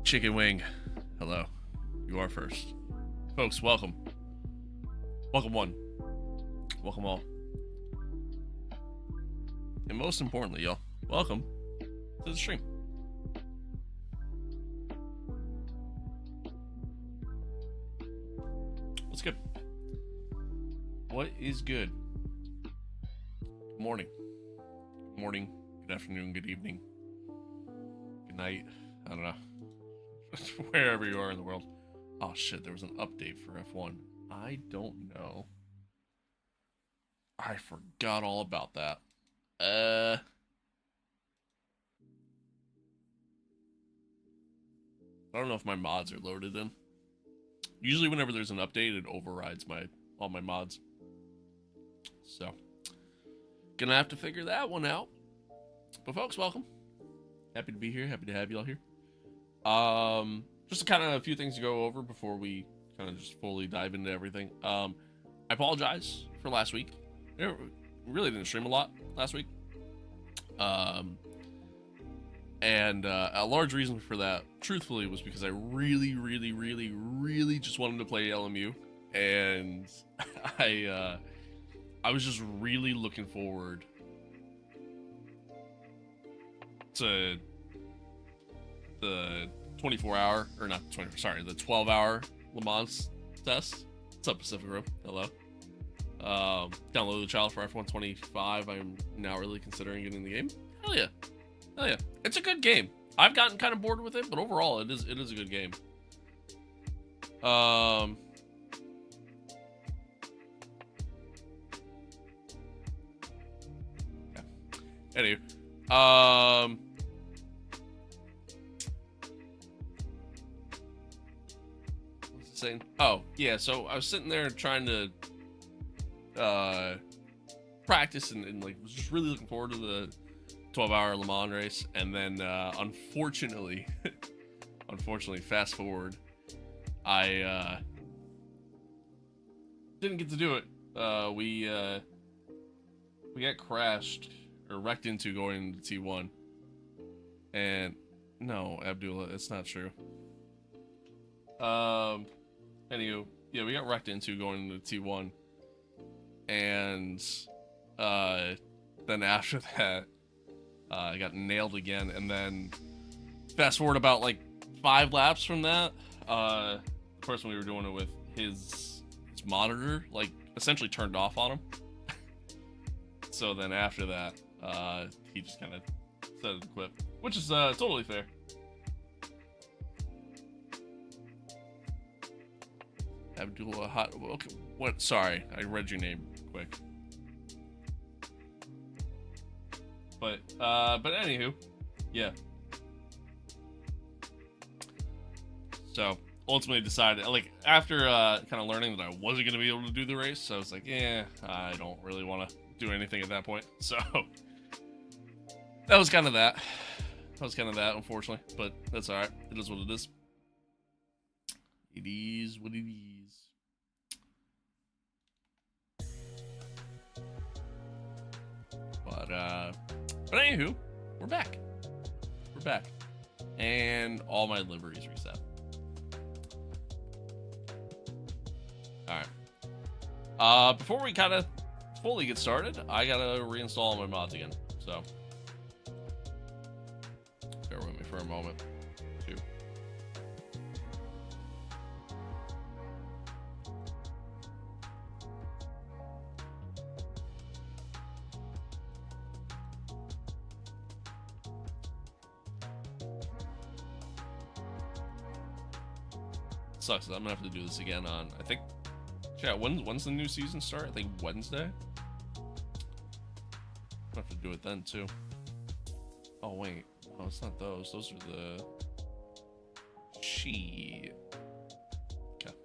Chicken wing. Hello. You are first. Folks, welcome. Welcome one. Welcome all. And most importantly, y'all, welcome to the stream. What's good? What is good? Good morning. Good morning. Good afternoon. Good evening. Good night. I don't know. Wherever you are in the world. Oh shit, there was an update for F1. I don't know. I forgot all about that. I don't know if my mods are loaded in. Usually whenever there's an update, it overrides all my mods. So, gonna have to figure that one out. But folks, welcome. Happy to be here. Happy to have you all here. Just kind of a few things to go over before we kind of just fully dive into everything. I apologize for last week. We really didn't stream a lot last week. And a large reason for that, truthfully, was because I really just wanted to play LMU, and I was just really looking forward to the 24-hour, or not 24, sorry, the 12-hour Le Mans test. What's up, Pacific Rim? Hello. Download the child for F125. I'm now really considering getting the game. Hell yeah. Hell yeah. It's a good game. I've gotten kind of bored with it, but overall it is a good game. Yeah. Anyway. Saying, oh yeah, so I was sitting there trying to practice and like was just really looking forward to the 12-hour Le Mans race, and then unfortunately fast forward, I didn't get to do it. We got crashed or wrecked into going to T1, and no, Abdullah, it's not true. Anywho, yeah, we got wrecked into going into T1, and then after that, I got nailed again, and then fast forward about like 5 laps from that, the person we were doing it with, his monitor like essentially turned off on him. So then after that, he just kind of decided to quit, which is totally fair. Abdullah Hot. Okay, what? Sorry, I read your name quick. But anywho, yeah. So ultimately decided, like, after kind of learning that I wasn't gonna be able to do the race, so I was like, yeah, I don't really want to do anything at that point. So that was kind of that. Unfortunately, but that's all right. It is what it is. It is what it is. But anywho, we're back. And all my liveries reset. Alright. Before we kind of fully get started, I gotta reinstall all my mods again. So, bear with me for a moment. Sucks. I'm gonna have to do this again on, I think, yeah, when's the new season start? I think Wednesday. I have to do it then too. Oh wait, no, it's not those. Those are the shit. Okay.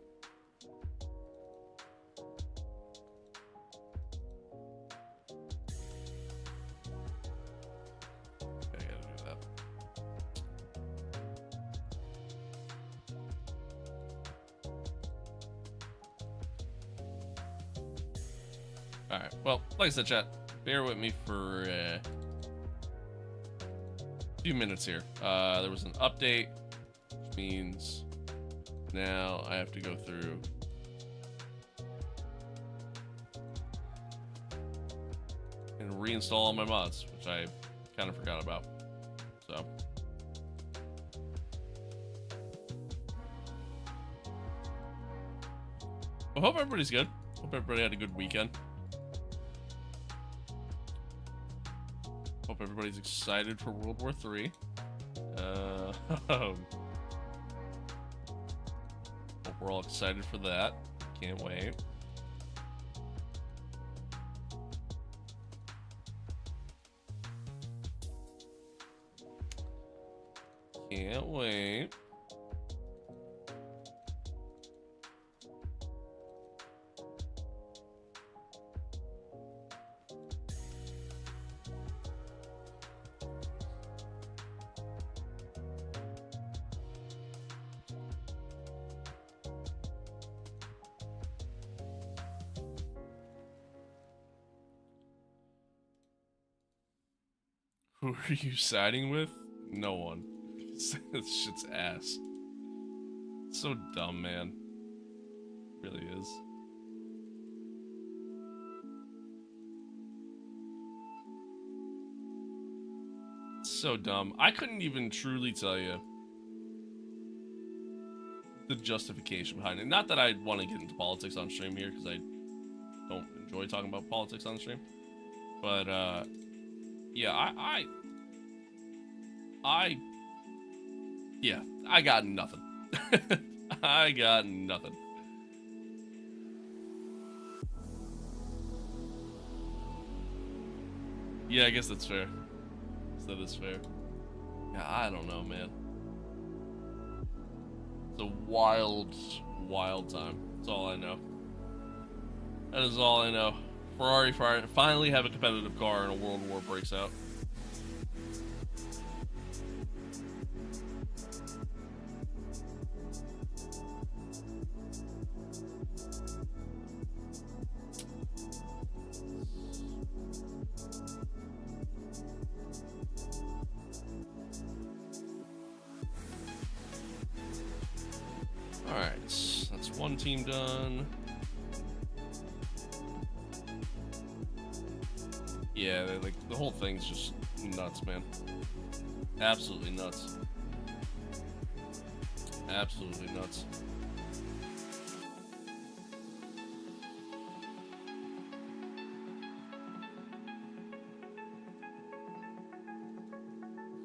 Okay, I gotta do that. Alright, well, like I said, chat, bear with me for a few minutes here. There was an update means now I have to go through and reinstall all my mods, which I kind of forgot about. So I hope everybody's good. Hope everybody had a good weekend. Hope everybody's excited for World War III. Hope we're all excited for that. Can't wait. Can't wait. Who are you siding with? No one. This shit's ass. It's so dumb, man. It really is. It's so dumb. I couldn't even truly tell you the justification behind it. Not that I want to get into politics on stream here, because I don't enjoy talking about politics on stream. But, yeah, I got nothing. I got nothing. Yeah, I guess that's fair. That is fair. Yeah, I don't know, man. It's a wild, wild time. That's all I know. That is all I know. Ferrari finally have a competitive car and a world war breaks out. Alright, that's one team done. Yeah, like the whole thing's just nuts, man. Absolutely nuts. Absolutely nuts.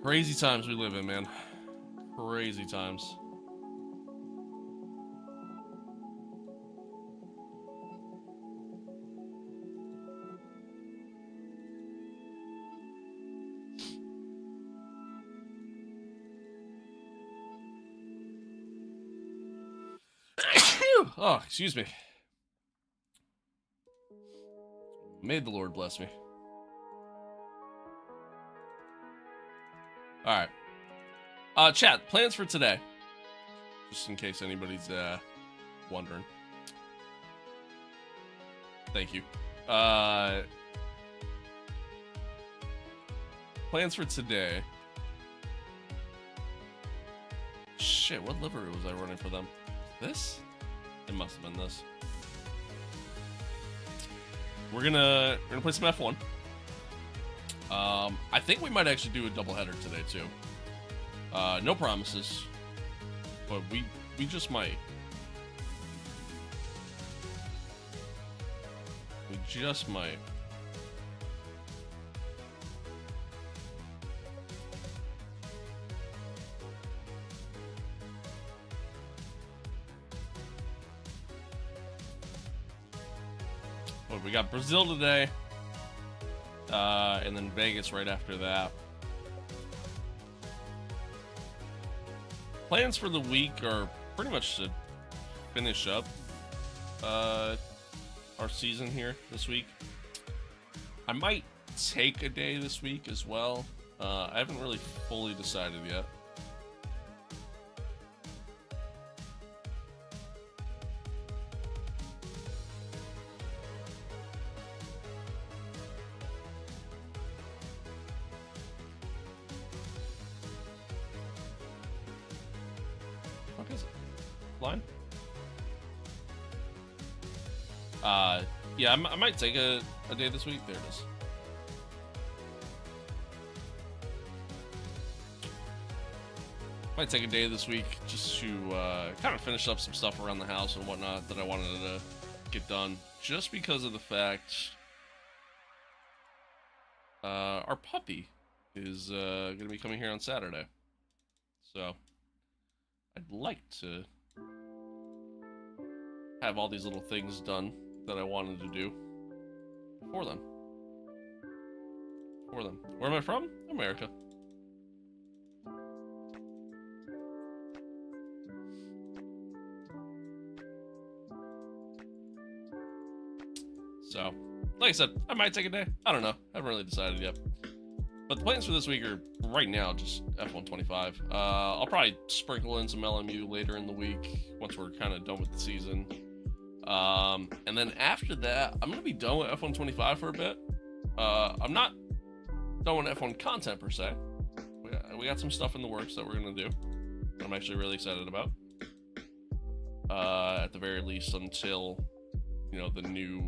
Crazy times we live in, man. Crazy times. Oh, excuse me. May the Lord bless me. Alright. Chat, plans for today. Just in case anybody's wondering. Thank you. Plans for today. Shit, what livery was I running for them? This? It must have been this. We're gonna play some F1. I think we might actually do a doubleheader today too. No promises, but we just might. We just might. Well, we got Brazil today, and then Vegas right after that. Plans for the week are pretty much to finish up our season here this week. I might take a day this week as well. I haven't really fully decided yet. line. Yeah, I might take a day this week. There it is. Might take a day this week just to kind of finish up some stuff around the house and whatnot that I wanted to get done. Just because of the fact our puppy is going to be coming here on Saturday. So I'd like to have all these little things done that I wanted to do for them. Where am I from? America. So, like I said, I might take a day. I don't know. I haven't really decided yet. But the plans for this week are, right now, just F125. I'll probably sprinkle in some LMU later in the week, once we're kind of done with the season. And then after that, I'm going to be done with F125 for a bit. I'm not done with F1 content, per se. We got some stuff in the works that we're going to do that I'm actually really excited about. At the very least, until, you know, the new...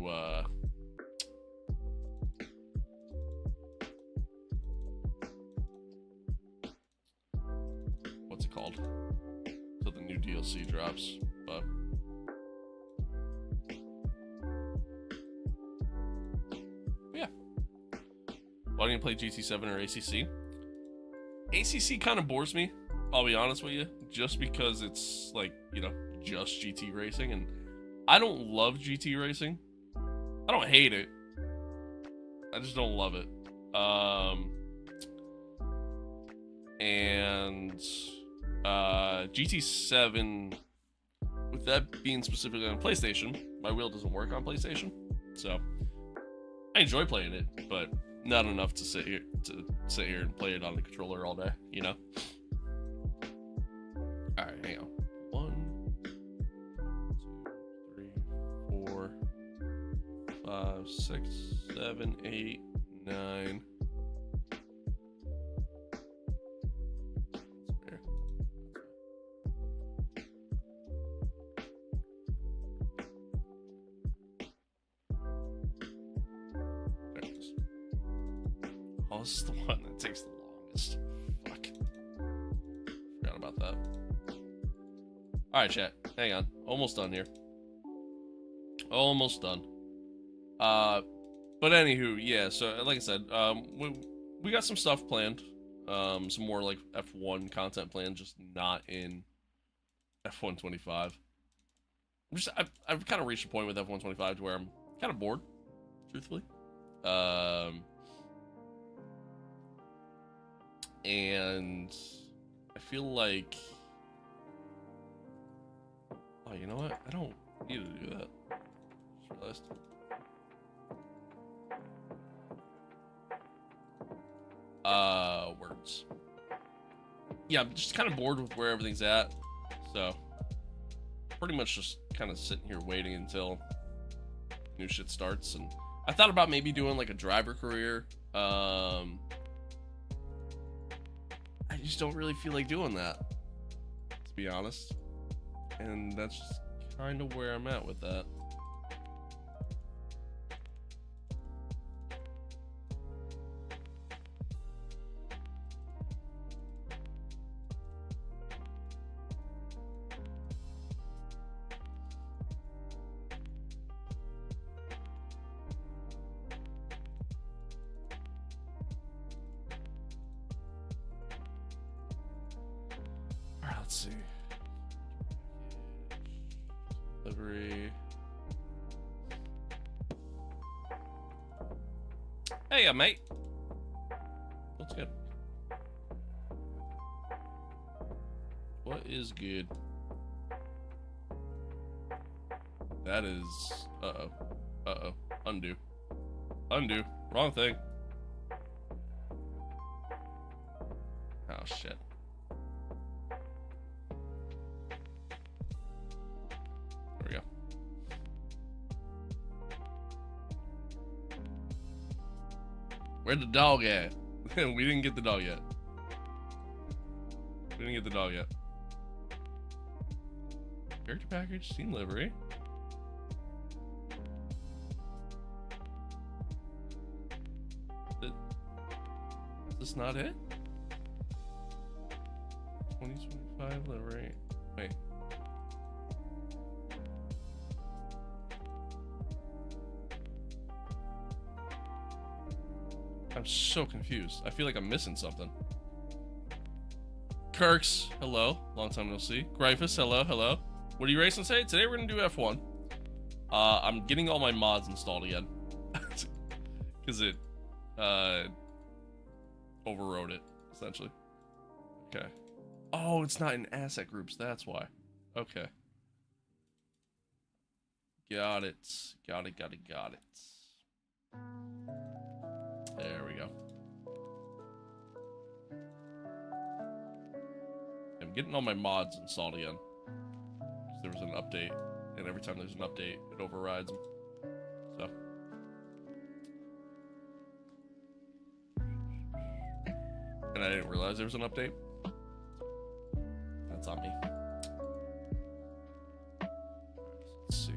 what's it called? Till the new DLC drops, but... yeah. Why don't you play GT7 or ACC? ACC kind of bores me, I'll be honest with you, just because it's, like, you know, just GT racing, and I don't love GT racing. I don't hate it. I just don't love it. And GT7, with that being specifically on PlayStation, my wheel doesn't work on PlayStation, so I enjoy playing it, but not enough to sit here and play it on the controller all day, you know. All right, hang on. 1, 2, 3, 4, 5, 6, 7, 8, 9. Oh, this is the one that takes the longest. Fuck. Forgot about that. Alright, chat. Hang on. Almost done here. Almost done. But anywho, yeah, so like I said, we got some stuff planned. Some more like F1 content planned, just not in F125. I've kind of reached a point with F125 to where I'm kind of bored, truthfully. And I feel like, oh, you know what? I don't need to do that. Just realized. Words. Yeah, I'm just kind of bored with where everything's at. So, pretty much just kind of sitting here waiting until new shit starts. And I thought about maybe doing like a driver career. I just don't really feel like doing that, to be honest. And that's just kind of where I'm at with that. Let's see. Delivery. Hey, mate. What's good? What is good? That is... Uh-oh. Uh-oh. Undo. Undo. Wrong thing. Oh, shit. Where's the dog at? We didn't get the dog yet. We didn't get the dog yet. Character package, team livery. Is this not it? 2025 livery. Wait. I'm so confused. I feel like I'm missing something. Kirks, hello. Long time no see. Gryphus, hello, hello. What are you racing today? Today we're gonna do F1. I'm getting all my mods installed again. Because it overrode it, essentially. Okay. Oh, it's not in asset groups, that's why. Okay. Got it. Got it. There we go. I'm getting all my mods installed again. There was an update, and every time there's an update, it overrides them. So. And I didn't realize there was an update. That's on me. Let's see.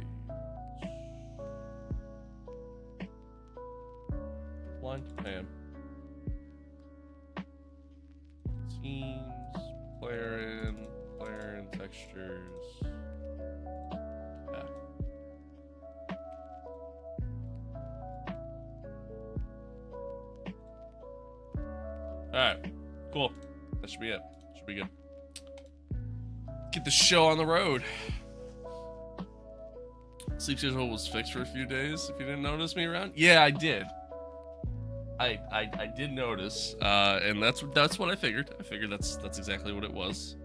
Blind Pam. Teams, player in textures. Yeah. Alright. Cool. That should be it. Should be good. Get the show on the road. Sleep schedule was fixed for a few days. If you didn't notice me around, yeah, I did. I did notice, and that's what I figured. I figured that's exactly what it was.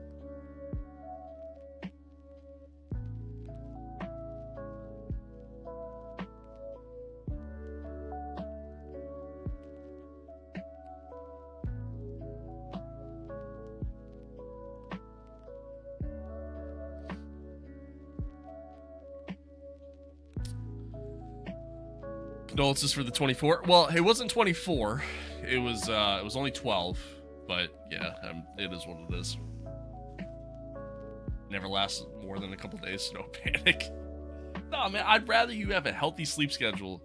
Condolences for the 24. Well, it wasn't 24. It was only 12. But yeah, it is what it is. Never lasts more than a couple days, so don't panic. No, man, I'd rather you have a healthy sleep schedule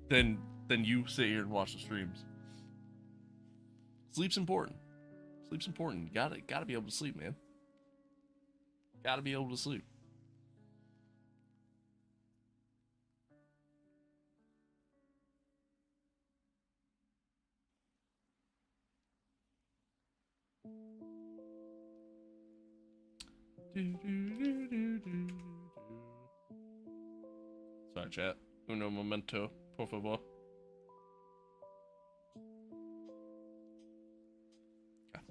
than you sit here and watch the streams. Sleep's important. Sleep's important. You gotta be able to sleep, man. Gotta be able to sleep. Sorry, chat. Uno momento, por favor. Okay.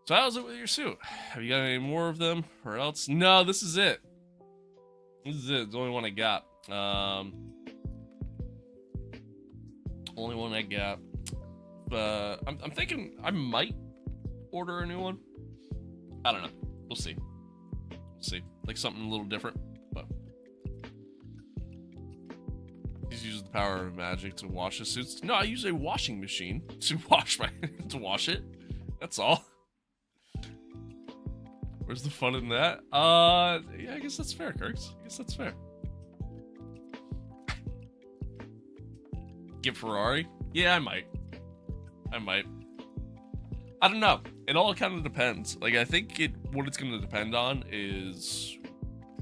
So how's it with your suit? Have you got any more of them, or else? No, this is it. This is it. It's the only one I got. Only one I got. I'm thinking I might order a new one. I don't know. We'll see. We'll see. Like something a little different, but he's using the power of magic to wash his suits. No, I use a washing machine to wash it. That's all. Where's the fun in that? Yeah, I guess that's fair, Kirks. I guess that's fair. Get Ferrari? Yeah, I might. I don't know. It all kind of depends. Like, I think what it's going to depend on is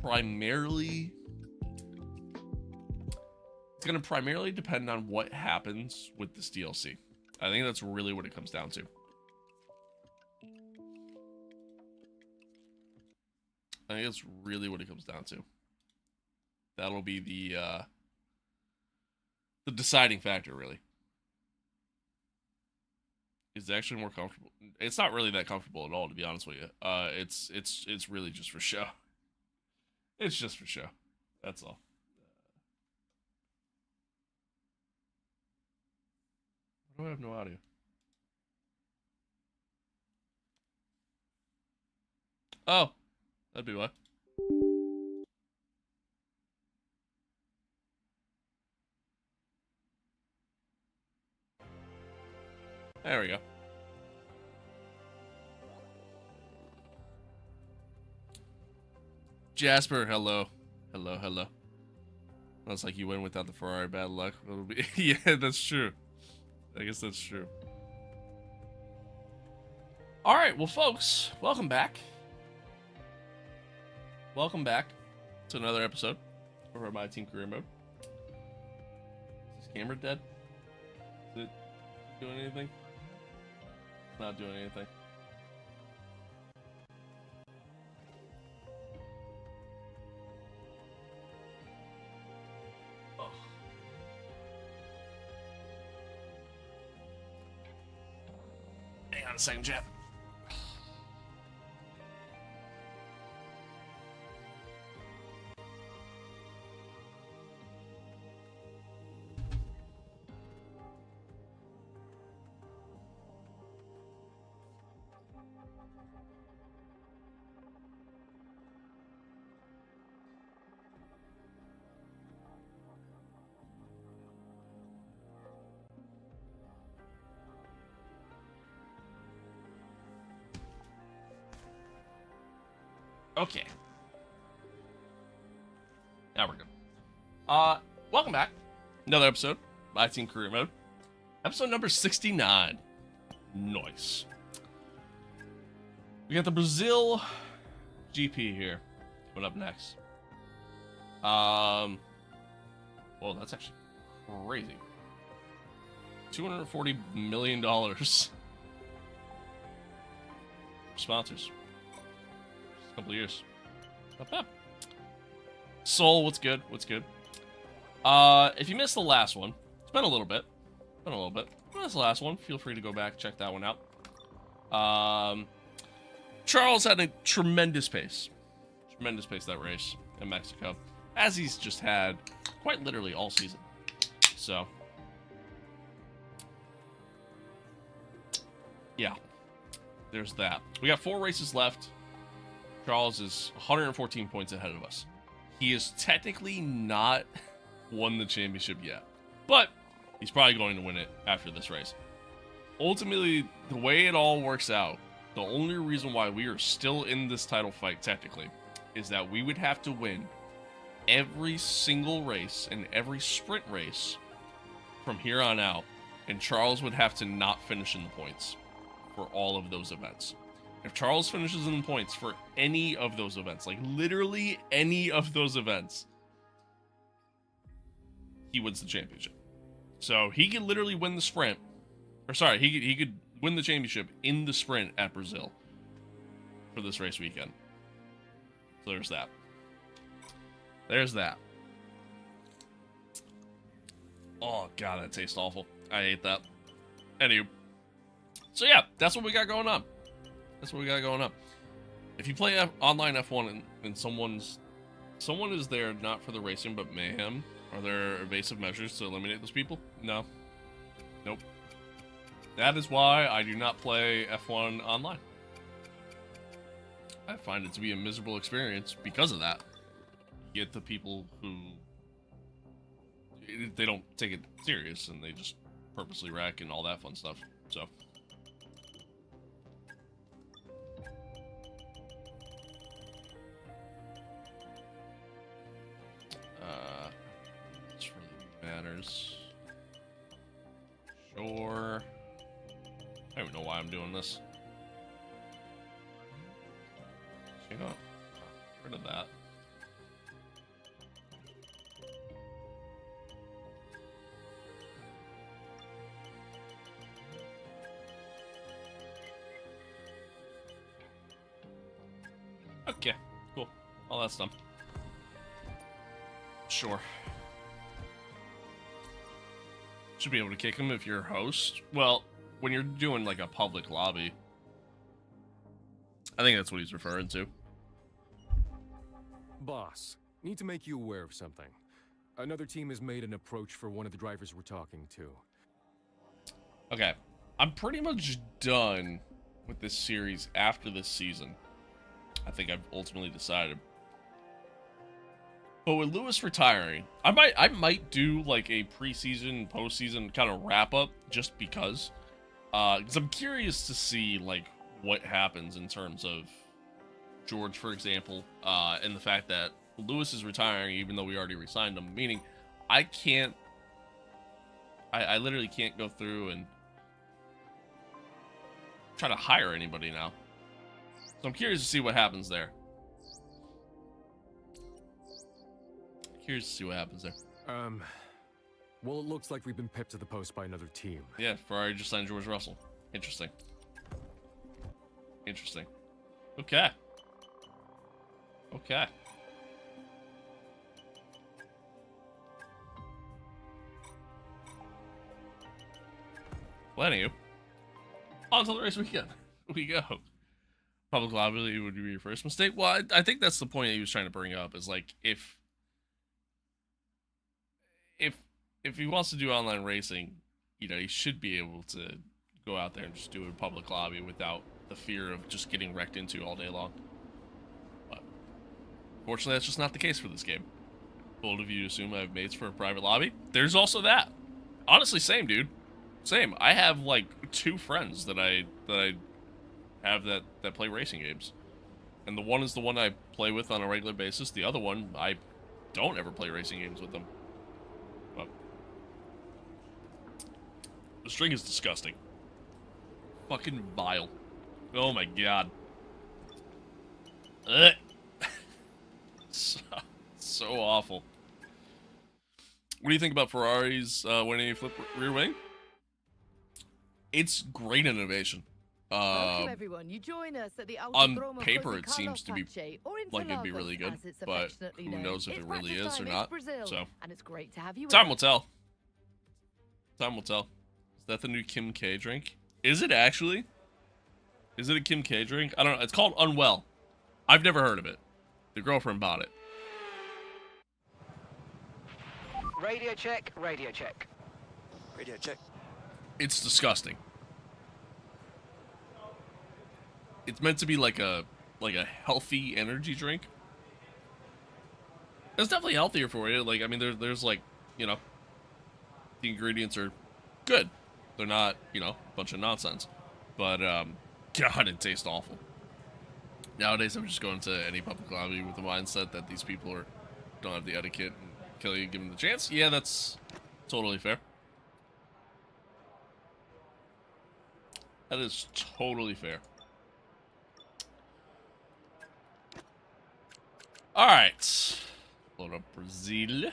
primarily... It's going to primarily depend on what happens with this DLC. I think that's really what it comes down to. I think that's really what it comes down to. That'll be the deciding factor, really. Is actually more comfortable. It's not really that comfortable at all, to be honest with you. It's really just for show. It's just for show. That's all. Why do I have no audio? Oh, that'd be why. There we go. Jasper, hello. Hello, hello. Looks like you win without the Ferrari. Bad luck. It'll be yeah, that's true. I guess that's true. All right, well, folks, welcome back. Welcome back to another episode of our MyTeam career mode. Is this camera dead? Is it doing anything? It's not doing anything. Oh. Hang on a second, chat. Okay. Now we're good. Welcome back. Another episode, MyTeam Career Mode. Episode number 69. Nice. We got the Brazil GP here. Coming up next. Well, that's actually crazy. $240 million. Sponsors. Couple of years. Not bad. Soul, what's good? What's good? If you missed the last one, it's been a little bit. If you missed the last one, feel free to go back, check that one out. Charles had a tremendous pace. Tremendous pace that race in Mexico. As he's just had quite literally all season. So. Yeah. There's that. We got 4 races left. Charles is 114 points ahead of us. He is technically not won the championship yet, but he's probably going to win it after this race. Ultimately, the way it all works out, the only reason why we are still in this title fight technically is that we would have to win every single race and every sprint race from here on out, and Charles would have to not finish in the points for all of those events. If Charles finishes in the points for any of those events, like literally any of those events, he wins the championship. So he could literally win the sprint. Or sorry, he could win the championship in the sprint at Brazil for this race weekend. So there's that. There's that. Oh, God, that tastes awful. I hate that. Anyway. So yeah, that's what we got going on. That's what we got going on. If you play online F1 and someone is there not for the racing but mayhem, are there evasive measures to eliminate those people? No. Nope. That is why I do not play F1 online. I find it to be a miserable experience because of that. You get the people who they don't take it serious and they just purposely wreck and all that fun stuff. So. Matters. Sure. I don't even know why I'm doing this. You know, rid of that. Okay, cool. All that's done. Sure. Should be able to kick him if you're a host. Well, when you're doing like a public lobby. I think that's what he's referring to. Boss, need to make you aware of something. Another team has made an approach for one of the drivers we're talking to. Okay. I'm pretty much done with this series after this season. I think I've ultimately decided. But with Lewis retiring, I might do like a preseason, postseason kind of wrap up just because I'm curious to see like what happens in terms of George, for example, and the fact that Lewis is retiring, even though we already re-signed him, meaning I can't, I literally can't go through and try to hire anybody now. So I'm curious to see what happens there. Curious to see what happens there. Well, it looks like we've been pipped to the post by another team. Yeah, Ferrari just signed George Russell. Interesting. Interesting. Okay. Okay. Well, anywho, on to the race weekend. We go. Public liability would be your first mistake. Well, I think that's the point that he was trying to bring up. Is like if he wants to do online racing, you know, he should be able to go out there and just do a public lobby without the fear of just getting wrecked into all day long. But fortunately, that's just not the case for this game. Bold of you to assume I have mates for a private lobby. There's also that. Honestly, same, dude. Same. I have like 2 friends that I have that play racing games, and the one is the one I play with on a regular basis. The other one, I don't ever play racing games with them. But the string is disgusting. Fucking vile. Oh my god. Ugh. So awful. What do you think about Ferrari's winning a flip rear wing? It's great innovation. Welcome everyone. You join us at the On paper, it seems to be like it'd be really good, but who knows if it really is or not. Brazil, so and it's great to have you. Time will tell. Time will tell. Is that the new Kim K drink? Is it actually? Is it a Kim K drink? I don't know. It's called Unwell. I've never heard of it. The girlfriend bought it. Radio check, radio check. Radio check. It's disgusting. It's meant to be like a healthy energy drink. It's definitely healthier for you. Like, I mean, there's like, you know, the ingredients are good. They're not, you know, a bunch of nonsense. But, God, it tastes awful. Nowadays, I'm just going to any public lobby with the mindset that these people don't have the etiquette and kill you, give them the chance. Yeah, that's totally fair. That is totally fair. Alright. Load up Brazil.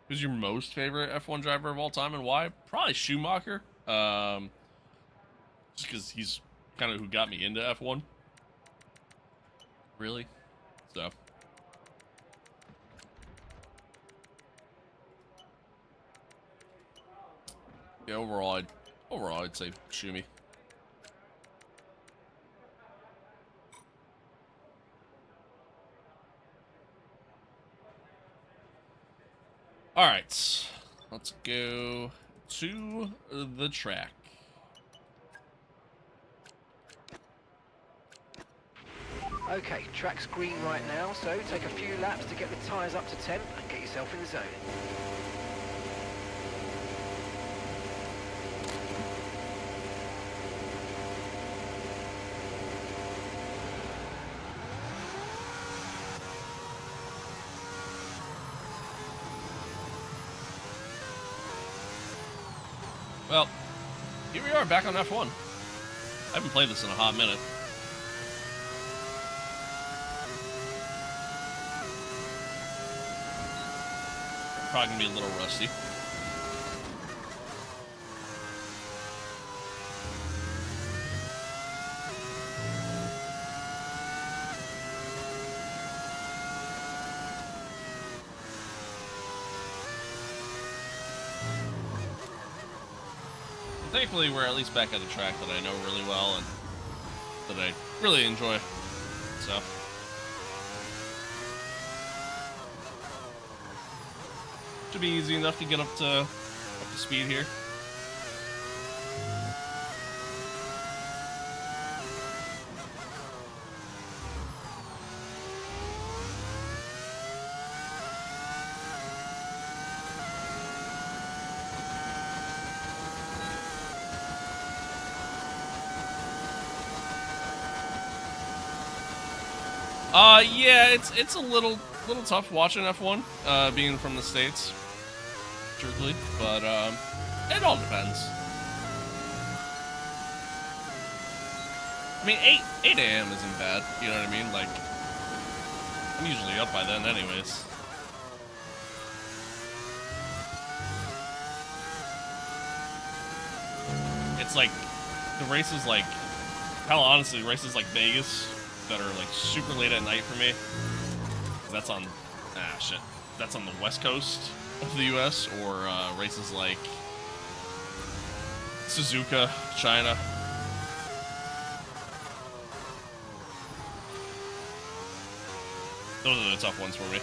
Who's your most favorite F1 driver of all time and why? Probably Schumacher. Just because he's kind of who got me into F1. Really? So. Yeah, overall I'd say Schumi. Alright, let's go to the track. Okay, track's green right now, so take a few laps to get the tyres up to temp and get yourself in the zone. Well, here we are back on F1. I haven't played this in a hot minute. Probably gonna be a little rusty. Thankfully, we're at least back at a track that I know really well and that I really enjoy. So. Should be easy enough to get up to speed here. Yeah, it's a little tough watching F1, being from the States, truthfully, but it all depends. I mean, 8 a.m. isn't bad, you know what I mean? Like, I'm usually up by then anyways. It's like, the races like, hell honestly, races like Vegas that are like super late at night for me. That's on, shit. That's on the west coast of the US, or races like Suzuka, China. Those are the tough ones for me.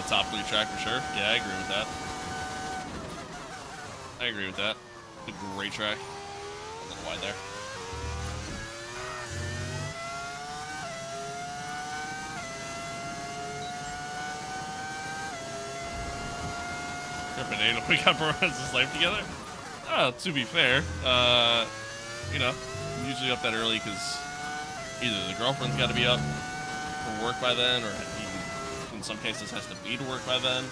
Top 3 track for sure. Yeah, I agree with that. I agree with that. It's a great track. A little wide there. We got Perez's life together. To be fair, you know, I'm usually up that early because either the girlfriend's got to be up for work by then, or in some cases has to be to work by then,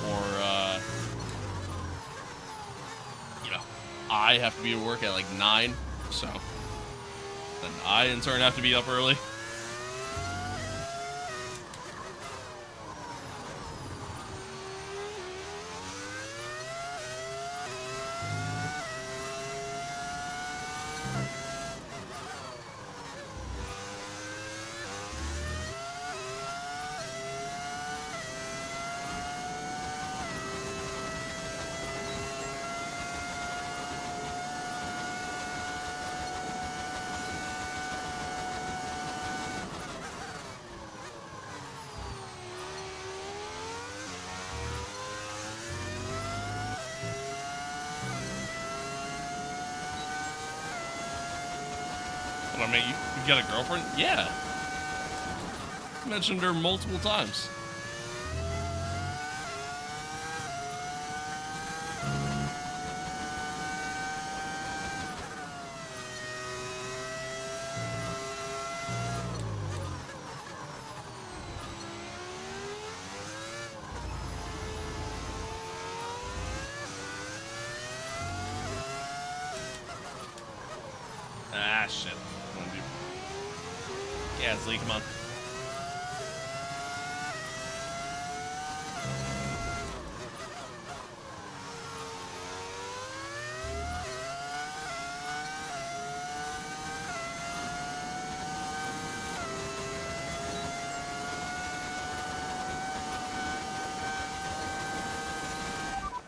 or you know, I have to be at work at like 9, so then I in turn have to be up early. I mean, you got a girlfriend? Yeah. Mentioned her multiple times. Ah, shit. Gasly, come on.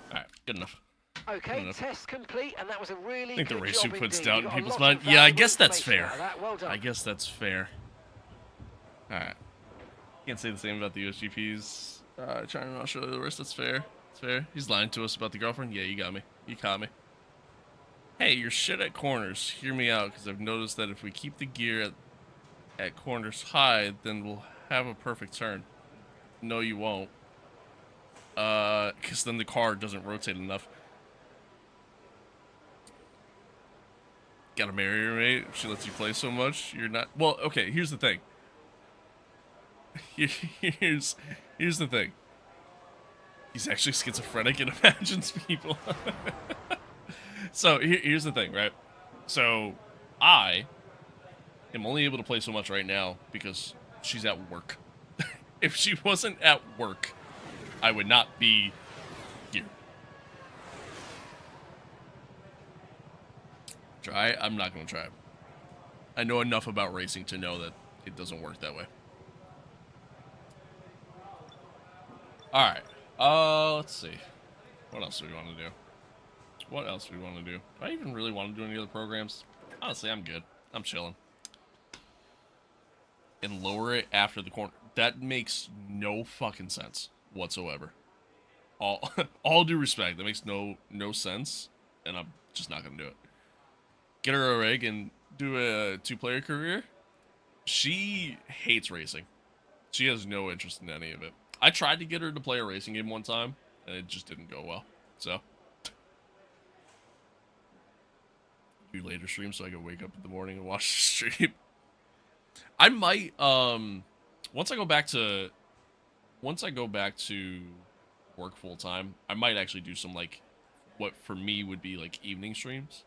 Alright, good enough. Okay, test complete, and that was a really I think the good race job suit puts indeed. doubt You in got a people's lot mind. of Yeah, I valuable guess that's information fair. out of that. Well done. I guess that's fair. Alright. Can't say the same about the USGPs. Trying to not show the rest. That's fair. It's fair. He's lying to us about the girlfriend. Yeah, you got me. You caught me. Hey, you're shit at corners. Hear me out, because I've noticed that if we keep the gear at corners high, then we'll have a perfect turn. No, you won't. Because then the car doesn't rotate enough. Gotta marry her, mate. If she lets you play so much, you're not... Well, okay, here's the thing. Here's the thing. He's actually schizophrenic and imagines people. So, here's the thing, right? So, I am only able to play so much right now because she's at work. If she wasn't at work, I would not be here. Try? I'm not going to try. I know enough about racing to know that it doesn't work that way. Alright. Let's see. What else do we want to do? What else do we want to do? Do I even really want to do any other programs? Honestly, I'm good. I'm chilling. And lower it after the corner. That makes no fucking sense whatsoever. All due respect, that makes no sense, and I'm just not gonna do it. get her a rig and do a 2-player career, she hates racing. She has no interest in any of it. I tried to get her to play a racing game one time, and it just didn't go well. So, do later stream so I can wake up in the morning and watch the stream. I might, once I go back to work full time, I might actually do some, like, what for me would be like evening streams.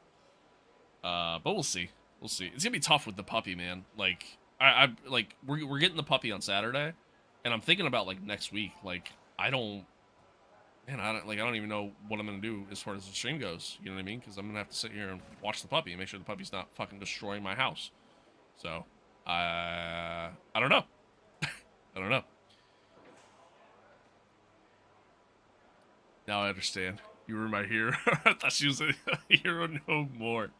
But we'll see. We'll see. It's gonna be tough with the puppy, man. Like, I like we're getting the puppy on Saturday, and I'm thinking about like next week. Like, I don't even know what I'm gonna do as far as the stream goes. You know what I mean? Because I'm gonna have to sit here and watch the puppy and make sure the puppy's not fucking destroying my house. So, I don't know. I don't know. Now I understand. You were my hero. I thought she was a hero no more.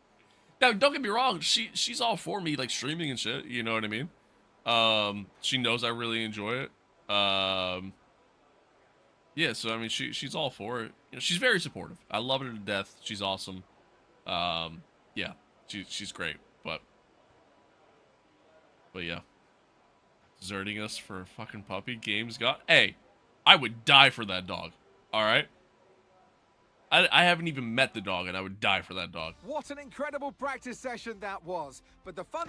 Now, don't get me wrong. She's all for me, like, streaming and shit. You know what I mean? She knows I really enjoy it. Yeah, so, I mean, she's all for it. You know, she's very supportive. I love her to death. She's awesome. Yeah, she's great. But yeah. Deserting us for a fucking puppy. Games got... Hey, I would die for that dog. All right? I haven't even met the dog, and I would die for that dog. What an incredible practice session that was. But the fun...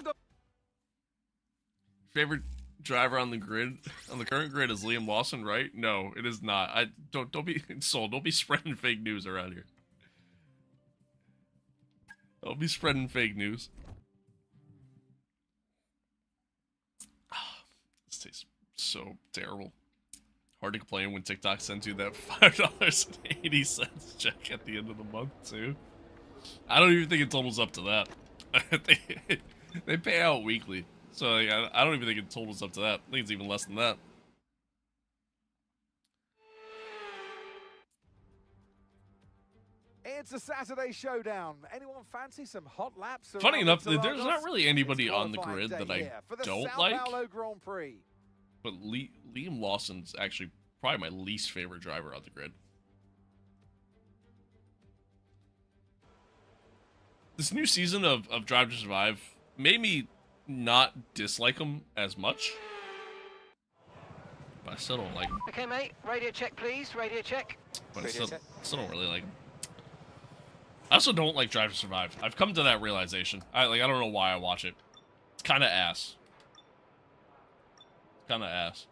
Favorite driver on the grid, on the current grid, is Liam Lawson, right? No, it is not. Don't be sold. Don't be spreading fake news around here. Don't be spreading fake news. This tastes so terrible. Hard to complain when TikTok sends you that $5.80 check at the end of the month, too. I don't even think it totals up to that. They pay out weekly. So, like, I don't even think it totals up to that. I think it's even less than that. It's a Saturday showdown. Anyone fancy some hot laps? Funny enough, there's not really anybody on the grid that I don't like. Grand Prix. But Liam Lawson's actually probably my least favorite driver on the grid. This new season of Drive to Survive made me not dislike him as much. But I still don't like him. Okay, mate. Radio check, please. Radio check. But I still don't really like him. I also don't like Drive to Survive. I've come to that realization. I don't know why I watch it. It's kind of ass. Kind of ass.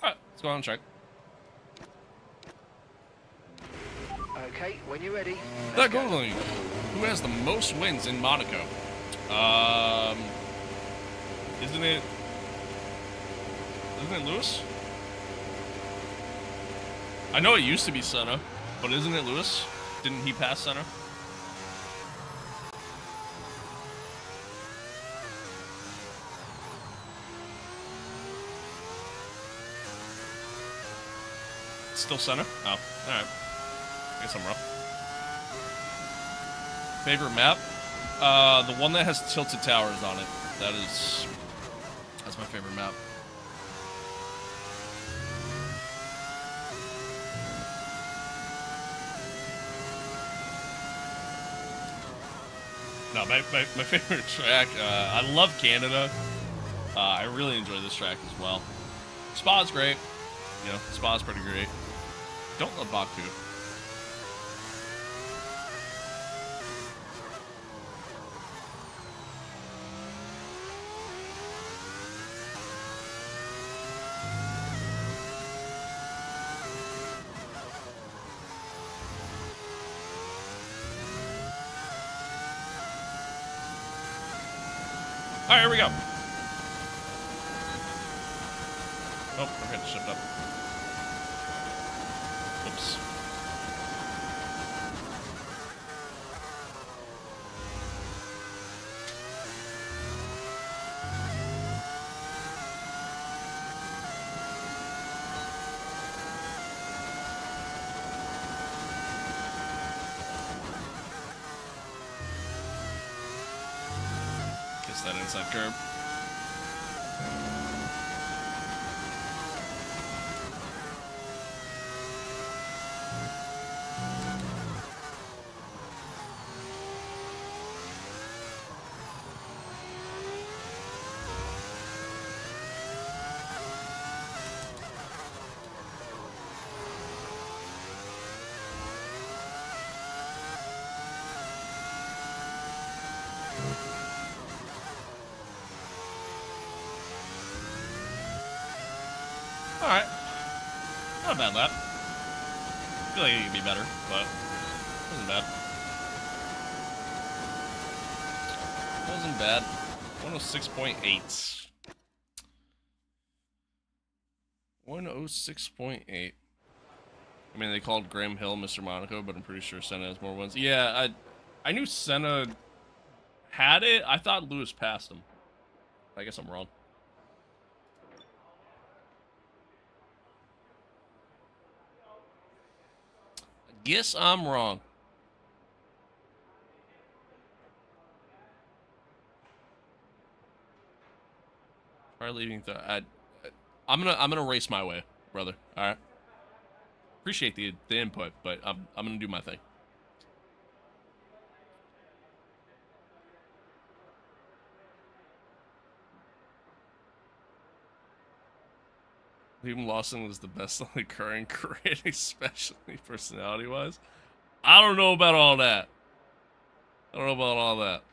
Alright, let's go on and check. Okay, when you're ready. That Googling. Who has the most wins in Monaco? Isn't it Lewis? I know it used to be Senna, but isn't it Lewis? Didn't he pass Senna? Still Senna? Oh, alright. I guess I'm wrong. Favorite map? The one that has tilted towers on it. That's my favorite map. No, my favorite track, I love Canada. I really enjoy this track as well. Spa's great. You know, Spa's pretty great. Don't love Baku. Alright, here we go. Oh, we're getting shipped up. Oops. Kiss that inside curb. Alright. Not a bad lap. I feel like it could be better, but it wasn't bad. It wasn't bad. 106.8. 106.8. I mean, they called Graham Hill Mr. Monaco, but I'm pretty sure Senna has more wins. Yeah, I knew Senna had it. I thought Lewis passed him. I guess I'm wrong. Guess I'm wrong. Probably leaving I'm gonna race my way, brother. All right. Appreciate the input, but I'm gonna do my thing. Liam Lawson was the best on the current grid, especially personality-wise. I don't know about all that. I don't know about all that.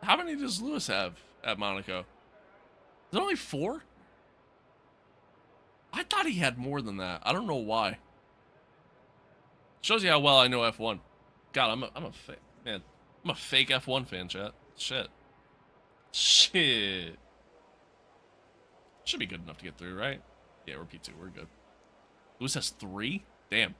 How many does Lewis have at Monaco? Is it only 4? I thought he had more than that. I don't know why. Shows you how well I know F1. God, I'm a fake man. I'm a fake F1 fan, chat. Shit. Should be good enough to get through, right? Yeah, we're P2. We're good. Lewis has 3? Damn.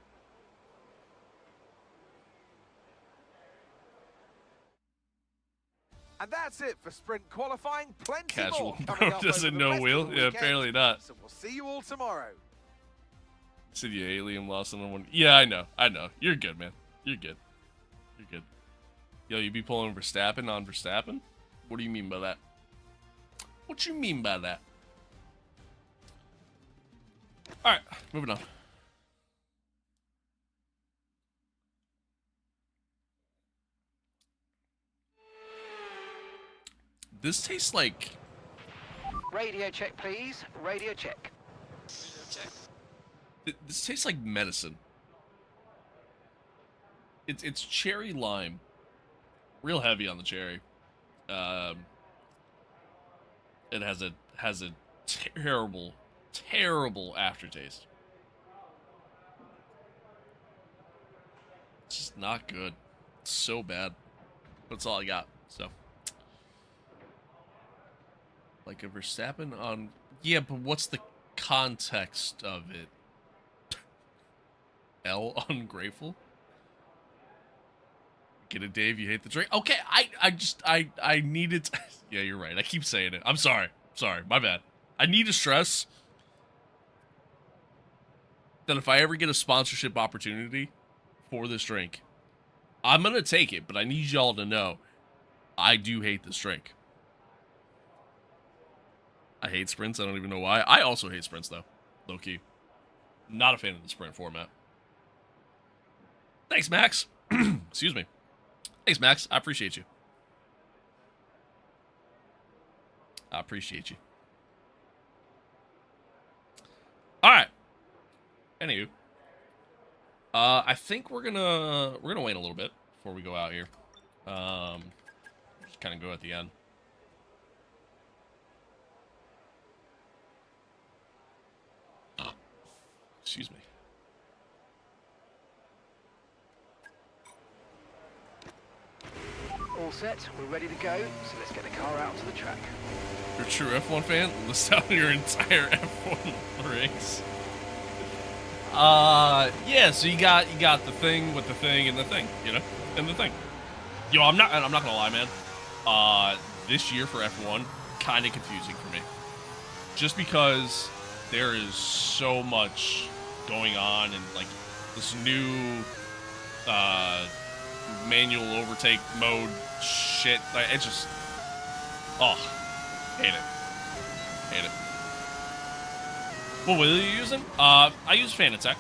And that's it for sprint qualifying. Plenty Casual more bro up doesn't over the know rest of wheel. the Yeah, weekend. apparently not. So we'll see you all tomorrow. Said you hate Liam Lawson on one. Yeah, I know. You're good, man. You're good. You're good. Yo, you be pulling Verstappen on Verstappen? What do you mean by that? What you mean by that? Alright, moving on. This tastes like... Radio check, please. Radio check. This tastes like medicine. It's cherry lime. Real heavy on the cherry. It has a terrible, terrible aftertaste. It's just not good. It's so bad. That's all I got. So, like a Verstappen on... Yeah, but what's the context of it? L, ungrateful? Get it, Dave? You hate the drink? Okay, I needed to... Yeah, you're right. I keep saying it. I'm sorry. Sorry, my bad. I need to stress that if I ever get a sponsorship opportunity for this drink, I'm going to take it, but I need y'all to know I do hate this drink. I hate sprints. I don't even know why. I also hate sprints, though. Low-key. Not a fan of the sprint format. Thanks, Max. Excuse me. Thanks, Max. I appreciate you. I appreciate you. All right. Anywho, I think we're gonna wait a little bit before we go out here. Just kind of go at the end. Excuse me. All set, we're ready to go, so let's get the car out to the track. You're a true F1 fan? List out your entire F1 race. Yeah, so you got the thing with the thing and the thing, you know? And the thing. Yo, I'm not gonna lie, man. This year for F1, kind of confusing for me. Just because there is so much going on and like this new manual overtake mode shit. Like, it's just, oh, hate it. What wheel are you using? I use Fanatec.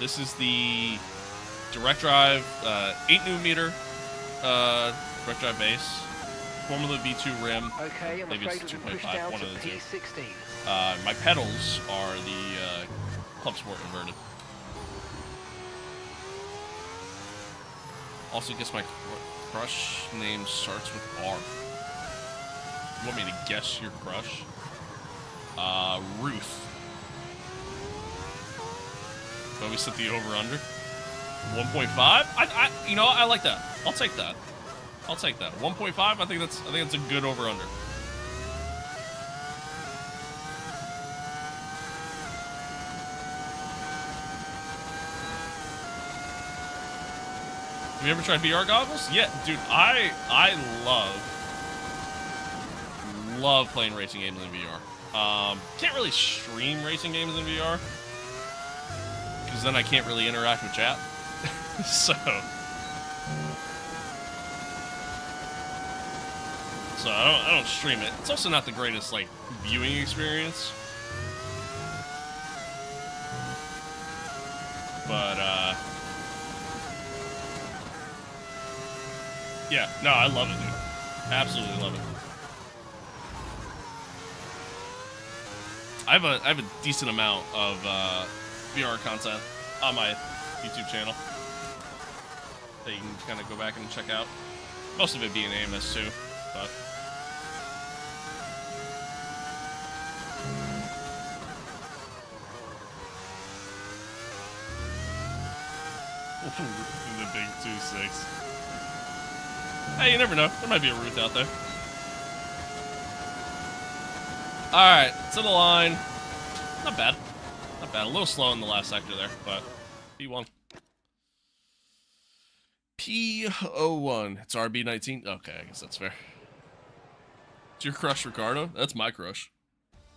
This is the direct drive, 8mm direct drive base. Formula V2 rim. Okay, I'm Maybe afraid it's we've been pushed 2.5, down one to of the two. P16. My pedals are the Club Sport inverted. Also, guess my crush name starts with R. You want me to guess your crush? Ruth. Let me set the over/under. 1.5. You know, I like that. I'll take that. I'll take that. 1.5. I think that's a good over/under. Have you ever tried VR goggles? Yeah, dude, I love playing racing games in VR. Can't really stream racing games in VR because then I can't really interact with chat. so I don't stream it. It's also not the greatest like viewing experience. But yeah, no, I love it, dude. Absolutely love it. I have a decent amount of VR content on my YouTube channel that you can kind of go back and check out. Most of it being AMS too, but. The big 2.6. Hey, you never know. There might be a Ruth out there. Alright, to the line. Not bad. Not bad. A little slow in the last sector there, but P1. P01. It's RB19. Okay, I guess that's fair. It's your crush, Ricardo? That's my crush.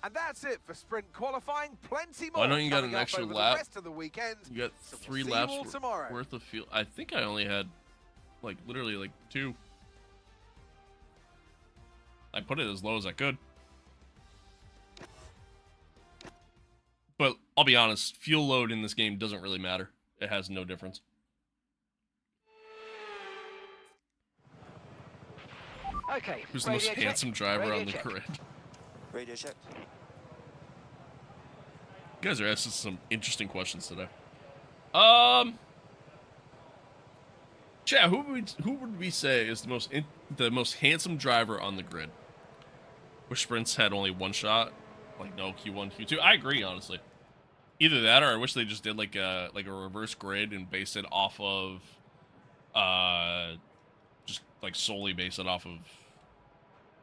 And that's it for sprint qualifying. Plenty more. Why don't you got coming an up extra over lap? The rest of the weekend. You got So 3 we'll see you laps all tomorrow. worth of fuel. I think I only had, like, literally, like, 2. I put it as low as I could. But I'll be honest, fuel load in this game doesn't really matter. It has no difference. Okay. Who's the most radio check. handsome driver Radio on the check. grid? Radio check. You guys are asking some interesting questions today. Chat, who would we say is the most handsome driver on the grid? Which sprints had only one shot, like no Q1, Q2. I agree, honestly. Either that, or I wish they just did like a reverse grid and based it off of, just like solely base it off of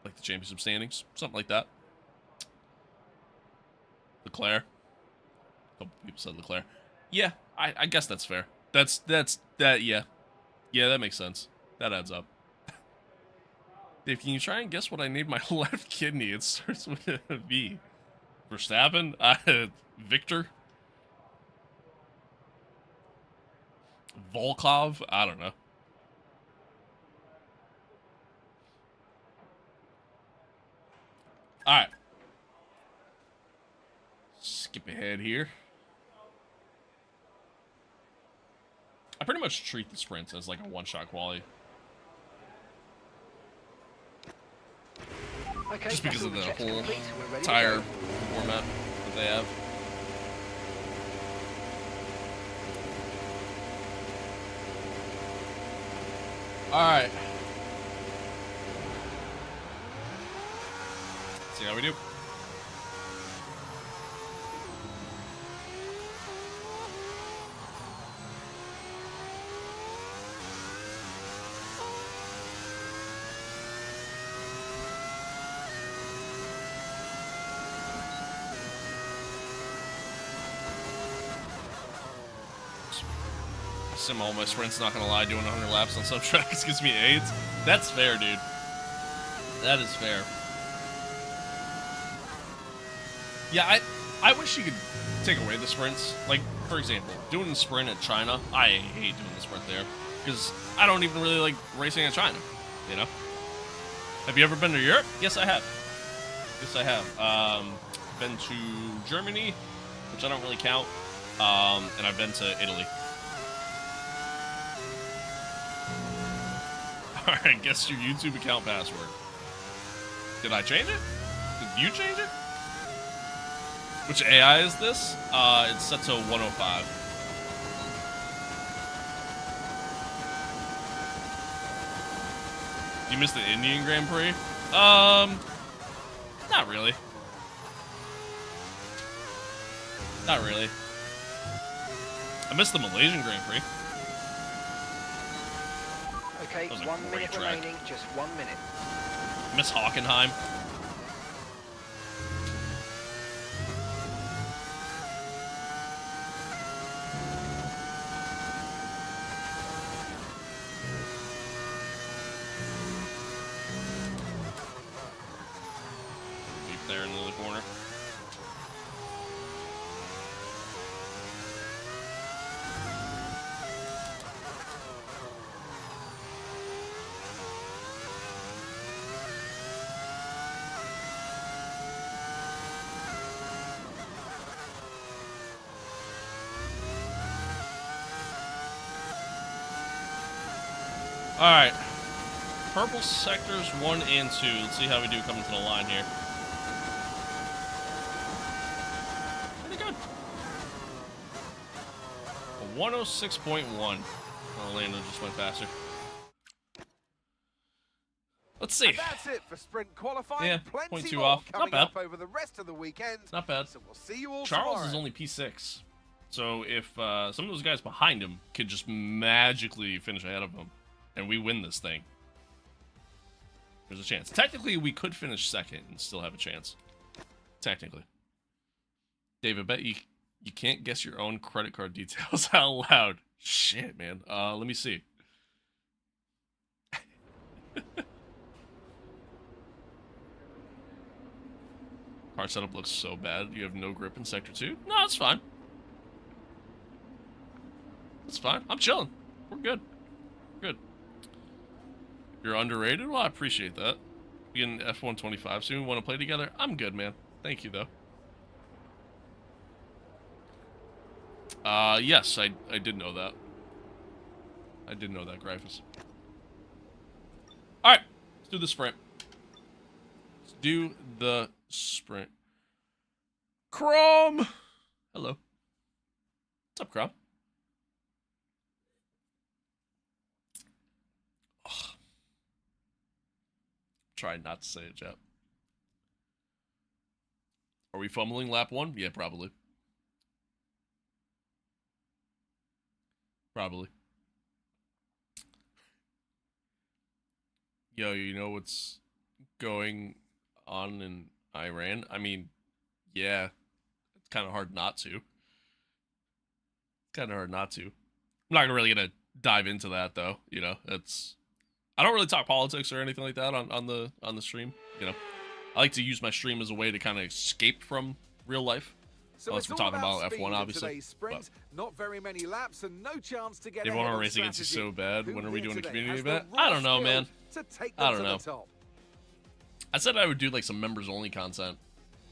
like the championship standings, something like that. Leclerc. A couple people said Leclerc. Yeah, I guess that's fair. That's yeah. Yeah, that makes sense. That adds up. Dave, can you try and guess what I named my left kidney? It starts with a V. Verstappen? Victor? Volkov? I don't know. Alright. Skip ahead here. I pretty much treat the sprints as like a one-shot quality. Okay, Just because that's of all the checks whole complete. We're ready to tire go. format that they have. Alright. See how we do. Sim all my sprints, not gonna lie, doing 100 laps on some tracks gives me AIDS. That's fair, dude. That is fair. Yeah, I wish you could take away the sprints. Like, for example, doing the sprint at China, I hate doing the sprint there. Because I don't even really like racing at China, you know? Have you ever been to Europe? Yes, I have. Yes, I have. been to Germany, which I don't really count, and I've been to Italy. Alright, guess your YouTube account password. Did I change it? Did you change it? Which AI is this? It's set to 105. You missed the Indian Grand Prix? Not really. Not really. I missed the Malaysian Grand Prix. Okay, That was a 1 great minute track. remaining, just 1 minute. Miss Hockenheim. Deep there into the corner. All right, purple sectors 1 and 2. Let's see how we do coming to the line here. Pretty good. A 106.1. Orlando just went faster. Let's see. And that's it for sprint qualifying. Yeah, Plenty 0.2 more off. coming Not up bad. over the rest of the weekend. Not bad. So we'll see you all Charles tomorrow. is only P6. So if some of those guys behind him could just magically finish ahead of him, and we win this thing, there's a chance. Technically, we could finish second and still have a chance. Technically. David, bet you can't guess your own credit card details out loud. Shit, man. Let me see. Car setup looks so bad. You have no grip in Sector 2? No, it's fine. It's fine. I'm chilling. We're good. Good. You're underrated? Well, I appreciate that. We get an F125 soon. Want to play together? I'm good, man. Thank you, though. Yes, I did know that. I did know that, Gryphus. Alright, let's do the sprint. Let's do the sprint. Chrome! Hello. What's up, Chrome? Ugh. Try not to say it, Jep. Are we fumbling lap 1? Yeah, probably. Probably. Yo, you know what's going on in Iran? I mean, yeah, it's kind of hard not to. Kind of hard not to. I'm not really gonna dive into that though. You know, it's. I don't really talk politics or anything like that on the stream. You know, I like to use my stream as a way to kind of escape from real life. So Unless it's we're all talking about speed F1, in obviously. today's sprint. Not very many laps and no chance to get They ahead want to on race against you strategy. so bad. Who When are we here doing a today community has the event? raw I don't know, skill man. to take I them don't to know. the top? I said I would do like some members only content,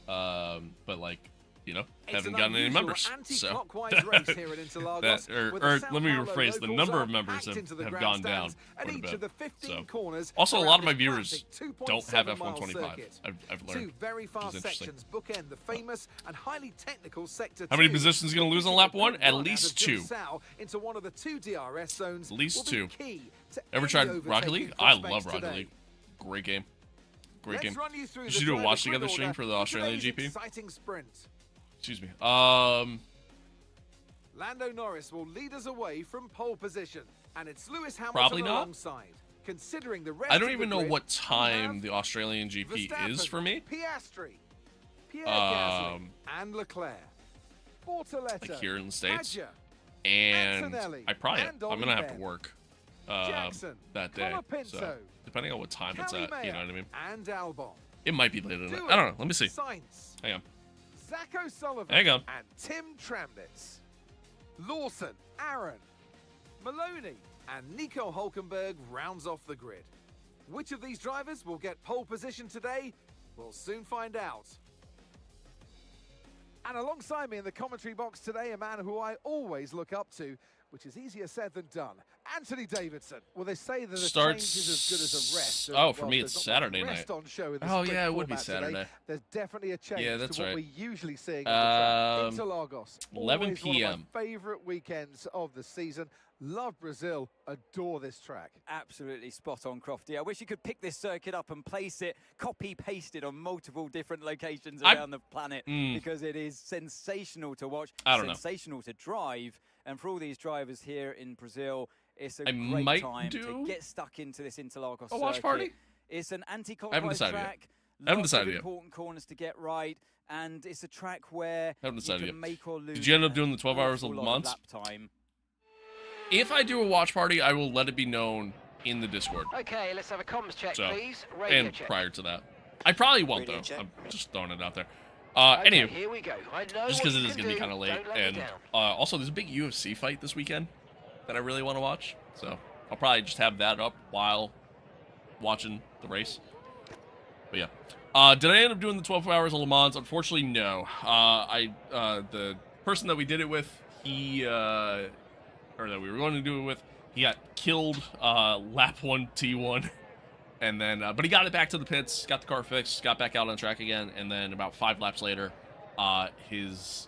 but like, you know, haven't gotten any members. So race here at Interlagos, that, with or the Sao let me Paulo rephrase: the locals number are of members packed into the have gone down grandstands, quite a and each bit. of the 15 So. corners Also, a are lot at of my this viewers classic don't have 2.7-mile F125. circuit. I've learned. Two very which fast is interesting. sections bookend the famous and highly technical sector. How many 2. positions gonna lose on Taking lap the 1? good At run least out of 2. Sao into one of the 2 DRS zones At least will be 2. key to Ever any tried Rocket League? overtaking I love prospects Rocket today. League. Great game. Great Let's game. run you through You the should do a driver watch grid together stream order for the for Australian today's GP. exciting sprint. Excuse me. Lando Norris will lead us away from pole position, and it's Lewis Hamilton Probably not. alongside. Considering the rest I don't of even the know grid, what we time have the Australian GP is Verstappen, for me. Piastri, Pierre Gasly, and Leclerc. Bortoletto, Like here in the States. Badger, And Antonelli, I probably and I'm gonna have to Oliver, work Jackson, that day. Colapinto, So depending on what time it's Kelly at, you know what I mean? and Albon. It might be later than that. Stewart, I don't know. Let me see. Sainz, Hang on. Zach O'Sullivan, Hang on. and Tim Tramnitz. Lawson, Aaron, Maloney, and Nico Hulkenberg rounds off the grid. Which of these drivers will get pole position today? We'll soon find out. And alongside me in the commentary box today, a man who I always look up to, which is easier said than done, Anthony Davidson. Well, they say that a change is as good as a rest. Oh, for me, it's Saturday night. On show in the oh, yeah, it would be Saturday. Today. There's definitely a change to what we're usually seeing on the track. Interlagos, 11 p.m. One of my favourite weekends of the season. Love Brazil, adore this track. Absolutely spot on, Crofty. I wish you could pick this circuit up and place it, copy-paste it on multiple different locations around the planet, because it is sensational to watch, sensational to drive, and for all these drivers here in Brazil, it's a great time to get stuck into this Interlagos circuit. Watch party? It's an anti-clockwise track. I haven't decided yet. Important corners to get right, and it's a track where you can make or lose. Did you end up doing the 12 hours of Le Mans? Lap time. If I do a watch party, I will let it be known in the Discord. Okay, let's have a comms check, please. Radio check. Prior to that. I probably won't, though. I'm just throwing it out there. Okay, anyway, here we go. I know just because it is going to be kind of late. And also, there's a big UFC fight this weekend that I really want to watch. So I'll probably just have that up while watching the race. But yeah. Did I end up doing the 12 hours of Le Mans? Unfortunately, no. The person that we did it with, or that we were going to do it with, he got killed lap 1 T1, and then but he got it back to the pits, got the car fixed, got back out on track again, and then about 5 laps later, his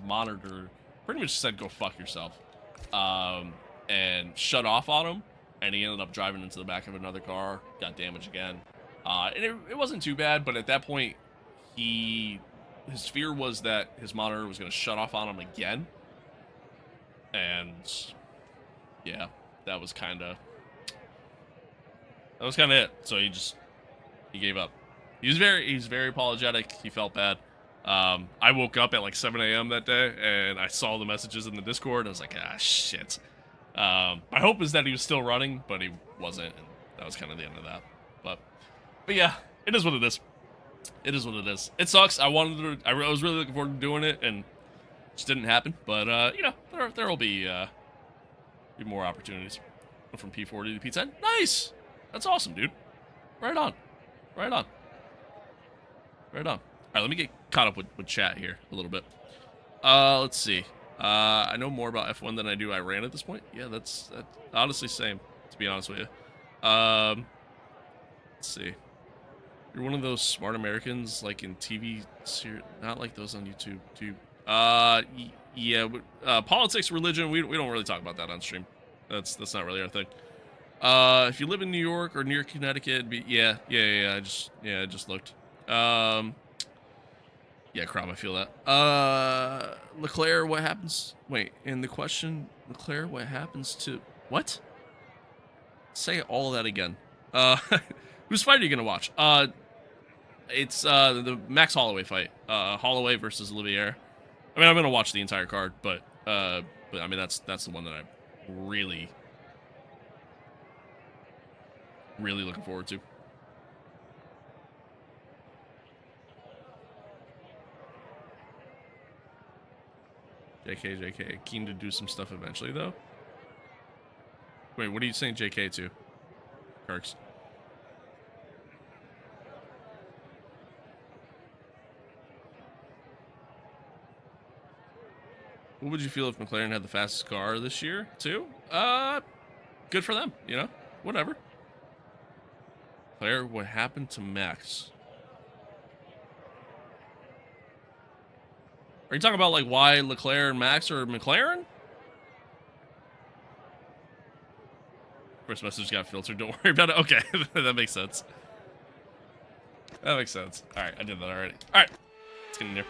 monitor pretty much said go fuck yourself, and shut off on him, and he ended up driving into the back of another car, got damaged again, and it wasn't too bad, but at that point his fear was that his monitor was going to shut off on him again. And yeah, that was kind of it. So he gave up. He's very apologetic. He felt bad. I woke up at like 7 a.m. that day and I saw the messages in the Discord. And I was like, ah, shit. My hope is that he was still running, but he wasn't. And that was kind of the end of that. But yeah, it is what it is. It is what it is. It sucks. I was really looking forward to doing it, and just didn't happen, but you know, there will be more opportunities. From P40 to P10. Nice! That's awesome, dude. Right on. Right on. Right on. All right, let me get caught up with chat here a little bit. Let's see. I know more about F1 than I do Iran at this point. Yeah, that's honestly same, to be honest with you. Let's see. You're one of those smart Americans, like in TV series, not like those on YouTube, too. Yeah, politics, religion, we don't really talk about that on stream. That's not really our thing. If you live in New York or near Connecticut, yeah, I just looked. Yeah, Crom, I feel that. Leclerc, what happens? Wait, and the question, Leclerc, what happens to what? Say all of that again. Whose fight are you gonna watch? It's the Max Holloway fight. Holloway versus Olivier. I mean, I'm gonna watch the entire card, but I mean that's the one that I'm really looking forward to. JK, keen to do some stuff eventually though. Wait, what are you saying JK to? Kirks. What would you feel if McLaren had the fastest car this year, too? Good for them, you know? Whatever. Claire, what happened to Max? Are you talking about, like, why Leclerc and Max are McLaren? First message got filtered, don't worry about it. Okay, that makes sense. That makes sense. Alright, I did that already. Alright, let's get in there.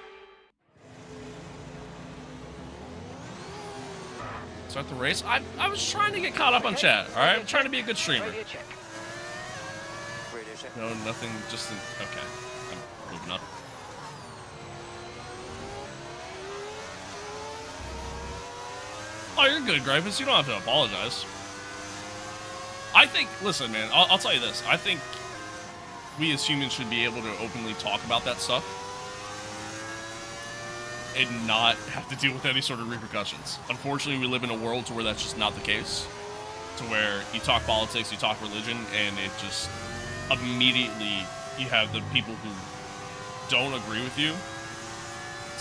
Start the race. I was trying to get caught up on chat. All right, I'm trying to be a good streamer. No, nothing. Just okay. I'm moving up. Oh, you're good, Gryphus. You don't have to apologize. I think. Listen, man. I'll tell you this. I think we as humans should be able to openly talk about that stuff and not have to deal with any sort of repercussions. Unfortunately, we live in a world to where that's just not the case. To where you talk politics, you talk religion, and it just immediately you have the people who don't agree with you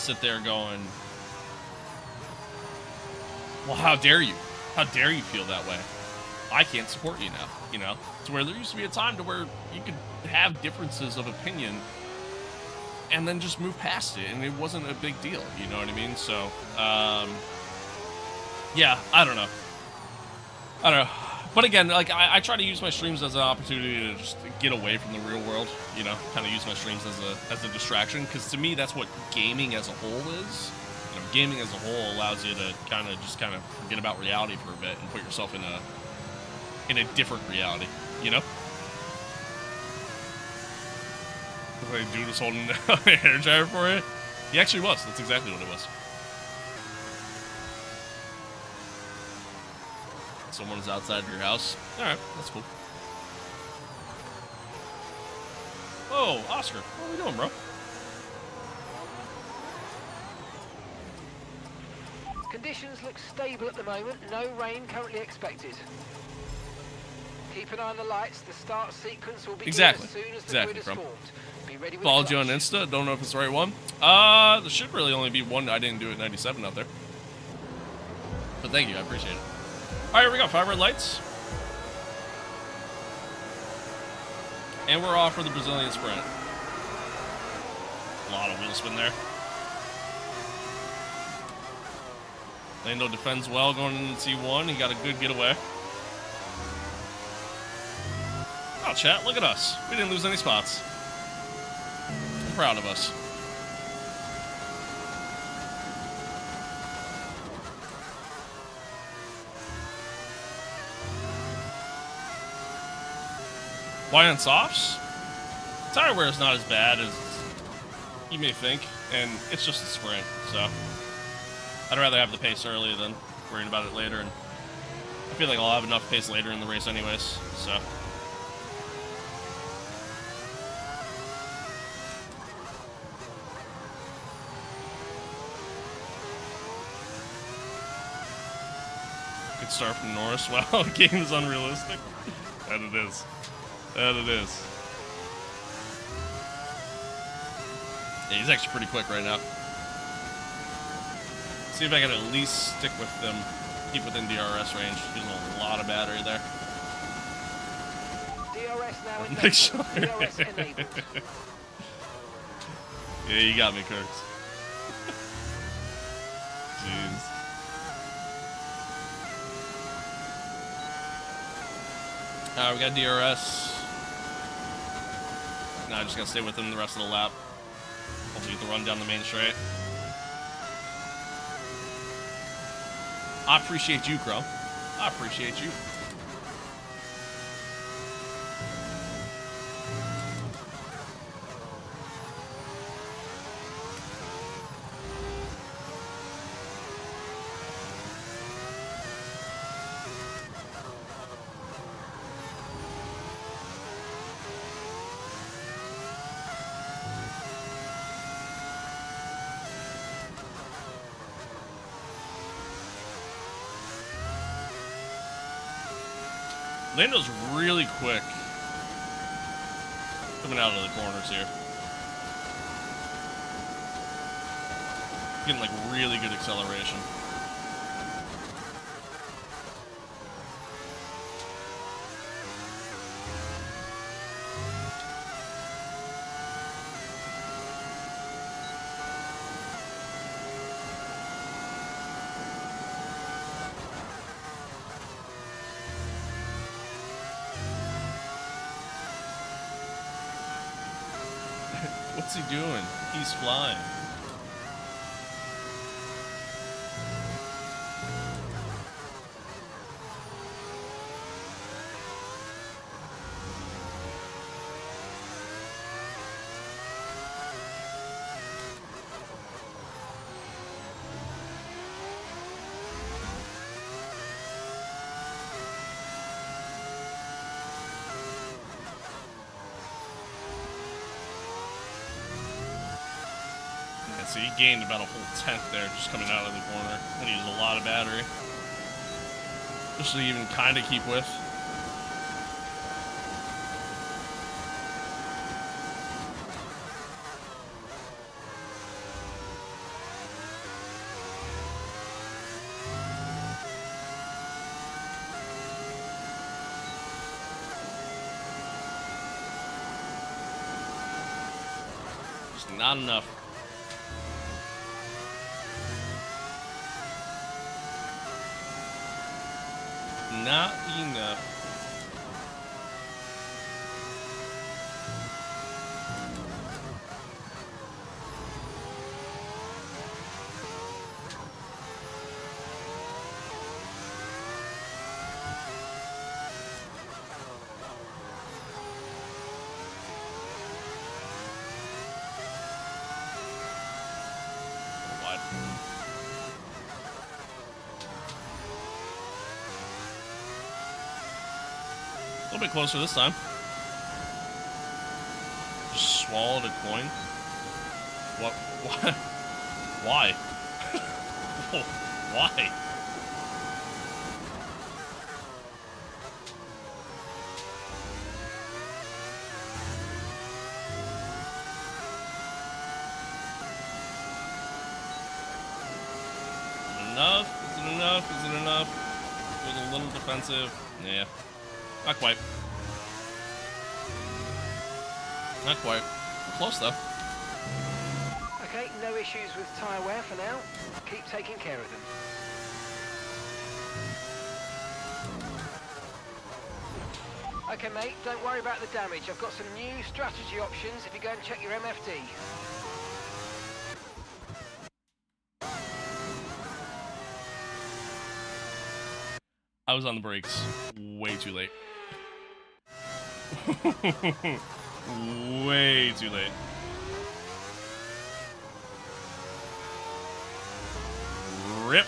sit there going, well, how dare you? How dare you feel that way? I can't support you now, you know? To where there used to be a time to where you could have differences of opinion and then just move past it, and it wasn't a big deal, you know what I mean? So, yeah, I don't know. But again, like, I try to use my streams as an opportunity to just get away from the real world, you know? Kind of use my streams as a distraction, because to me, that's what gaming as a whole is. You know, gaming as a whole allows you to kind of forget about reality for a bit and put yourself in a different reality, you know? Like, dude was holding a hair dryer for it. He actually was. That's exactly what it was. Someone's outside of your house. Alright, that's cool. Oh, Oscar. What are we doing, bro? Conditions look stable at the moment. No rain currently expected. Keep an eye on the lights. The start sequence will begin as soon as the grid is formed. Be ready with Followed you on Insta. Don't know if it's the right one. There should really only be one. I didn't do it 97 out there. But thank you. I appreciate it. All right, here we go. 5 red lights. And we're off for the Brazilian sprint. A lot of wheel spin there. Lando defends well going into T1. He got a good getaway. Oh, chat, look at us. We didn't lose any spots. I'm proud of us. Why on softs? Tire wear is not as bad as you may think, and it's just a sprint, so I'd rather have the pace early than worrying about it later, and I feel like I'll have enough pace later in the race anyways, so. Good start from Norris. Wow, the game is unrealistic. That it is. That it is. Yeah, he's actually pretty quick right now. See if I can at least stick with them, keep within DRS range. Using a lot of battery there. DRS now in DRS enabled. Yeah, you got me, Kirks. Jeez. We got DRS. Now I just gotta stay with him the rest of the lap. Hopefully get the run down the main straight. I appreciate you, Crow. I appreciate you. Lando's really quick coming out of the corners here. Getting like really good acceleration. What's he doing? He's flying. So he gained about a whole tenth there just coming out of the corner. And he used a lot of battery. Just to even kind of keep with. Just not enough. Not enough. A little bit closer this time. Just swallowed a coin. What? Why? Why? Enough? Is it enough? Is it enough? It was a little defensive. Yeah. Not quite. Not quite. We're close though. Okay, no issues with tyre wear for now. Keep taking care of them. Okay, mate, don't worry about the damage. I've got some new strategy options if you go and check your MFD. I was on the brakes way too late. Way too late. Rip.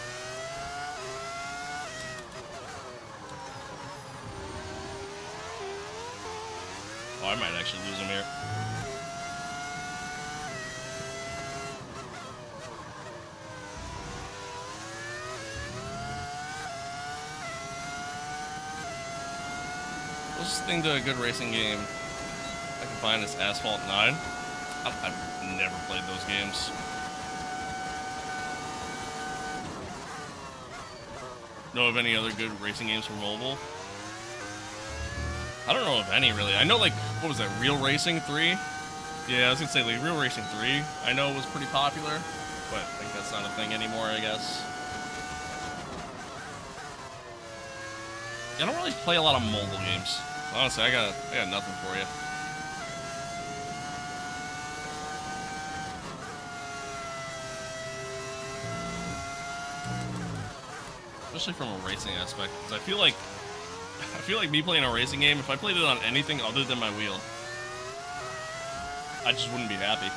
Oh, I might actually lose him here. Closest thing to a good racing game I can find is Asphalt 9. I've never played those games. Know of any other good racing games for mobile? I don't know of any, really. I know, like, what was that, Real Racing 3? Yeah, I was gonna say, like, Real Racing 3, I know was pretty popular, but I think that's not a thing anymore, I guess. I don't really play a lot of mobile games. Honestly, I got nothing for you. Especially from a racing aspect, because I feel like me playing a racing game, if I played it on anything other than my wheel, I just wouldn't be happy.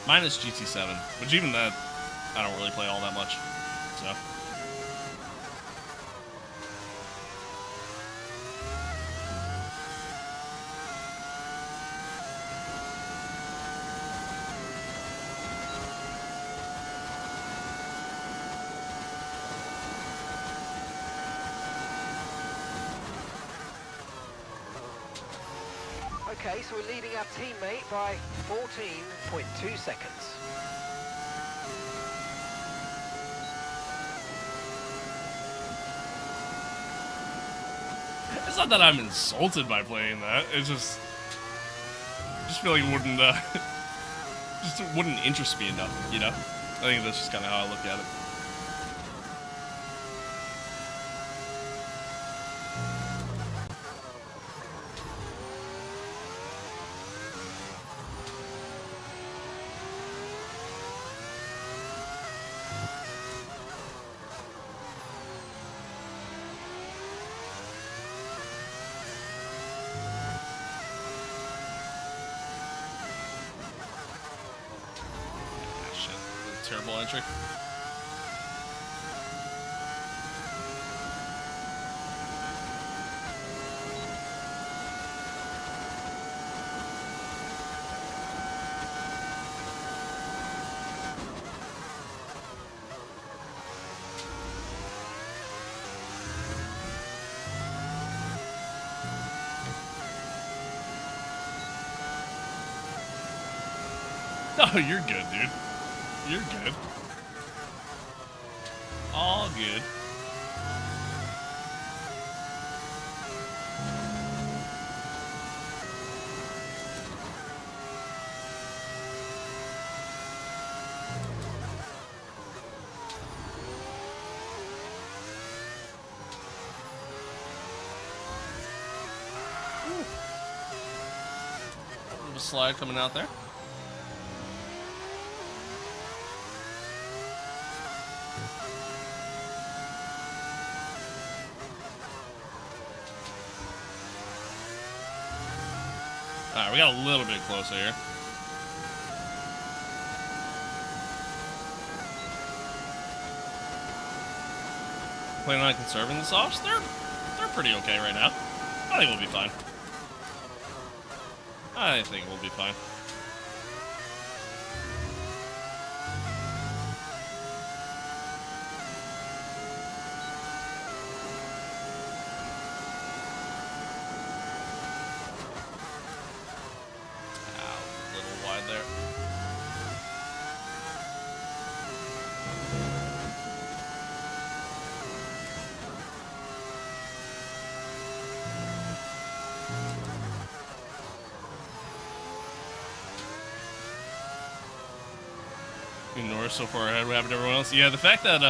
Mine is GT7, which even that, I don't really play all that much, so. Okay, so we're leading our teammate by 14.2 seconds. It's not that I'm insulted by playing that. It's just feel like it wouldn't, just wouldn't interest me enough, you know? I think that's just kind of how I look at it. Terrible entry. No, you're good, dude. You're good. All good. a slide coming out there. Alright, we got a little bit closer here. Planning on conserving the softs? They're pretty okay right now. I think we'll be fine. I think we'll be fine. A little wide there. Norris so far ahead. What happened to everyone else? Yeah, the fact that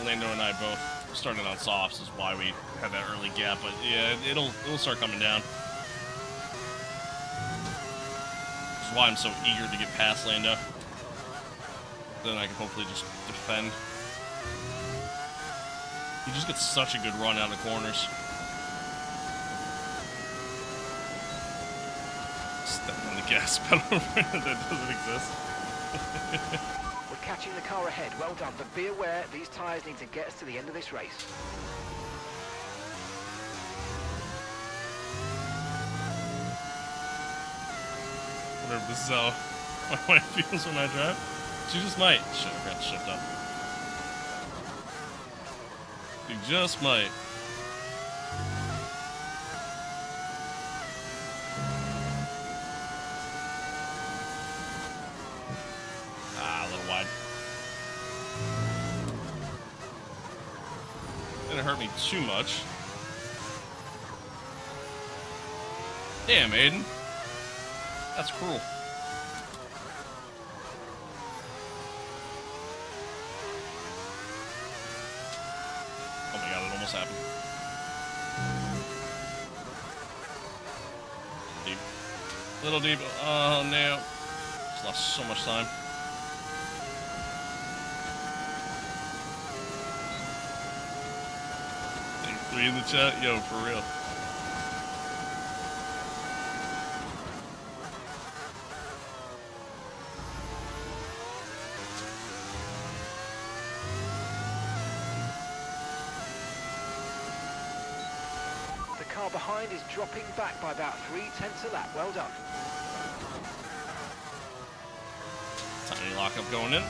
Lando and I both started on softs is why we had that early gap. But yeah, it'll start coming down. Which is why I'm so eager to get past Lando. Then I can hopefully just defend. He just gets such a good run out of the corners. Step on the gas pedal that doesn't exist. We're catching the car ahead. Well done, but be aware these tyres need to get us to the end of this race. Wonder if this is how my wife feels when I drive. She just might. Shit, I forgot to shift up. She just might. Didn't hurt me too much. Damn, Aiden. That's cruel. Oh my god, it almost happened. Deep. Little deep. Oh no. Just lost so much time. Three in the chat? Yo, for real. The car behind is dropping back by about 0.3 a lap. Well done. Tiny lockup going in.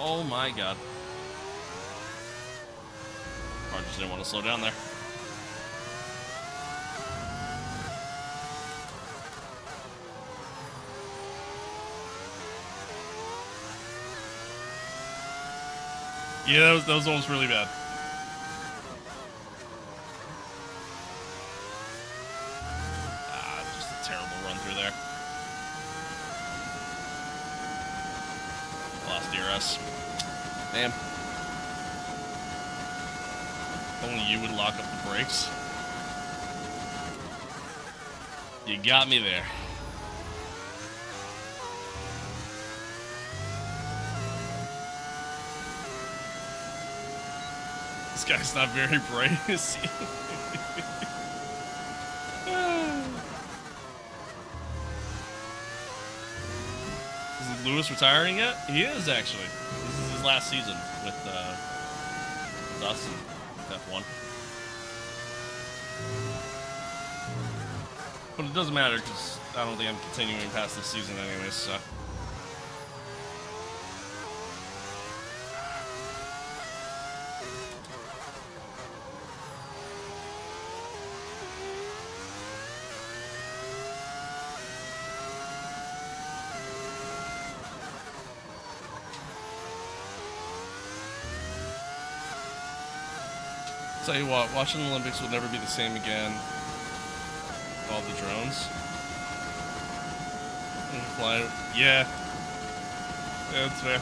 Oh my god. Car just didn't want to slow down there. Yeah, that was almost really bad. Just a terrible run through there. Lost DRS. Damn. Only you would lock up the brakes. You got me there. This guy's not very bright, is he? Is Lewis retiring yet? He is, actually. This is his last season with us and with F1. But it doesn't matter, because I don't think I'm continuing past this season anyways, so. Tell you what, watching the Olympics will never be the same again. All the drones. Flying. Yeah. Yeah, that's fair.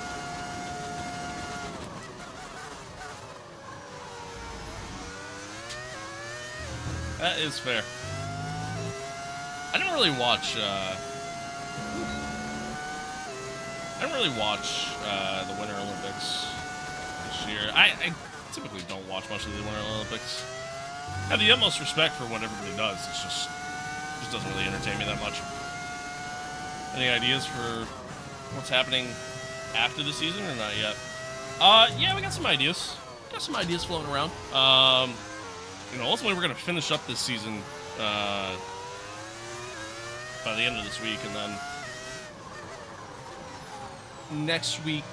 That is fair. I didn't really watch, the Winter Olympics this year. I typically don't watch much of the Winter Olympics. I have the utmost respect for what everybody does. It just doesn't really entertain me that much. Any ideas for what's happening after the season or not yet? Yeah, we got some ideas. Got some ideas floating around. You know, ultimately we're gonna finish up this season by the end of this week, and then next week.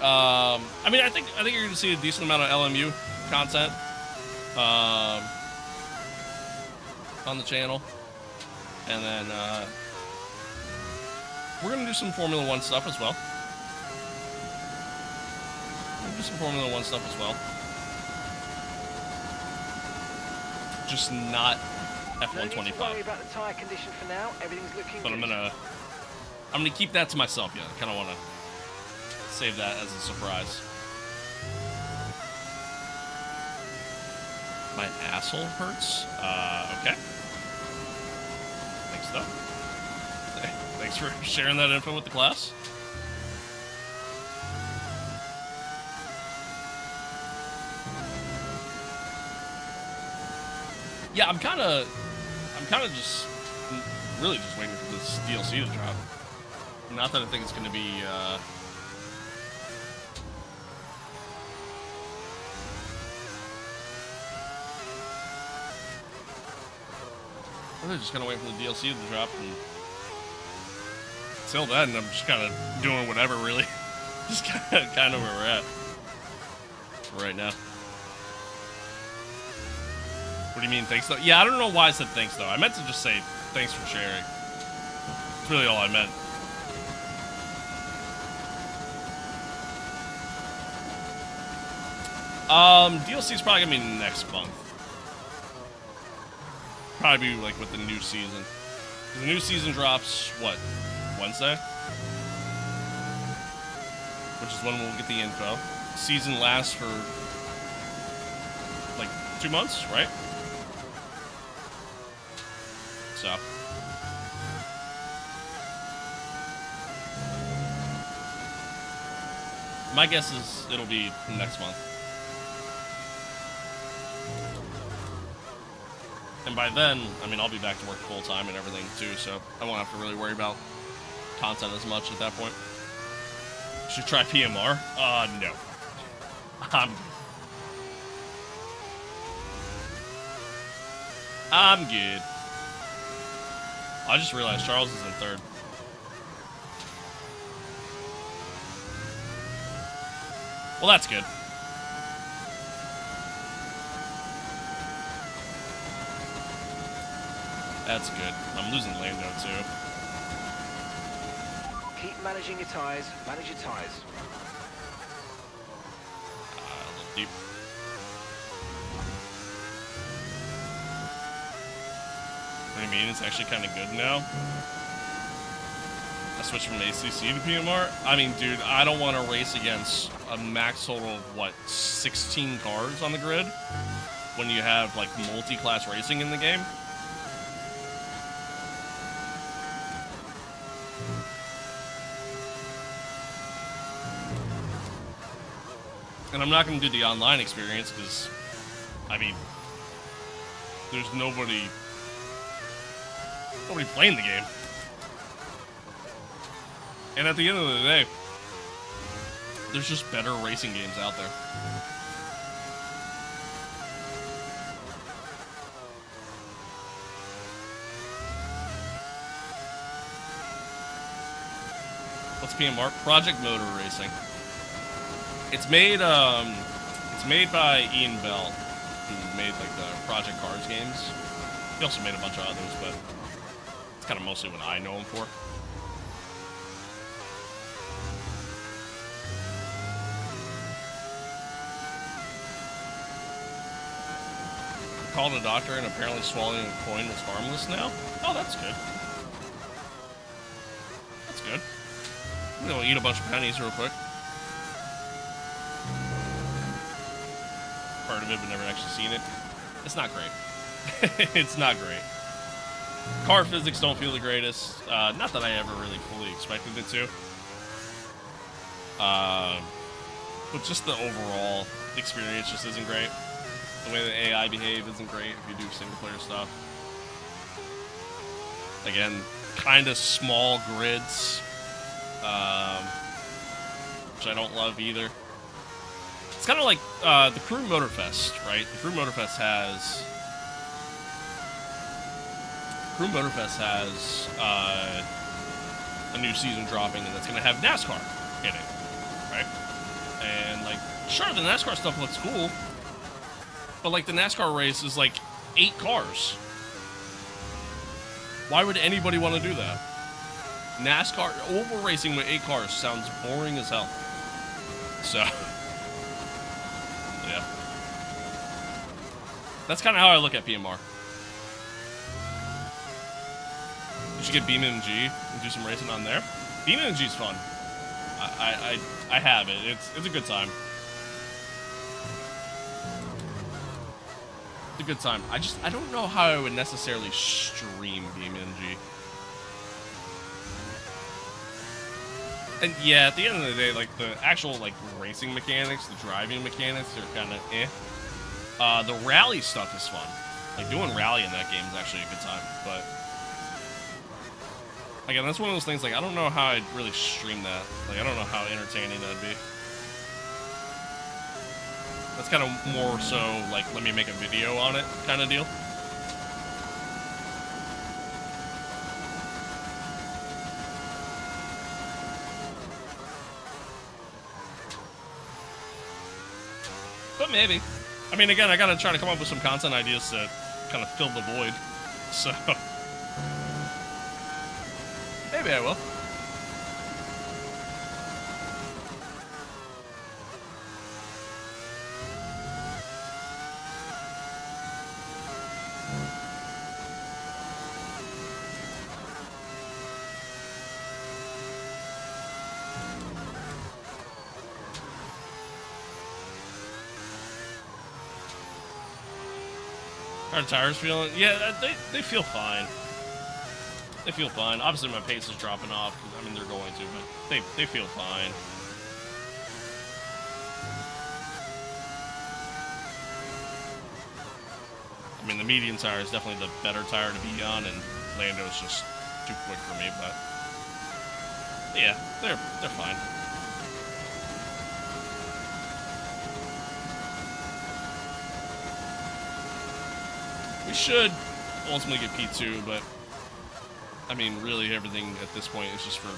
I mean, I think you're gonna see a decent amount of LMU content on the channel, and then we're gonna do some Formula One stuff as well. Just not F125. Worry about the tire condition for now. Everything's looking but good. I'm gonna keep that to myself. Yeah, I kind of want to save that as a surprise. My asshole hurts. Okay. Thanks, though. Thanks for sharing that info with the class. Yeah, I'm kind of just really just waiting for this DLC to drop. Not that I think it's going to be I'm really just kind of waiting for the DLC to drop, and until then, I'm just kind of doing whatever, really. Just kind of where we're at for right now. What do you mean, thanks, though? Yeah, I don't know why I said thanks, though. I meant to just say thanks for sharing. That's really all I meant. DLC is probably going to be next month. Probably be, like, with the new season. The new season drops, what, Wednesday? Which is when we'll get the info. Season lasts for, like, 2 months, right? So. My guess is it'll be next month. And by then, I mean, I'll be back to work full-time and everything, too, so I won't have to really worry about content as much at that point. Should try PMR? No. I'm good. I just realized Charles is in third. Well, that's good. That's good. I'm losing Lando, too. Keep managing your tyres. Manage your tyres. A little deep. What do you mean? It's actually kind of good now? I switched from ACC to PMR? I mean, dude, I don't want to race against a max total of, what, 16 cars on the grid? When you have, like, multi-class racing in the game? And I'm not going to do the online experience because, I mean, there's nobody playing the game. And at the end of the day, there's just better racing games out there. What's PMR? Project Motor Racing. It's made by Ian Bell, who made like the Project Cars games. He also made a bunch of others, but it's kind of mostly what I know him for. Called a doctor and apparently swallowing a coin was harmless now. Oh, that's good. That's good. I'm gonna eat a bunch of pennies real quick. Heard of it, but never actually seen it. It's not great. It's not great. Car physics don't feel the greatest. Not that I ever really fully expected it to. But just the overall experience just isn't great. The way the AI behave isn't great if you do single player stuff. Again, kind of small grids, which I don't love either. It's kind of like the Crew Motorfest, right? The Crew Motorfest has a new season dropping, and that's going to have NASCAR in it, right? And, like, sure, the NASCAR stuff looks cool, but, like, the NASCAR race is, like, 8 cars. Why would anybody want to do that? NASCAR, oval racing with 8 cars sounds boring as hell. So, yeah. That's kind of how I look at PMR. You should get Beam and G and do some racing on there. Beam and G is fun. I have it. It's a good time. It's a good time. I don't know how I would necessarily stream Beam and G. And yeah, at the end of the day, like the actual like racing mechanics, the driving mechanics are kind of eh. The rally stuff is fun. Like doing rally in that game is actually a good time, but again, that's one of those things, like, I don't know how I'd really stream that. Like, I don't know how entertaining that'd be. That's kind of more so, like, let me make a video on it kind of deal. But maybe. I mean, again, I gotta try to come up with some content ideas to kind of fill the void. So maybe I will. How are the tires feeling? Yeah, they feel fine. They feel fine. Obviously, my pace is dropping off, because, I mean, they're going to, but they feel fine. I mean, the medium tire is definitely the better tire to be on, and Lando's just too quick for me, but yeah, they're fine. We should ultimately get P2, but I mean, really, everything at this point is just for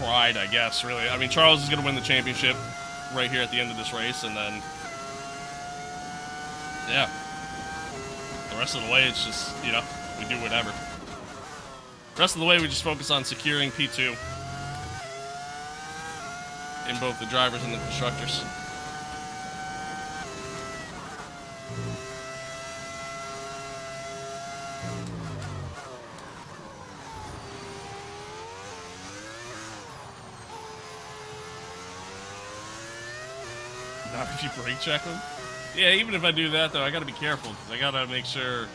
pride, I guess, really. I mean, Charles is going to win the championship right here at the end of this race, and then, yeah. The rest of the way, it's just, you know, we do whatever. The rest of the way, we just focus on securing P2 in both the drivers and the constructors. Not if you brake check them? Yeah, even if I do that, though, I gotta be careful, because I gotta make sure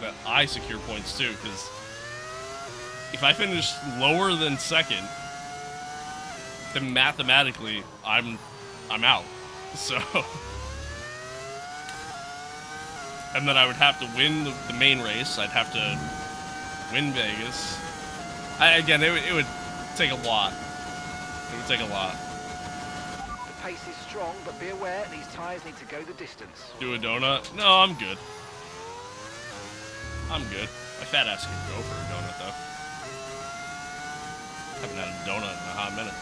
that I secure points, too, because if I finish lower than second, then mathematically, I'm out. So, and then I would have to win the main race, I'd have to win Vegas. Again, it would take a lot. It would take a lot. Pace is strong, but be aware these tyres need to go the distance. Do a donut? No, I'm good. I'm good. My fat ass can go for a donut, though. Haven't had a donut in a hot minute.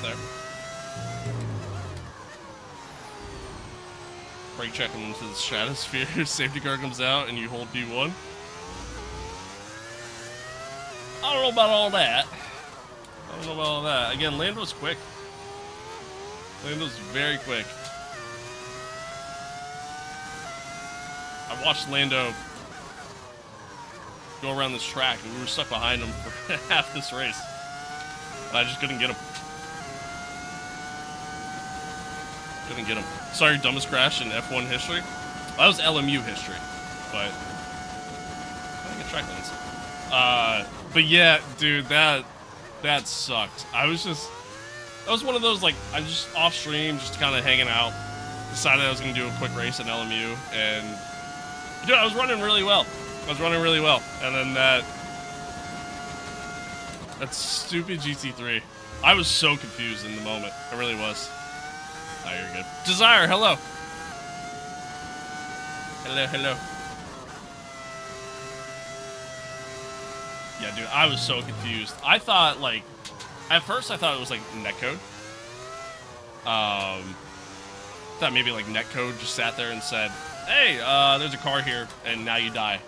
There. Brake check them into the stratosphere, safety car comes out, and you hold P1. I don't know about all that. I don't know about all that. Again, Lando's quick. Lando's very quick. I watched Lando go around this track, and we were stuck behind him for half this race. I just couldn't get him. Couldn't get him. Sorry, dumbest crash in F1 history. Well, that was LMU history, but I think it track lanes. But yeah, dude, that sucked. That was one of those, like, I'm just off stream, just kind of hanging out. Decided I was gonna do a quick race in LMU, and dude, I was running really well. And then that stupid GT3. I was so confused in the moment. I really was. Oh, you're good. Desire, hello. Hello. Yeah, dude, I was so confused. I thought, like, at first I thought it was, like, netcode. Thought maybe, like, netcode just sat there and said, hey, there's a car here, and now you die.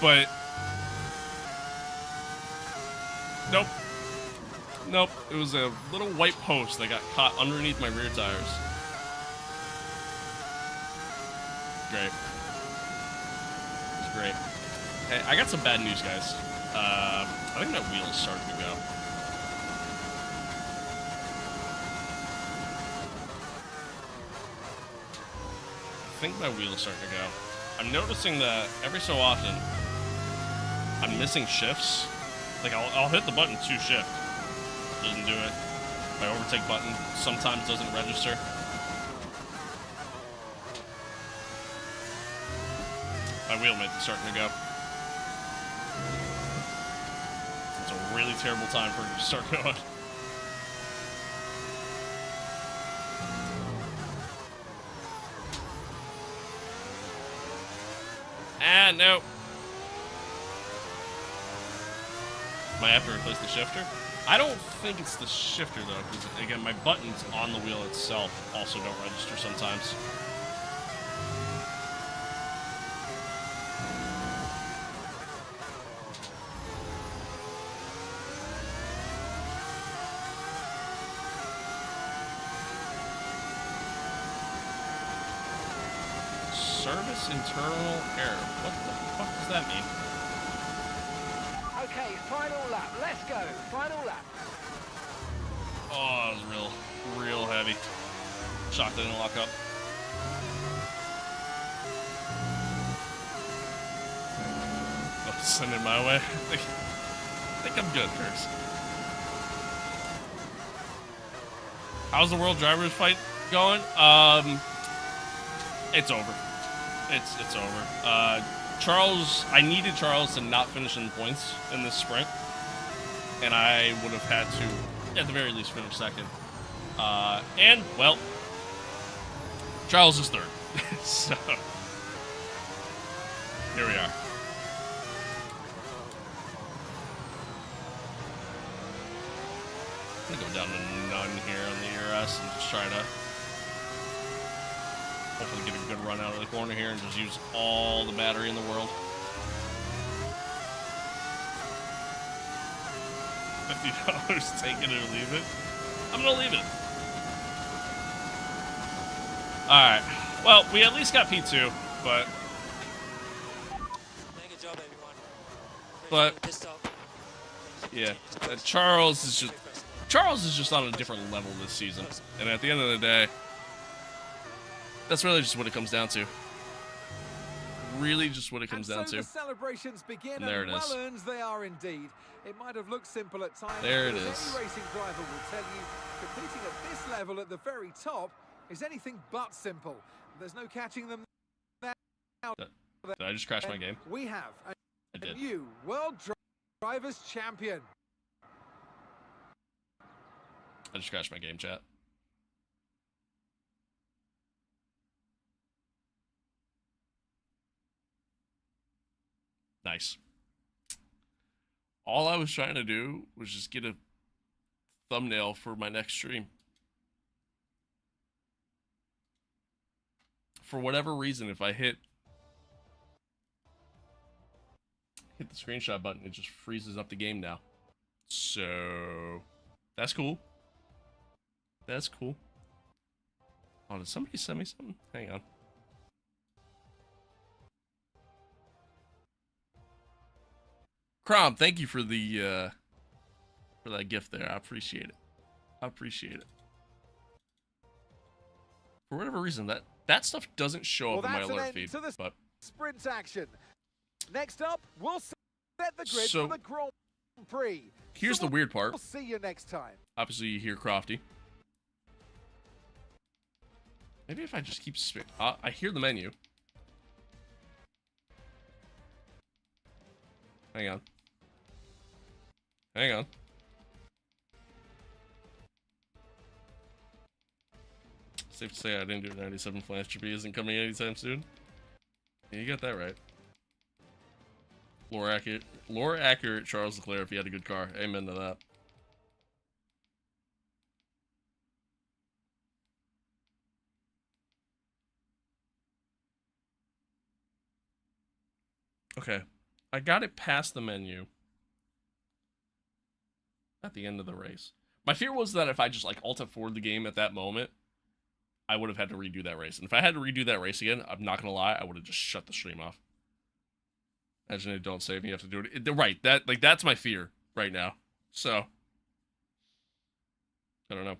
But nope. It was a little white post that got caught underneath my rear tires. Great. It's great. Hey, I got some bad news, guys. I think my wheel is starting to go. I think my wheel is starting to go. I'm noticing that every so often I'm missing shifts. Like, I'll hit the button to shift. Doesn't do it. My overtake button sometimes doesn't register. My wheel might be starting to go. It's a really terrible time for it to start going. And no. Might have to replace the shifter. I don't think it's the shifter though, because again, my buttons on the wheel itself also don't register sometimes. Service internal error. What the fuck does that mean? Okay, final lap. Let's go. Final lap. Oh, that was real heavy. Shocked I didn't lock up. Oh, send it my way. I think I'm good, Curse. How's the World Drivers fight going? It's over. It's over. Charles, I needed Charles to not finish in the points in this sprint, and I would have had to, at the very least, finish second. And, well, Charles is third. So, here we are. I'm going to go down to none here on the ERS and just try to hopefully get a good run out of the corner here and just use all the battery in the world. $50, take it or leave it. I'm gonna leave it. Alright. Well, we at least got P2, but... Good job, everyone. But... Yeah. Charles is just on a different level this season. And at the end of the day, that's really just what it comes down to. Really just what it comes down to. The celebrations begin, and there it is. Well earned they are indeed. It might have looked simple at times. There it but is. as any racing driver will tell you, competing at this level at the very top is anything but simple. There's no catching them now. Did I just crash my game? We have I did. new World Drivers Champion. I just crashed my game, chat. Nice. All I was trying to do was just get a thumbnail for my next stream. For whatever reason, if I hit hit the screenshot button, it just freezes up the game now. So that's cool. That's cool. Oh, did somebody send me something? Hang on. Crom, thank you for the for that gift there. I appreciate it. I appreciate it. For whatever reason, that stuff doesn't show up in my alert feed. To the but sprint action. Next up, we'll set the grid for the Grand Prix. Here's the weird part. We'll see you next time. Obviously, you hear Crofty. Maybe if I just keep spinning. I hear the menu. Hang on. Hang on. Safe to say I didn't do 97 Flash GP isn't coming anytime soon. Yeah, you got that right. Lore accurate Charles Leclerc if he had a good car. Amen to that. Okay. I got it past the menu at the end of the race. My fear was that if I just like Alt F4 the game at that moment, I would have had to redo that race. And if I had to redo that race again, I'm not gonna lie, I would have just shut the stream off. Imagine it don't save me, you have to do it. Right, that's my fear right now. So I don't know.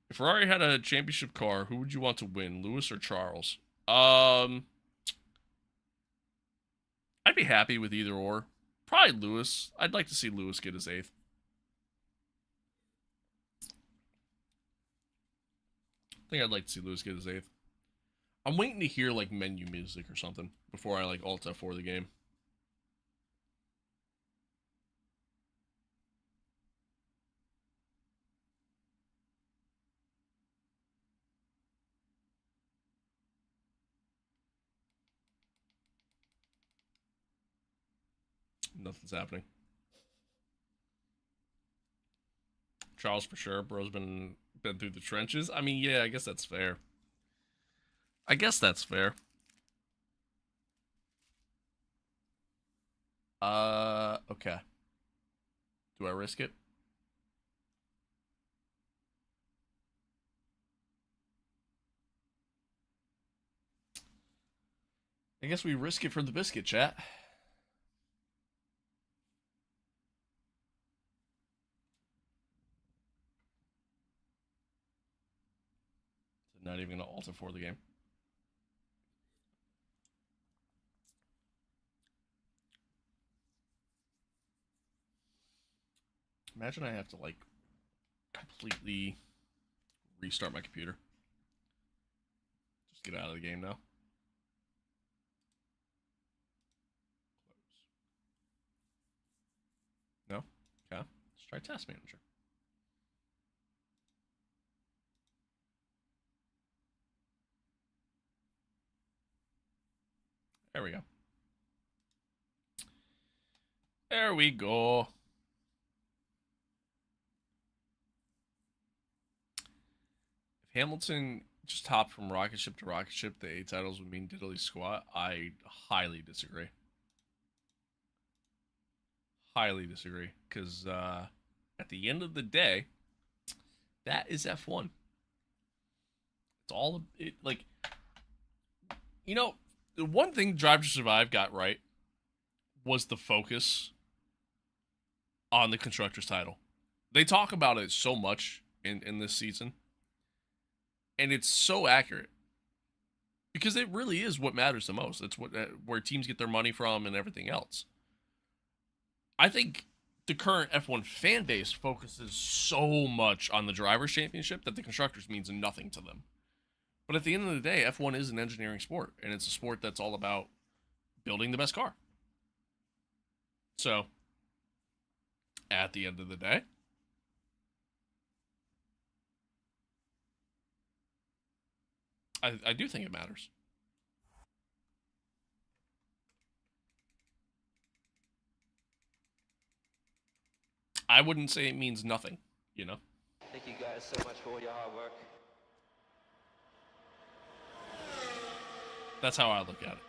If Ferrari had a championship car, who would you want to win, Lewis or Charles? I'd be happy with either or. Probably Lewis. I'd like to see Lewis get his 8th. I think I'd like to see Lewis get his 8th. I'm waiting to hear, like, menu music or something before I, like, Alt F4 the game. Nothing's happening. Charles for sure. Bro's been through the trenches. I mean, yeah, I guess that's fair. I guess that's fair. Okay. Do I risk it? I guess we risk it for the biscuit, chat. Not even gonna Alt F4 the game. Imagine I have to like completely restart my computer. Just get out of the game now. Close. No? Okay. Let's try Task Manager. There we go. There we go. If Hamilton just hopped from rocket ship to rocket ship, the 8 titles would mean diddly squat. I highly disagree. Highly disagree. Because at the end of the day, that is F1. It's all, like, you know, the one thing Drive to Survive got right was the focus on the Constructors title. They talk about it so much in this season. And it's so accurate. Because it really is what matters the most. It's where teams get their money from and everything else. I think the current F1 fan base focuses so much on the Drivers' Championship that the Constructors means nothing to them. But at the end of the day, F1 is an engineering sport, and it's a sport that's all about building the best car. So, at the end of the day, I do think it matters. I wouldn't say it means nothing, you know? Thank you guys so much for all your hard work. That's how I look at it,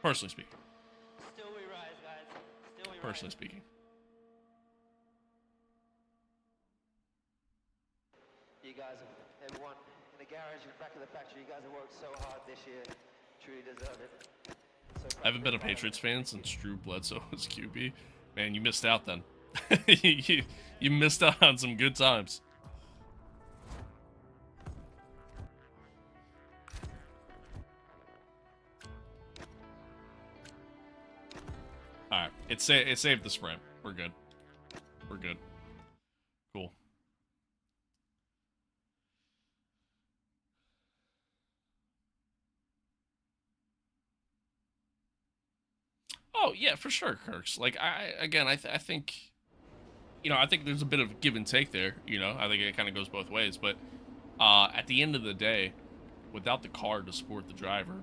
personally speaking. Still we rise, guys. personally speaking. You guys, everyone in the garage, in the back of the factory, you guys have worked so hard this year. Truly deserve it. So I haven't been a Patriots fan since Drew Bledsoe was QB. Man, you missed out then. you missed out on some good times. Alright, it saved the sprint. We're good. We're good. Cool. Oh, yeah, for sure, Kirks. Like, I think, you know, I think there's a bit of give and take there, you know? I think it kind of goes both ways, but at the end of the day, without the car to support the driver,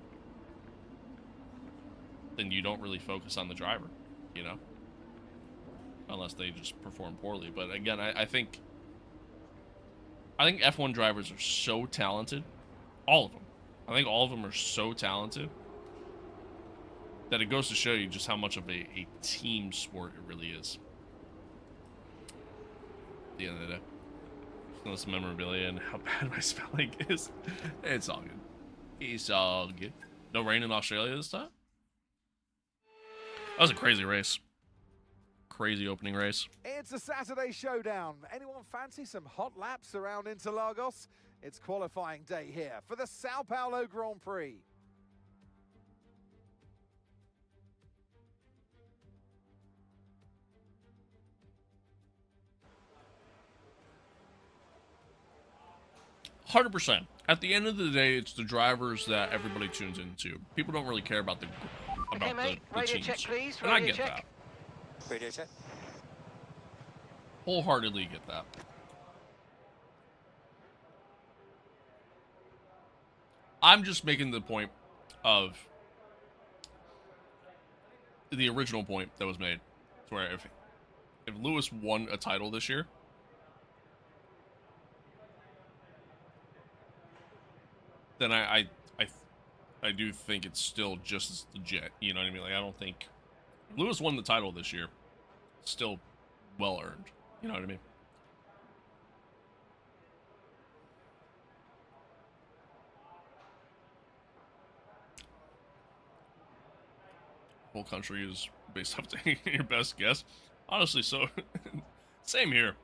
then you don't really focus on the driver, you know? Unless they just perform poorly. But again, I think F1 drivers are so talented. All of them. I think all of them are so talented that it goes to show you just how much of a team sport it really is. At the end of the day. Less memorabilia and how bad my spelling is. It's all good. It's all good. No rain in Australia this time? That was a crazy race. Crazy opening race. It's a Saturday showdown. Anyone fancy some hot laps around Interlagos? It's qualifying day here for the Sao Paulo Grand Prix. %. At the end of the day, it's the drivers that everybody tunes into. People don't really care about the Okay, mate. the Radio teams. check, please. And I Radio get check. that. Radio check. Wholeheartedly get that. I'm just making the point of the original point that was made, where if Lewis won a title this year, then I do think it's still just as legit. You know what I mean? Like, I don't think if Lewis won the title this year, still well earned. You know what I mean? Whole country is based off taking your best guess. Honestly, so same here.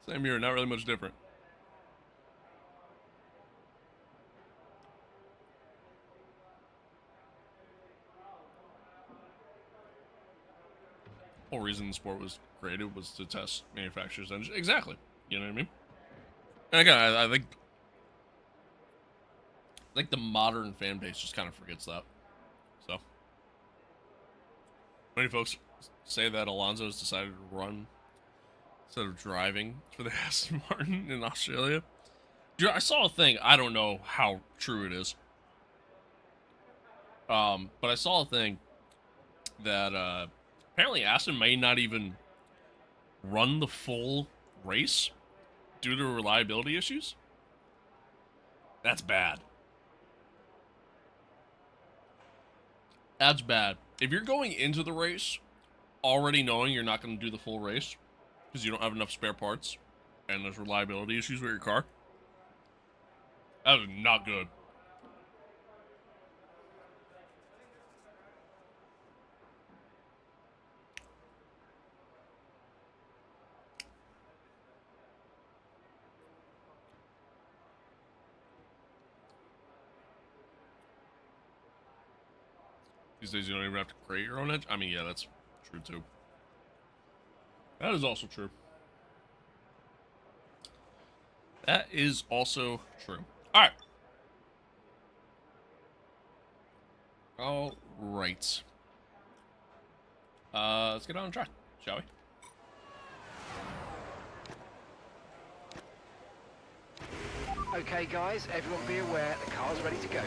Same here, not really much different. Whole reason the sport was created was to test manufacturers' engines. Exactly. You know what I mean? And again, I think the modern fan base just kind of forgets that. So many folks say that Alonso's decided to run instead of driving for the Aston Martin in Australia. Dude, I saw a thing. I don't know how true it is. But I saw a thing that apparently Aston may not even run the full race due to reliability issues. That's bad. That's bad. If you're going into the race already knowing you're not going to do the full race because you don't have enough spare parts and there's reliability issues with your car, that is not good. These days you don't even have to create your own engine. I mean, yeah, that's true too. That is also true. That is also true. Alright. Alright. Let's get on track, shall we? Okay, guys, everyone be aware, the car's ready to go.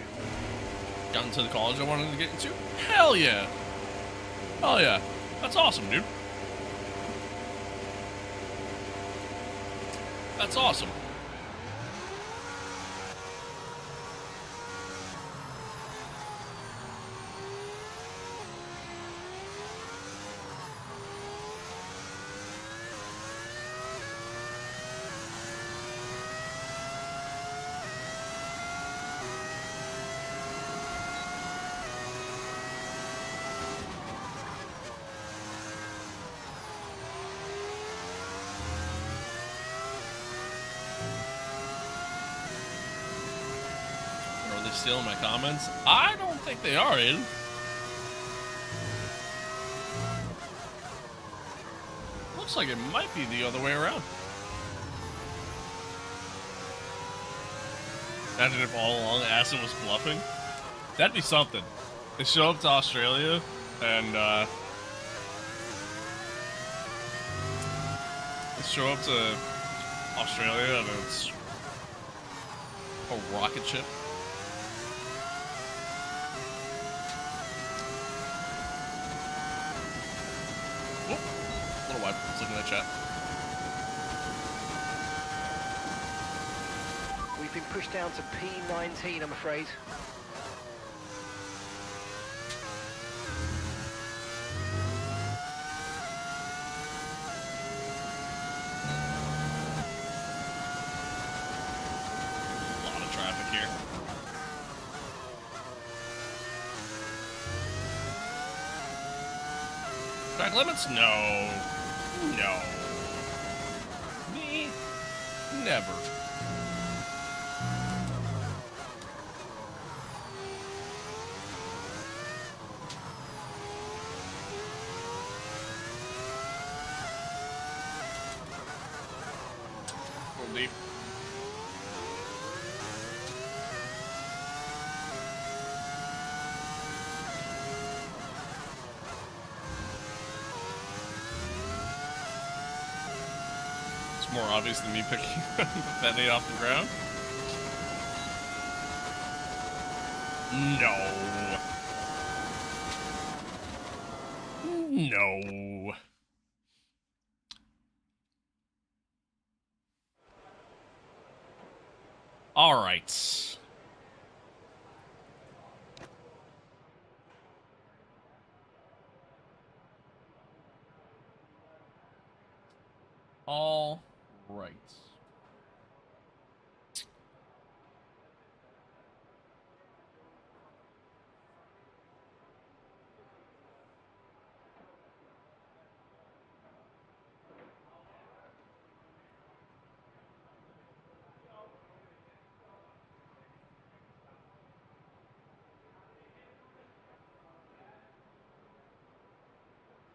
Got into the college I wanted to get into? Hell yeah! Hell yeah. That's awesome, dude. That's awesome. stealing my comments? I don't think they are, Aiden. Looks like it might be the other way around. Imagine if all along Aston was bluffing. That'd be something. They show up to Australia and they show up to Australia and it's a rocket ship. Whoop. A little wide. I was looking at that chat. We've been pushed down to P19, I'm afraid. A lot of traffic here. Track limits? No. No. Me? Never. Deep. It's more obvious than me picking that nade off the ground. No. No. All right. All right.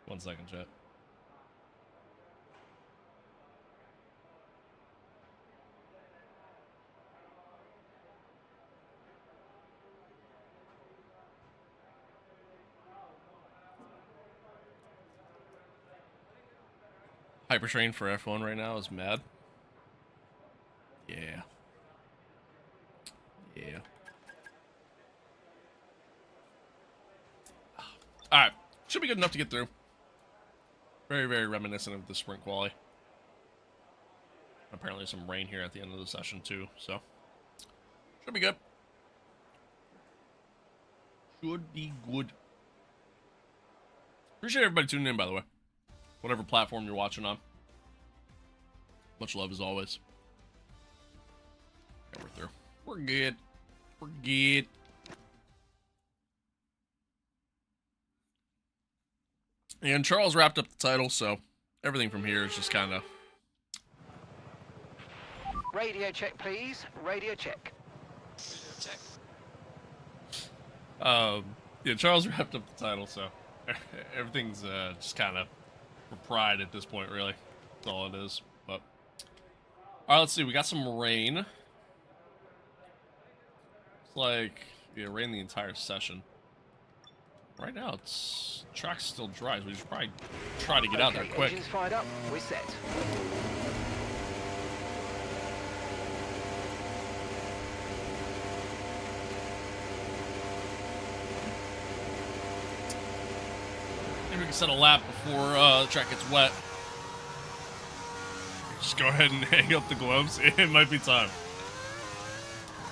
One second, chat. Hypertrain for F1 right now is mad. Yeah. Yeah. Alright. Should be good enough to get through. Very, very reminiscent of the sprint quali. Apparently some rain here at the end of the session too, so should be good. Should be good. Appreciate everybody tuning in, by the way. Whatever platform you're watching on. Much love as always. Yeah, we're through. We're good. We're good. And Charles wrapped up the title, so everything from here is just kind of... Radio check, please. Radio check. Check. Yeah, Charles wrapped up the title, so everything's just kind of for pride at this point, really. That's all it is. But all right, let's see. We got some rain. It's like, yeah, rain the entire session. Right now, it's track's still dry, so we should probably try to get out there quick. Engines fired up. We're set. Maybe we can set a lap before the track gets wet. Just go ahead and hang up the gloves. It might be time.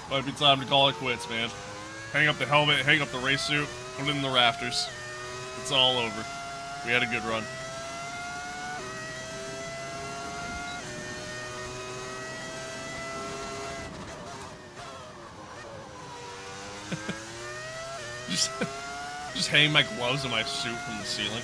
Might be time to call it quits, man. Hang up the helmet, hang up the race suit, put it in the rafters. It's all over. We had a good run. just hang my gloves and my suit from the ceiling.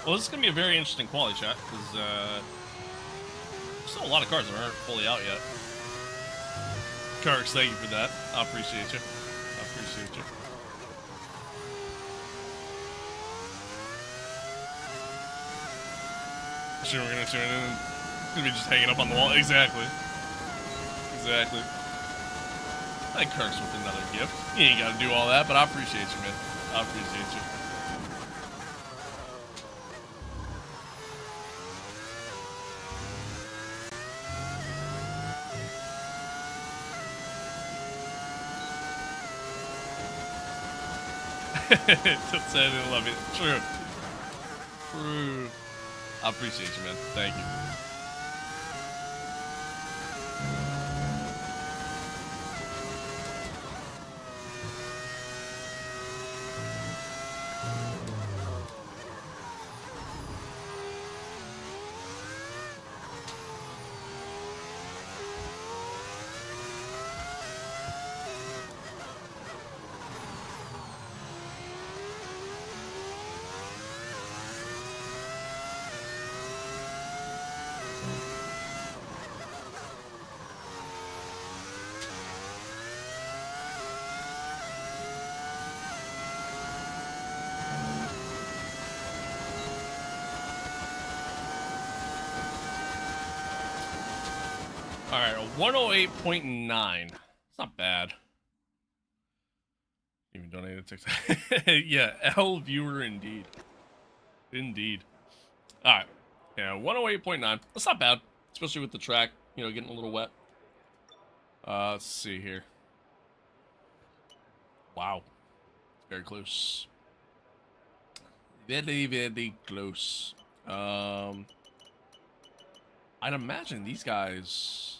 Well, this is going to be a very interesting quality, chat, because there's still a lot of cars that aren't fully out yet. Kirks, thank you for that. I appreciate you. I appreciate you. Sure, we're going to turn in. It's going to be just hanging up on the wall. Exactly. Exactly. I think Kirk's with another gift. You ain't got to do all that, but I appreciate you, man. I appreciate you. Just said I love it. True. True. I appreciate you, man. Thank you. Alright, a 108.9. It's not bad. Even donated TikTok. Yeah, L viewer indeed. Indeed. Alright. Yeah, 108.9. That's not bad. Especially with the track, you know, getting a little wet. Let's see here. Wow. Very close. Very, very close. I'd imagine these guys...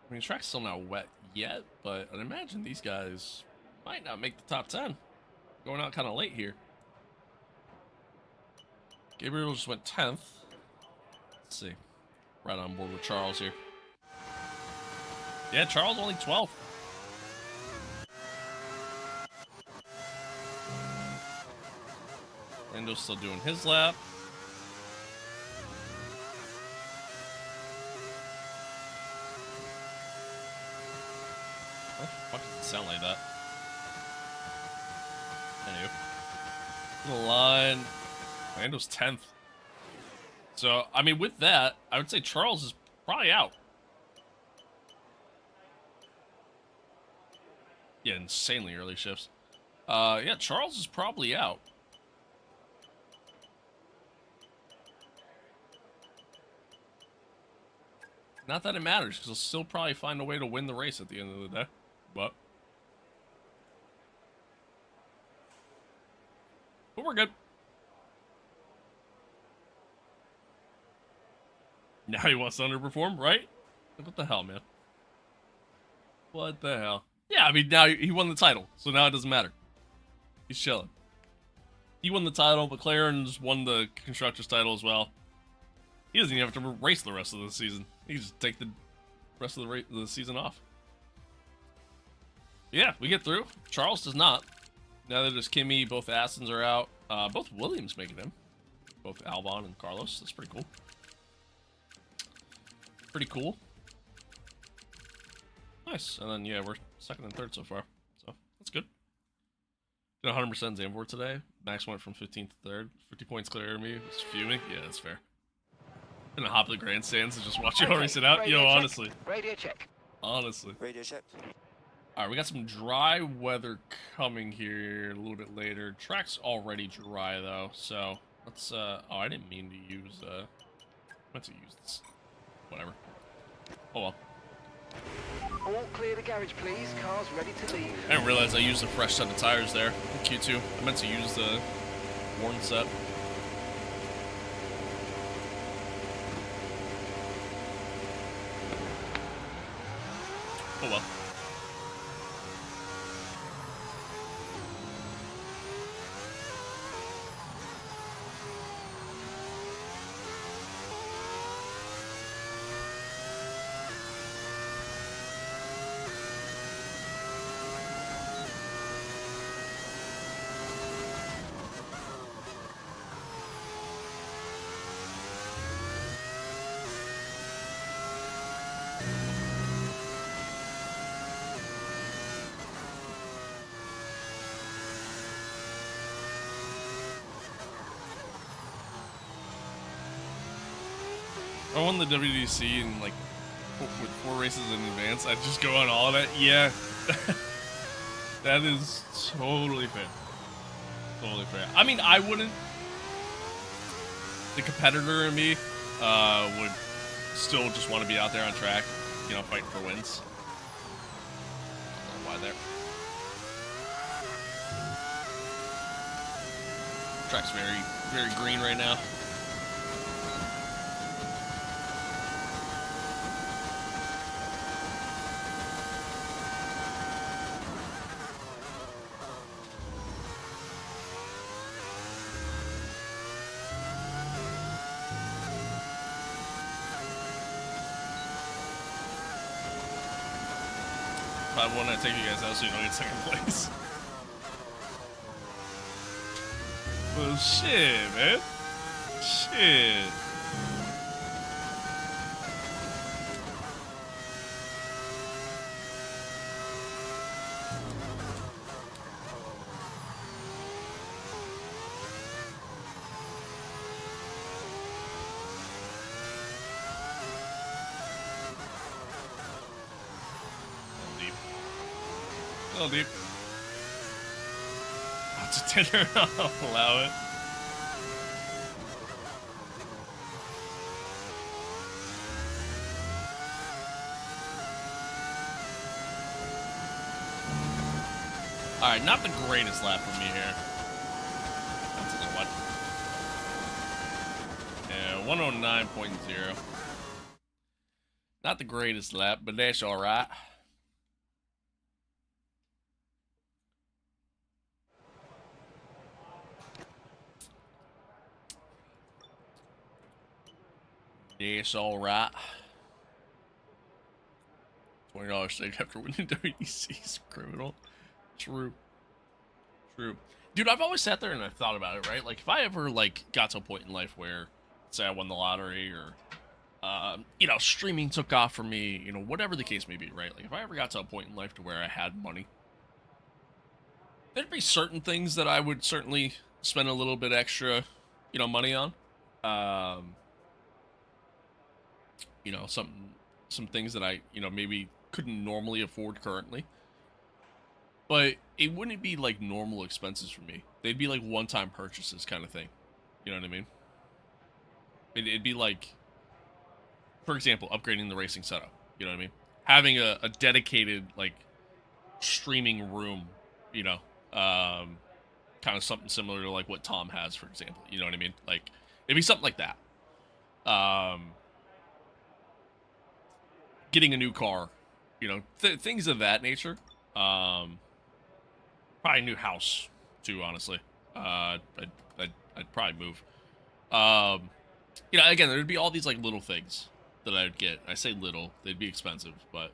I mean, the track's still not wet yet, but I'd imagine these guys might not make the top 10. Going out kind of late here. Gabriel just went 10th. Let's see. Right on board with Charles here. Yeah, Charles only 12th. Lando's still doing his lap. What the fuck does it sound like that? Anyway. The line. Lando's 10th. So, I mean, with that, I would say Charles is probably out. Yeah, insanely early shifts. Yeah, Charles is probably out. Not that it matters, because he'll still probably find a way to win the race at the end of the day. But we're good. Now he wants to underperform, right? What the hell, man? What the hell? Yeah, I mean, now he won the title, so now it doesn't matter. He's chilling. He won the title, McLaren's won the Constructors title as well. He doesn't even have to race the rest of the season. He can just take the rest of the season off. Yeah, we get through. Charles does not. Now that there's Kimmy, both Astons are out. Both Williams making him. Both Albon and Carlos. That's pretty cool. Pretty cool. Nice. And then, yeah, we're second and third so far. So, that's good. Did 100% Zandvoort today. Max went from 15th to 3rd. 50 points clear of me. Was fuming. Yeah, that's fair. Gonna hop the grandstands and just watch you all race it out. Yo, honestly. Radio check. Honestly. Radio check. Alright, we got some dry weather coming here a little bit later. Track's already dry, though. So, let's, oh, I didn't mean to use, I meant to use this. Whatever. Oh, well. All clear the garage, please. Cars ready to leave. I didn't realize I used a fresh set of tires there in Q2. I meant to use the worn set. Oh well. I won the WDC in like with 4 races in advance. I'd just go on all of it. Yeah, that is totally fair. Totally fair. I mean, I wouldn't. The competitor in me would still just want to be out there on track, you know, fighting for wins. I don't know why there. Track's very, very green right now. I want to take you guys out so you don't get second place. Well, shit, man. Shit. A little deep. Lots of dinner. I'll allow it. Alright, not the greatest lap for me here. That's a little what? Yeah, 109.0. Not the greatest lap, but that's alright. It's alright. $20 stake after winning WEC is criminal. True. True. Dude, I've always sat there and I've thought about it, right? Like, if I ever, like, got to a point in life where, say I won the lottery or, you know, streaming took off for me, you know, whatever the case may be, right? Like, if I ever got to a point in life to where I had money, there'd be certain things that I would certainly spend a little bit extra, you know, money on. You know, some things that I, you know, maybe couldn't normally afford currently. But it wouldn't be like normal expenses for me. They'd be like one-time purchases kind of thing. You know what I mean? It'd be like, for example, upgrading the racing setup. You know what I mean? Having a dedicated, like, streaming room, you know, kind of something similar to like what Tom has, for example. You know what I mean? Like, it'd be something like that. Getting a new car, you know, things of that nature. Probably a new house too, honestly. I'd probably move. You know, again, there'd be all these like little things that I'd get. I say little, they'd be expensive, but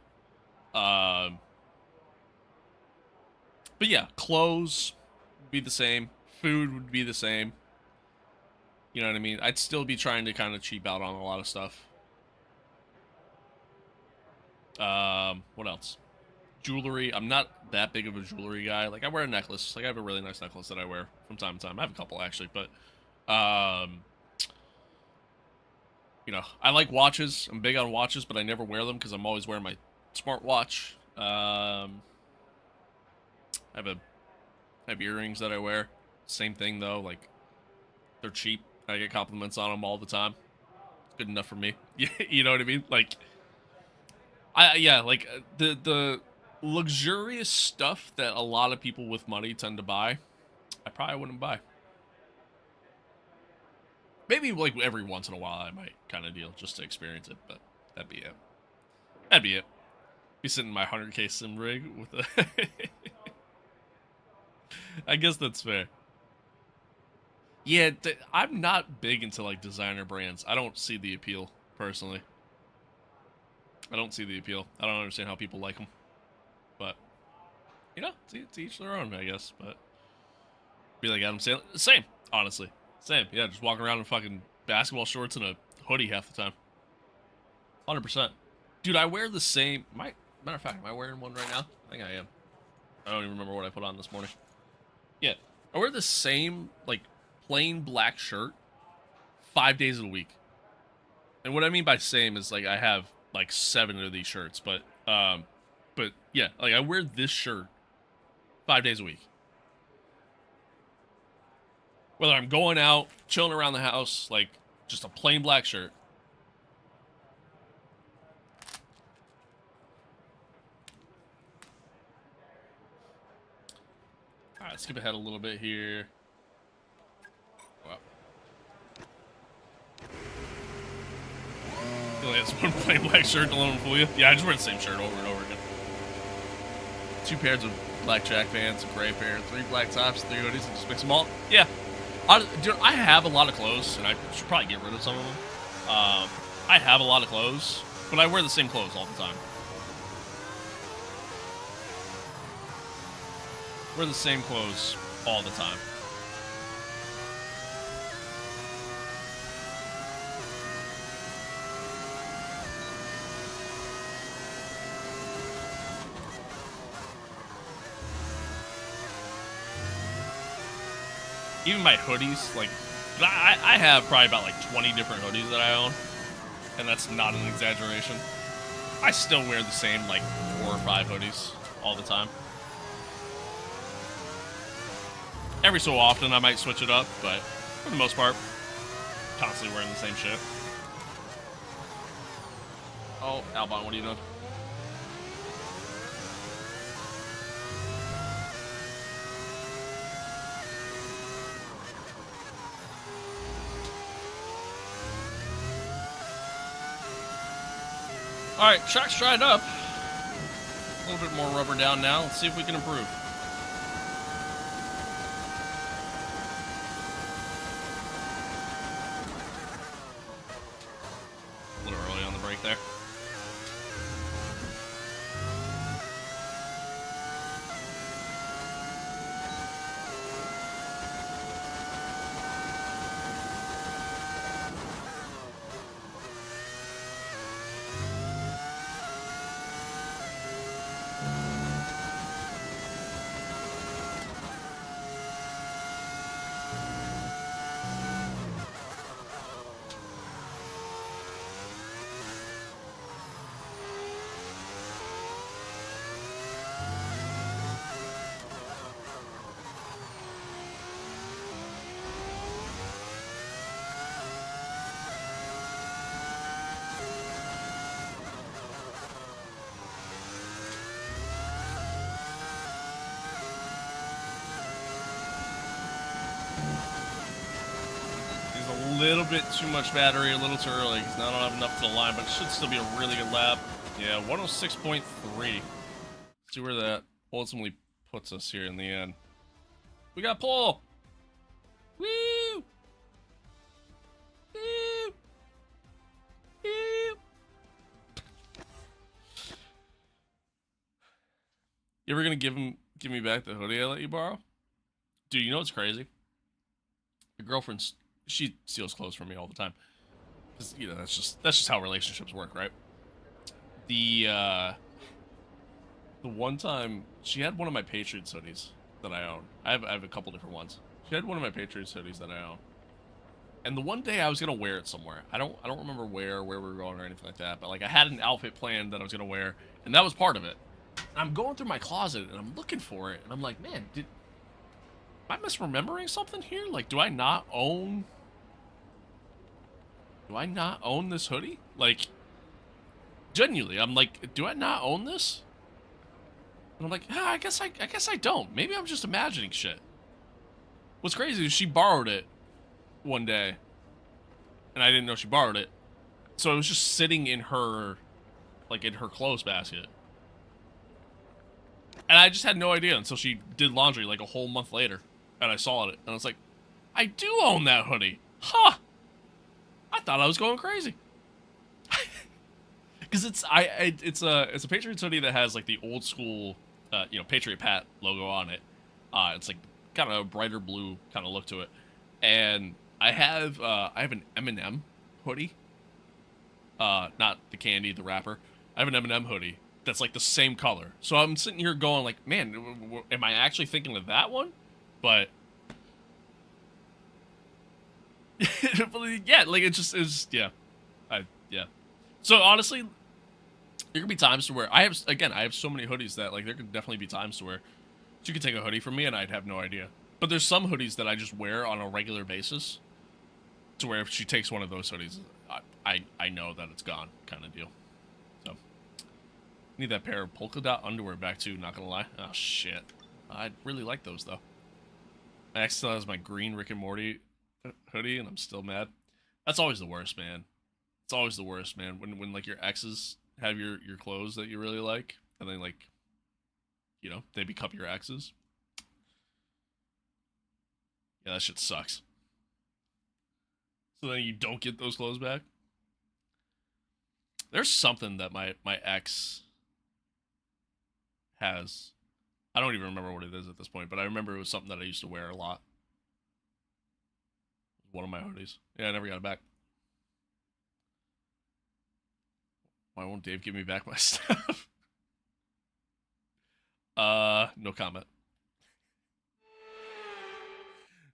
yeah, clothes would be the same, food would be the same. You know what I mean? I'd still be trying to kind of cheap out on a lot of stuff. What else? Jewelry. I'm not that big of a jewelry guy. Like, I wear a necklace. Like, I have a really nice necklace that I wear from time to time. I have a couple, actually, but, you know, I like watches. I'm big on watches, but I never wear them because I'm always wearing my smartwatch. I have earrings that I wear. Same thing, though. Like, they're cheap. I get compliments on them all the time. It's good enough for me. You know what I mean? Like, like the luxurious stuff that a lot of people with money tend to buy, I probably wouldn't buy. Maybe like every once in a while I might kind of deal just to experience it, but that'd be it. That'd be it. Be sitting in my 100K sim rig with a I guess that's fair. Yeah, I'm not big into like designer brands. I don't see the appeal personally. I don't see the appeal. I don't understand how people like them. But, you know, to each their own, I guess. But, be like Adam Sandler. Same, honestly. Same. Yeah, just walking around in fucking basketball shorts and a hoodie half the time. 100%. Dude, I wear the same... Matter of fact, am I wearing one right now? I think I am. I don't even remember what I put on this morning. Yeah. I wear the same, like, plain black shirt 5 days of the week. And what I mean by same is, like, I have, like, 7 of these shirts, but yeah, like, I wear this shirt 5 days a week. Whether I'm going out, chilling around the house, like, just a plain black shirt. Alright, skip ahead a little bit here. Wow. You only has one plain black shirt to let him fool you? Yeah, I just wear the same shirt over and over again. 2 pairs of black track pants, a gray pair, 3 black tops, 3 hoodies, and just mix them all. Yeah. Dude, I have a lot of clothes, and I should probably get rid of some of them. I have a lot of clothes, but I wear the same clothes all the time. Wear the same clothes all the time. Even my hoodies, like, I have probably about like 20 different hoodies that I own, and that's not an exaggeration. I still wear the same like 4 or 5 hoodies all the time. Every so often I might switch it up, but for the most part, constantly wearing the same shit. Oh, Albon, what are you doing? Alright, track's dried up. A little bit more rubber down now. Let's see if we can improve. A little early on the break there. Little bit too much battery, a little too early, because now I don't have enough to the line, but it should still be a really good lap. Yeah, 106.3. See where that ultimately puts us here in the end. We got pole! Woo! Woo! Woo! You ever gonna give me back the hoodie I let you borrow? Dude, you know what's crazy? Your girlfriend's... She steals clothes from me all the time. 'Cause, you know, that's just how relationships work, right? The one time she had one of my Patriots hoodies that I own. I have a couple different ones. She had one of my Patriots hoodies that I own. And the one day I was gonna wear it somewhere. I don't remember where we were going or anything like that, but like I had an outfit planned that I was gonna wear, and that was part of it. And I'm going through my closet and I'm looking for it, and I'm like, man, am I misremembering something here? Like, do I not own this hoodie? Like, genuinely, I'm like, do I not own this? And I'm like, I guess I don't. Maybe I'm just imagining shit. What's crazy is she borrowed it one day, and I didn't know she borrowed it. So it was just sitting in her, like, in her clothes basket. And I just had no idea until she did laundry like a whole month later, and I saw it, and I was like, I do own that hoodie. Huh. I thought I was going crazy. Because it's a Patriots hoodie that has like the old school, you know, Patriot Pat logo on it. It's like kind of a brighter blue kind of look to it, and I have an M&M hoodie. Not the candy, the wrapper. I have an M&M hoodie that's like the same color. So I'm sitting here going like, man, am I actually thinking of that one? But yeah, like it just is. Yeah, Yeah. So honestly, there could be times to where I have so many hoodies that like there could definitely be times to where she could take a hoodie from me and I'd have no idea. But there's some hoodies that I just wear on a regular basis, to where if she takes one of those hoodies, I know that it's gone, kind of deal. So need that pair of polka dot underwear back too. Not gonna lie. Oh shit, I really like those though. I still has my green Rick and Morty hoodie, and I'm still mad. That's always the worst, man. It's always the worst, man. When like your exes have your clothes that you really like, and then like, you know, they become your exes. Yeah, that shit sucks. So then you don't get those clothes back. There's something that my ex has. I don't even remember what it is at this point, but I remember it was something that I used to wear a lot. One of my hoodies. Yeah, I never got it back. Why won't Dave give me back my stuff? No comment.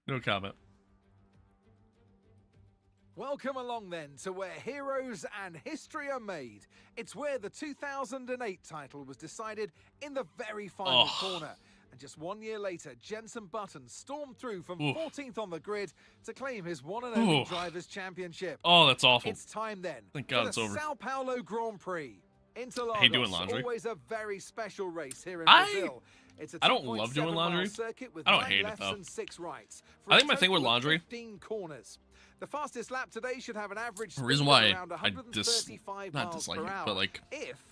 No comment. Welcome along then to where heroes and history are made. It's where the 2008 title was decided in the very final corner. And just 1 year later, Jenson Button stormed through from 14th on the grid to claim his one and only Drivers' Championship. Oh, that's awful. It's time then. Thank God it's over. Sao Paulo Grand Prix. Interlagos, hey, doing laundry. Always a very special race here in Brazil. It's a I don't love doing laundry. I don't hate it though. I think my thing with laundry. Corners. The fastest lap today should have an average the reason why I not dislike it, but like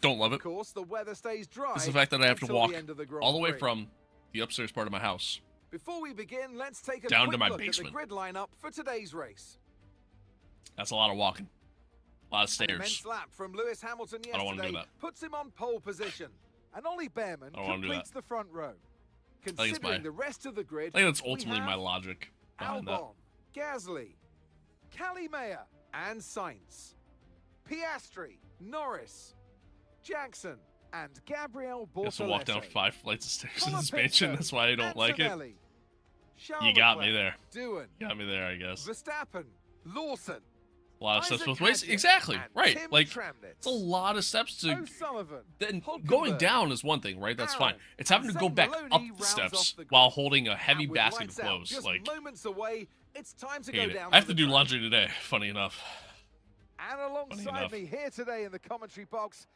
don't love it. Of course, the weather stays dry. It's the fact that I have to walk all the way from the upstairs part of my house before we begin, let's take a down quick to my look basement. At the grid lineup for today's race. That's a lot of walking, a lot of stairs. An immense lap from Lewis Hamilton yesterday I don't want to do that. Puts him on pole position, and Ollie Behrman completes the front row. Considering the rest of the grid, I think that's ultimately my logic behind Albon, Gasly, Calimea, and Sainz, Piastri, Norris, Jackson, and Gabriel Bortoletti. Yes, to walk down 5 flights of stairs in this mansion. That's why I don't like it. You got me there. You got me there, I guess. Verstappen, Lawson. A lot of steps both ways. Exactly. Right. Like, it's a lot of steps to... Then going down is one thing, right? That's fine. It's having to go back up the steps while holding a heavy basket of clothes. Like, it's time to hate go down. I have to do laundry today, funny enough. And alongside me here today in the commentary box,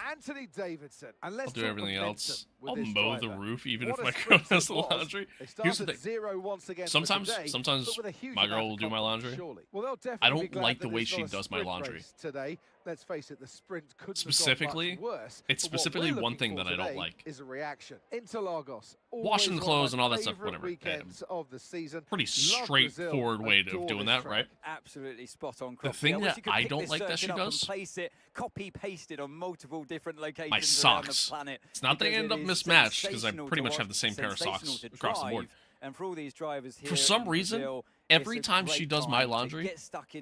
Anthony Davidson. And let's I'll do everything else. I'll mow the roof even what if my girl has the laundry. Here's the thing. 0 once again sometimes today, my girl will do my laundry. Well, I don't like the way she does my laundry. Today. Let's face it, the sprint could specifically, worse, it's specifically one thing that I don't like. Is a reaction. Interlagos, washing the clothes and all that stuff, whatever. Of the season. Pretty straightforward way of doing that, right? Absolutely spot on. The thing that I don't like that she does, place it, copy pasted on multiple different locations my socks. around the planet. It's not that they end up mismatched because I pretty much have the same pair of socks across the board. And for all these drivers here, for some reason, every time she does my laundry,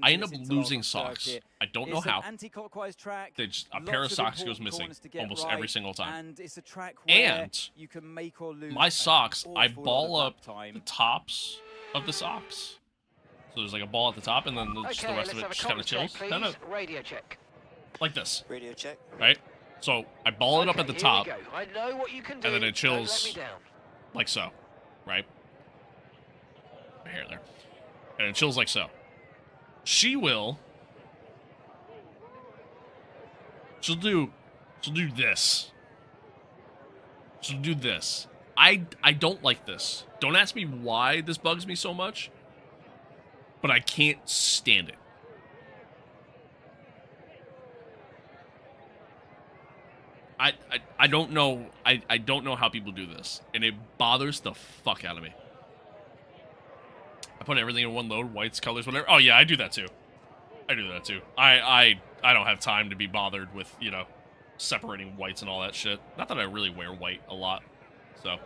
I end up losing socks. I don't know how. A pair of socks goes missing almost every single time. And it's a track where you can make or lose my socks, I ball up the tops of the socks. So there's like a ball at the top, and then just the rest of it just kind of chills. Kind of radio check. Like this. Radio check. Right? So I ball it up at the top, I know what you can do. and then it chills like so. Right? My hair there. And it chills like so. She'll do this. She'll do this. I don't like this. Don't ask me why this bugs me so much, but I can't stand it. I don't know. I don't know how people do this, and it bothers the fuck out of me. I put everything in one load, whites, colors, whatever. Oh yeah, I do that too. I don't have time to be bothered with, you know, separating whites and all that shit. Not that I really wear white a lot. So,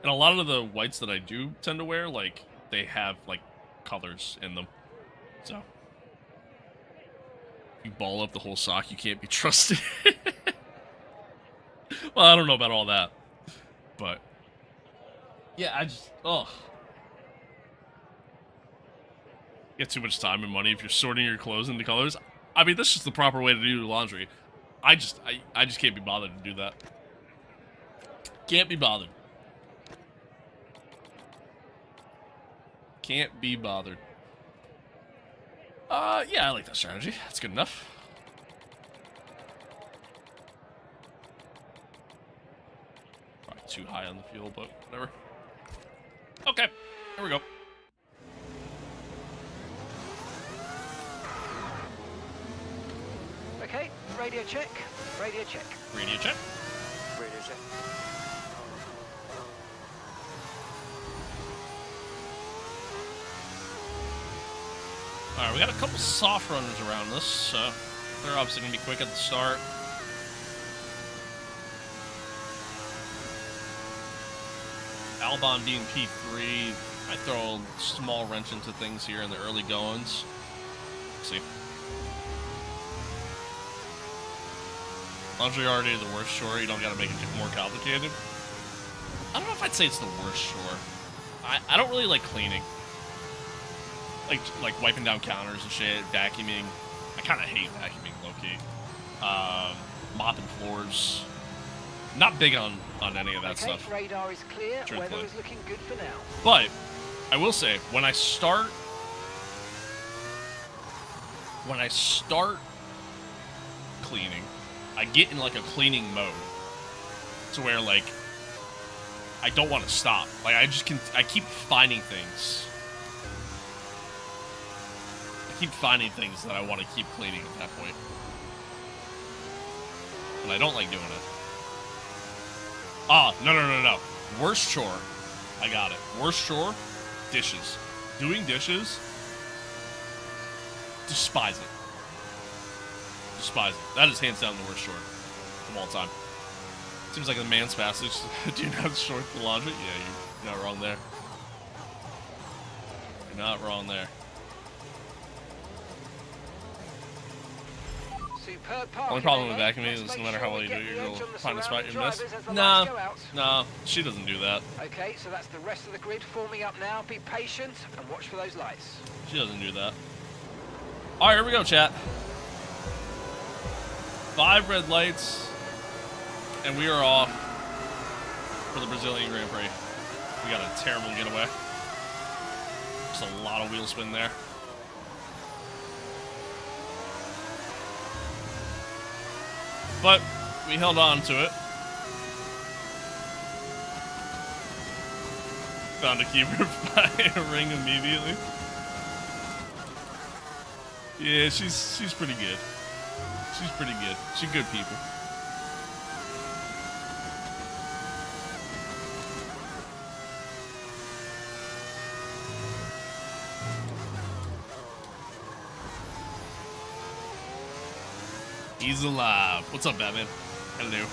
and a lot of the whites that I do tend to wear, like, they have like colors in them. So, if you ball up the whole sock, you can't be trusted. Well, I don't know about all that, but yeah, I just get too much time and money if you're sorting your clothes into colors. I mean, this is the proper way to do laundry. I just can't be bothered to do that. Can't be bothered. Can't be bothered. Yeah, I like that strategy. That's good enough. Probably too high on the fuel, but whatever. Okay, here we go. Okay, radio check. Radio check. Radio check. Radio check. Alright, we got a couple soft runners around this, so they're obviously going to be quick at the start. Albon being P3, I throw a small wrench into things here in the early goings. Let's see. Laundry already the worst chore, you don't got to make it more complicated. I don't know if I'd say it's the worst chore. I don't really like cleaning. Like wiping down counters and shit, vacuuming. I kind of hate vacuuming, low-key. Mopping floors. Not big on any of that stuff. Radar is clear. Weather is looking good for now. But I will say, when I start cleaning, I get in like a cleaning mode, to where like I don't want to stop. Like I keep finding things. Keep finding things that I want to keep cleaning at that point. And I don't like doing it. Ah, no. Worst chore. I got it. Worst chore, dishes. Doing dishes, despise it. Despise it. That is hands down the worst chore of all time. Seems like the man's passage. Do you not sort the laundry? Yeah, you're not wrong there. You're not wrong there. Only problem with vacuuming is no matter how well you do it, you'll find a spot you miss. No, she doesn't do that. Okay, so that's the rest of the grid forming up now. Be patient and watch for those lights. She doesn't do that. Alright, here we go, chat. 5 red lights, and we are off for the Brazilian Grand Prix. We got a terrible getaway. Just a lot of wheel spin there. But we held on to it. Found a keeper by a ring immediately. Yeah, she's pretty good. She's pretty good. She's good people. He's alive. What's up, Batman? Hello.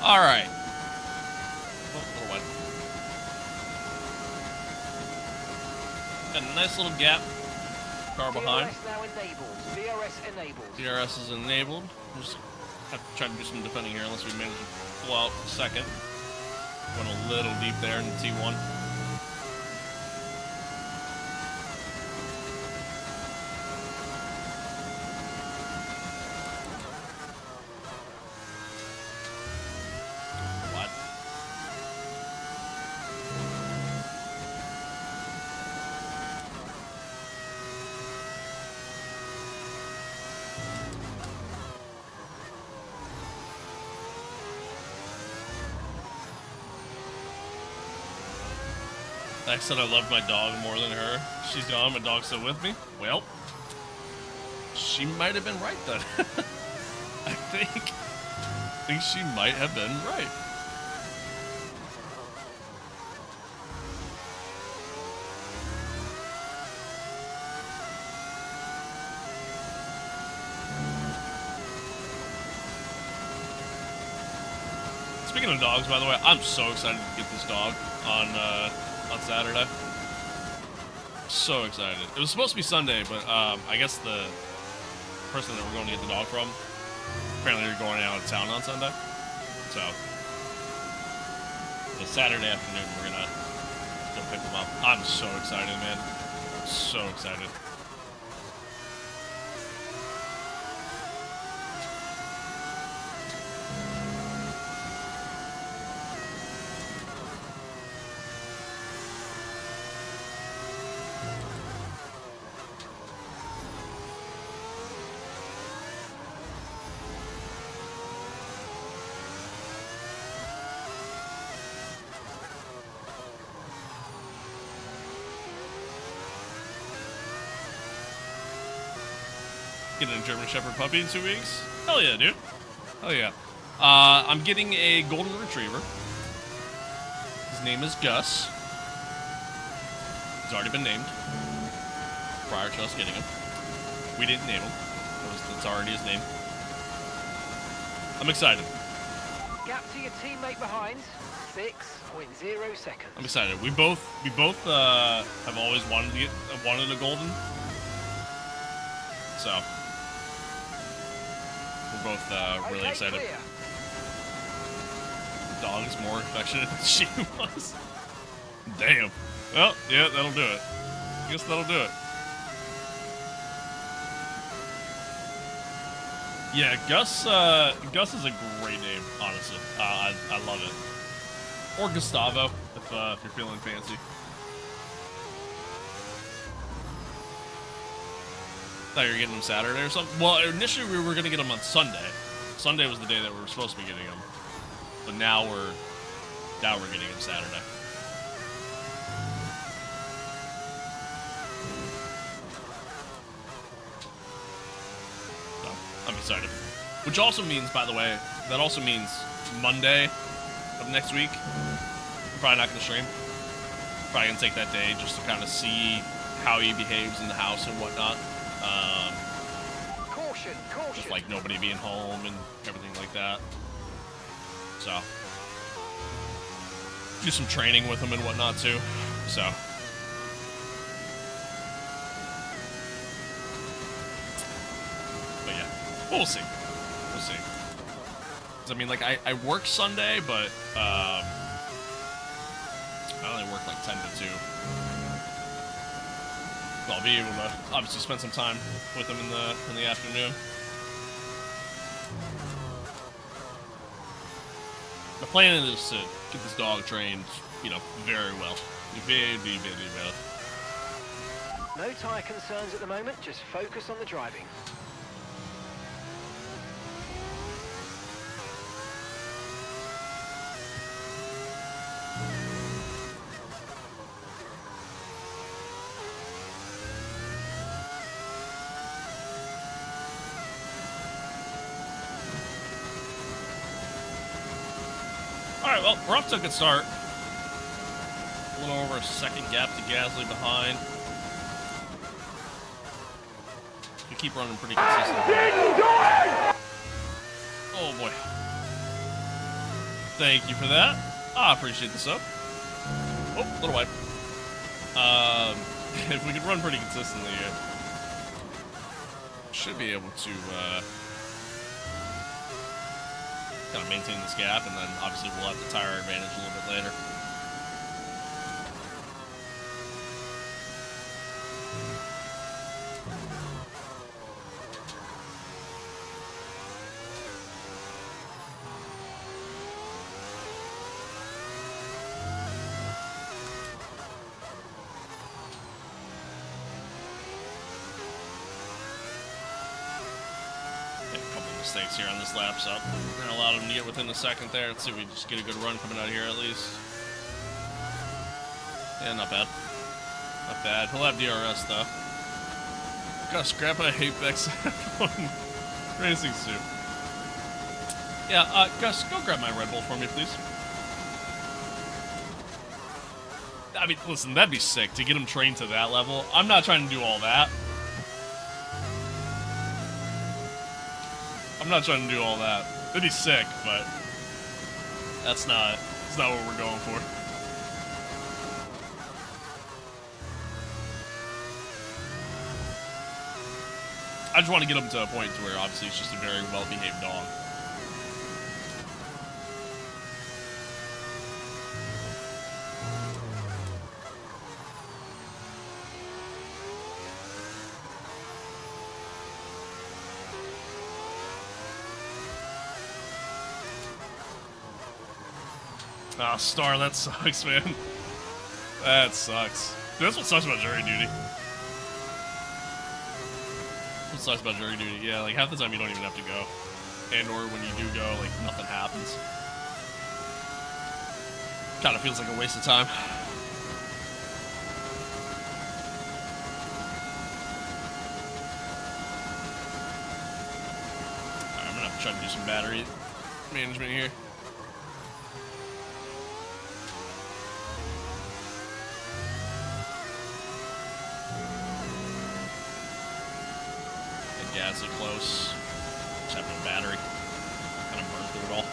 All right. Got a nice little gap. Car behind. DRS is enabled. Just have to try to do some defending here unless we manage to pull out second. Went a little deep there in the T1. I said I loved my dog more than her. She's gone, my dog's still with me. Well, she might have been right then. I think she might have been right. Speaking of dogs, by the way, I'm so excited to get this dog on on Saturday. So excited. It was supposed to be Sunday, but I guess the person that we're going to get the dog from, apparently they're going out of town on Sunday. So, the Saturday afternoon, we're going to go pick them up. I'm so excited, man. So excited. Getting a German Shepherd puppy in 2 weeks? Hell yeah, dude. Hell yeah. I'm getting a Golden Retriever. His name is Gus. He's already been named prior to us getting him. We didn't name him. It's already his name. I'm excited. Gap to your teammate behind, 6.0 seconds. I'm excited. We both have always wanted a golden. So we're both really excited. Clear. The dog is more affectionate than she was. Damn. Well, yeah, that'll do it. I guess that'll do it. Yeah, Gus is a great name, honestly. I love it. Or Gustavo, if you're feeling fancy. Thought you were getting him Saturday or something. Well, initially we were gonna get him on Sunday. Sunday was the day that we were supposed to be getting him, but now we're getting him Saturday. So I'm excited. Which also means, by the way, that also means Monday of next week, I'm probably not gonna stream. Probably gonna take that day just to kind of see how he behaves in the house and whatnot. Caution. Just like nobody being home and everything like that. So, do some training with him and whatnot too. So, but yeah, we'll see. We'll see. 'Cause, I mean, like I work Sunday, but I only work like 10 to 2. I'll be able to obviously spend some time with them in the afternoon. My plan is to get this dog trained, very well. Very, very, very well. No tyre concerns at the moment, just focus on the driving. Alright, well, we're off to a good start. A little over a second gap to Gasly behind. We keep running pretty consistently. Oh boy. Thank you for that. I appreciate the sub. Oh, little wipe. If we could run pretty consistently here, should be able to kind of maintain this gap, and then obviously we'll have the tire advantage a little bit later. Mistakes here on this lap, so we're gonna allow him to get within the second there. Let's see if we just get a good run coming out of here at least. Yeah, not bad. Not bad. He'll have DRS though. Gotta scrap my Apex racing suit. Yeah, Gus, go grab my Red Bull for me, please. I mean, listen, that'd be sick to get him trained to that level. I'm not trying to do all that. I'm not trying to do all that. It'd be sick, but that's not what we're going for. I just want to get him to a point to where obviously he's just a very well-behaved dog. Ah, Star, that sucks, man. That sucks. Dude, that's what sucks about jury duty. What sucks about jury duty? Yeah, like half the time you don't even have to go. And or when you do go, like nothing happens. Kinda feels like a waste of time. Alright, I'm gonna have to try to do some battery management here. Gasly close. Just have no battery. Kind of burned through it all.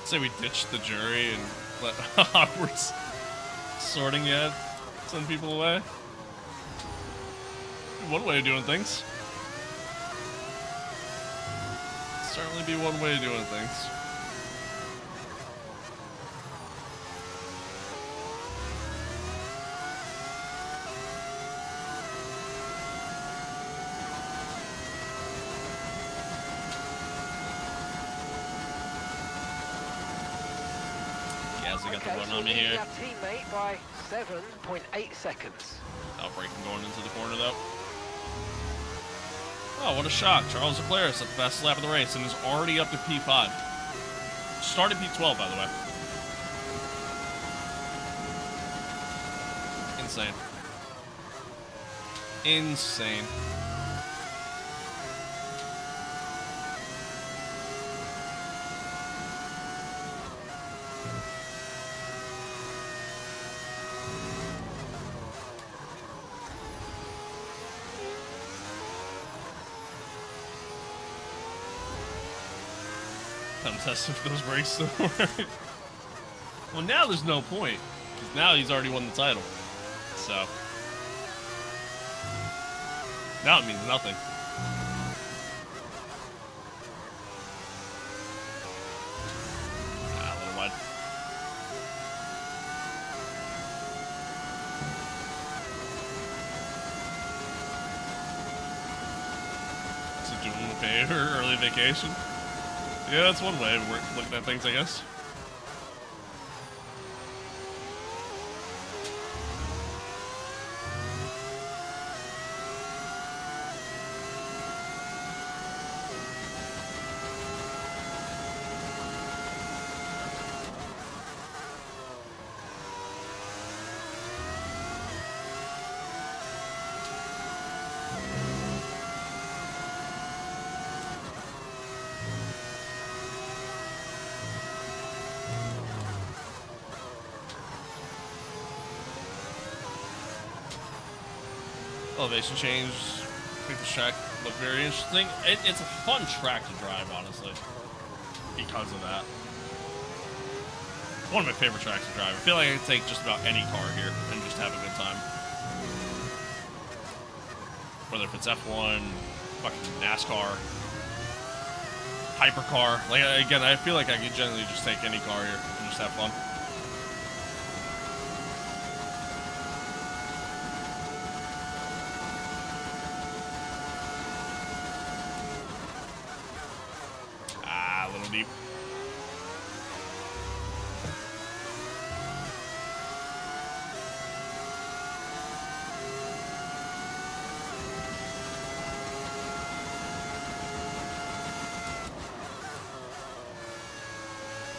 Say we ditched the jury and let Hogwarts sorting yet, send people away. One way of doing things. Certainly be one way of doing things. Gasly got the run on me here. Teammate by 7.8 seconds. Outbreaking going into the corner though. Oh, what a shock. Charles Leclerc at the fastest lap of the race and is already up to P5. Started P12, by the way. Insane. Insane. I'm testing if those brakes still work. Well, now there's no point. Because now he's already won the title. So. Now it means nothing. Ah, a little wide. Is it doing a favor? Early vacation? Yeah, that's one way of looking at things, I guess. Elevation change. Make the track look very interesting. It's a fun track to drive, honestly, because of that. One of my favorite tracks to drive. I feel like I can take just about any car here and just have a good time. Whether if it's F1, fucking NASCAR, hypercar. Like, again, I feel like I could generally just take any car here and just have fun. Deep.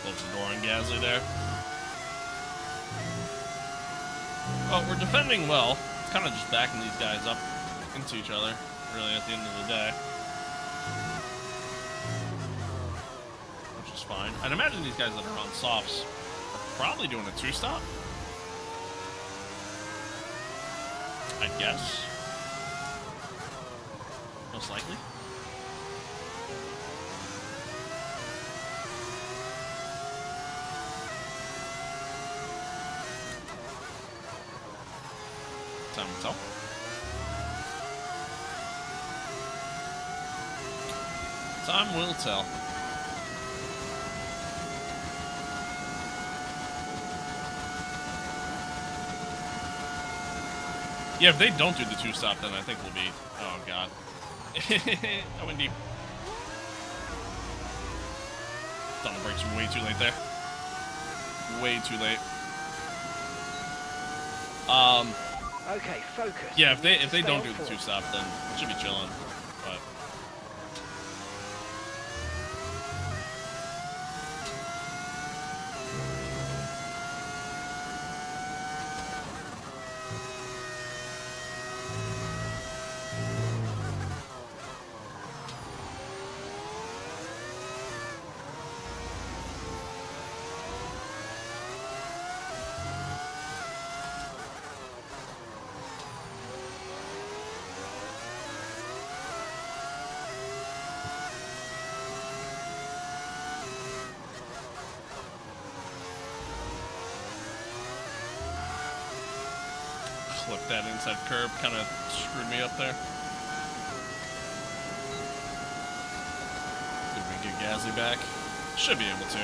Close the door on Gasly there. Well, we're defending well. It's kind of just backing these guys up into each other, really, at the end of the day. Fine. I'd imagine these guys that are on softs are probably doing a two-stop. I guess. Most likely. Time will tell. Time will tell. Yeah, if they don't do the two-stop, then I think we'll be... Oh, God. I went deep. Thought the brakes were way too late there. Way too late. Okay, focus. Yeah, if they don't do the two-stop, then it should be chilling. But... Clip that inside curb, kind of screwed me up there. Did we get Gasly back? Should be able to.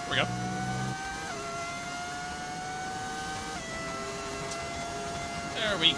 Here we go. There we go.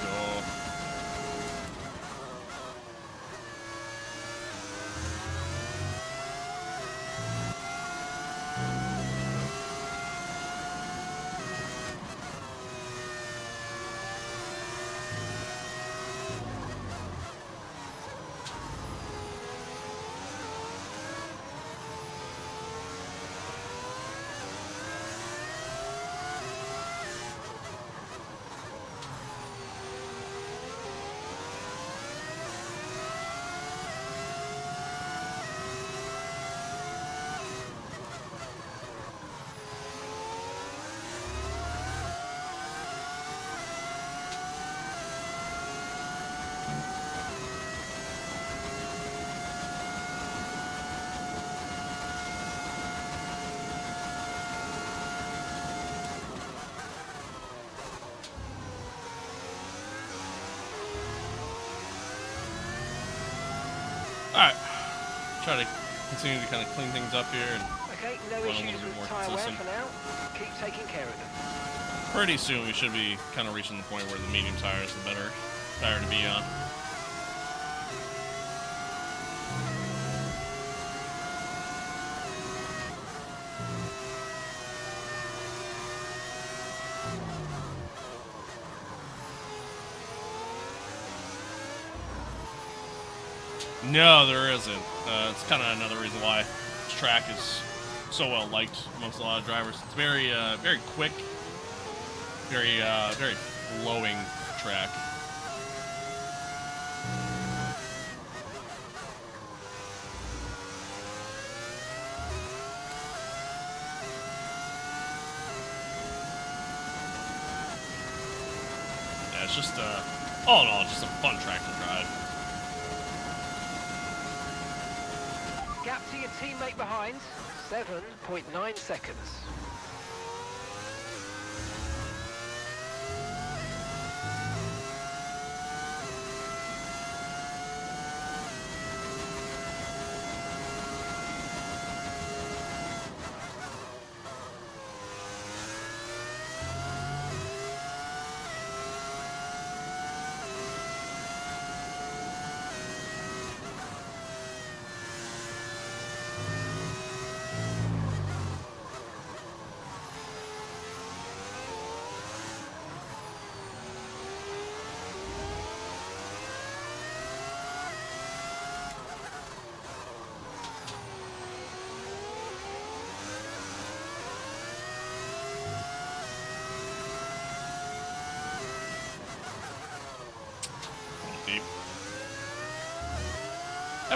Alright. Try to continue to kind of clean things up here and okay, no run a issues little bit with more tyre wear consistent. for now. Keep taking care of them. Pretty soon we should be kind of reaching the point where the medium tire is the better tire to be on. No, there isn't. It's kind of another reason why this track is so well liked amongst a lot of drivers. It's very, very quick, very flowing track. Yeah, it's just, all in all, just a fun track to drive. Gap to your teammate behind, 7.9 seconds.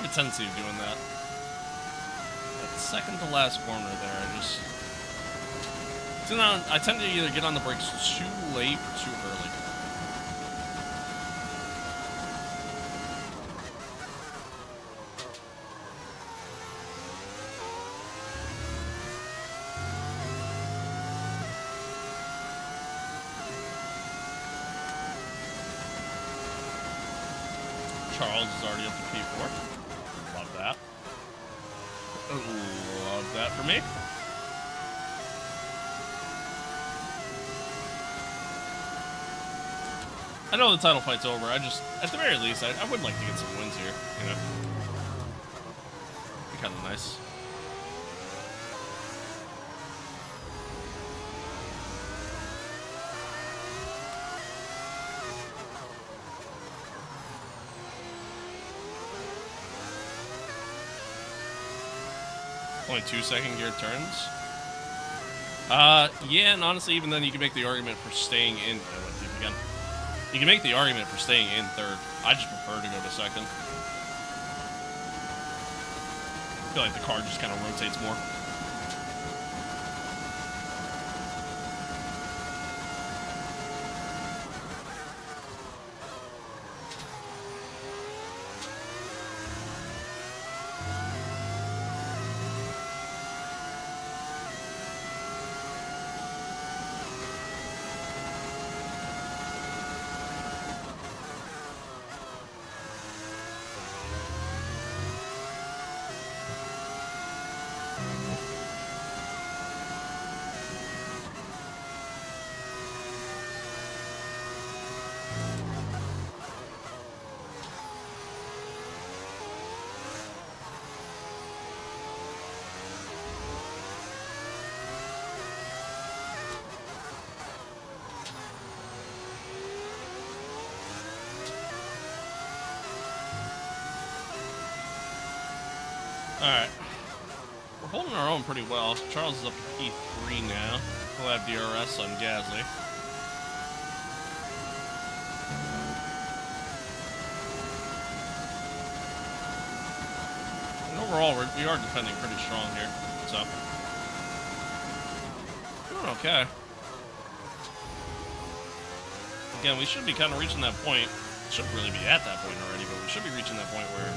have a tendency of doing that. That second to last corner there, I tend to either get on the brakes too late or too early. Charles is already up to P4. Love that. Love that for me. I know the title fight's over. I just, at the very least, I would like to get some wins here. You know, be kind of nice. Only 2-second gear turns. Yeah, and honestly, even then, you can make the argument for staying in. I went deep again. You can make the argument for staying in third. I just prefer to go to second. I feel like the car just kind of rotates more. Alright. We're holding our own pretty well. Charles is up to P3 now. We'll have DRS on Gasly. And overall, we are defending pretty strong here. So, doing okay. Again, we should be kind of reaching that point. Shouldn't really be at that point already, but we should be reaching that point where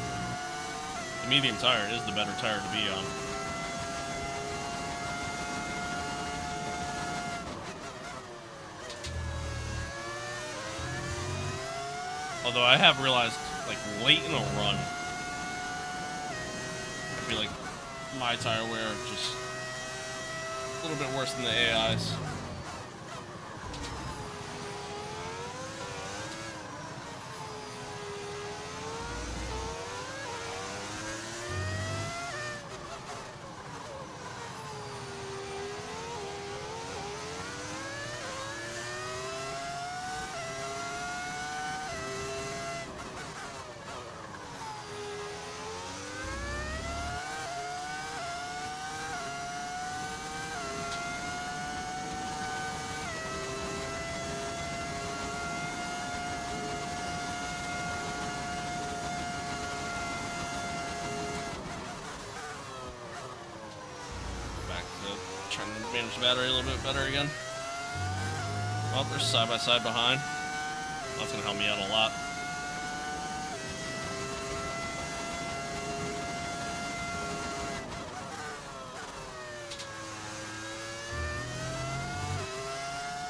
the medium tire is the better tire to be on. Although I have realized, like, late in a run, I feel like my tire wear is just a little bit worse than the AI's. Trying to manage the battery a little bit better again. Well, they're side by side behind. That's going to help me out a lot.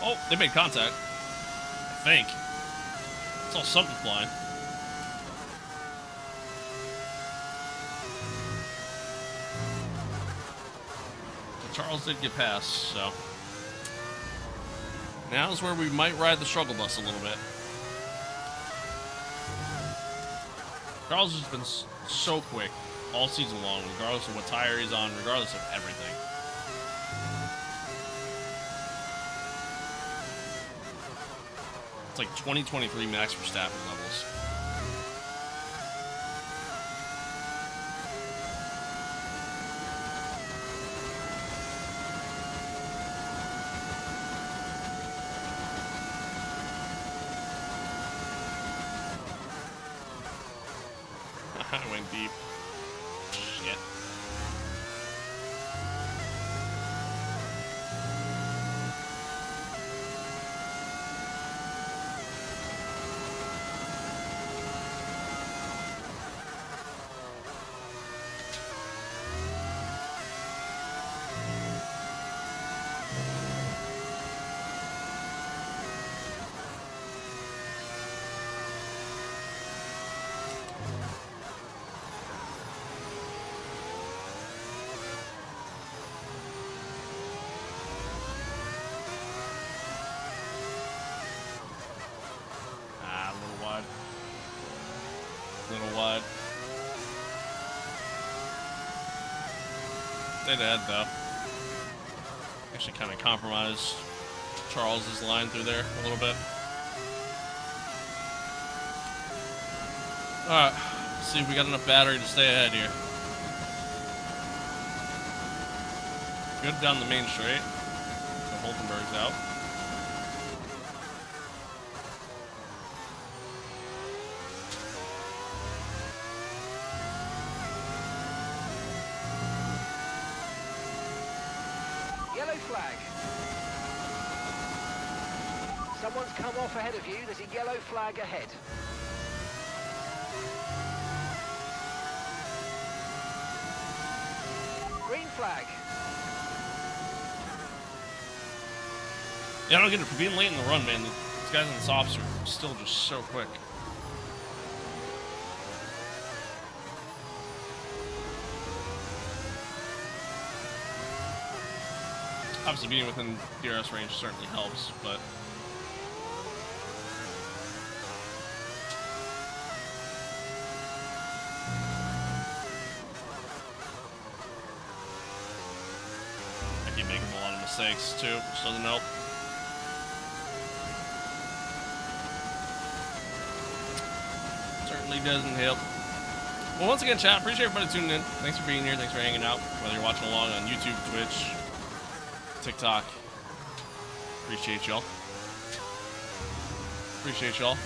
Oh, they made contact. I think. I saw something flying. Charles did get past, so now is where we might ride the struggle bus a little bit. Charles has been so quick all season long, regardless of what tire he's on, regardless of everything. It's like 2023 Max Verstappen levels. I went deep. stayed ahead, though. Actually kind of compromised Charles's line through there a little bit. Alright, see if we got enough battery to stay ahead here. Good down the main straight. So Hulkenberg's out. Yellow flag. Someone's come off ahead of you. There's a yellow flag ahead. Green flag. Yeah, I don't get it for being late in the run, man. These guys on the softs are still just so quick. Obviously, being within DRS range certainly helps, but I keep making a lot of mistakes too, which doesn't help. Certainly doesn't help. Well, once again, chat, appreciate everybody tuning in. Thanks for being here. Thanks for hanging out. Whether you're watching along on YouTube, Twitch, TikTok. Appreciate y'all. Appreciate y'all.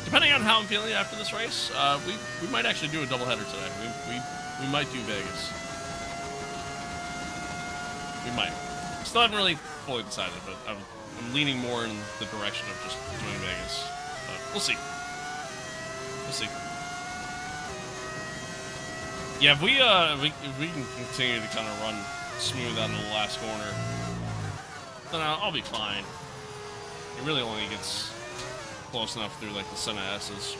Depending on how I'm feeling after this race, we might actually do a doubleheader today. We might do Vegas. We might. Still haven't really fully decided, but I'm leaning more in the direction of just doing Vegas. But we'll see. We'll see. Yeah, if we can continue to kind of run smooth out of the last corner, then I'll be fine. It really only gets close enough through like the center S's.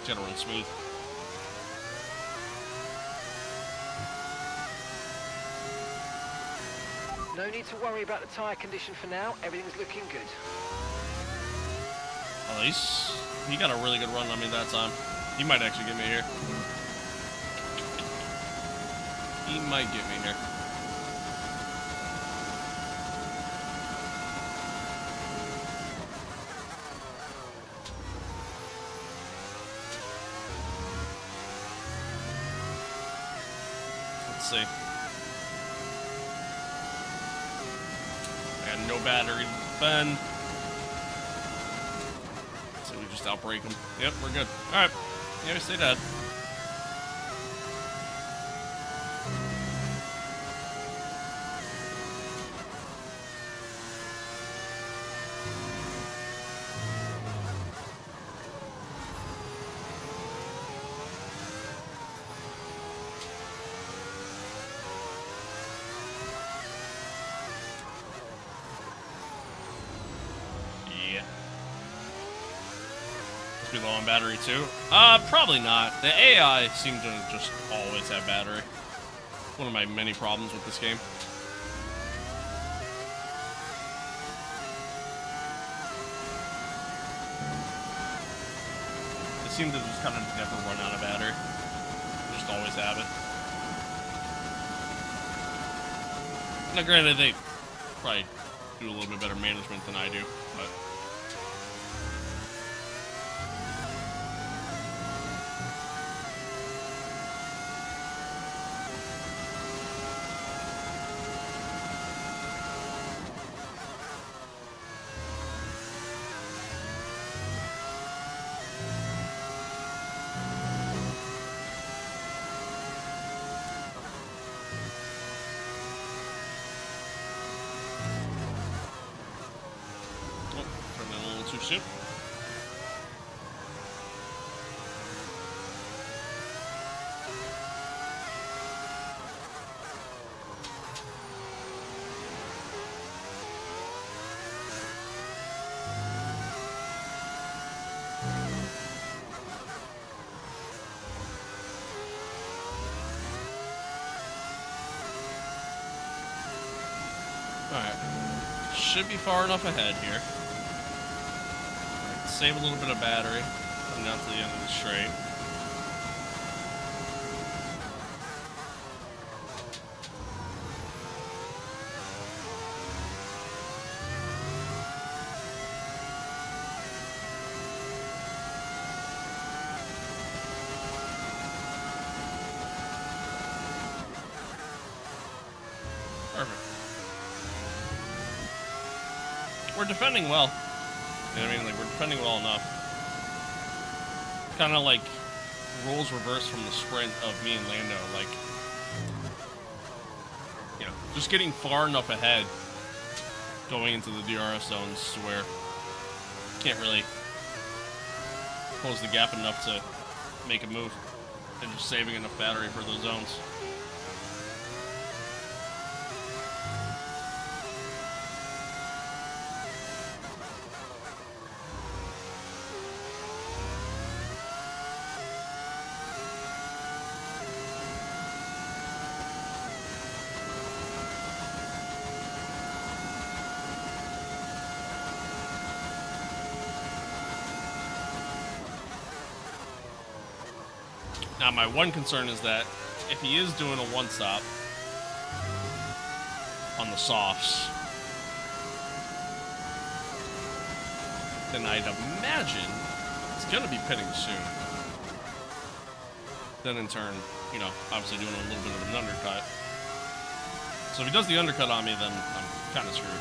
It's gotta run smooth. No need to worry about the tyre condition for now. Everything's looking good. At least he got a really good run on me that time. He might actually get me here. He might get me here. Let's see. And no battery to defend. So we just outbrake him. Yep, we're good. Alright. Yeah, we stay dead. Low on battery too? Probably not. The AI seems to just always have battery. One of my many problems with this game. They seem to just kind of never run out of battery. Just always have it. Now granted, they probably do a little bit better management than I do, but too soon. Alright. Should be far enough ahead here. Save a little bit of battery. Coming down to the end of the straight. Perfect. We're defending well. You know what I mean? Like, we're defending well enough. Kind of like roles reversed from the sprint of me and Lando. Like, you know, just getting far enough ahead going into the DRS zones to where you can't really close the gap enough to make a move, and just saving enough battery for those zones. Now, my one concern is that if he is doing a one-stop on the softs, then I'd imagine he's going to be pitting soon. Then, in turn, you know, obviously doing a little bit of an undercut. So if he does the undercut on me, then I'm kind of screwed.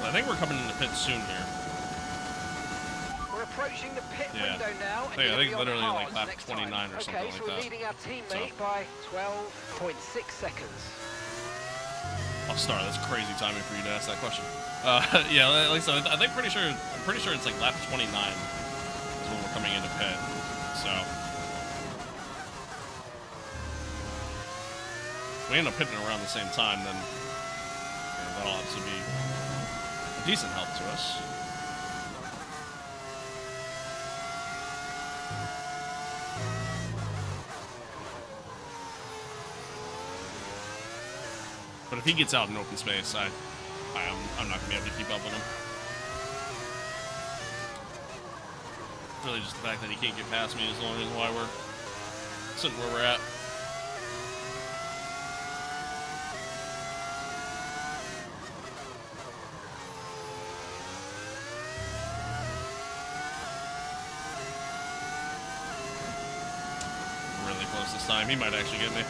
I think we're coming into pit soon here. We're approaching the pit Yeah. window now. I think literally like lap 29 or something okay, like so we're that. leading our teammate by 12.6 seconds. Oh, Star, that's crazy timing for you to ask that question. Yeah, like I said, I'm pretty sure it's like lap 29 is when we're coming into pit. So if we end up hitting around the same time, then that'll obviously be a decent help to us. But if he gets out in open space, I'm not gonna be able to keep up with him. Really, just the fact that he can't get past me is the only reason why we're sitting where we're at. Really close this time. He might actually get me.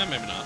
Maybe not.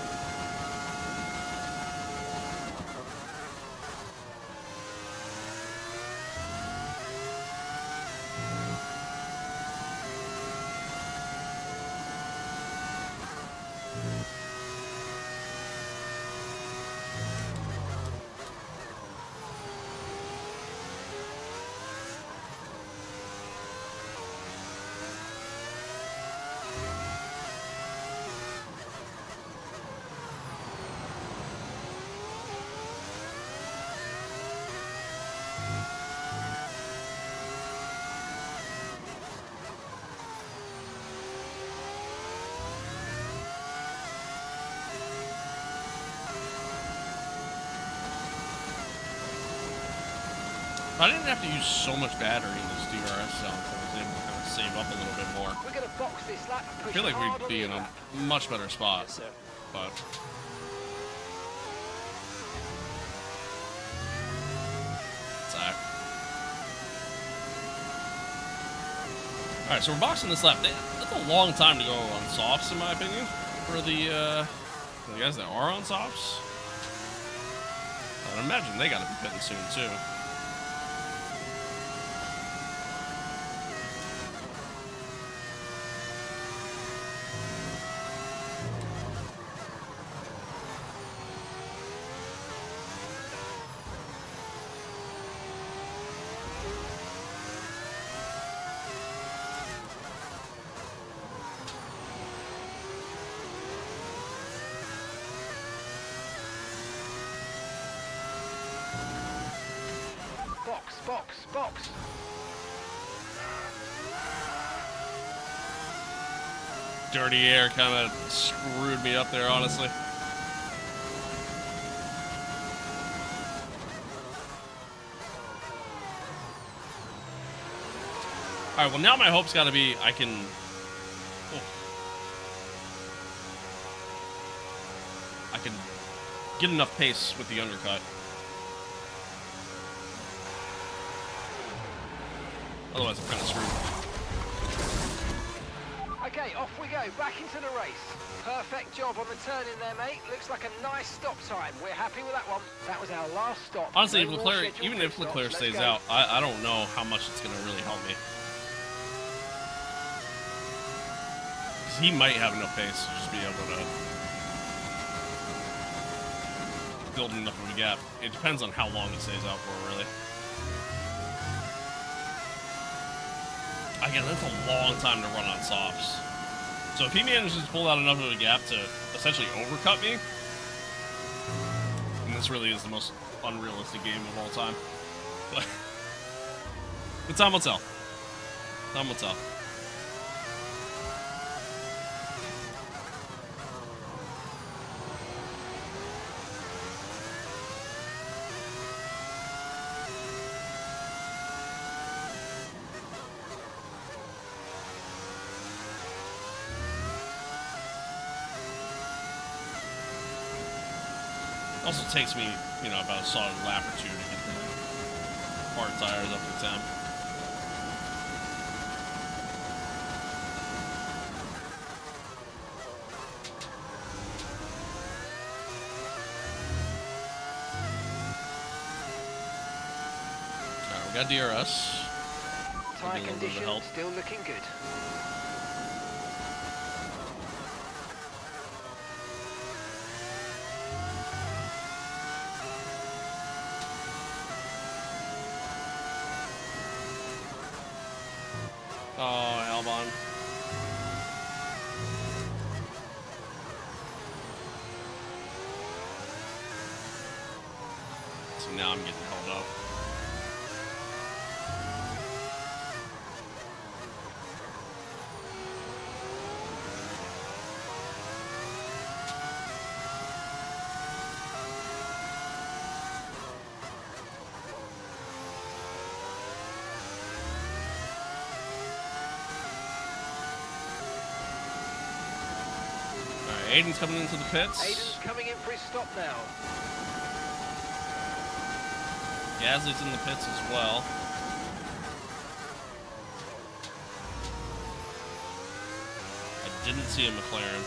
I didn't have to use so much battery in this DRS zone, so I was able to kind of save up a little bit more. We're going to box this lap and push I feel like hard we'd be on in the a lap. much better spot, Yes, sir. but Zach. Alright, so we're boxing this lap. That's a long time to go on softs, in my opinion, for the guys that are on softs. I'd imagine they gotta be pitting soon, too. Box. Dirty air kind of screwed me up there, honestly. All right, well, now my hope's got to be I can get enough pace with the undercut. Otherwise, I'm kind of screwed. Okay, off we go, back into the race. Perfect job on the turn in there, mate. Looks like a nice stop time. We're happy with that one. That was our last stop. Honestly, if Leclerc, even if Leclerc stays out, I don't know how much it's going to really help me. Because he might have enough pace to just be able to build enough of a gap. It depends on how long he stays out for, really. Again, that's a long time to run on softs. So if he manages to pull out enough of a gap to essentially overcut me, and this really is the most unrealistic game of all time, but time will tell. Time will tell. Also takes me, you know, about a solid lap or two to get the hard tires up to temp. Alright, we got DRS. Tire condition still looking good. Oh, Albon. So now I'm getting held up. Aiden's coming into the pits. Aiden's coming in for his stop now. Gasly's in the pits as well. I didn't see a McLaren.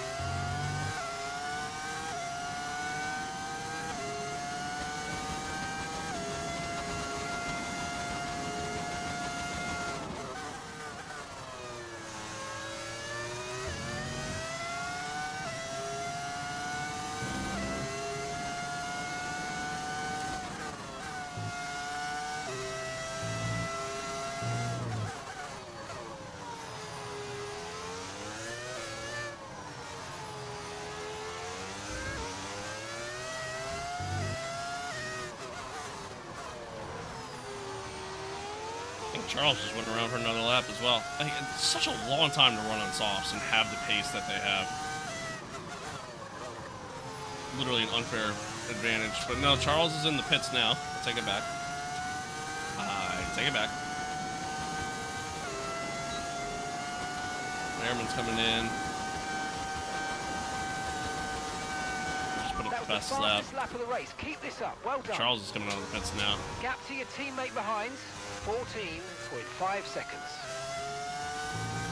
Charles just went around for another lap as well. Like, it's such a long time to run on softs and have the pace that they have. Literally an unfair advantage. But no, Charles is in the pits now. I'll take it back. Take it back. Merriman's coming in. Just put up the fastest lap. Lap of the race. Keep this up. Well done. Charles is coming out of the pits now. Gap to your teammate behind. 14.5 seconds.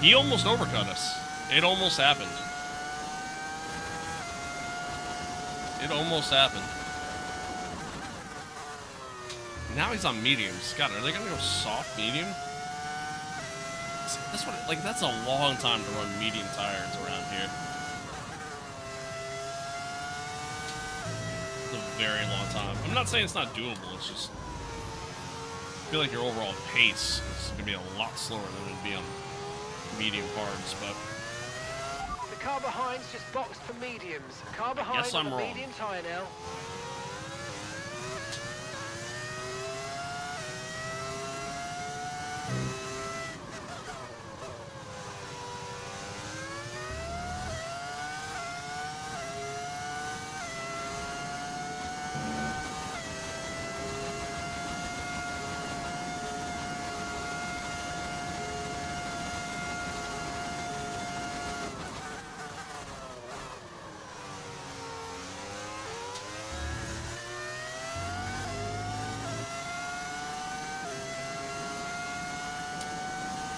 He almost overcut us. It almost happened. It almost happened. Now he's on mediums. God, are they gonna go soft medium? That's what, like, that's a long time to run medium tires around here. It's a very long time. I'm not saying it's not doable. It's just I feel like your overall pace is gonna be a lot slower than it would be on medium hards, but the car behind's just boxed for mediums. Car behind yes, on I'm the wrong. medium tyre now.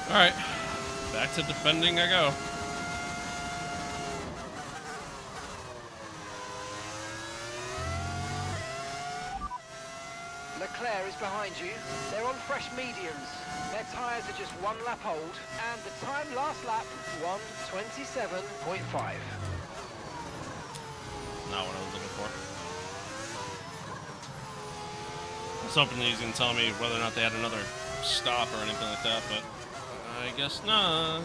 Alright, back to defending I go. Leclerc is behind you. They're on fresh mediums. Their tyres are just 1 lap old, and the time last lap, 1:27.5. Not what I was looking for. I was hoping that he's going to tell me whether or not they had another stop or anything like that, but I guess not.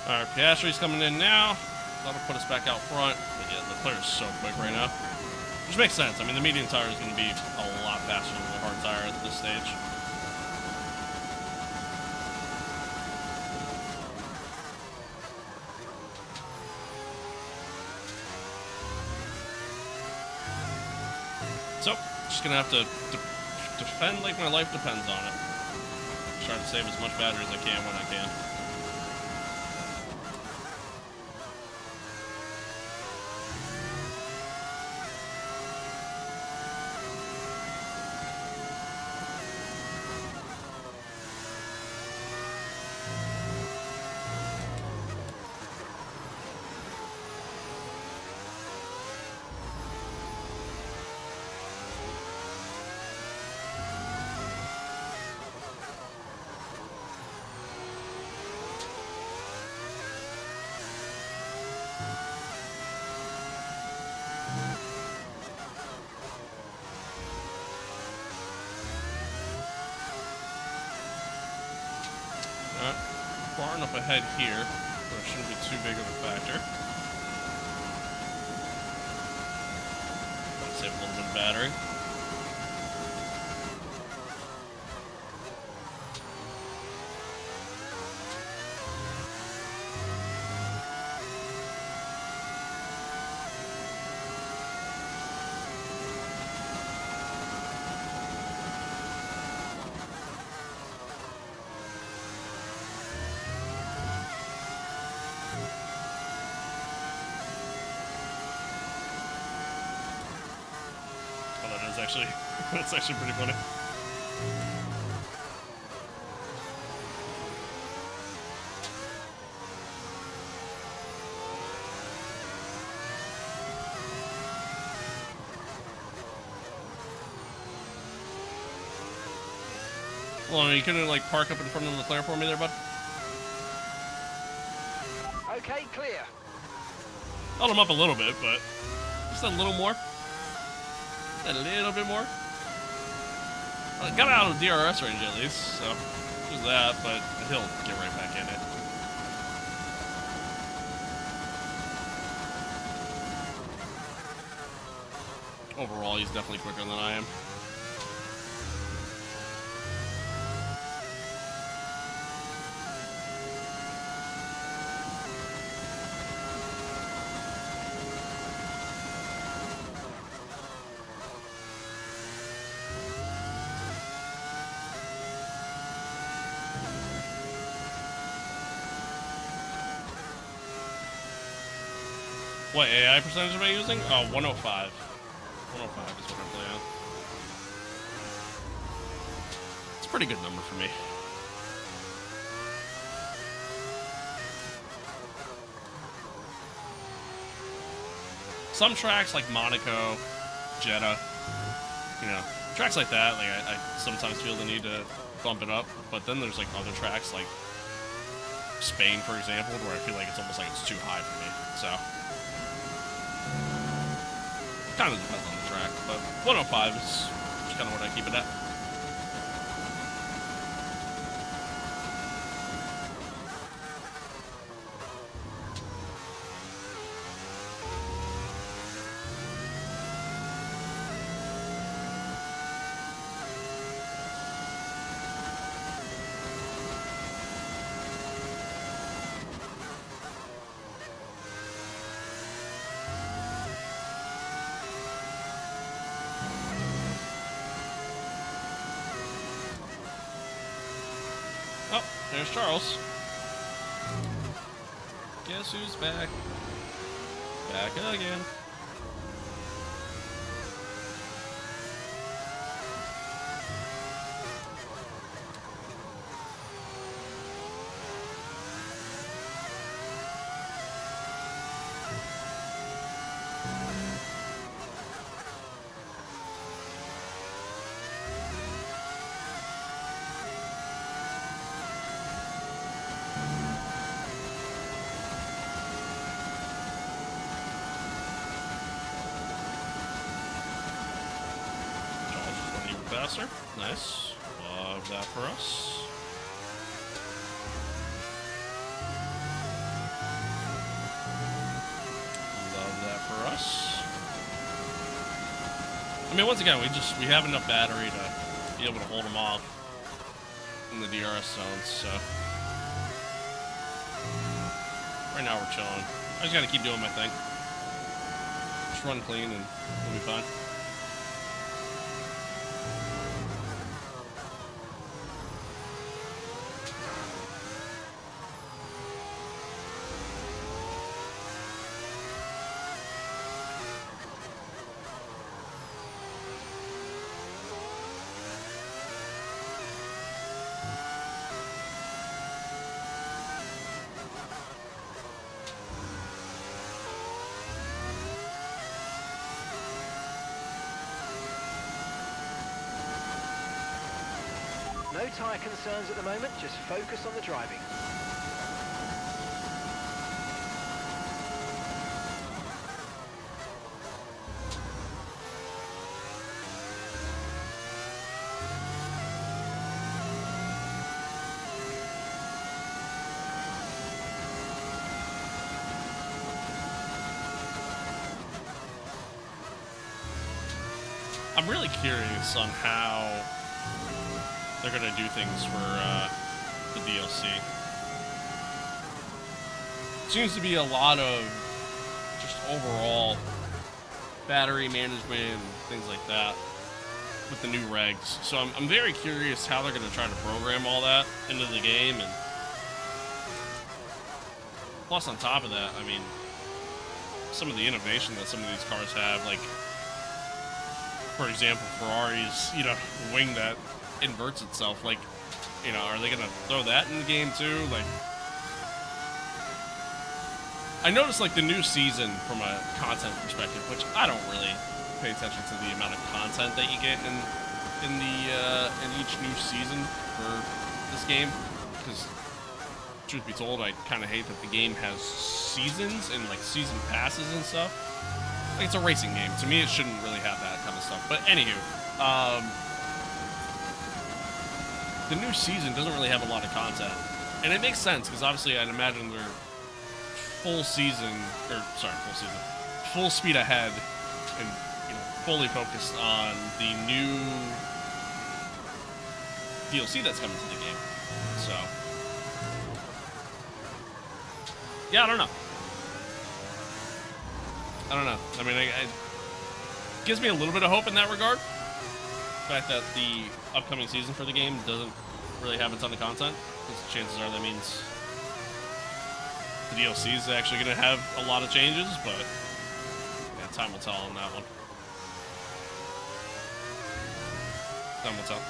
Alright, Piastri's coming in now. That'll put us back out front. But yeah, Leclerc is so quick right now. Which makes sense. I mean, the medium tire is going to be a lot faster than the hard tire at this stage. So, just going to have to defend like my life depends on it. Try to save as much battery as I can when I can. Far enough ahead here, so it shouldn't be too big of a factor. Save a little bit of battery. Actually, that's actually pretty funny. Well, you couldn't like park up in front of the Leclerc for me there, bud? Okay, clear. Held him up a little bit, but just a little more. A little bit more. Well, got out of the DRS range at least, so there's that, but he'll get right back in it. Overall, he's definitely quicker than I am. What AI percentage am I using? Oh, 105. 105 is what I play on. It's a pretty good number for me. Some tracks like Monaco, Jeddah, you know, tracks like that, like I sometimes feel the need to bump it up, but then there's like other tracks like Spain, for example, where I feel like it's almost like it's too high for me, so kind of depends on the track, but 105 is kind of what I keep it at. Oh, there's Charles. Guess who's back? Back again. Faster. Nice. Love that for us. Love that for us. I mean, once again, we have enough battery to be able to hold them off in the DRS zones, so right now we're chilling. I just gotta keep doing my thing. Just run clean and we'll be fine. No tyre concerns at the moment, just focus on the driving. I'm really curious on how they're gonna do things for the DLC. Seems to be a lot of just overall battery management and things like that with the new regs. So I'm very curious how they're gonna try to program all that into the game, and plus on top of that, I mean, some of the innovation that some of these cars have, like for example, Ferrari's, you know, wing that inverts itself. Like, you know, are they gonna throw that in the game too? Like, I noticed like the new season from a content perspective, which I don't really pay attention to the amount of content that you get in each new season for this game, because truth be told, I kind of hate that the game has seasons and like season passes and stuff. Like, it's a racing game. To me, it shouldn't really have that kind of stuff. But anywho, the new season doesn't really have a lot of content, and it makes sense because obviously I'd imagine they're full speed ahead, and you know, fully focused on the new DLC that's coming to the game. So yeah, I don't know. I mean, it gives me a little bit of hope in that regard. The fact that the upcoming season for the game doesn't really have a ton of content, because chances are that means the DLC is actually going to have a lot of changes, but yeah, time will tell on that one. Time will tell.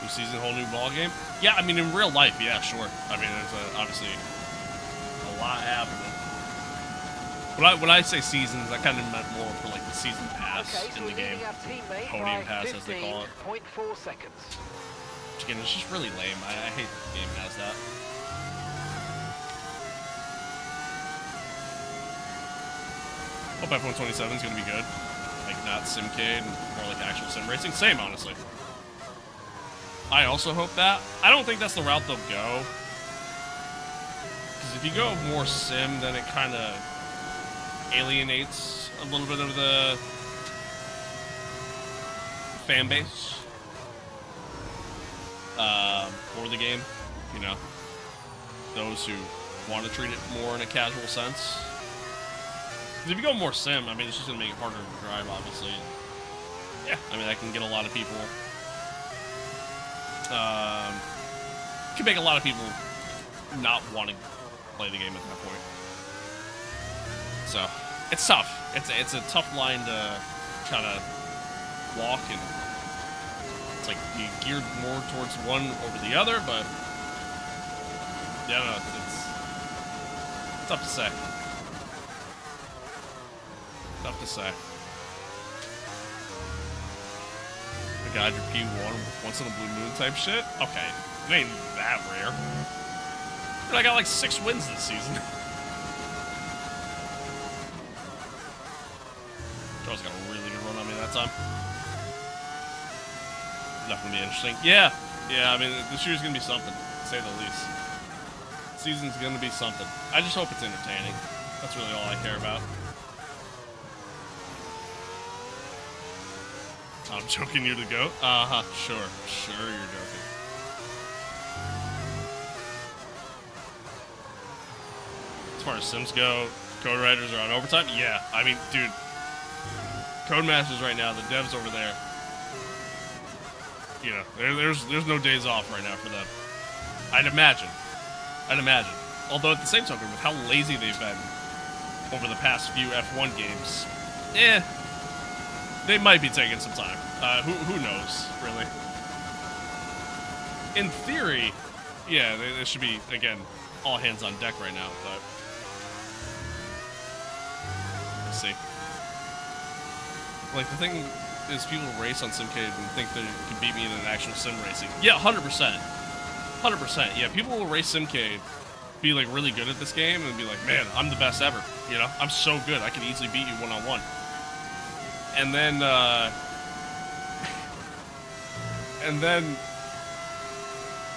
New season, whole new ball game. Yeah, I mean, in real life, yeah, sure. I mean, there's obviously a lot happening. When I say seasons, I kind of meant more for like the season pass in the game. Podium pass, as they call it. 0.4 seconds. Which again, it's just really lame. I hate that the game has that. Hope F125 is going to be good. Like, not Simcade, more like actual sim racing. Same, honestly. I also hope that. I don't think that's the route they'll go. Because if you go more sim, then it kind of alienates a little bit of the fan base for the game. You know, those who want to treat it more in a casual sense. Because if you go more sim, I mean, it's just going to make it harder to drive, obviously. Yeah, I mean, that can get a lot of people. Can make a lot of people not want to play the game at that point. So, it's tough. It's a tough line to try to walk, and it's like you geared more towards one over the other, but yeah, I don't know, it's tough to say. Tough to say. The guy your P1 once in a blue moon type shit? Okay, it ain't that rare. Dude, I got like 6 wins this season. Charles got a really good run on me that time. Definitely be interesting. Yeah, I mean, this year's gonna be something, to say the least. Season's gonna be something. I just hope it's entertaining. That's really all I care about. I'm joking, you to go? Uh-huh, sure you're joking. As far as Sims go, code writers are on overtime? Yeah, I mean, dude, Codemasters right now, the devs over there, you know, there's no days off right now for them. I'd imagine. Although at the same token, with how lazy they've been over the past few F1 games, they might be taking some time. Who knows, really? In theory, yeah, they should be, again, all hands on deck right now, but we'll see. Like, the thing is, people race on Simcade and think they can beat me in an actual sim racing. Yeah, 100%. 100%. Yeah, people will race Simcade, be, like, really good at this game, and be like, man, I'm the best ever. You know? I'm so good, I can easily beat you one-on-one. And then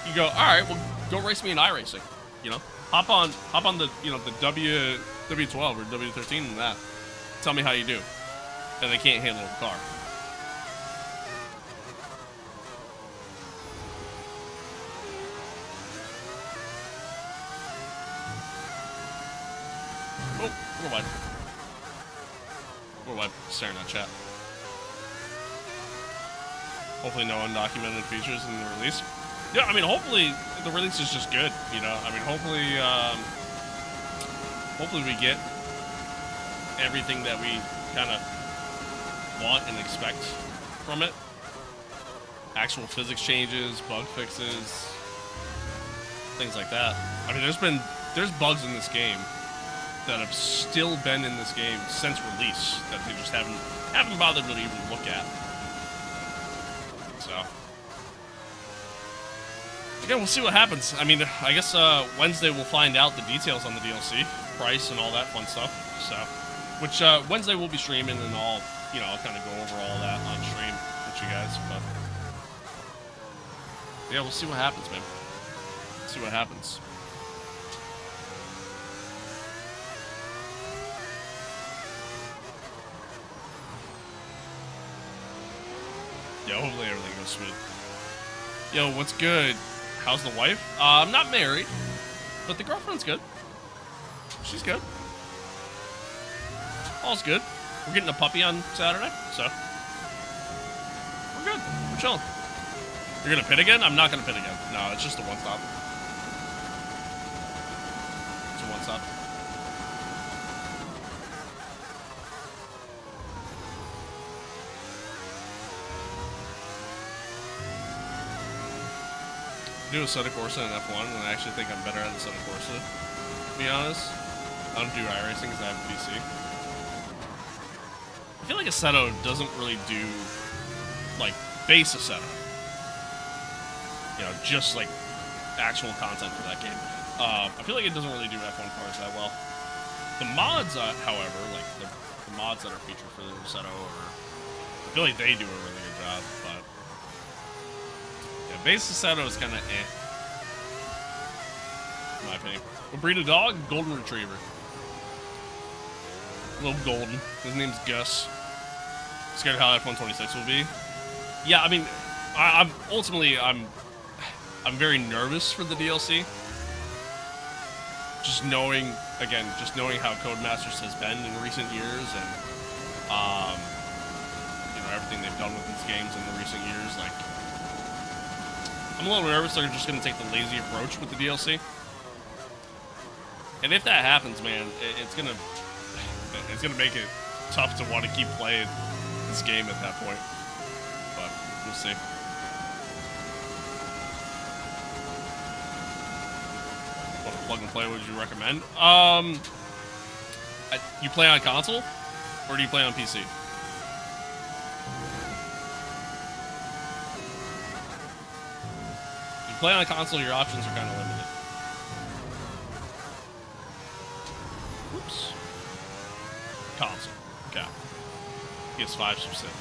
you go, all right, well, go race me in iRacing, you know? Hop on the, you know, the W12 or W13 and that. Tell me how you do. And they can't handle a car. Oh, we're wide. We're wide. Staring at chat. Hopefully no undocumented features in the release. Yeah, I mean, hopefully the release is just good, you know? I mean, hopefully we get everything that we kind of want and expect from it. Actual physics changes, bug fixes, things like that. I mean, there's bugs in this game that have still been in this game since release that they just haven't bothered to even look at. So, again, we'll see what happens. I mean, I guess Wednesday we'll find out the details on the DLC, price, and all that fun stuff. So, which Wednesday we'll be streaming, and I'll kind of go over all that on stream with you guys. But yeah, we'll see what happens, man. See what happens. Yeah, hopefully everything goes smooth. Yo, what's good? How's the wife? I'm not married, but the girlfriend's good. She's good. All's good. We're getting a puppy on Saturday, so we're good. We're chilling. You're gonna pit again? I'm not gonna pit again. No, it's just a one-stop. It's a one-stop. stop. Do a Assetto Corsa in F1, and I actually think I'm better at the Assetto Corsa, to be honest. I don't do iRacing because I have a PC. I feel like Assetto doesn't really do, like, base Assetto. You know, just, like, actual content for that game. I feel like it doesn't really do F1 cars that well. The mods, however, like, the mods that are featured for the Assetto, I feel like they do a really good job, but... yeah, base Assetto is kind of eh. In my opinion. What breed of dog? Golden Retriever. Little golden. His name's Gus. Scared of how F126 will be. Yeah, I mean, I'm very nervous for the DLC. Just knowing how Codemasters has been in recent years, and you know, everything they've done with these games in the recent years, like, I'm a little nervous they're just going to take the lazy approach with the DLC. And if that happens, man, it's gonna make it tough to want to keep playing this game at that point. But we'll see. What plug and play would you recommend? You play on console, or do you play on PC? If you play on console, your options are kind of limited. Whoops. Console. Okay. PS5 specific.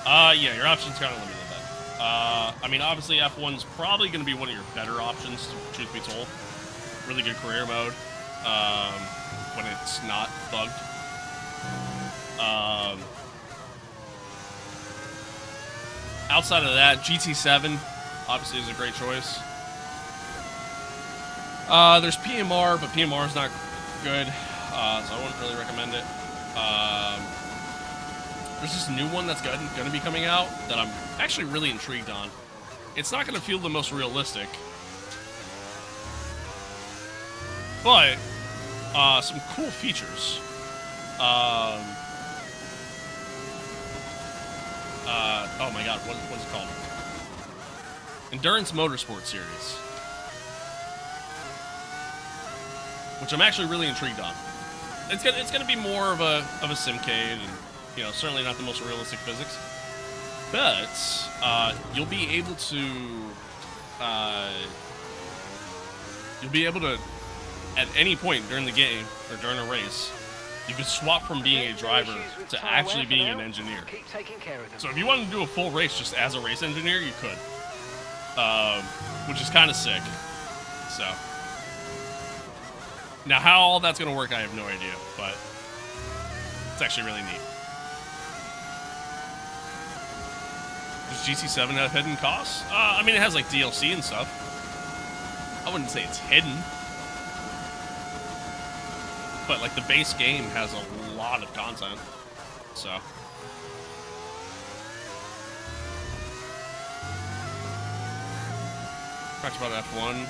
Yeah, your options kind of limited then. I mean, obviously F1's probably going to be one of your better options, truth be told. Really good career mode. When it's not bugged. Outside of that, GT7 obviously is a great choice. There's PMR, but PMR is not good, so I wouldn't really recommend it. There's this new one that's going to be coming out that I'm actually really intrigued on. It's not going to feel the most realistic, but some cool features. Oh my god, what is it called? Endurance Motorsport Series. Which I'm actually really intrigued on. It's gonna be more of a simcade, and you know, certainly not the most realistic physics. But you'll be able to at any point during the game or during a race, you could swap from being a driver to actually being an engineer. So if you wanted to do a full race just as a race engineer, you could, which is kind of sick. So. Now, how all that's going to work, I have no idea, but it's actually really neat. Does GT7 have hidden costs? I mean, it has, like, DLC and stuff. I wouldn't say it's hidden. But, like, the base game has a lot of content, so. Talked about F1.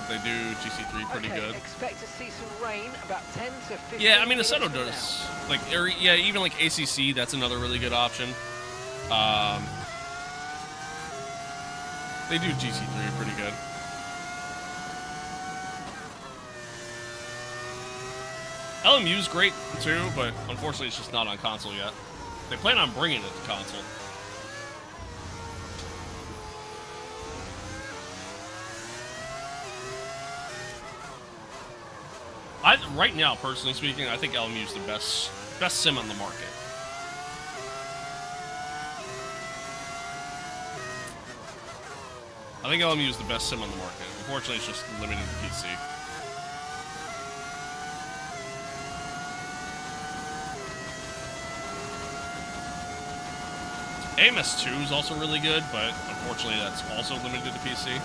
They do GC3 pretty good. Expect to see some rain, about 10 to 15. Yeah, I mean, Assetto does. Like, yeah, even like ACC, that's another really good option. They do GC3 pretty good. LMU's great too, but unfortunately it's just not on console yet. They plan on bringing it to console. Right now, personally speaking, I think LMU is the best sim on the market. I think LMU is the best sim on the market. Unfortunately, it's just limited to PC. AMS2 is also really good, but unfortunately, that's also limited to PC.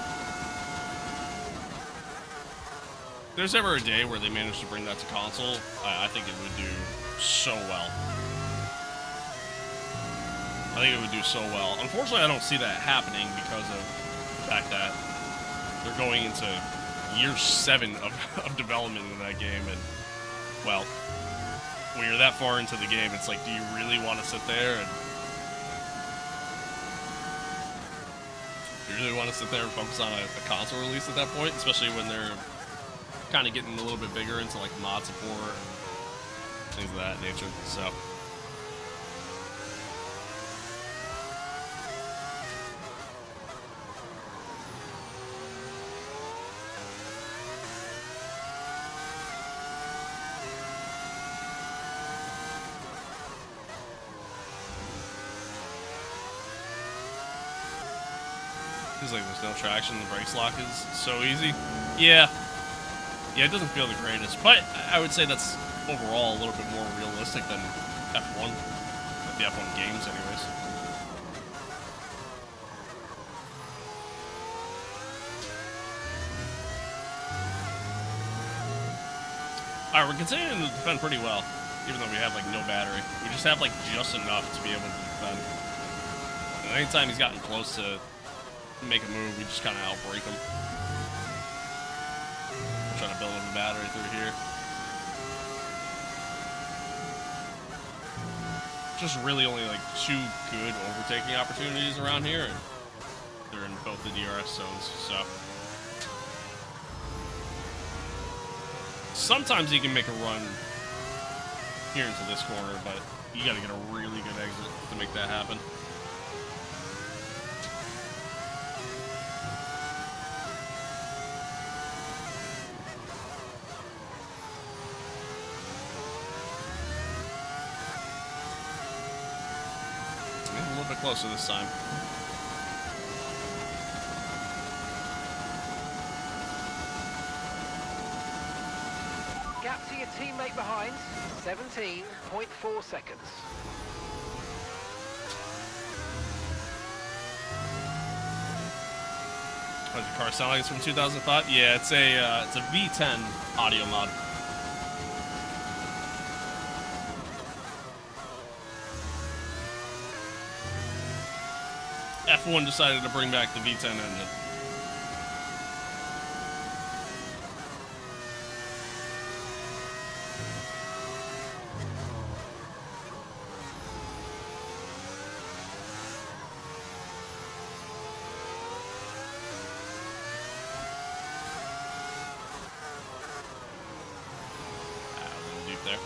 If there's ever a day where they manage to bring that to console, I think it would do so well. I think it would do so well. Unfortunately, I don't see that happening because of the fact that they're going into year 7 of development in that game, and well, when you're that far into the game, it's like, do you really want to sit there and focus on a console release at that point, especially when they're kind of getting a little bit bigger into like mod support, things of that nature. So. Feels like there's no traction. The brakes lock is so easy. Yeah, it doesn't feel the greatest, but I would say that's overall a little bit more realistic than F1, the F1 games, anyways. All right, we're continuing to defend pretty well, even though we have like no battery. We just have like just enough to be able to defend. And anytime he's gotten close to make a move, we just kind of outbreak him. I'm trying to build up a battery through here. Just really only like 2 good overtaking opportunities around here, and they're in both the DRS zones, so. Sometimes you can make a run here into this corner, but you gotta get a really good exit to make that happen. Closer this time. Gap to your teammate behind, 17.4 seconds. Does the car sound like it's from 2005? Yeah, it's a V10 audio mod. F1 decided to bring back the V10 engine. A little deep there.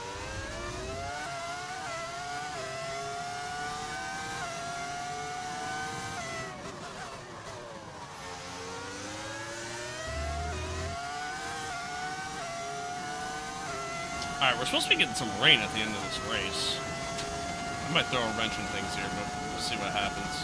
Alright, we're supposed to be getting some rain at the end of this race. I might throw a wrench in things here, but we'll see what happens.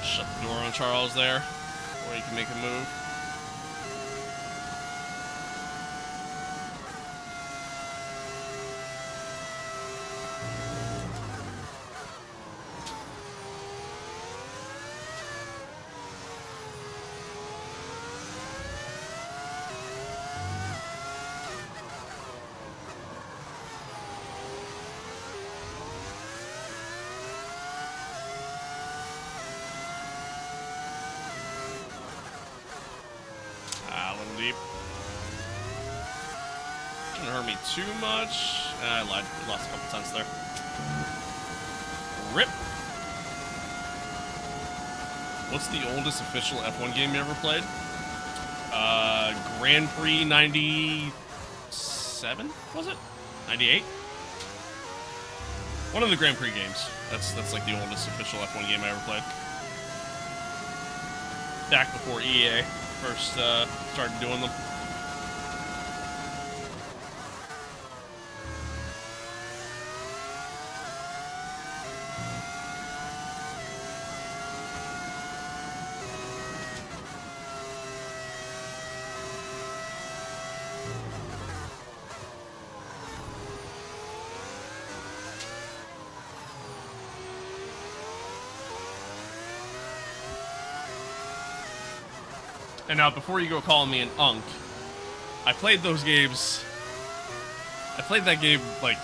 Shut the door on Charles there, or he can make a move. Deep. Didn't hurt me too much. I lied. Lost a couple tenths there. Rip. What's the oldest official F1 game you ever played? Grand Prix 97, was it? 98? One of the Grand Prix games. That's like the oldest official F1 game I ever played. Back before EA first started doing them. And now, before you go calling me an unk, I played those games. I played that game, like,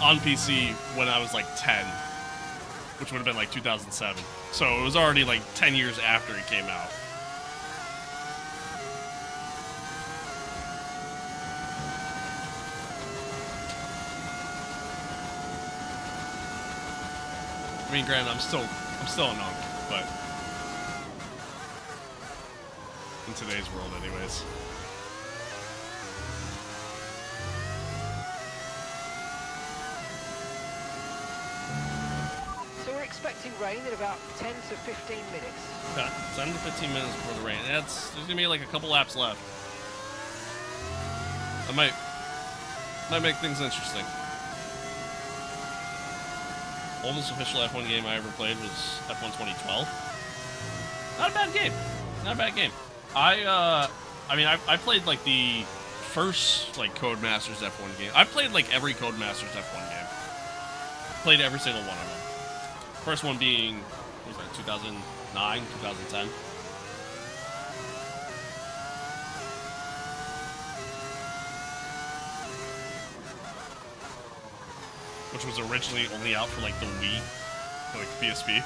on PC when I was, like, 10. Which would have been, like, 2007. So it was already, like, 10 years after it came out. I mean, granted, I'm still an unk, but in today's world, anyways. So we're expecting rain in about 10 to 15 minutes. Yeah, 10 to 15 minutes before the rain. There's gonna be like a couple laps left. I might make things interesting. Oldest official F1 game I ever played was F125. Not a bad game. Not a bad game. I mean, I played like the first like Codemasters F1 game. I played like every Codemasters F1 game. Played every single one of them. First one being, what was that, 2009, 2010. Which was originally only out for like the Wii, or like PSP.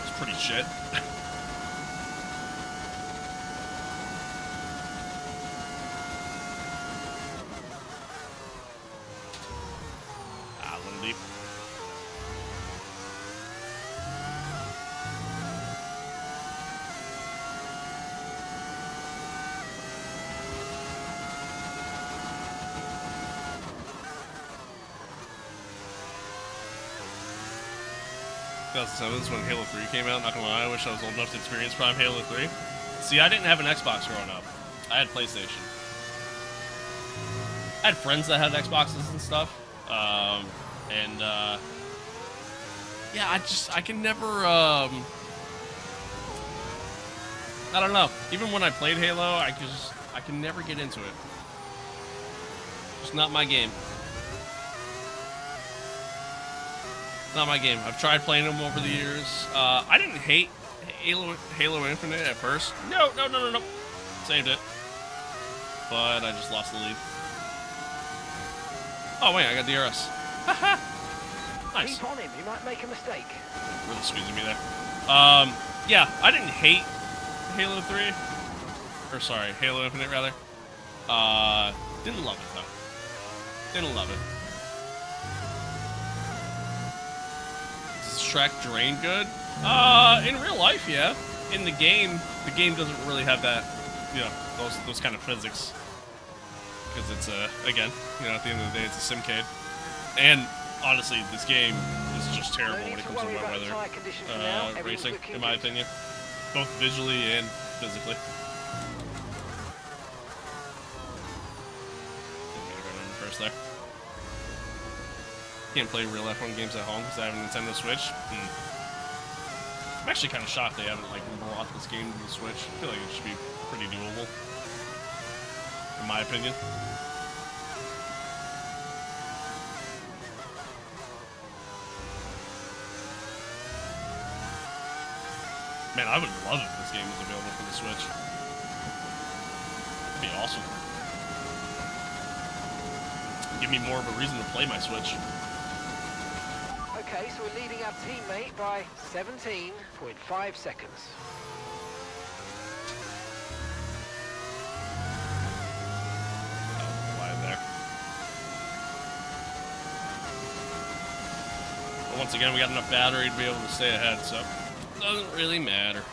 It's pretty shit. Ah, a little deep. Is when Halo 3 came out. Not gonna lie, I wish I was old enough to experience Prime Halo 3. See, I didn't have an Xbox growing up. I had PlayStation. I had friends that had Xboxes and stuff. Yeah, I can never, I don't know. Even when I played Halo, I can never get into it. It's not my game. Not my game. I've tried playing them over the years. I didn't hate Halo Infinite at first. No. Saved it. But I just lost the lead. Oh, wait, I got DRS. Haha. Nice. Keep on him, he might make a mistake. Really squeezing me there. Yeah, I didn't hate Halo 3. Or, sorry, Halo Infinite, rather. Didn't love it, though. Didn't love it. Track drain good? In real life, yeah. In the game doesn't really have that, you know, those kind of physics. Because it's, again, you know, at the end of the day, it's a simcade. And, honestly, this game is just terrible when it comes to wet weather racing, in my opinion. Both visually and physically. First there. Can't play real F1 games at home because I have a Nintendo Switch. I'm actually kind of shocked they haven't like brought this game to the Switch. I feel like it should be pretty doable, in my opinion. Man, I would love it if this game was available for the Switch. It'd be awesome. Give me more of a reason to play my Switch. Okay, so we're leading our teammate by 17.5 seconds. Lie there. But once again, we got enough battery to be able to stay ahead, so it doesn't really matter.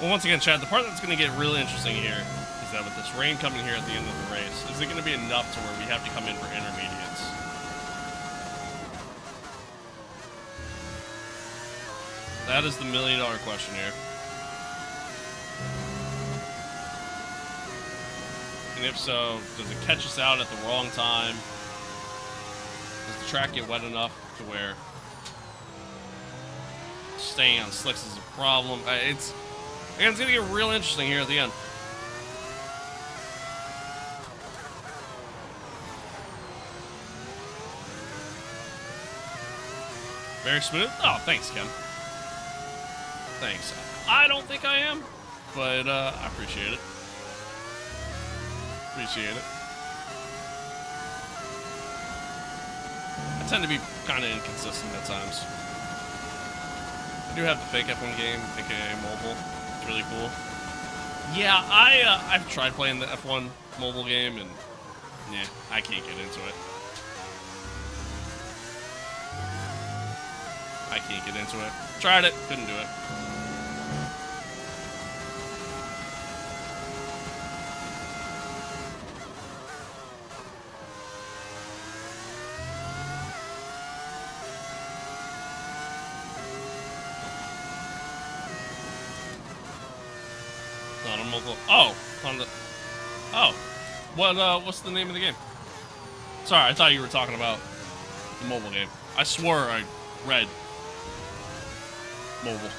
Well, once again, Chad, the part that's going to get really interesting here is that with this rain coming here at the end of the race, is it going to be enough to where we have to come in for intermediates? That is the million-dollar question here. And if so, does it catch us out at the wrong time? Does the track get wet enough to where staying on slicks is a problem? It's going to get real interesting here at the end. Very smooth. Oh, thanks, Ken. Thanks. I don't think I am, but I appreciate it. Appreciate it. I tend to be kind of inconsistent at times. I do have the fake F1 game, aka mobile. It's really cool. Yeah, I've tried playing the F1 mobile game, and yeah, I can't get into it. I can't get into it. Tried it, couldn't do it. Not on mobile. Oh, on the. Oh, what's the name of the game? Sorry, I thought you were talking about the mobile game. I swore I read mobile.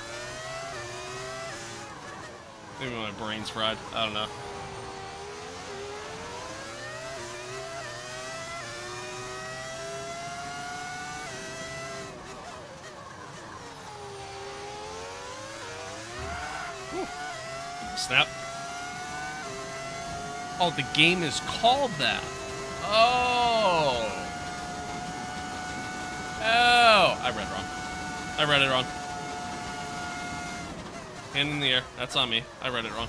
Maybe my brain's fried. I don't know. Whew. Snap. Oh, the game is called that. Oh. Oh. I read wrong. I read it wrong. Hand in the air. That's on me. I read it wrong.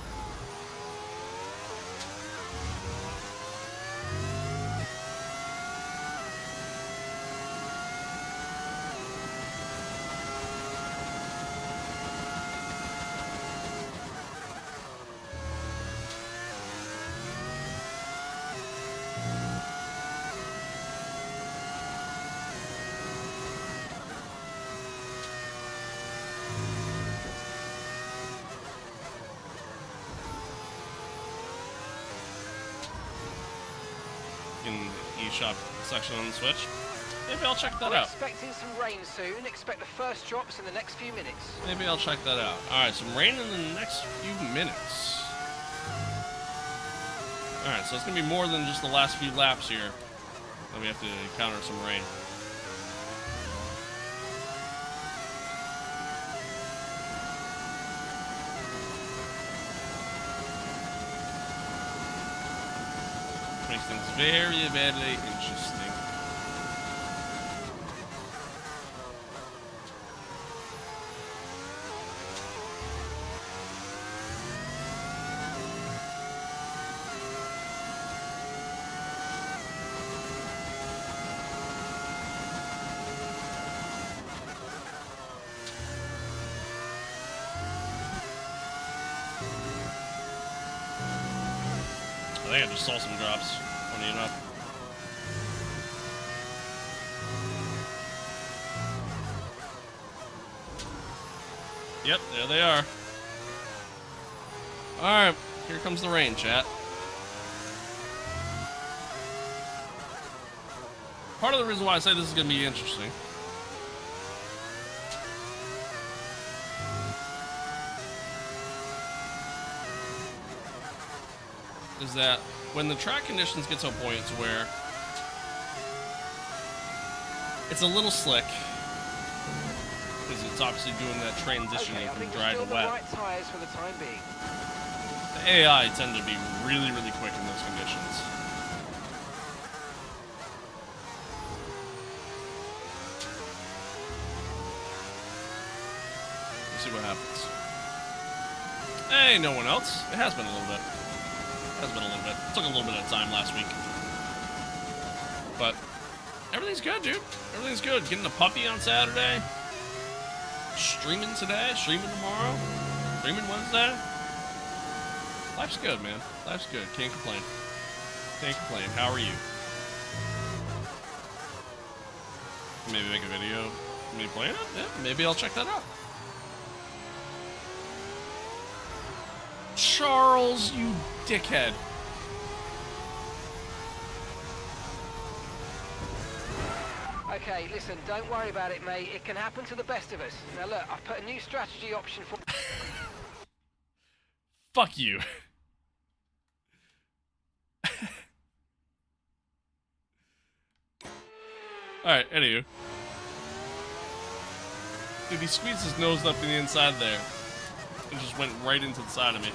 In the eShop section on the Switch. Maybe I'll check that out. We're expecting some rain soon. Expect the first drops in the next few minutes. Maybe I'll check that out. Alright, some rain in the next few minutes. Alright, so it's going to be more than just the last few laps here that we have to encounter some rain. Makes things very, very interesting. I think I just saw some drops, funny enough. Yep, there they are. Alright, here comes the rain, chat. Part of the reason why I say this is going to be interesting is that when the track conditions get to a point to where it's a little slick, because it's obviously doing that transitioning from dry to wet. Right tires for the time being. The AI tend to be really, really quick in those conditions. Let's see what happens. Hey, no one else. It has been a little bit. It took a little bit of time last week. But everything's good, dude. Everything's good. Getting a puppy on Saturday. Streaming today, streaming tomorrow. Streaming Wednesday? Life's good, man. Life's good. Can't complain. Can't complain. How are you? Maybe make a video of me playing it? Yeah, maybe I'll check that out. Charles, you dickhead. Okay, listen, don't worry about it, mate. It can happen to the best of us. Now look, I've put a new strategy option for... Fuck you. Alright, anywho. Dude, he squeezed his nose up to the inside there. And just went right into the side of me.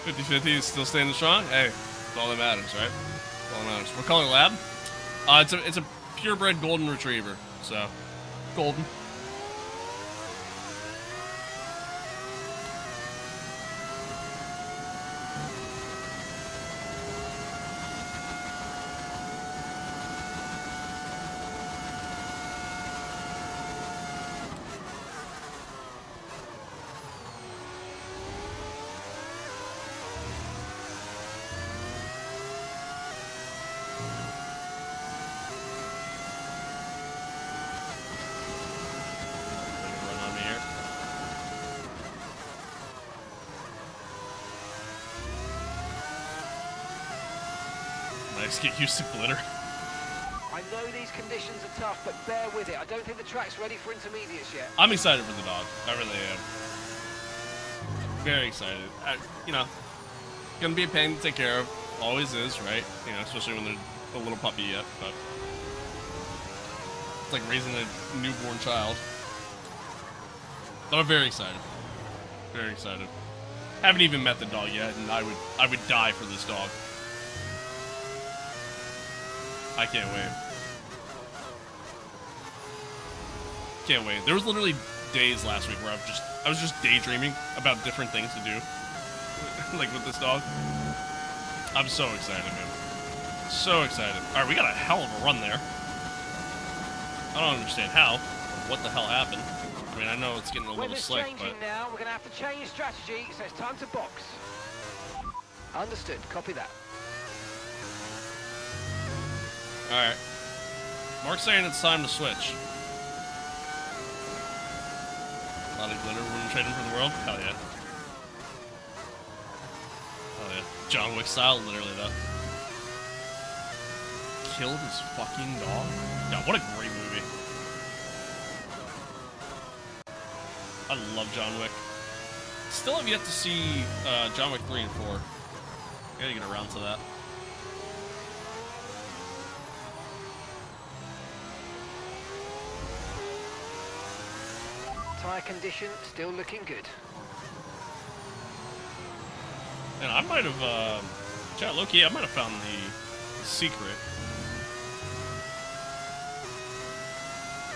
50-50 is still standing strong? Hey, that's all that matters, right? That's all that matters. We're calling lab? It's a purebred golden retriever, so golden. Get used to glitter. I know these conditions are tough, but bear with it. I don't think the track's ready for intermediates yet. I'm excited for the dog. I really am. Very excited. You know, gonna be a pain to take care of. Always is, right? You know, especially when they're a little puppy yet. But it's like raising a newborn child. But I'm very excited. Very excited. Haven't even met the dog yet, and I would die for this dog. I can't wait. Can't wait. There was literally days last week where I was just daydreaming about different things to do. Like with this dog. I'm so excited, man. So excited. Alright, we got a hell of a run there. I don't understand how. Or what the hell happened. I mean, I know it's getting a little slick, but... now, we're gonna have to change strategy, so it's time to box. Understood. Copy that. Alright. Mark's saying it's time to switch. A lot of glitter wouldn't trade him for the world? Hell yeah. Hell yeah. John Wick style, literally, though. Killed his fucking dog? Yeah, what a great movie. I love John Wick. Still have yet to see John Wick 3 and 4. Gotta get around to that. Tyre condition still looking good. And I might have, chat low-key, I might have found the secret.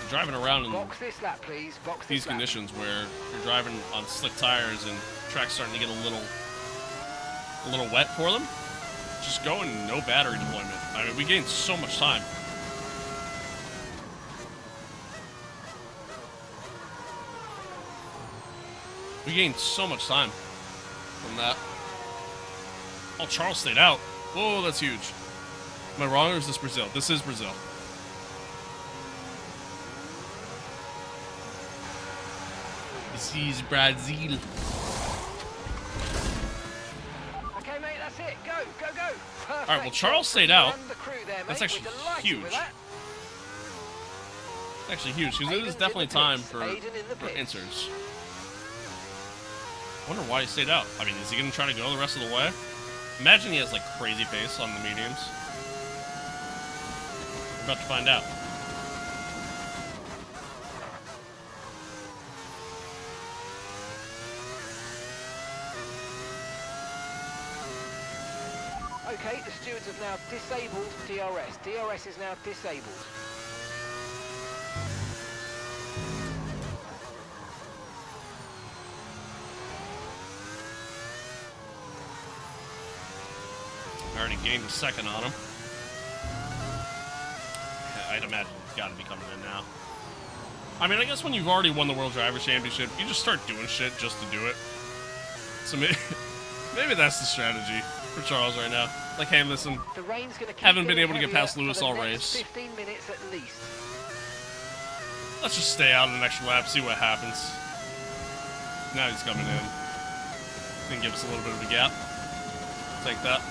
Driving around in box this lap, please. Box these this conditions lap. Where you're driving on slick tires and track's starting to get a little wet for them, just go in no battery deployment. I mean, we gained so much time. We gained so much time from that. Oh, Charles stayed out. Whoa, that's huge. Am I wrong, or is this Brazil? This is Brazil. This is Brazil. Okay, mate, that's it. Go, go, go. Perfect. All right, well, Charles stayed out. There, that's actually huge. Actually huge, because it is definitely time for inserts. I wonder why he stayed out. I mean, is he going to try to go the rest of the way? Imagine he has, like, crazy pace on the mediums. We're about to find out. Okay, the stewards have now disabled DRS. DRS is now disabled. Already gained a second on him. I'd imagine he's got to be coming in now. I mean, I guess when you've already won the World Drivers' Championship, you just start doing shit just to do it. So maybe that's the strategy for Charles right now. Like, hey, listen, The rain's gonna keep haven't been getting able to get past heavier Lewis for the all next race. 15 minutes at least. Let's just stay out an extra lap, see what happens. Now he's coming in. Can give us a little bit of a gap. Take that.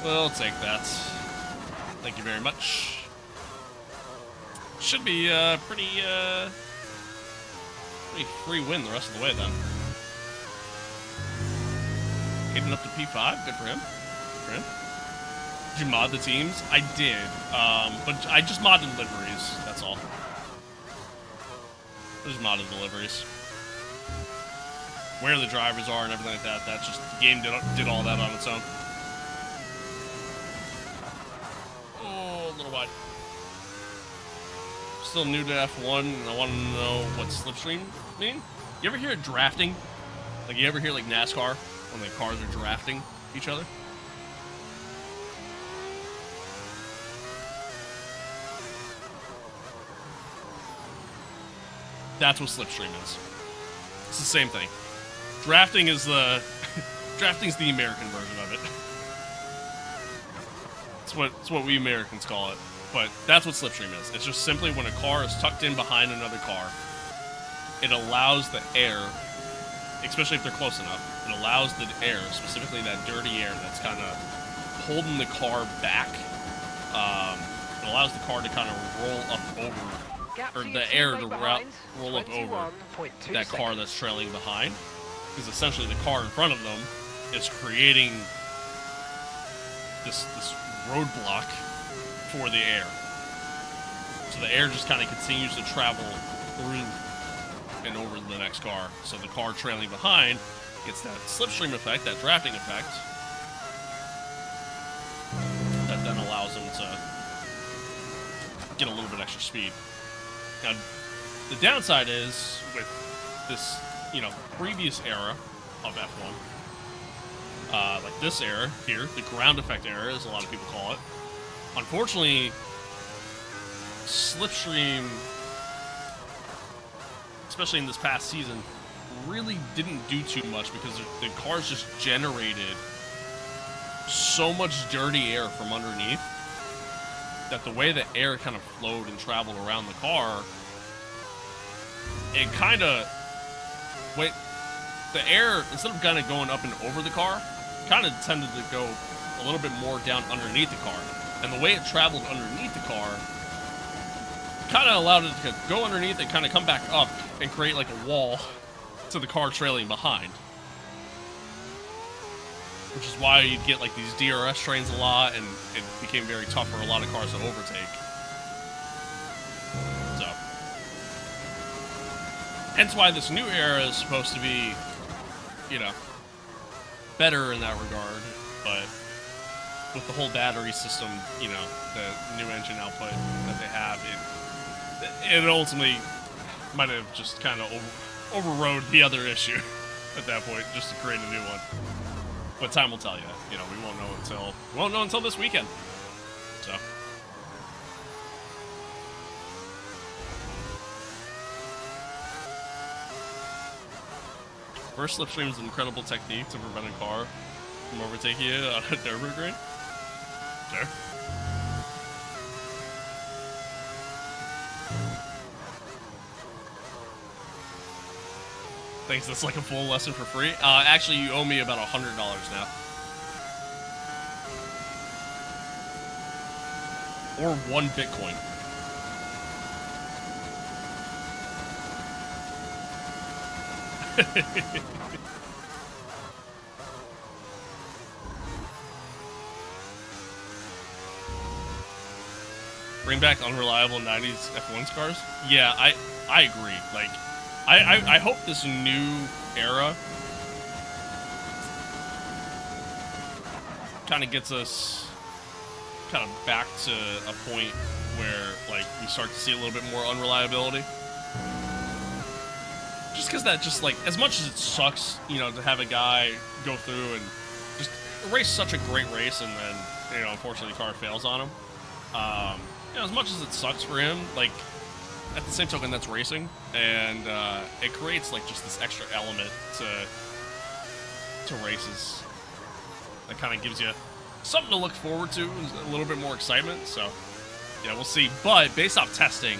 We'll take that. Thank you very much. Should be pretty free win the rest of the way then. Getting up to P5, good for him. Good for him. Did you mod the teams? I did, but I just modded liveries. That's all. I just modded the liveries. Where the drivers are and everything like that. That's just the game did all that on its own. Oh, a little wide. Still new to F1, and I want to know what slipstream mean. You ever hear it drafting? Like, you ever hear, like, NASCAR when the cars are drafting each other? That's what slipstream is. It's the same thing. Drafting is the drafting's the American version of it. It's what we Americans call it. But that's what slipstream is. It's just simply when a car is tucked in behind another car, it allows the air, especially if they're close enough, it allows the air, specifically that dirty air that's kind of holding the car back. It allows the car to kind of roll up over, or the air to roll up over that car that's trailing behind. Because essentially the car in front of them is creating this roadblock for the air. So the air just kind of continues to travel through and over the next car. So the car trailing behind gets that slipstream effect, that drafting effect, that then allows them to get a little bit extra speed. Now, the downside is with this, previous era of F1, like this era here, the ground effect era, as a lot of people call it. Unfortunately, slipstream, especially in this past season, really didn't do too much because the cars just generated so much dirty air from underneath that the way the air kind of flowed and traveled around the car, it kind of, the air, instead of kind of going up and over the car, kind of tended to go a little bit more down underneath the car. And the way it traveled underneath the car kind of allowed it to go underneath and kind of come back up and create like a wall to the car trailing behind. Which is why you'd get like these DRS trains a lot, and it became very tough for a lot of cars to overtake. So, hence why this new era is supposed to be, better in that regard, but with the whole battery system, the new engine output that they have, it ultimately might have just kind of overrode the other issue at that point, just to create a new one. But time will tell you. We won't know until this weekend. So. First slipstream is an incredible technique to prevent a car from overtaking you on a Nürburgring. Sure. Thanks, that's like a full lesson for free. Actually, you owe me about $100 now. Or 1 Bitcoin. Bring back unreliable 90s F1 cars? Yeah, I agree. Like, I hope this new era kind of gets us kind of back to a point where, like, we start to see a little bit more unreliability. Just because that just, like, as much as it sucks, to have a guy go through and just race such a great race and then, unfortunately the car fails on him. know, as much as it sucks for him, like, at the same token, that's racing, and it creates like just this extra element to races that kind of gives you something to look forward to, a little bit more excitement. So yeah, we'll see. But based off testing,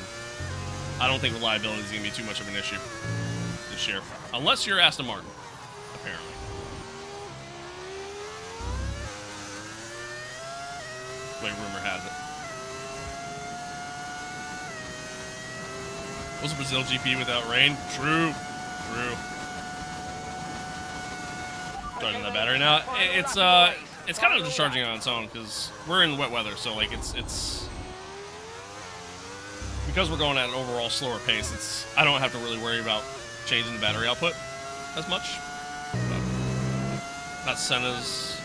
I don't think reliability is going to be too much of an issue this year, unless you're Aston Martin, apparently. The way rumor has it. Was a Brazil GP without rain? True. Charging that battery now. It's kind of just charging on its own because we're in wet weather, so like it's because we're going at an overall slower pace. I don't have to really worry about changing the battery output as much. But not Senna's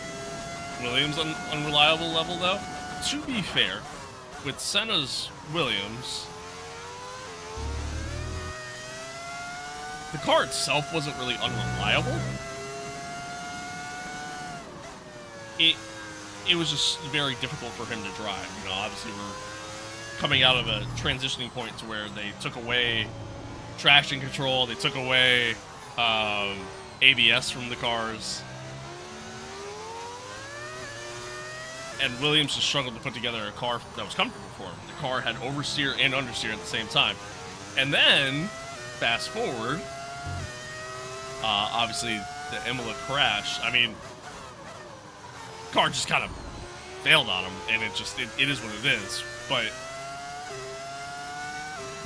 Williams unreliable level though. To be fair, with Senna's Williams, the car itself wasn't really unreliable. It was just very difficult for him to drive. You know, obviously we're coming out of a transitioning point to where they took away traction control, they took away ABS from the cars, and Williams just struggled to put together a car that was comfortable for him. The car had oversteer and understeer at the same time. And then, fast forward, obviously the Imola crash, I mean, car just kind of failed on him, and it is what it is. But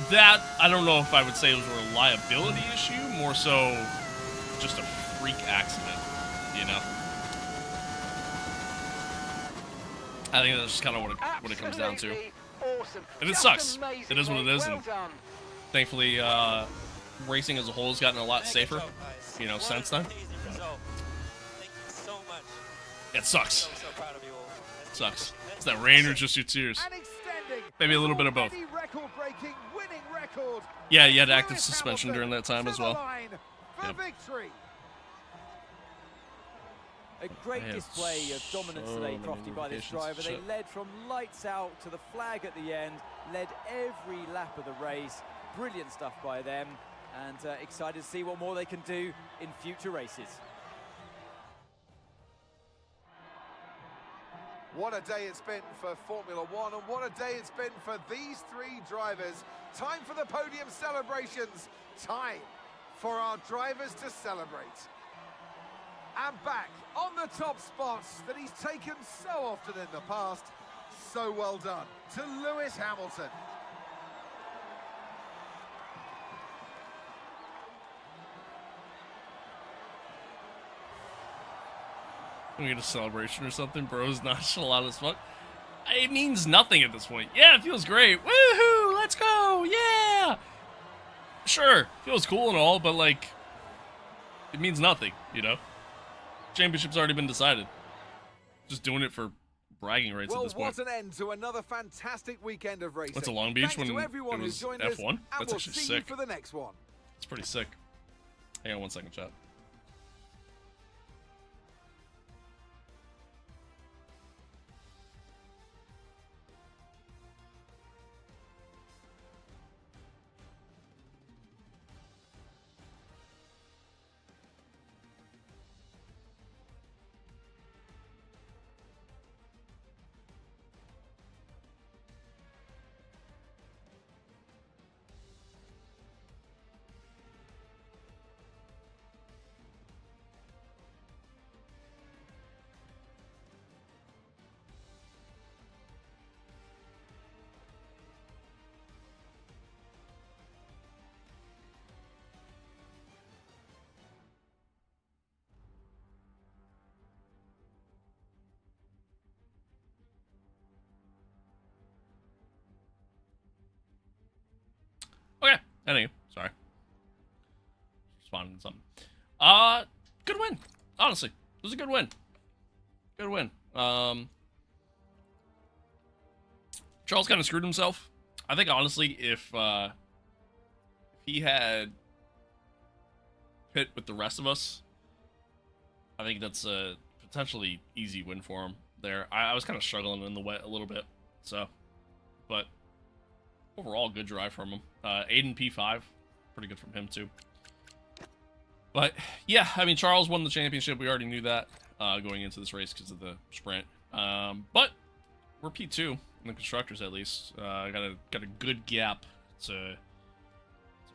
that, I don't know if I would say it was a reliability issue, more so just a freak accident, you know? I think that's just kind of what it comes down to. Awesome. And it sucks. It is what it is, and thankfully, racing as a whole has gotten a lot safer, you know, since then. It sucks. It sucks. It's that rain or just your tears. Maybe a little bit of both. Yeah, you had active suspension during that time as well. Yep. A great display of dominance today, Crofty, by this driver. They led from lights out to the flag at the end, led every lap of the race. Brilliant stuff by them, and excited to see what more they can do in future races. What a day it's been for Formula One, and what a day it's been for these three drivers. Time for the podium celebrations. Time for our drivers to celebrate. And back on the top spots that he's taken so often in the past. So well done to Lewis Hamilton. We get a celebration or something, bro's nonchalant as fuck. It means nothing at this point. Yeah, it feels great. Woohoo! Let's go! Yeah! Sure, feels cool and all, but like, it means nothing, you know? Championship's already been decided. Just doing it for bragging rights at this point. Well, what an end to another fantastic weekend of racing. What's a Long Beach when it was F1? That's actually sick. For the next one. It's pretty sick. Hang on 1 second, chat. Okay, anyway, sorry. Responding to something. Good win. Honestly, it was a good win. Good win. Charles kind of screwed himself. I think honestly, if he had pit with the rest of us, I think that's a potentially easy win for him there. I was kind of struggling in the wet a little bit, so, but overall good drive from him. Aiden P5, pretty good from him too. But yeah, I mean, Charles won the championship. We already knew that going into this race because of the sprint. But we're P2 in the constructors at least. Got a good gap to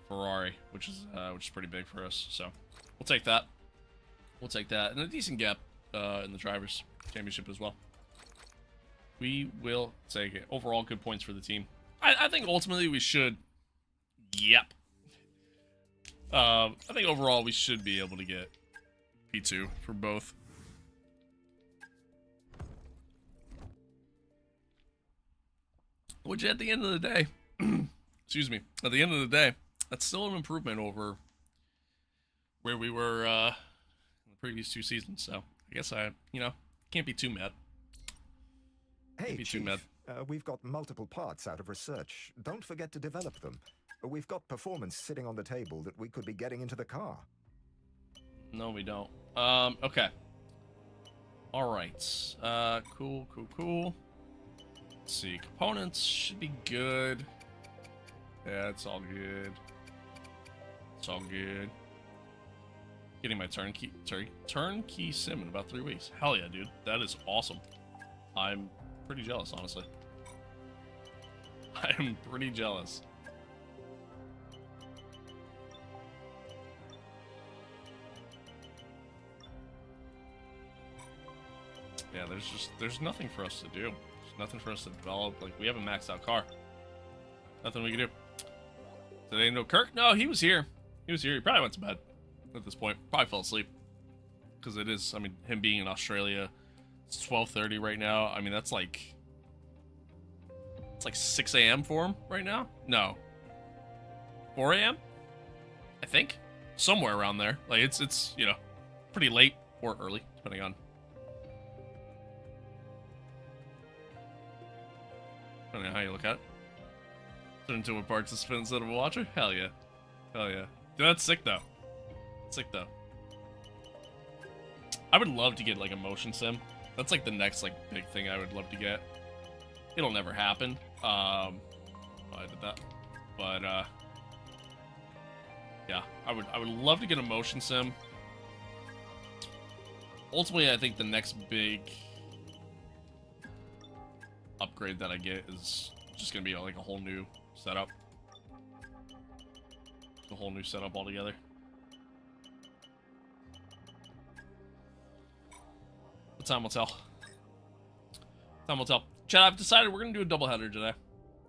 Ferrari, which is pretty big for us. So we'll take that. We'll take that, and a decent gap in the drivers' championship as well. We will take it. Overall, good points for the team. I think ultimately we should. Yep. I think overall we should be able to get P2 for both. Which at the end of the day, excuse me, at the end of the day, that's still an improvement over where we were in the previous 2 seasons. So I guess can't be too mad. Hey, Chief, we've got multiple parts out of research. Don't forget to develop them. We've got performance sitting on the table that we could be getting into the car. No, we don't. Okay. All right. Cool. Let's see. Components should be good. Yeah, it's all good. It's all good. Getting my turnkey sim in about 3 weeks. Hell yeah, dude. That is awesome. I'm pretty jealous, honestly. I am pretty jealous. Yeah, there's nothing for us to do. There's nothing for us to develop. Like, we have a maxed out car. Nothing we can do. Did they know Kirk? No, he was here. He was here. He probably went to bed at this point. Probably fell asleep. Because it is, I mean, him being in Australia, it's 12:30 right now. I mean, that's like... It's like 6 a.m. for him right now? No. 4 a.m.? I think. Somewhere around there. Like, it's you know, pretty late or early, depending on how you look at it. Turn into a participant instead of a watcher? Hell yeah. Hell yeah. Dude, that's sick though. Sick though. I would love to get like a motion sim. That's like the next like big thing I would love to get. It'll never happen. I did that. But yeah, I would love to get a motion sim. Ultimately, I think the next big upgrade that I get is just gonna be like a whole new setup. A whole new setup altogether. But time will tell. Time will tell. Chad, I've decided we're gonna do a doubleheader today.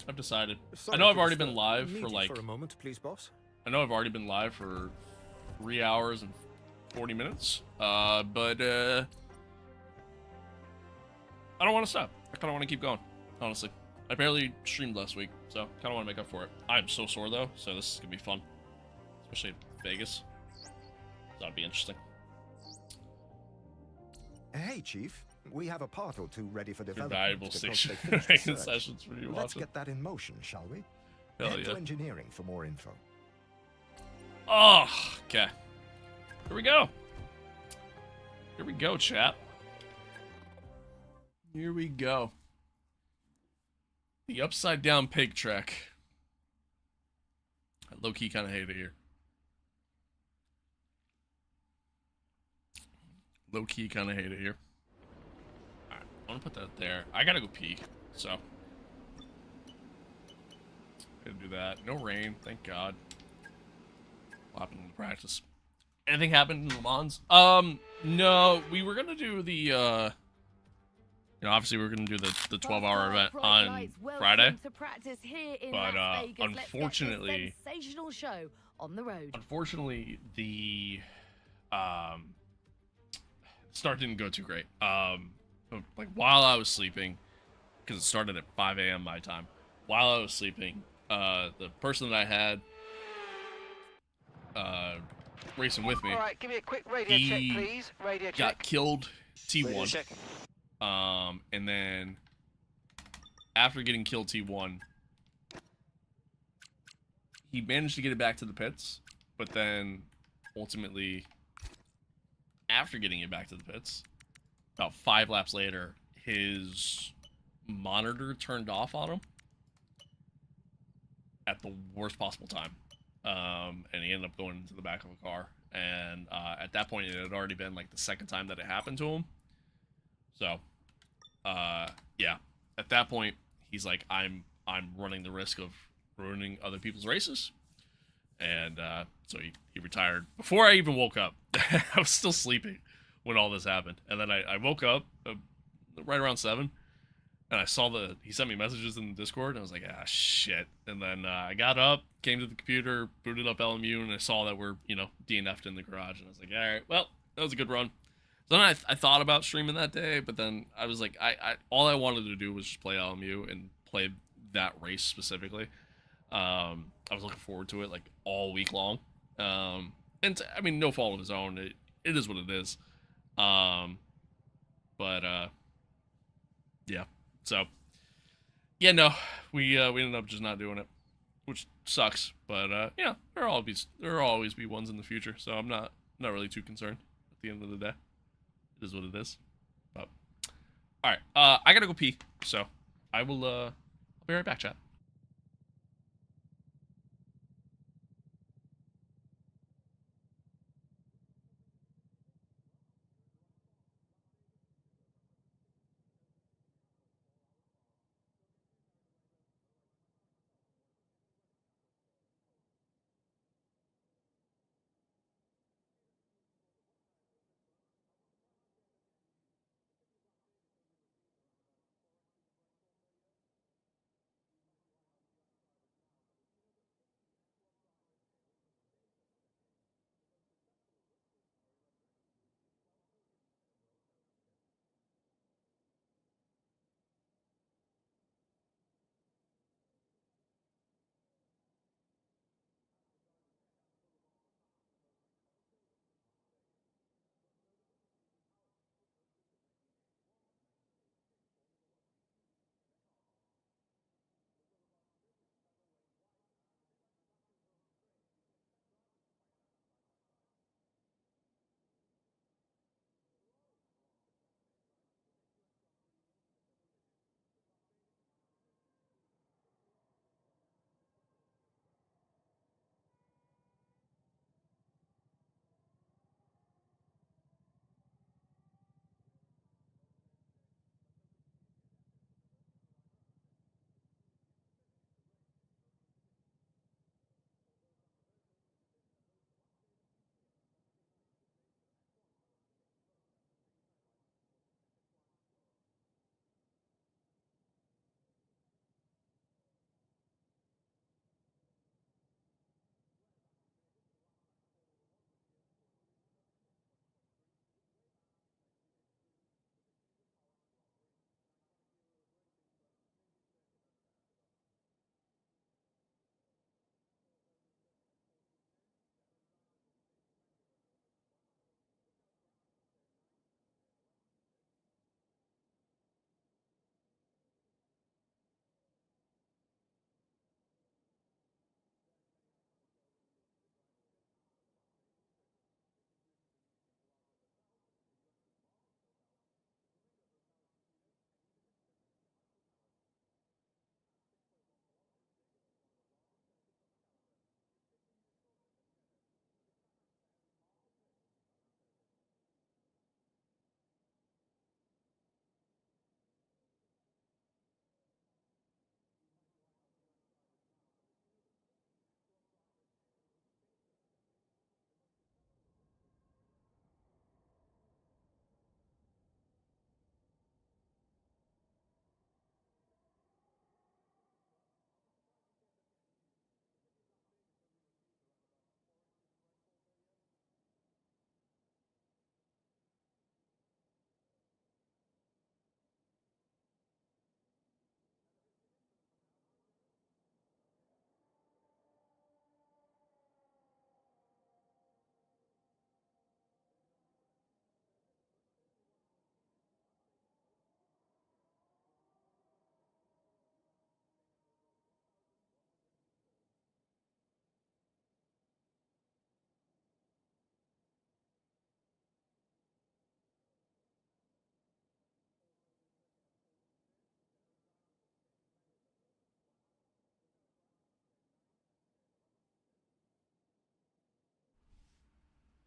I've decided. Sorry, I know I've already been live for like. For a moment, please, boss. I know I've already been live for 3 hours and 40 minutes. But I don't want to stop. I kind of want to keep going, honestly. I barely streamed last week, so kind of want to make up for it. I'm so sore though, so this is gonna be fun, especially in Vegas. That'd be interesting. Hey, Chief. We have a part or two ready for development. Valuable sessions for you. Let's get that in motion, shall we? Hell Head yeah. to engineering for more info. Oh, okay. Here we go. Here we go, chat. Here we go. The upside down pig track. I low-key kind of hate it here. Low-key kind of hate it here. Alright, I want to put that there. I gotta go pee, so. Gotta do that. No rain, thank God. What happened in the practice? Anything happened in Le Mans? No, we were gonna do the, you know, obviously we were gonna do the 12-hour event on Friday. But, unfortunately, unfortunately, the, start didn't go too great. Like, while I was sleeping, because it started at 5 a.m. my time, while I was sleeping, the person that I had, racing with me. All right, give me a quick radio check, please. Radio check. Got killed T1. And then after getting killed T1, he managed to get it back to the pits, but then ultimately, after getting it back to the pits, about 5 laps later, his monitor turned off on him. at the worst possible time. And he ended up going into the back of a car. And at that point, it had already been like the second time that it happened to him. So, yeah, at that point, he's like, I'm running the risk of ruining other people's races. And so he retired before I even woke up. I was still sleeping when all this happened. And then I woke up right around 7. And I saw he sent me messages in the Discord, and I was like, ah, shit. And then I got up, came to the computer, booted up LMU, and I saw that we're, DNF'd in the garage. And I was like, all right, well, that was a good run. So then I thought about streaming that day, but then I was like, all I wanted to do was just play LMU and play that race specifically. I was looking forward to it, like, all week long. And, I mean, no fault of his own. It is what it is. Yeah. So, yeah, no, we ended up just not doing it, which sucks. But there'll always be ones in the future. So I'm not really too concerned at the end of the day. It is what it is. But all right, I gotta go pee. So I will. I'll be right back, chat.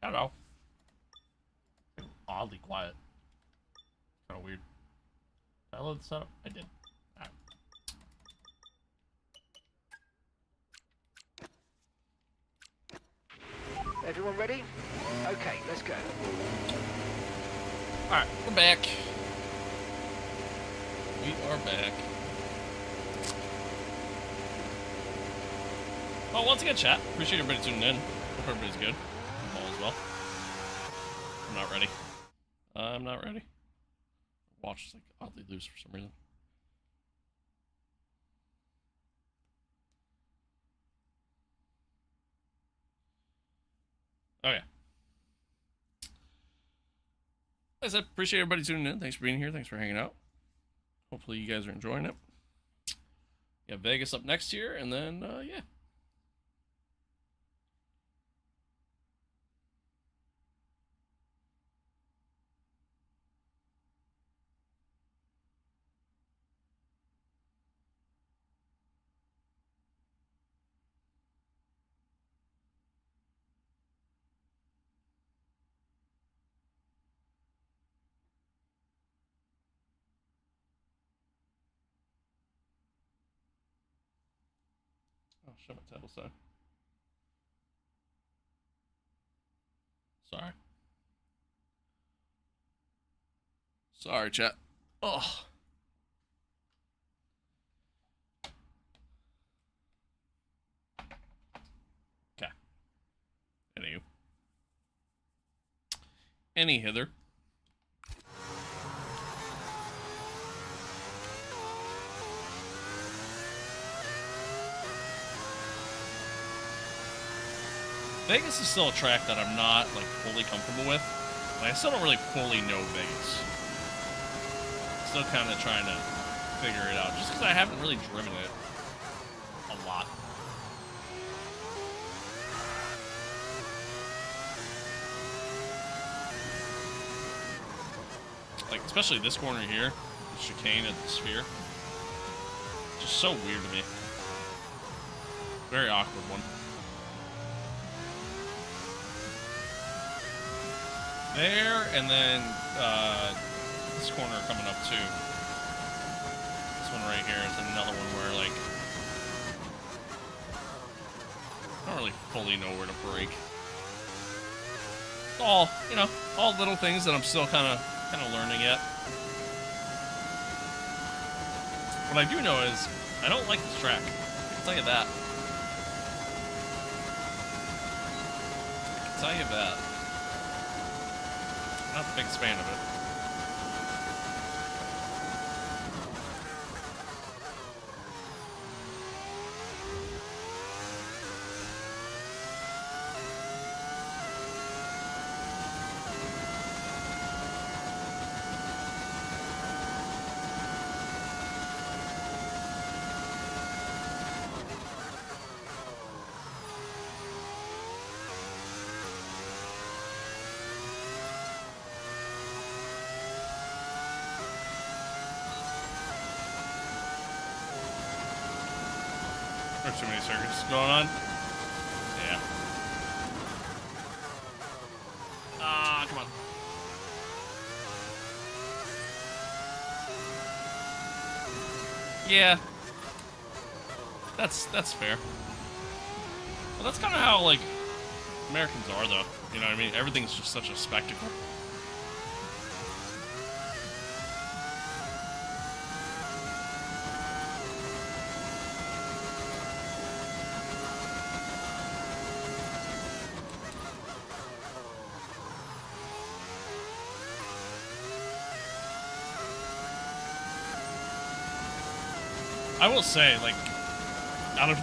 I don't know. Oddly quiet. Kind of weird. Did I load this up? I did. Alright. Everyone ready? Okay, let's go. Alright, we're back. We are back. Well, once again, chat. Appreciate everybody tuning in. Hope everybody's good. All is well. I'm not ready. I'm not ready. Watch is like oddly loose for some reason. Okay. As I said, appreciate everybody tuning in. Thanks for being here. Thanks for hanging out. Hopefully you guys are enjoying it. We have Vegas up next year, and then, yeah. Oh, shut my title side. Sorry. Sorry, chat. Oh. Okay. Any hither. Vegas is still a track that I'm not, like, fully comfortable with. Like, I still don't really fully know Vegas. Still kind of trying to figure it out, just because I haven't really driven it a lot. Like, especially this corner here, the chicane at the sphere. Just so weird to me. Very awkward one. There, and then this corner coming up too. This one right here is another one where, like, I don't really fully know where to brake. It's all, you know, all little things that I'm still kind of learning yet. What I do know is I don't like this track. I can tell you that. I can tell you that. Not the biggest fan of it. There's too many circuits going on. Yeah. Ah, come on. Yeah. That's fair. Well, that's kind of how, like, Americans are, though. You know what I mean? Everything's just such a spectacle. I will say, like, out of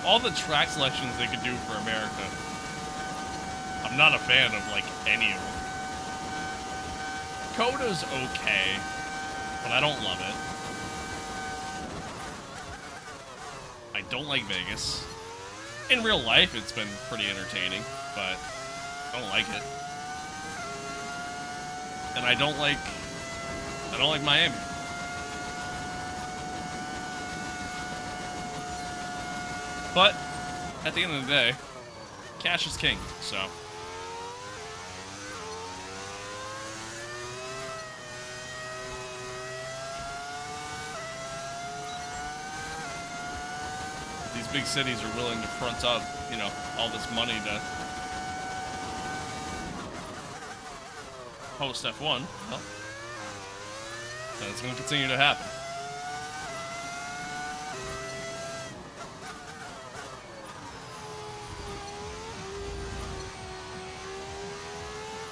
all the track selections they could do for America, I'm not a fan of, like, any of them. Coda's okay, but I don't love it. I don't like Vegas. In real life, it's been pretty entertaining, but I don't like it. And I don't like Miami. But, at the end of the day, cash is king, so these big cities are willing to front up, you know, all this money to host F1, well, then it's going to continue to happen.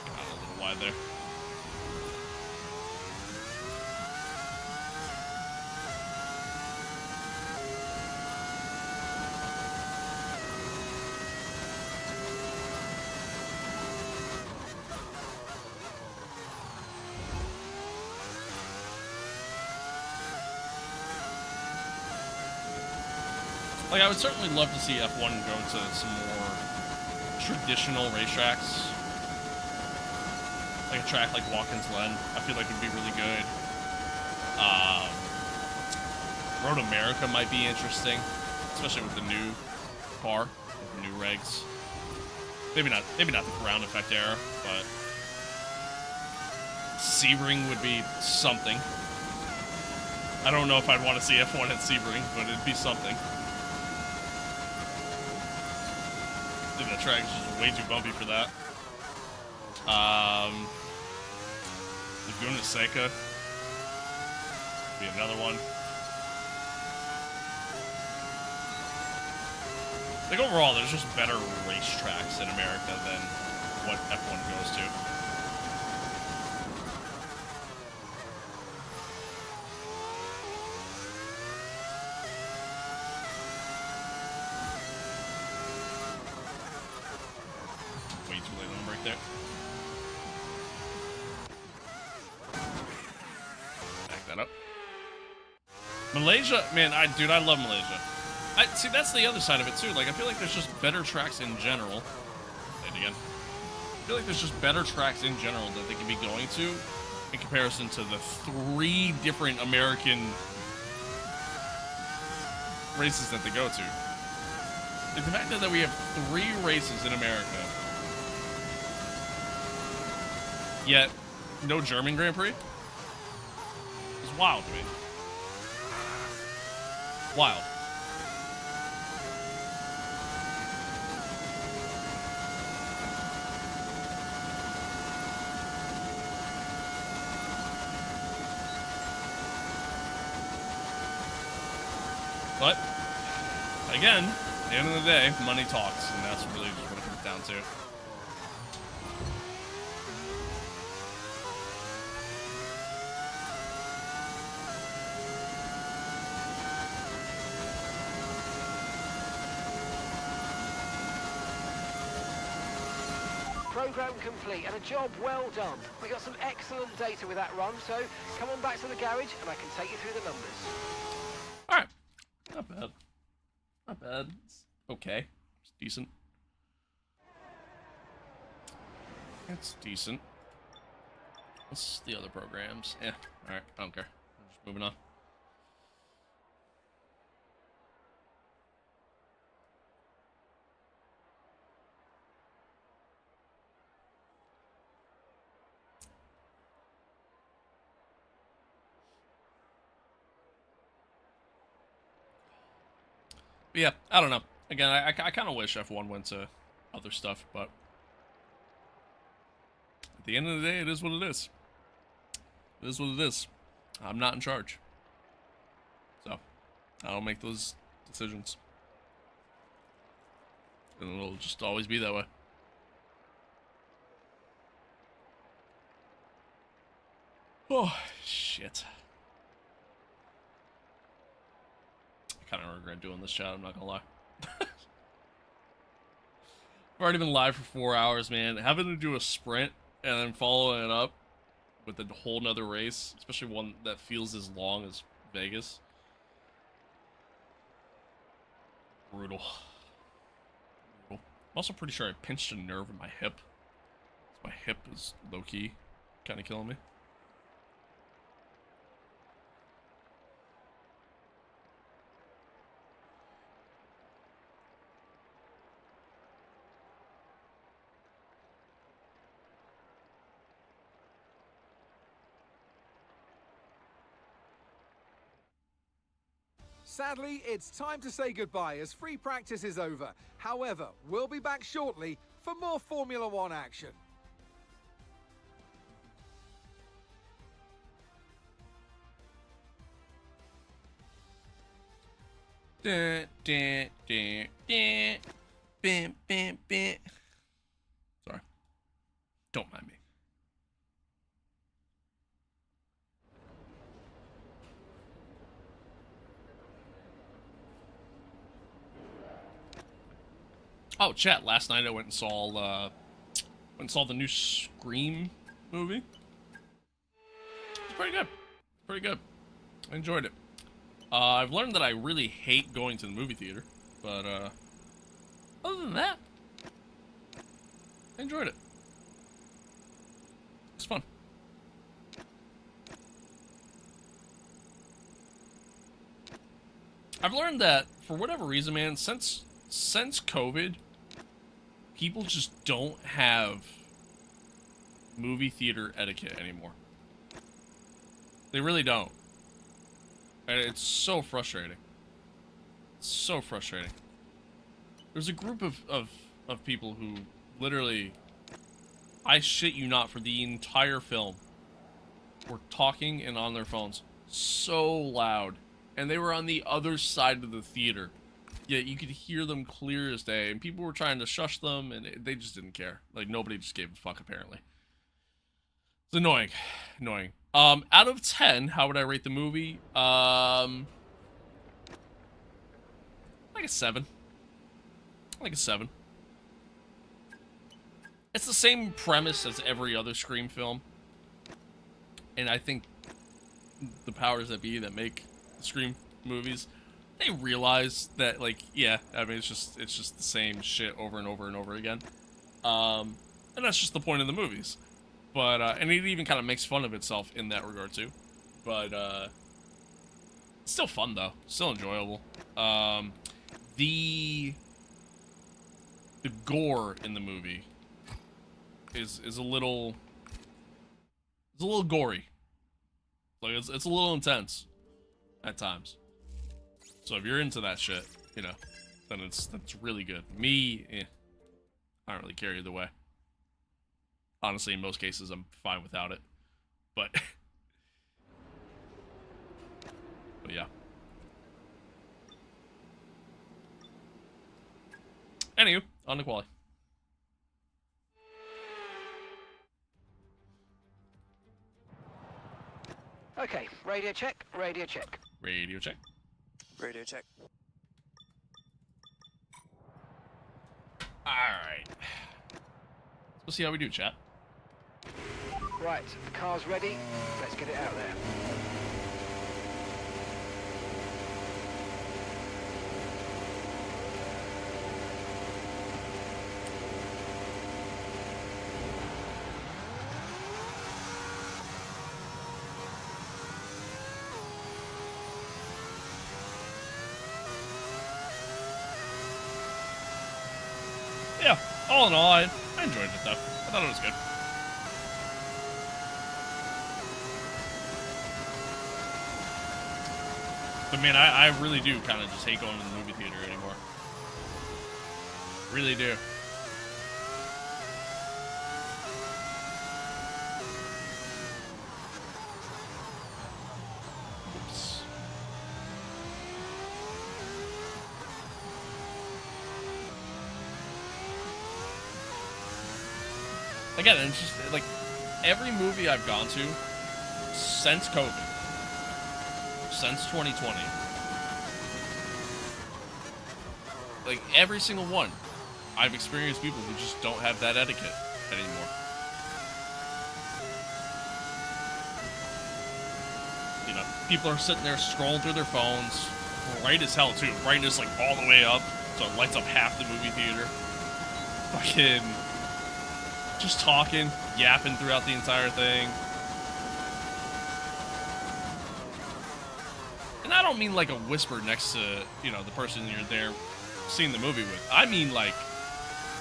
Got a little wide there. Like, I would certainly love to see F1 go to some more traditional racetracks. Like a track like Watkins Glen, I feel like would be really good. Road America might be interesting, especially with the new car, with the new regs. Maybe not the ground effect era, but Sebring would be something. I don't know if I'd want to see F1 at Sebring, but it'd be something. I think that track is just way too bumpy for that. Laguna Seca be another one. Like, overall, there's just better racetracks in America than what F1 goes to. Way too late on the break there. Back that up. Malaysia, man, dude, I love Malaysia. See, that's the other side of it, too. Like, I feel like there's just better tracks in general. Say it again. I feel like there's just better tracks in general that they can be going to in comparison to the 3 different American races that they go to. Like, the fact that we have 3 races in America, yet no German Grand Prix, is wild to me. Wild. But, again, at the end of the day, money talks, and that's really just what it comes down to. Program complete and a job well done. We got some excellent data with that run, so come on back to the garage and I can take you through the numbers. Alright. Not bad. Not bad. It's okay. It's decent. It's decent. What's the other programs? Yeah. Alright. I don't care. I'm just moving on. But yeah, I don't know. Again, I kind of wish F1 went to other stuff, but at the end of the day, it is what it is. It is what it is. I'm not in charge. So, I don't make those decisions. And it'll just always be that way. Oh, shit. I kind of regret doing this chat, I'm not gonna lie. I've already been live for 4 hours, man. Having to do a sprint and then follow it up with a whole nother race, especially one that feels as long as Vegas. Brutal. I'm also pretty sure I pinched a nerve in my hip. So my hip is low-key kind of killing me. Sadly, it's time to say goodbye as free practice is over. However, we'll be back shortly for more Formula One action. Sorry. Don't mind me. Oh, chat. Last night I went and saw the new Scream movie. It's pretty good. Pretty good. I enjoyed it. I've learned that I really hate going to the movie theater, but other than that, I enjoyed it. It's fun. I've learned that for whatever reason, man, since COVID, people just don't have movie theater etiquette anymore. They really don't. And it's so frustrating. It's so frustrating. There's a group of people who literally, I shit you not, for the entire film, were talking and on their phones so loud. And they were on the other side of the theater. Yet you could hear them clear as day. And people were trying to shush them, and they just didn't care. Like, nobody just gave a fuck, apparently. It's annoying. Annoying. Out of 10, how would I rate the movie? Like a 7. Like a 7. It's the same premise as every other Scream film. And I think the powers that be that make Scream movies, they realize that, like, yeah, I mean, it's just the same shit over and over and over again. And that's just the point of the movies. But, and it even kind of makes fun of itself in that regard, too. But, it's still fun, though. Still enjoyable. The gore in the movie is a little gory. Like, it's a little intense at times. So if you're into that shit, you know, then that's really good. Me, I don't really care either way. Honestly, in most cases, I'm fine without it. But yeah. Anywho, on to quali. Okay, radio check, radio check. Radio check. Radio check. Alright. Let's see how we do, chat. Right, the car's ready. Let's get it out there. Yeah, all in all, I enjoyed it, though. I thought it was good. But man, I really do kind of just hate going to the movie theater anymore. Really do. Oops. Again, it's just like every movie I've gone to since COVID. Since 2020. Like, every single one, I've experienced people who just don't have that etiquette anymore. You know, people are sitting there scrolling through their phones, bright as hell, too. Brightness, like, all the way up, so it lights up half the movie theater. Fucking just talking, yapping throughout the entire thing. And I don't mean like a whisper next to, you know, the person you're there seeing the movie with. I mean like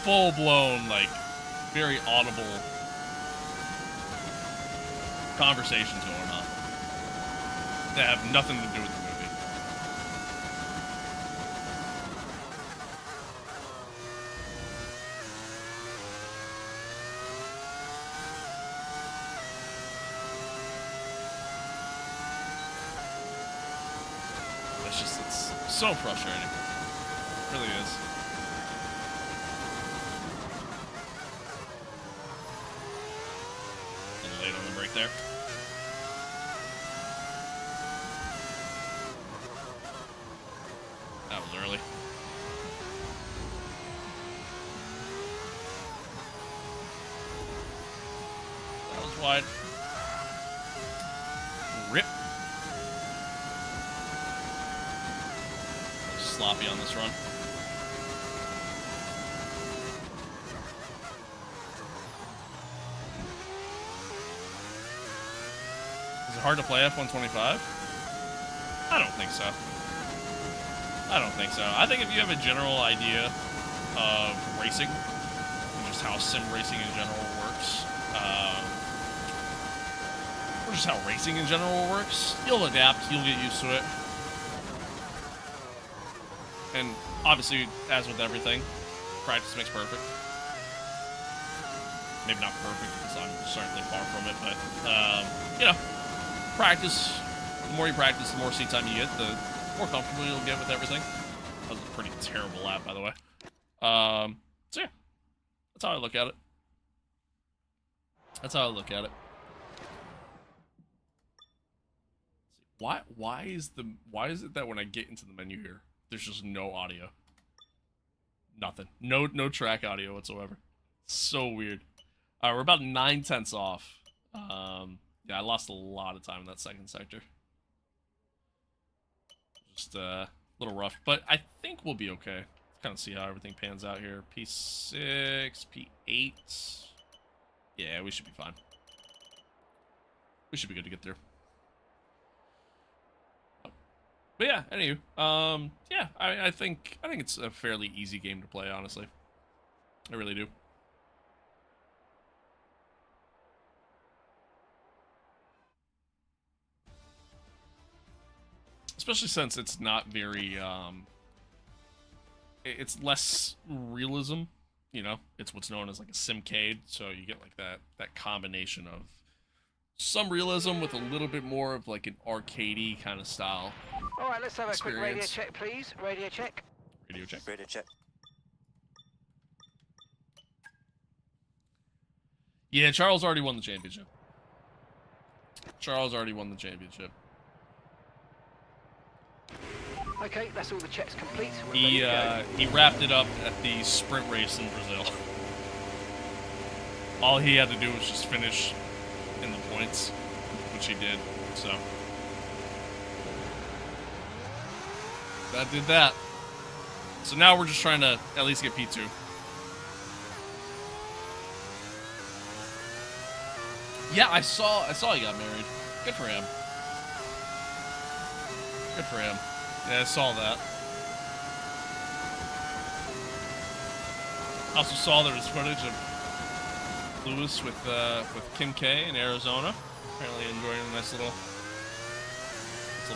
full-blown, like very audible conversations going on that have nothing to do with the movie. it's so frustrating. It really is. A little late on the break there. That was early. That was wide. Rip. Sloppy on this run. Is it hard to play F125? I don't think so. I don't think so. I think if you have a general idea of racing, and just how sim racing in general works, or just how racing in general works, you'll adapt, you'll get used to it. And obviously, as with everything, practice makes perfect. Maybe not perfect, because I'm certainly far from it, but, you know, practice. The more you practice, the more seat time you get, the more comfortable you'll get with everything. That was a pretty terrible lap, by the way. So yeah, that's how I look at it. That's how I look at it. Why is it that when I get into the menu here, there's just no audio? Nothing. No track audio whatsoever. So weird. Alright, we're about 9/10 off. Yeah, I lost a lot of time in that second sector. Just a little rough, but I think we'll be okay. Let's kind of see how everything pans out here. P6, P8. Yeah, we should be fine. We should be good to get through. But yeah, anywho, yeah, I think it's a fairly easy game to play, honestly. I really do. Especially since it's not very, it's less realism, you know? It's what's known as like a simcade, so you get like that combination of some realism with a little bit more of like an arcadey kind of style. All right, let's have a quick radio experience. check, please. Radio check. Radio check. Radio check. Yeah, Charles already won the championship. Charles already won the championship. Okay, that's all the checks complete. We're He wrapped it up at the sprint race in Brazil. All he had to do was just finish in the points, which he did, so. That did that. So now we're just trying to at least get P2. Yeah, I saw he got married. Good for him. Good for him. Yeah, I saw that. I also saw there was footage of Lewis with Kim K in Arizona. Apparently enjoying a nice little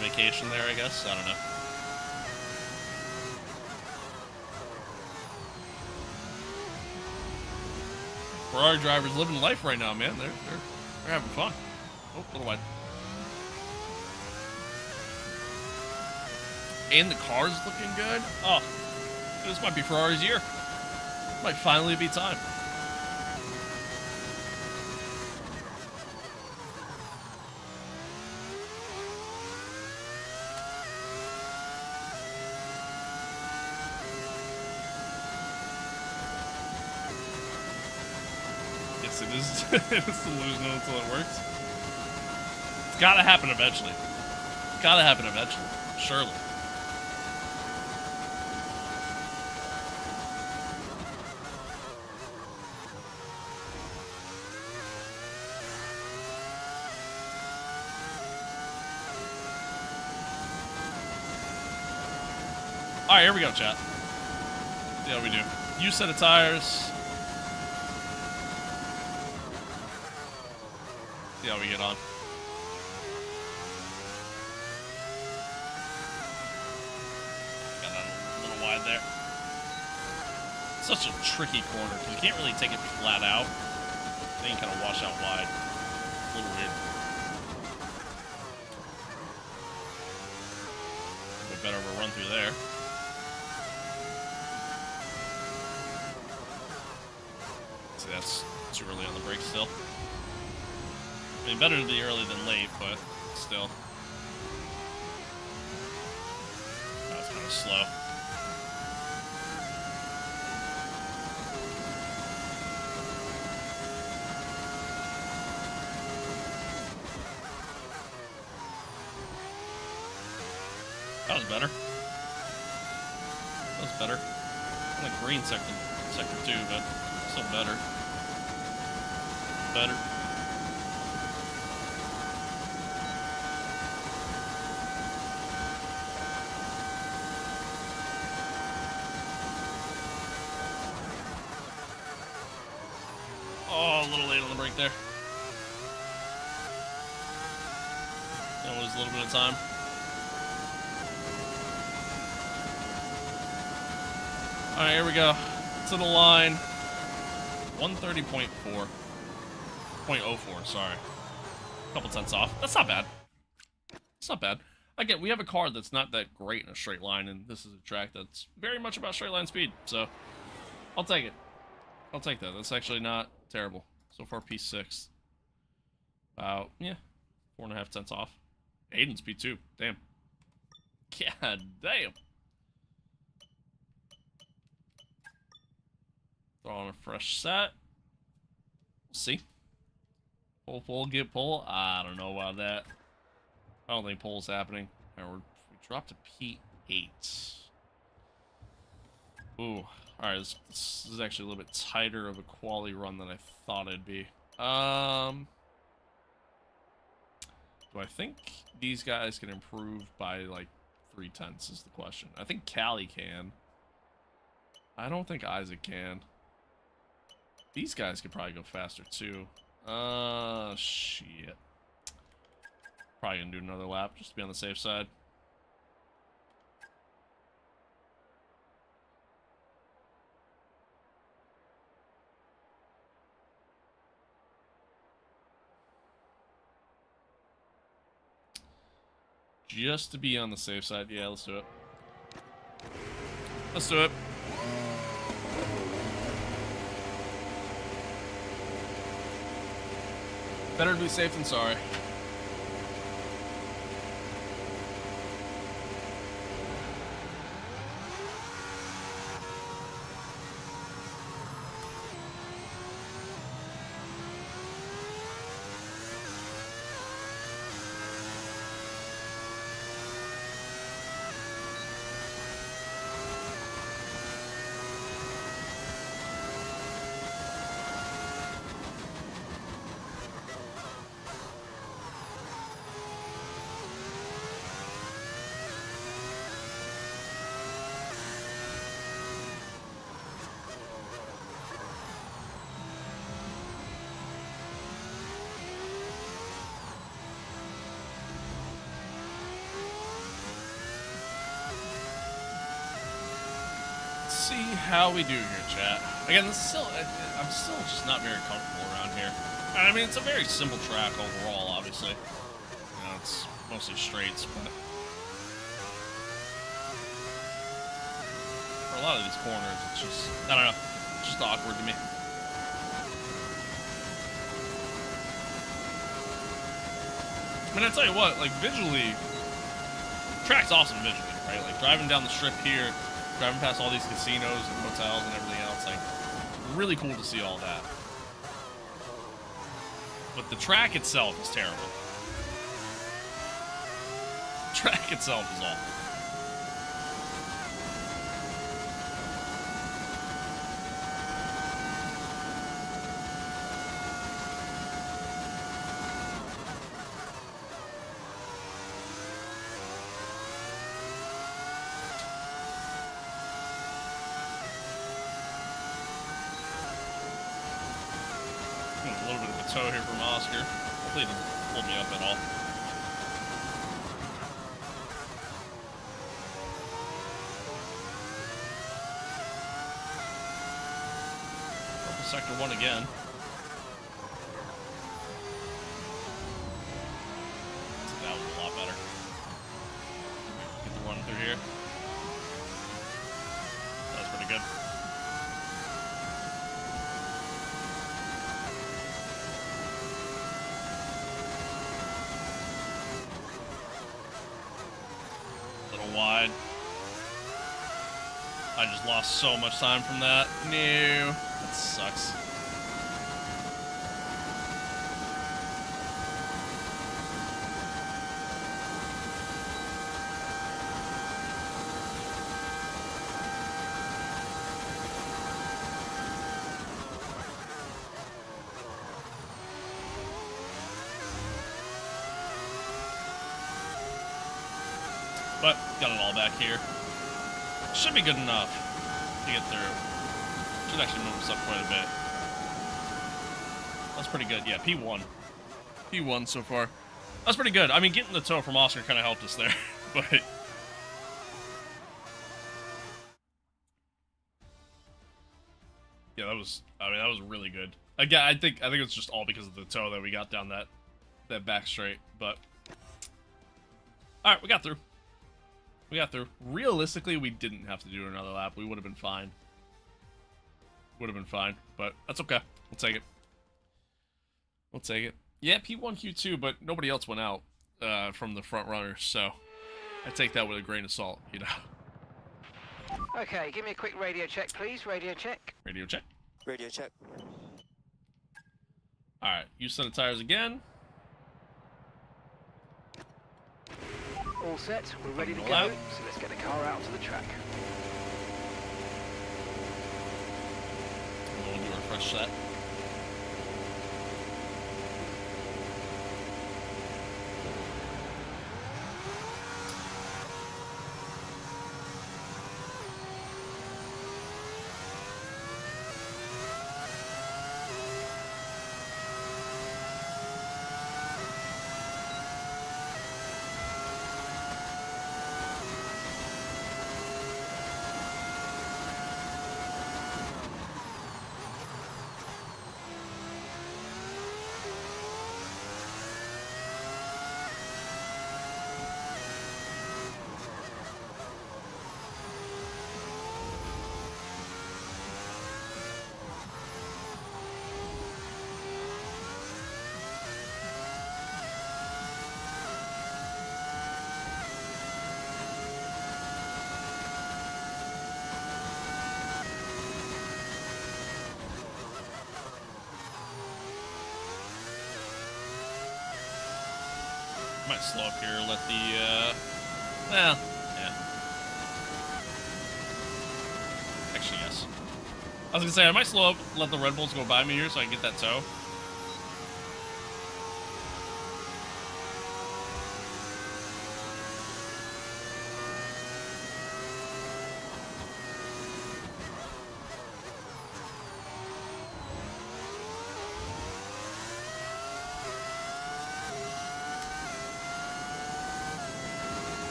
vacation there, I guess. I don't know. Ferrari drivers living life right now, man. They're having fun. Oh, a little wide. And the car's looking good. Oh, this might be Ferrari's year. Might finally be time. Yes, it is. It's delusional until it works. It's gotta happen eventually. It's gotta happen eventually. Surely. Alright, here we go, chat. See how we do. New set of tires. See how we get on. Got that a little wide there. Such a tricky corner, because you can't really take it flat out. Then you kind of wash out wide. A little weird. a better of a run through there. See, that's too early on the brake still. I mean, better to be early than late, but still. That was kind of slow. That was better. That was better. I'm in green sector 2, but still better. Better. Oh, a little late on the break there. Gonna lose a little bit of time. Alright, here we go. To the line. 130.4. 0.04, sorry. A couple tenths off. That's not bad. It's not bad. Again, we have a car that's not that great in a straight line, and this is a track that's very much about straight line speed, so I'll take it. I'll take that. That's actually not terrible. So far, P6. About, yeah, 4.5 tenths off. Aiden's P2. Damn. God damn. Throw on a fresh set. We'll see. Pull, get pull. I don't know about that. I don't think pull's happening. Right, we dropped to P8. Ooh. Alright, this is actually a little bit tighter of a quality run than I thought it'd be. Do I think these guys can improve by, like, 3 tenths is the question. I think Callie can. I don't think Isaac can. These guys could probably go faster, too. Shit. Probably gonna do another lap, just to be on the safe side. Just to be on the safe side. Yeah, let's do it. Let's do it. Better to be safe than sorry. See how we do here, chat. Again, this is still, I'm still just not very comfortable around here. I mean, it's a very simple track overall, obviously. You know, it's mostly straights, but for a lot of these corners, it's just, I don't know, it's just awkward to me. I mean, I tell you what, like, visually, the track's awesome visually, right? Like, driving down the strip here, driving past all these casinos and hotels and everything else, like, really cool to see all that. But the track itself is terrible. The track itself is awful. A little bit of a toe here from Oscar. Hopefully he doesn't hold me up at all. Sector 1 again. That was a lot better. Get the run through here. here. That was pretty good. A little wide. I just lost so much time from that. No. That sucks. But got it all back here. Should be good enough to get through. Should actually move us up quite a bit. That's pretty good. Yeah, P1. P1 so far. That's pretty good. I mean, getting the tow from Oscar kind of helped us there, but... Yeah, that was really good. Again, I think it's just all because of the tow that we got down that back straight, but... Alright, we got through. We got through. Realistically, we didn't have to do another lap. We would have been fine. Would have been fine, but that's okay. We'll take it. We'll take it. Yeah, P1, Q2, but nobody else went out from the front runners, so I take that with a grain of salt, you know. Okay, give me a quick radio check, please. Radio check. Radio check. Radio check. All right, use set of tires again. All set, we're ready to Roll go, out. so let's get the car out to the track. We'll do a refresh set. Might slow up here, let the, well, yeah. Actually, yes. I was gonna say, I might slow up, let the Red Bulls go by me here so I can get that tow.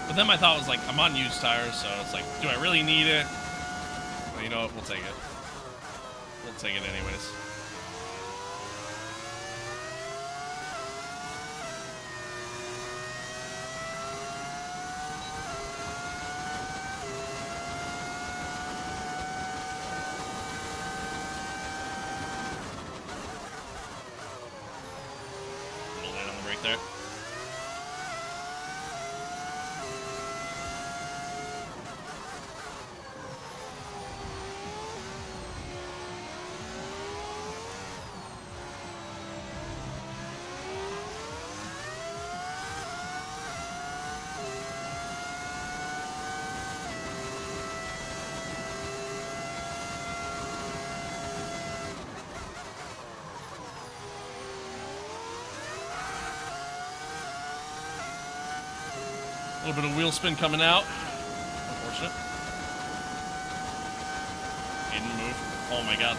But then my thought was like, I'm on used tires, so it's like, do I really need it? Well, you know what? We'll take it. We'll take it anyways. A little late on the brake there. A little bit of wheel spin coming out. Unfortunate. He didn't move. Oh my god.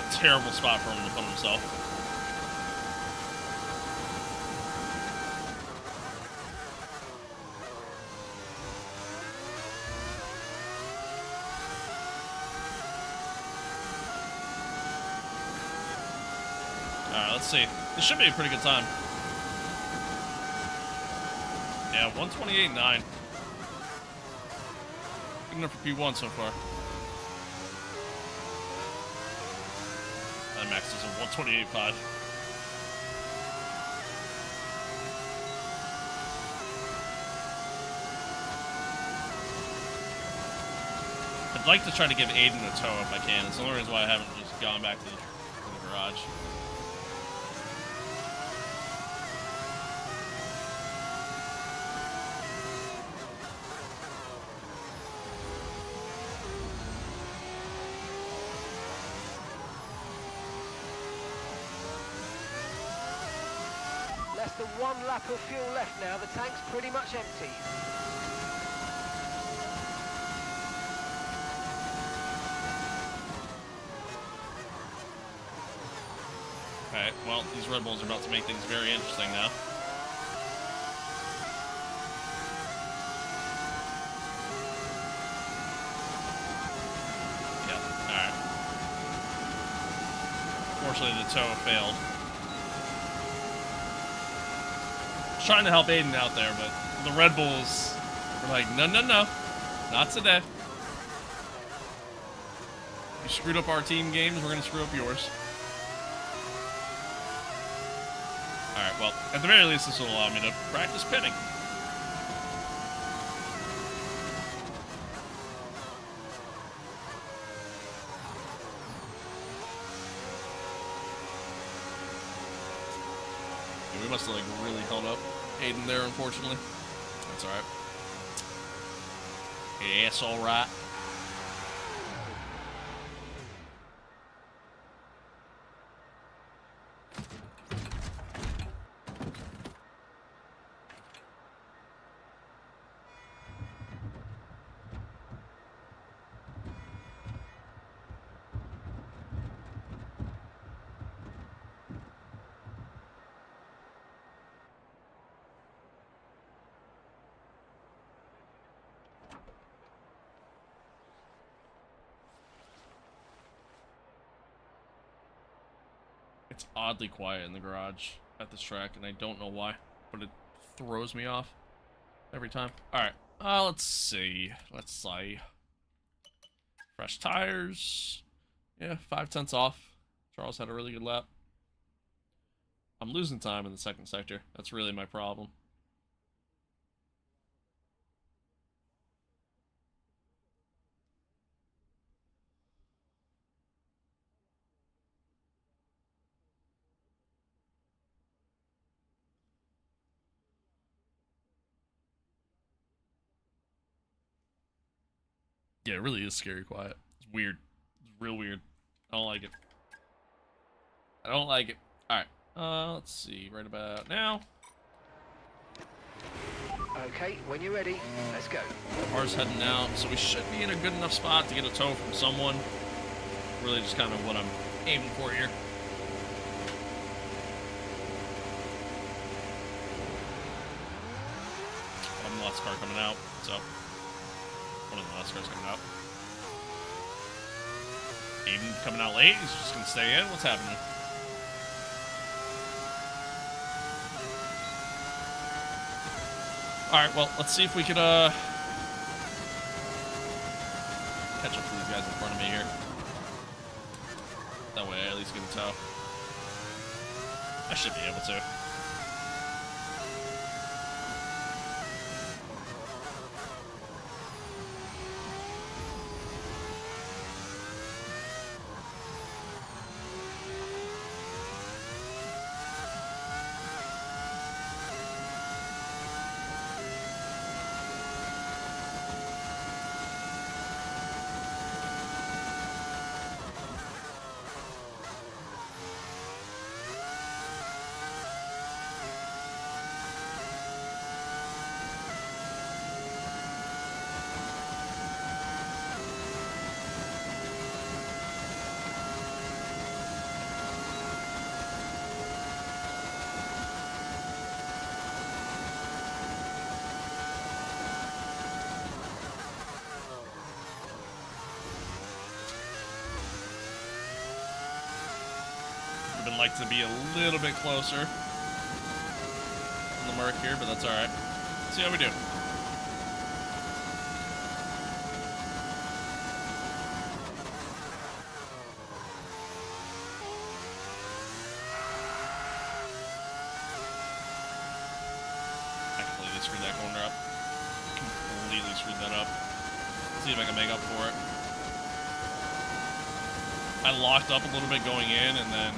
It's a terrible spot for him to put himself. Alright, let's see. This should be a pretty good time. Yeah, 128.9. Good enough for P1 so far. And Max is a 128.5. I'd like to try to give Aiden a tow if I can. It's the only reason why I haven't just gone back to the garage. Less than 1 lap of fuel left now. The tank's pretty much empty. Alright, well, these Red Bulls are about to make things very interesting now. Yeah, alright. Fortunately, the tow failed. I was trying to help Aiden out there, but the Red Bulls were like, no, no, no. Not today. You screwed up our team games, we're going to screw up yours. Alright, well, at the very least, this will allow me to practice pitting. Yeah, we must have, like, really held up Aiden there, unfortunately. That's alright. Yeah, it's alright. It's oddly quiet in the garage at this track, and I don't know why, but it throws me off every time. Alright, let's see. Let's see. Fresh tires. Yeah, 5/10 off. Charles had a really good lap. I'm losing time in the second sector. That's really my problem. Yeah, it really is scary quiet. It's weird. It's real weird. I don't like it. I don't like it. Alright. Let's see. Right about now. Okay, when you're ready, let's go. Car's heading out, so we should be in a good enough spot to get a tow from someone. Really just kind of what I'm aiming for here. I'm the last car coming out, so... One of the last cars coming out. Aiden coming out late. He's just gonna stay in. What's happening? Alright, well, let's see if we could, catch up to these guys in front of me here. That way I at least get a tow. I should be able to. like to be a little bit closer on the mark here, but that's all right. Let's see how we do. Screwed that corner up. Completely screwed that up. Let's see if I can make up for it. I locked up a little bit going in and then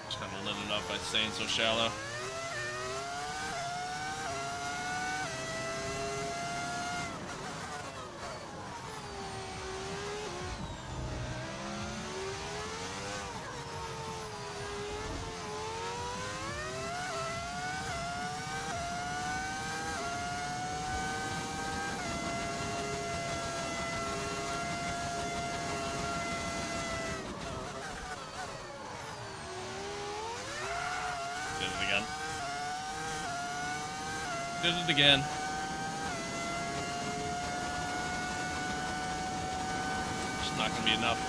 just kind of lit it up by staying so shallow. Did it again. It's not gonna be enough.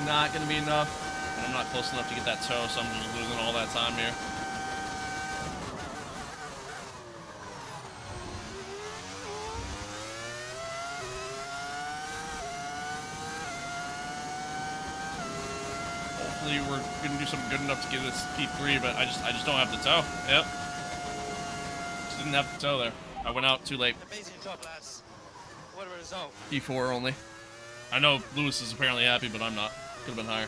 Not gonna be enough. And I'm not close enough to get that toe, so I'm just losing all that time here. We're gonna do something good enough to get this P3, but I just don't have the toe. Yep. Just didn't have the toe there. I went out too late. Amazing job, lads. What a result. P4 only. I know Lewis is apparently happy, but I'm not. Could have been higher.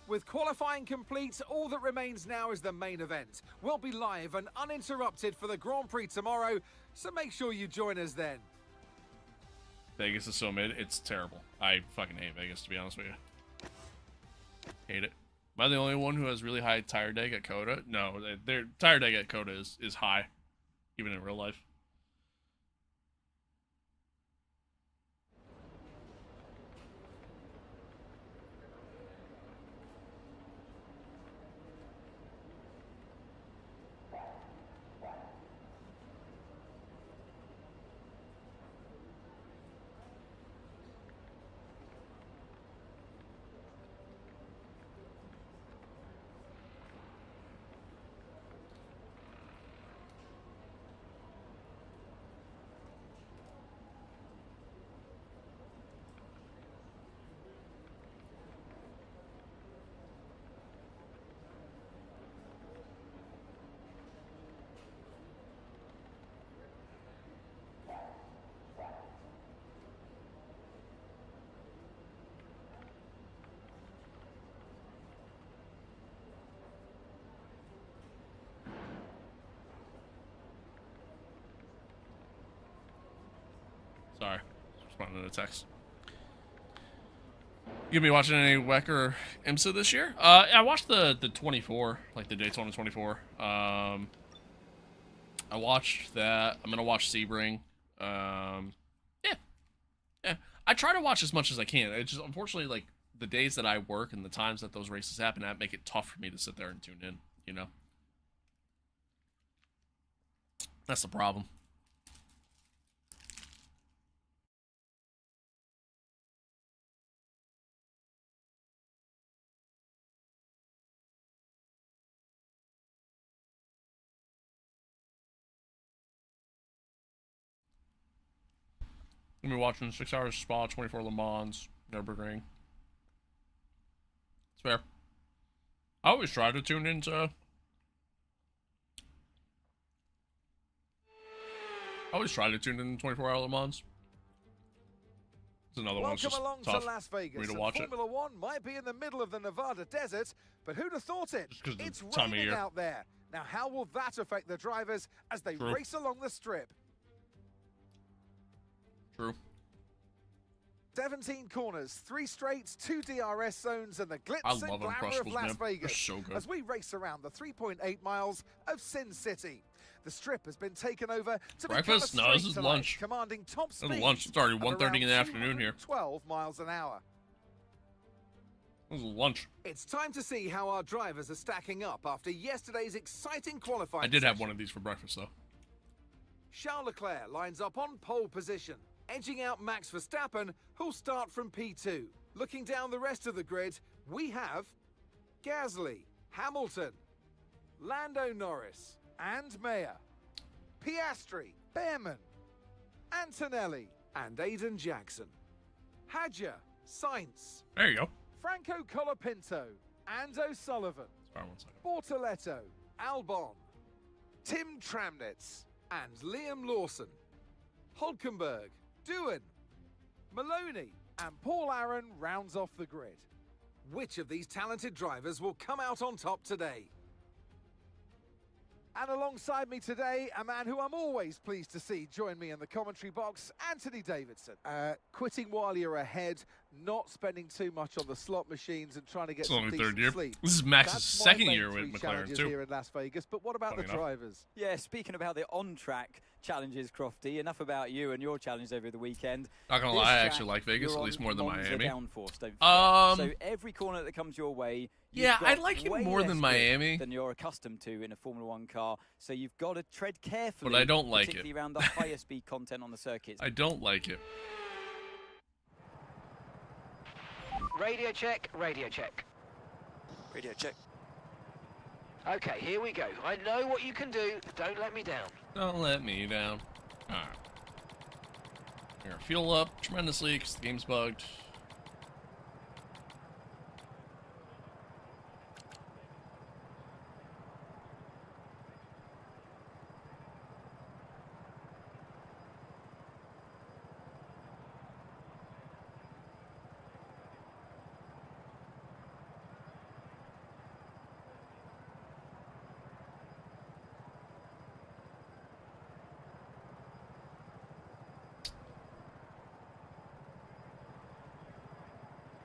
With qualifying complete, all that remains now is the main event. We'll be live and uninterrupted for the Grand Prix tomorrow, so make sure you join us then. Vegas is so mid, it's terrible. I fucking hate Vegas, to be honest with you. Hate it. Am I the only one who has really high tire deg at Coda? No, their tire deg at Coda is high, even in real life. Sorry, responding to the text. You gonna be watching any WEC or IMSA this year? I watched the 24, like the Daytona 24. I watched that. I'm gonna watch Sebring. Yeah. I try to watch as much as I can. It's just unfortunately like the days that I work and the times that those races happen, that make it tough for me to sit there and tune in. You know, that's the problem. I'm gonna be watching 6 hours Spa, 24 Le Mans, Nürburgring. It's fair. I always try to tune into. I always try to tune in 24-hour Le Mans. It's another one that's just along tough to Las Vegas. for me to watch Formula One might be in the middle of the Nevada desert, but who'd have thought it? It's raining out there. Now, how will that affect the drivers as they race along the strip? True. 17 corners, 3 straights, 2 DRS zones, and the glitz and glamour of Las Vegas so good. as we race around the 3.8 miles of Sin City. The strip has been taken over to breakfast? become a No, this is lunch. commanding top speed. This is lunch. It's already 1:30 in the afternoon here. 12 miles an hour. This is lunch. It's time to see how our drivers are stacking up after yesterday's exciting qualifying. I did have one of these for breakfast though. Charles Leclerc lines up on pole position. edging out Max Verstappen, who'll start from P2. Looking down the rest of the grid, we have Gasly, Hamilton, Lando Norris, and Mayer, Piastri, Behrman, Antonelli, and Aiden Jackson, Hadja, Sainz, there you go, Franco Colapinto, and O'Sullivan, Bortoletto, Albon, Tim Tramnitz, and Liam Lawson, Hulkenberg, Doohan, Maloney, and Paul Aaron rounds off the grid. Which of these talented drivers will come out on top today? And alongside me today, a man who I'm always pleased to see join me in the commentary box, Anthony Davidson. Quitting while you're ahead, not spending too much on the slot machines and trying to get some decent sleep. This is Max's second year with McLaren too. Here in Las Vegas, but what about the drivers? Yeah, speaking about the on-track challenges, Crofty, enough about you and your challenge over the weekend. Not gonna lie, I actually like Vegas, at least more than Miami. Downforce, so every corner that comes your way, yeah, I like it more than Miami. Than you're accustomed to in a Formula One car. So you've got to tread carefully. But I don't like it. Particularly around the higher speed content on the circuits. I don't like it. Radio check, radio check. Radio check. Okay, here we go. I know what you can do. Don't let me down. Don't let me down. Alright. We're gonna fuel up tremendously because the game's bugged.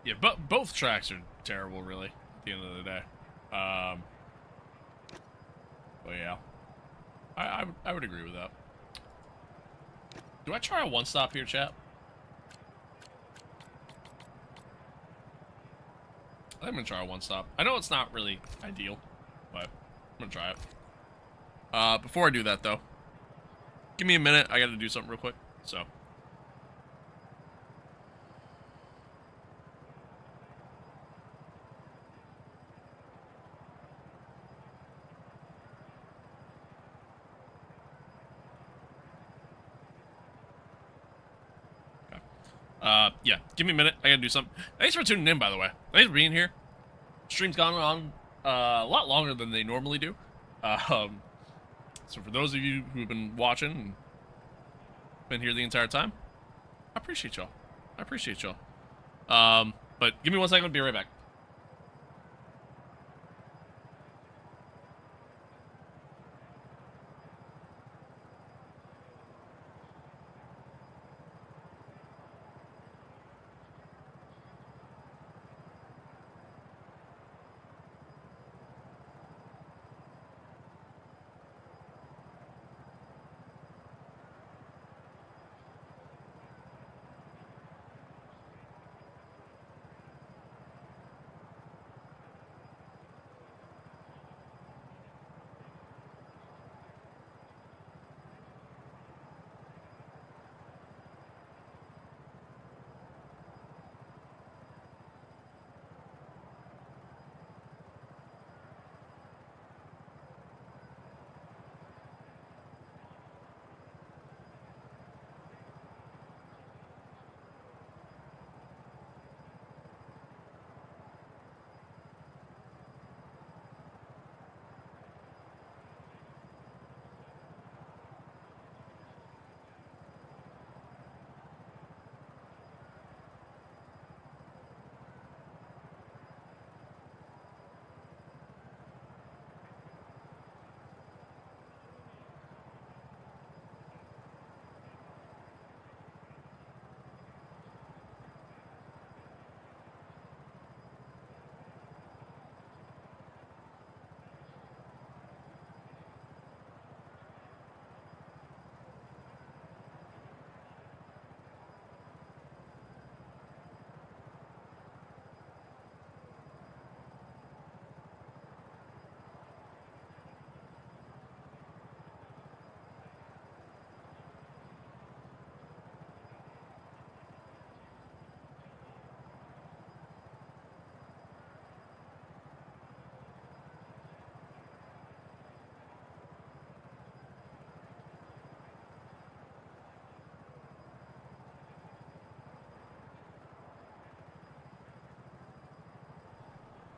Yeah, but both tracks are terrible, really, at the end of the day. But yeah, I would agree with that. Do I try a one-stop here, chat? I'm gonna try a one-stop. I know it's not really ideal, but I'm gonna try it. Before I do that, though, give me a minute. I gotta do something real quick, so. Yeah, give me a minute. I gotta do something. Thanks for tuning in, by the way. Thanks for being here. Stream's gone on a lot longer than they normally do. So for those of you who've been watching and been here the entire time, I appreciate y'all. I appreciate y'all. But give me 1 second. I'll be right back.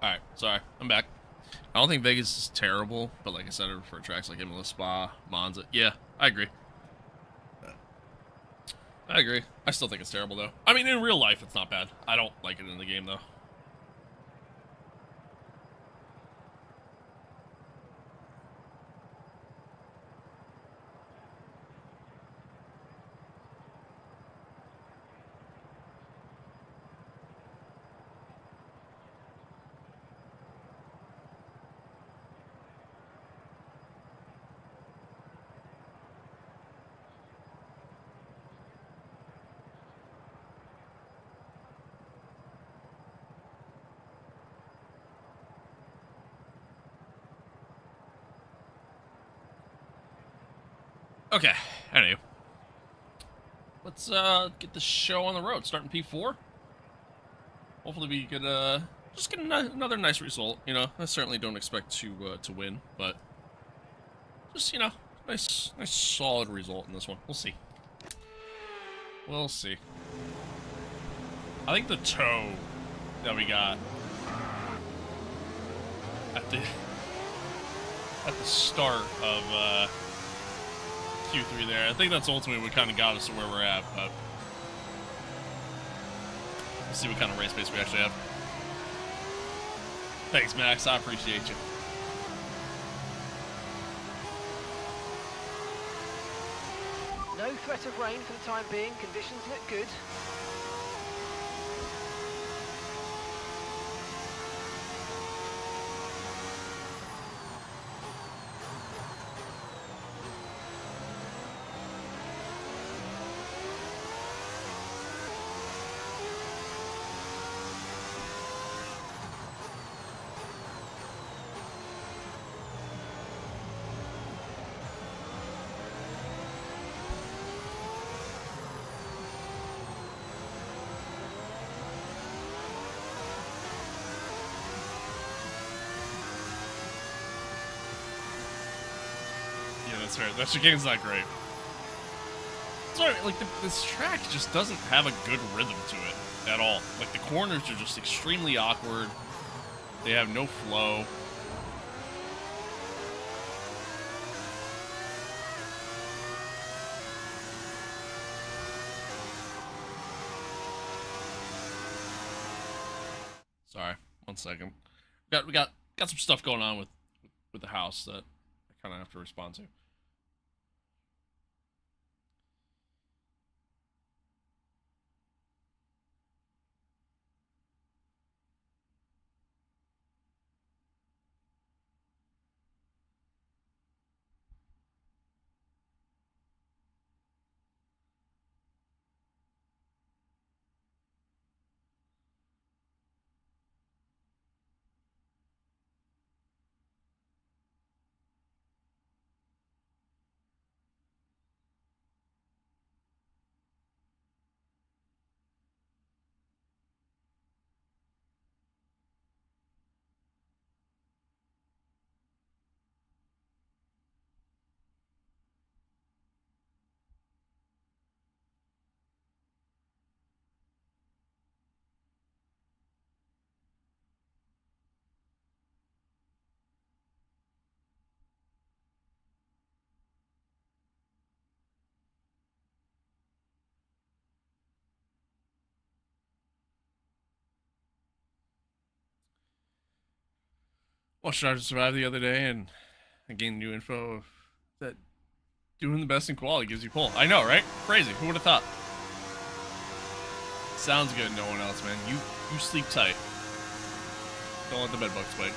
Alright, sorry. I'm back. I don't think Vegas is terrible, but like I said, I prefer tracks like Imola, Spa, Monza. Yeah, I agree. I agree. I still think it's terrible, though. I mean, in real life, it's not bad. I don't like it in the game, though. Okay, anyway. Let's get the show on the road, starting P4. Hopefully we could just get another nice result, you know. I certainly don't expect to win, but just, you know, nice solid result in this one. We'll see. We'll see. I think the toe that we got at the start of Q3 there, I think that's ultimately what kind of got us to where we're at, but we'll see what kind of race pace we actually have. Thanks, Max. I appreciate you. No threat of rain for the time being. Conditions look good. That's right. That chicane's not great. Sorry, like this track just doesn't have a good rhythm to it at all. Like the corners are just extremely awkward. They have no flow. Sorry, 1 second. We got some stuff going on with the house that I kind of have to respond to. Watched Drive to Survive the other day, and I gained new info that doing the best in quality gives you pull. I know, right? Crazy. Who would have thought? Sounds good. No one else, man. You sleep tight. Don't let the bed bugs bite.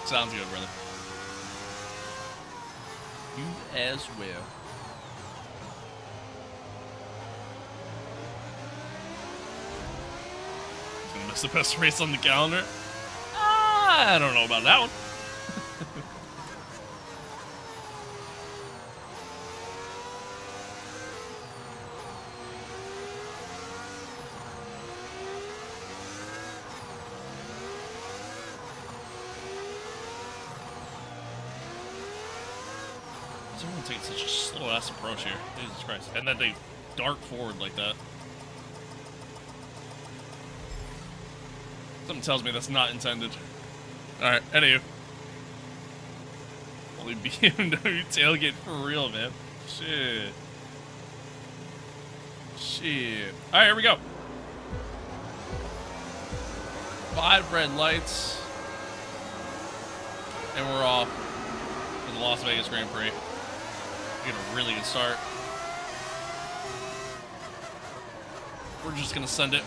Sounds good, brother. You as well. It's the best race on the calendar. I don't know about that one. Someone takes such a slow ass approach here. Jesus Christ. And then they dart forward like that. Something tells me that's not intended. Alright, anywho. Holy BMW tailgate for real, man. Shit. Shit. Alright, here we go. 5 red lights. And we're off for the Las Vegas Grand Prix. We get a really good start. We're just gonna send it.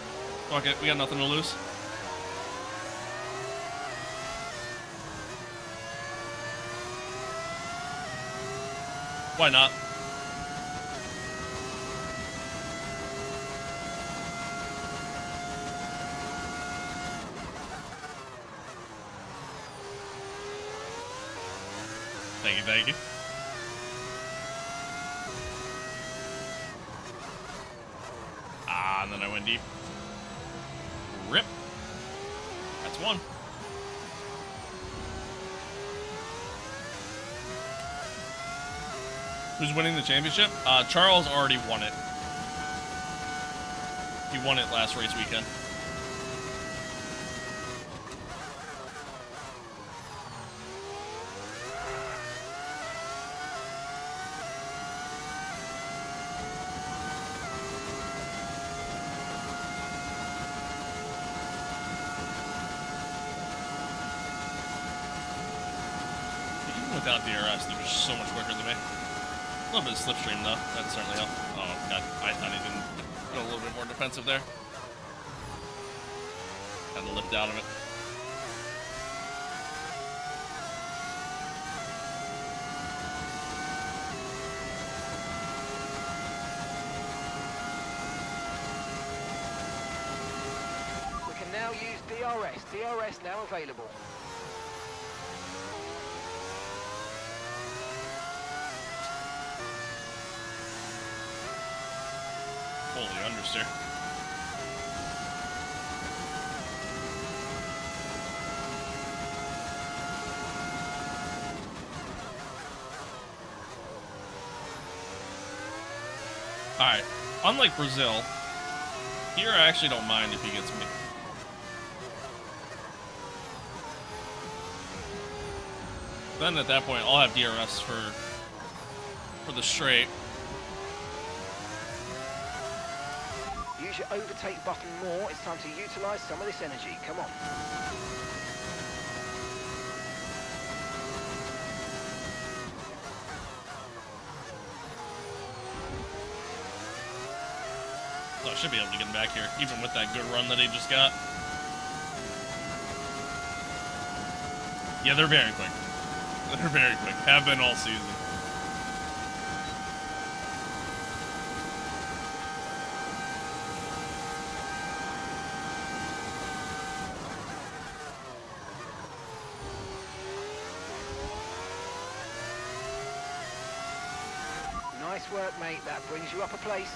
Fuck it, we got nothing to lose. Why not? Thank you, thank you. Ah, and then I went deep. Rip. That's one. Who's winning the championship? Charles already won it. He won it last race weekend. Even without DRS, they're just so much quicker than me. A little bit of slipstream, though. That certainly helped. Oh, God. I thought he didn't go a little bit more defensive there. Had to lift out of it. We can now use DRS. DRS now available. Holy understeer. Alright, unlike Brazil, here I actually don't mind if he gets me. Then at that point, I'll have DRS for the straight. Use your overtake button more. It's time to utilize some of this energy. Come on. Oh, I should be able to get him back here, even with that good run that he just got. Yeah, they're very quick. They're very quick. Have been all season. Nice work, mate. That brings you up a place.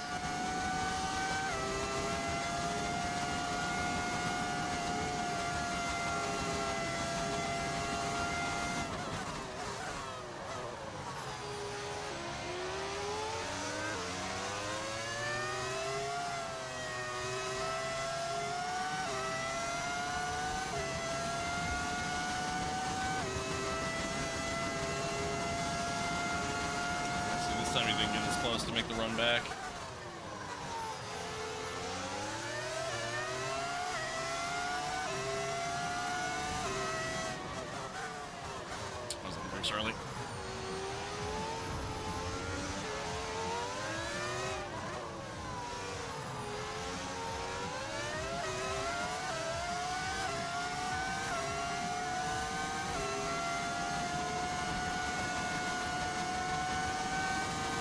This time he didn't get as close to make the run back. I was on the brakes early.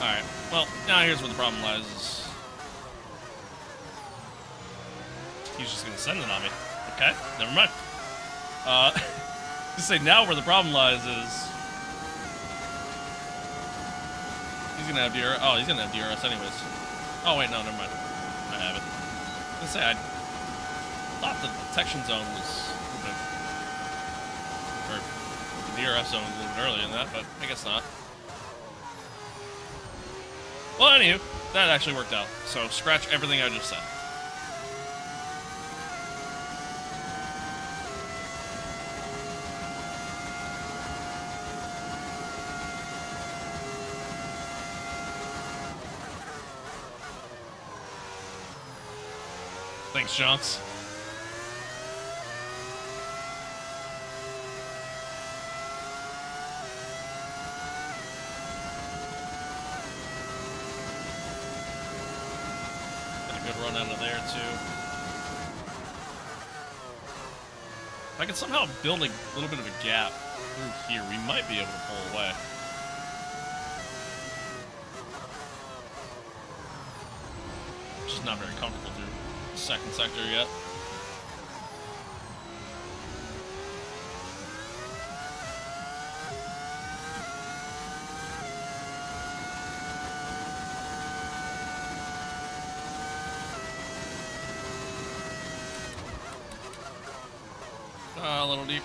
Alright, well, now here's where the problem lies is he's just gonna send it on me. Okay, never mind. Just say now where the problem lies is he's gonna have DRS. Oh, he's gonna have DRS anyways. Oh wait, no, never mind. I have it. Let's say I thought the detection zone was or the DRS zone was a little bit earlier than that, but I guess not. Well, anywho, that actually worked out. So scratch everything I just said. Thanks, Johns. Good run out of there, too. If I could somehow build a little bit of a gap through here, we might be able to pull away. Just not very comfortable through the second sector yet. A little deep.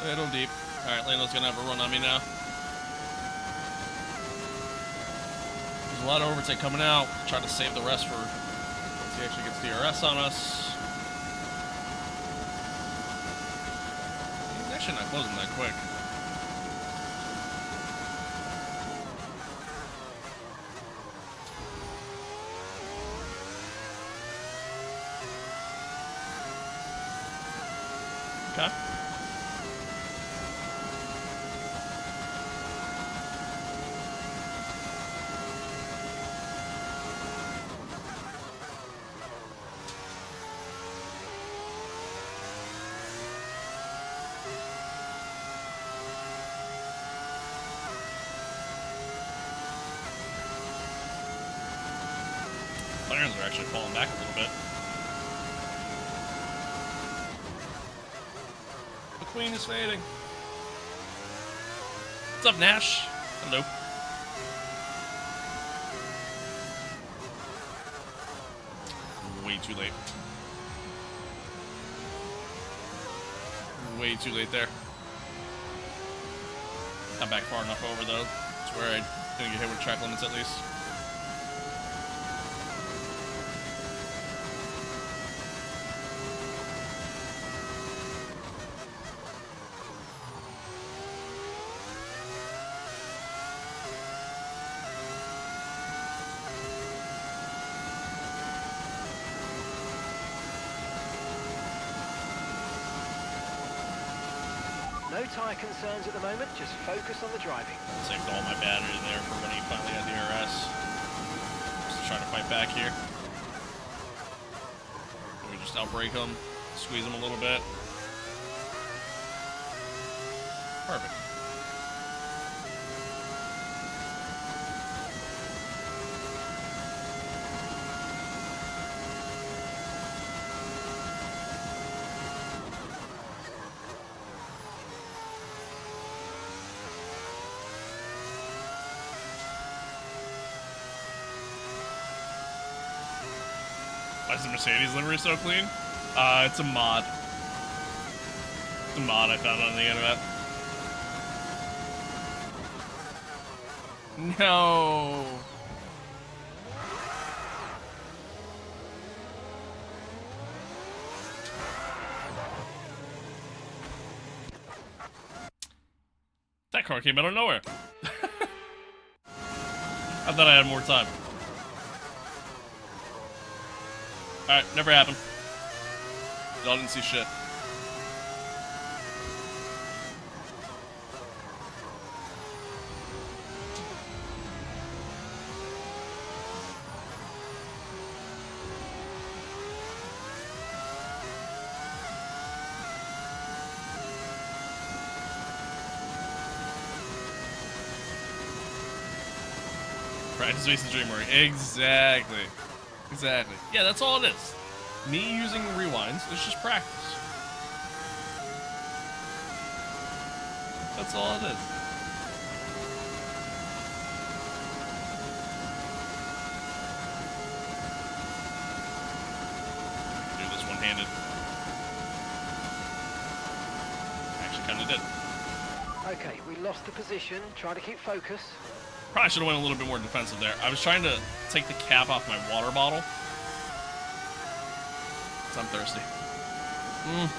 Little deep. Alright, Lando's gonna have a run on me now. There's a lot of overtake coming out. Try to save the rest for once he actually gets DRS on us. He's actually not closing that quick. Okay. Players are actually falling back a little bit. Queen is fading. What's up, Nash? Hello. Way too late. Way too late there. Not back far enough over, though. It's where I didn't get hit with track limits, at least. No tyre concerns at the moment, just focus on the driving. Saved all my battery there for when he finally had DRS. Just trying to fight back here. We just outbrake him, squeeze him a little bit. Perfect. Why is the Mercedes livery so clean? It's a mod. It's a mod I found on the internet. No. That car came out of nowhere. I thought I had more time. Alright, never happened. Y'all didn't see shit. Practice makes the dream work. Exactly. Exactly. Yeah, that's all it is. Me using rewinds is just practice. That's all it is. Do this one-handed. Actually, kind of did. Okay, we lost the position. Try to keep focus. Probably should have went a little bit more defensive there. I was trying to take the cap off my water bottle. So I'm thirsty. I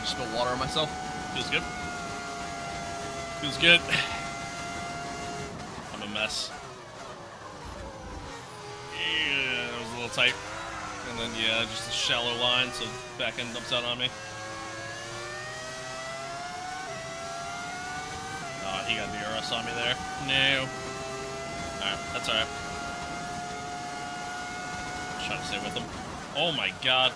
just spilled water on myself. Feels good. Feels good. I'm a mess. Yeah, that was a little tight. And then, yeah, just a shallow line, so back end dumps out on me. Oh, he got DRS on me there. No. Alright, that's alright. Just trying to stay with him. Oh my god.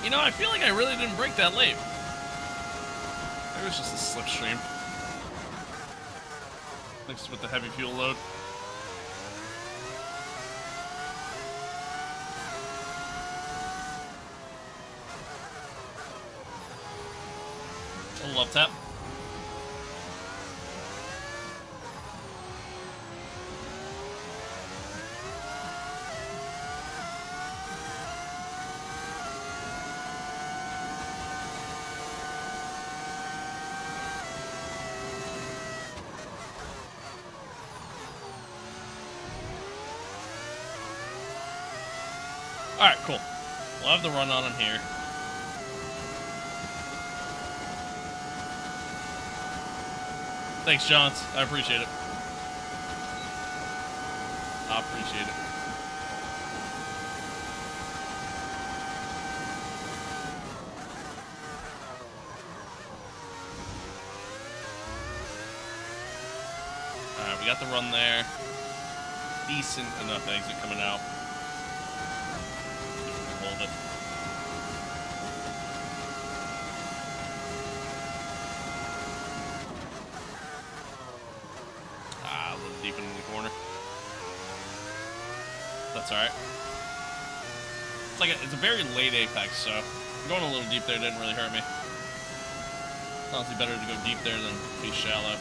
You know, I feel like I really didn't break that late. It was just a slipstream. Mixed with the heavy fuel load. A love tap. Alright, cool. We'll have the run on in here. Thanks, Johns. I appreciate it. I appreciate it. Alright, we got the run there. Decent enough exit coming out. Hold it. Ah, a little deep into the corner. That's alright. It's like it's a very late apex, so going a little deep there didn't really hurt me. Honestly, better to go deep there than be shallow.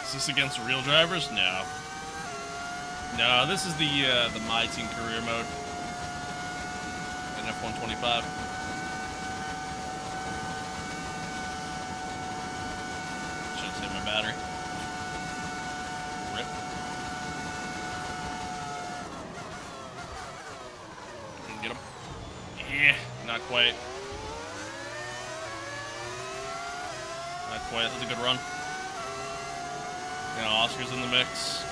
Is this against real drivers? No. No, this is the MyTeam career mode in F125. Should save my battery. Rip. Didn't get him. Yeah, not quite. Not quite. That's a good run. You know, Oscar's in the mix.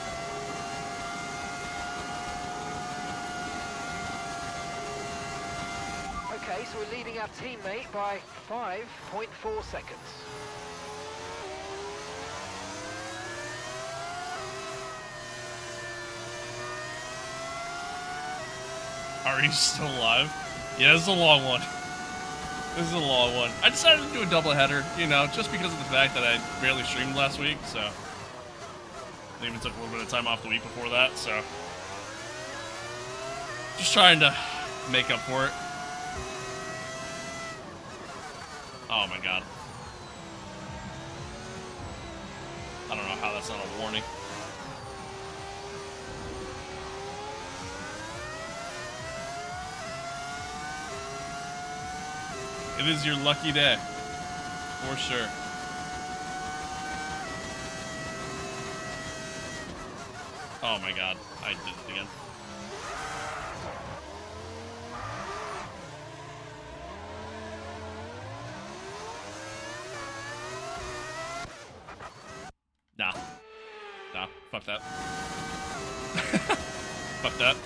Okay, so we're leading our teammate by 5.4 seconds. Are you still alive? Yeah, this is a long one. This is a long one. I decided to do a doubleheader, you know, just because of the fact that I barely streamed last week, so. I even took a little bit of time off the week before that, so. Just trying to make up for it. Oh my god. I don't know how that's not a warning. It is your lucky day. For sure. Oh my god, I did it again. Nah. Nah, fuck that. Fuck that.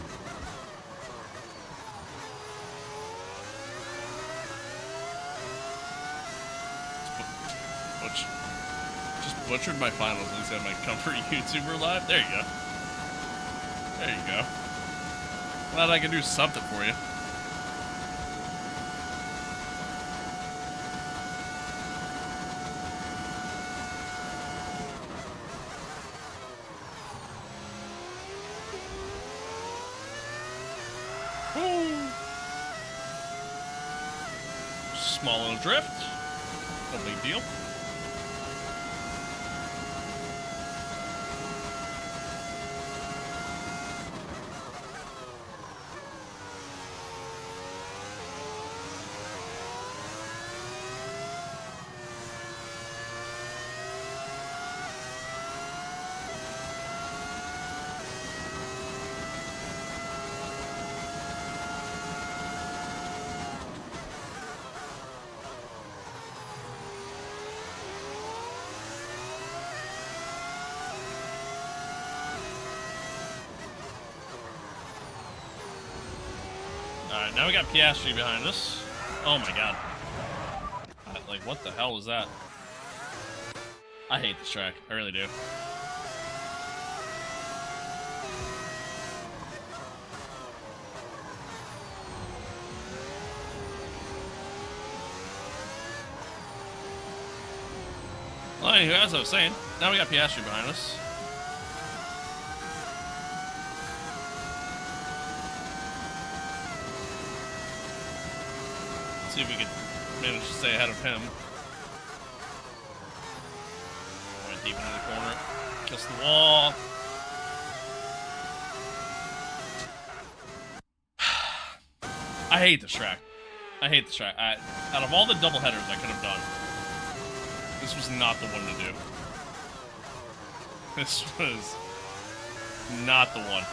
Just butchered my finals. At least I had my comfort YouTuber live. There you go. There you go. Glad I can do something for you. Small little drift. No big deal. Alright, now we got Piastri behind us. Oh my god. Like, what the hell was that? I hate this track. I really do. Well, anyway, as I was saying, now we got Piastri behind us. See if we can manage to stay ahead of him. Went deep into the corner. Kiss the wall. I hate this track. I hate this track. Out of all the double headers I could have done, this was not the one to do. This was not the one.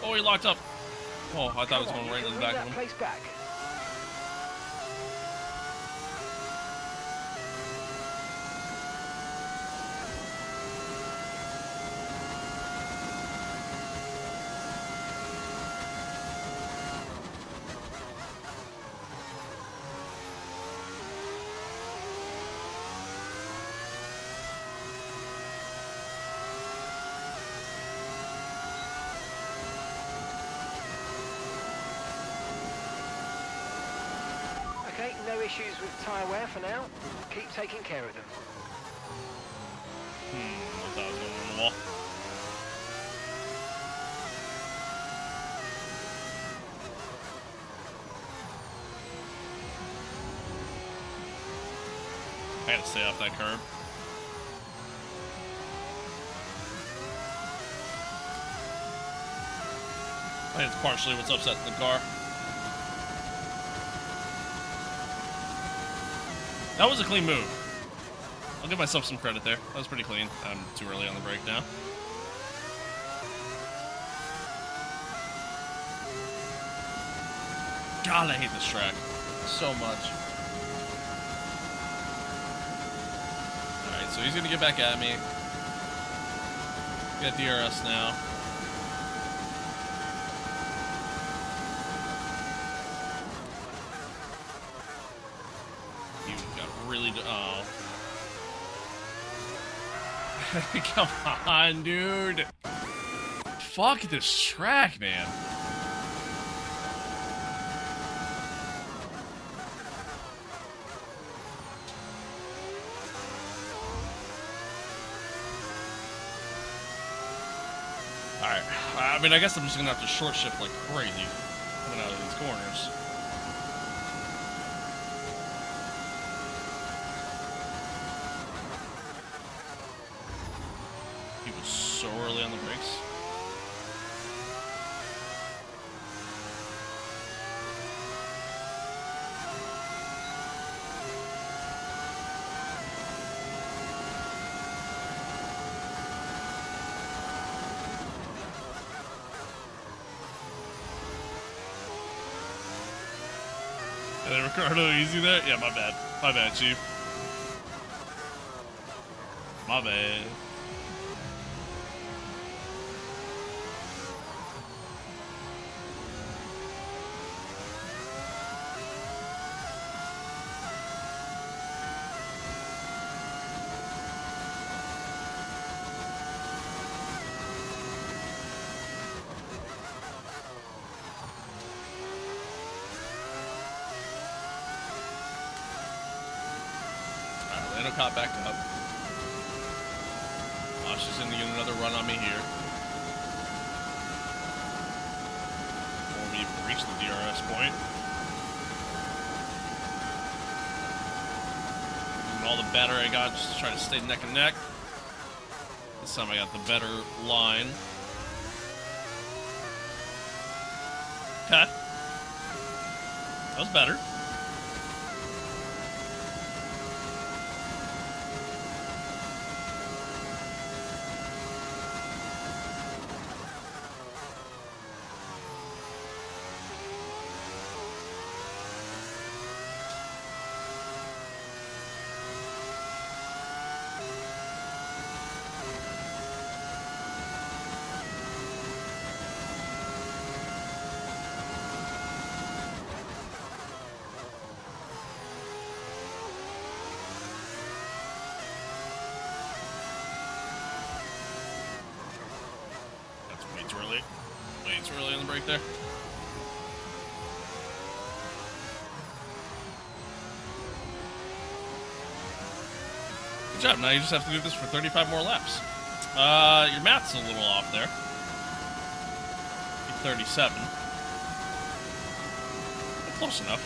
Oh, he locked up. Oh, I thought it was going right in the back of him. Place back. Okay, no issues with tyre wear for now. Keep taking care of them. I thought I was going on the wall. I gotta stay off that curb. I think it's partially what's upsetting the car. That was a clean move. I'll give myself some credit there. That was pretty clean. I'm too early on the brake now. God, I hate this track so much. Alright, so he's gonna get back at me. Got DRS now. Really, oh. Come on, dude. Fuck this track, man. Alright. I mean, I guess I'm just gonna have to short shift like crazy coming out of these corners. So early on the brakes. Hey, Ricardo, easy there? Yeah, my bad. My bad, Chief. My bad. Caught back up. Oh, she's gonna get another run on me here. Before we even reach the DRS point. And all the better I got, just trying to stay neck and neck. This time I got the better line. Okay. That was better. Way too early on the break there. Good job. Now you just have to do this for 35 more laps. Your math's a little off there. 37. But close enough.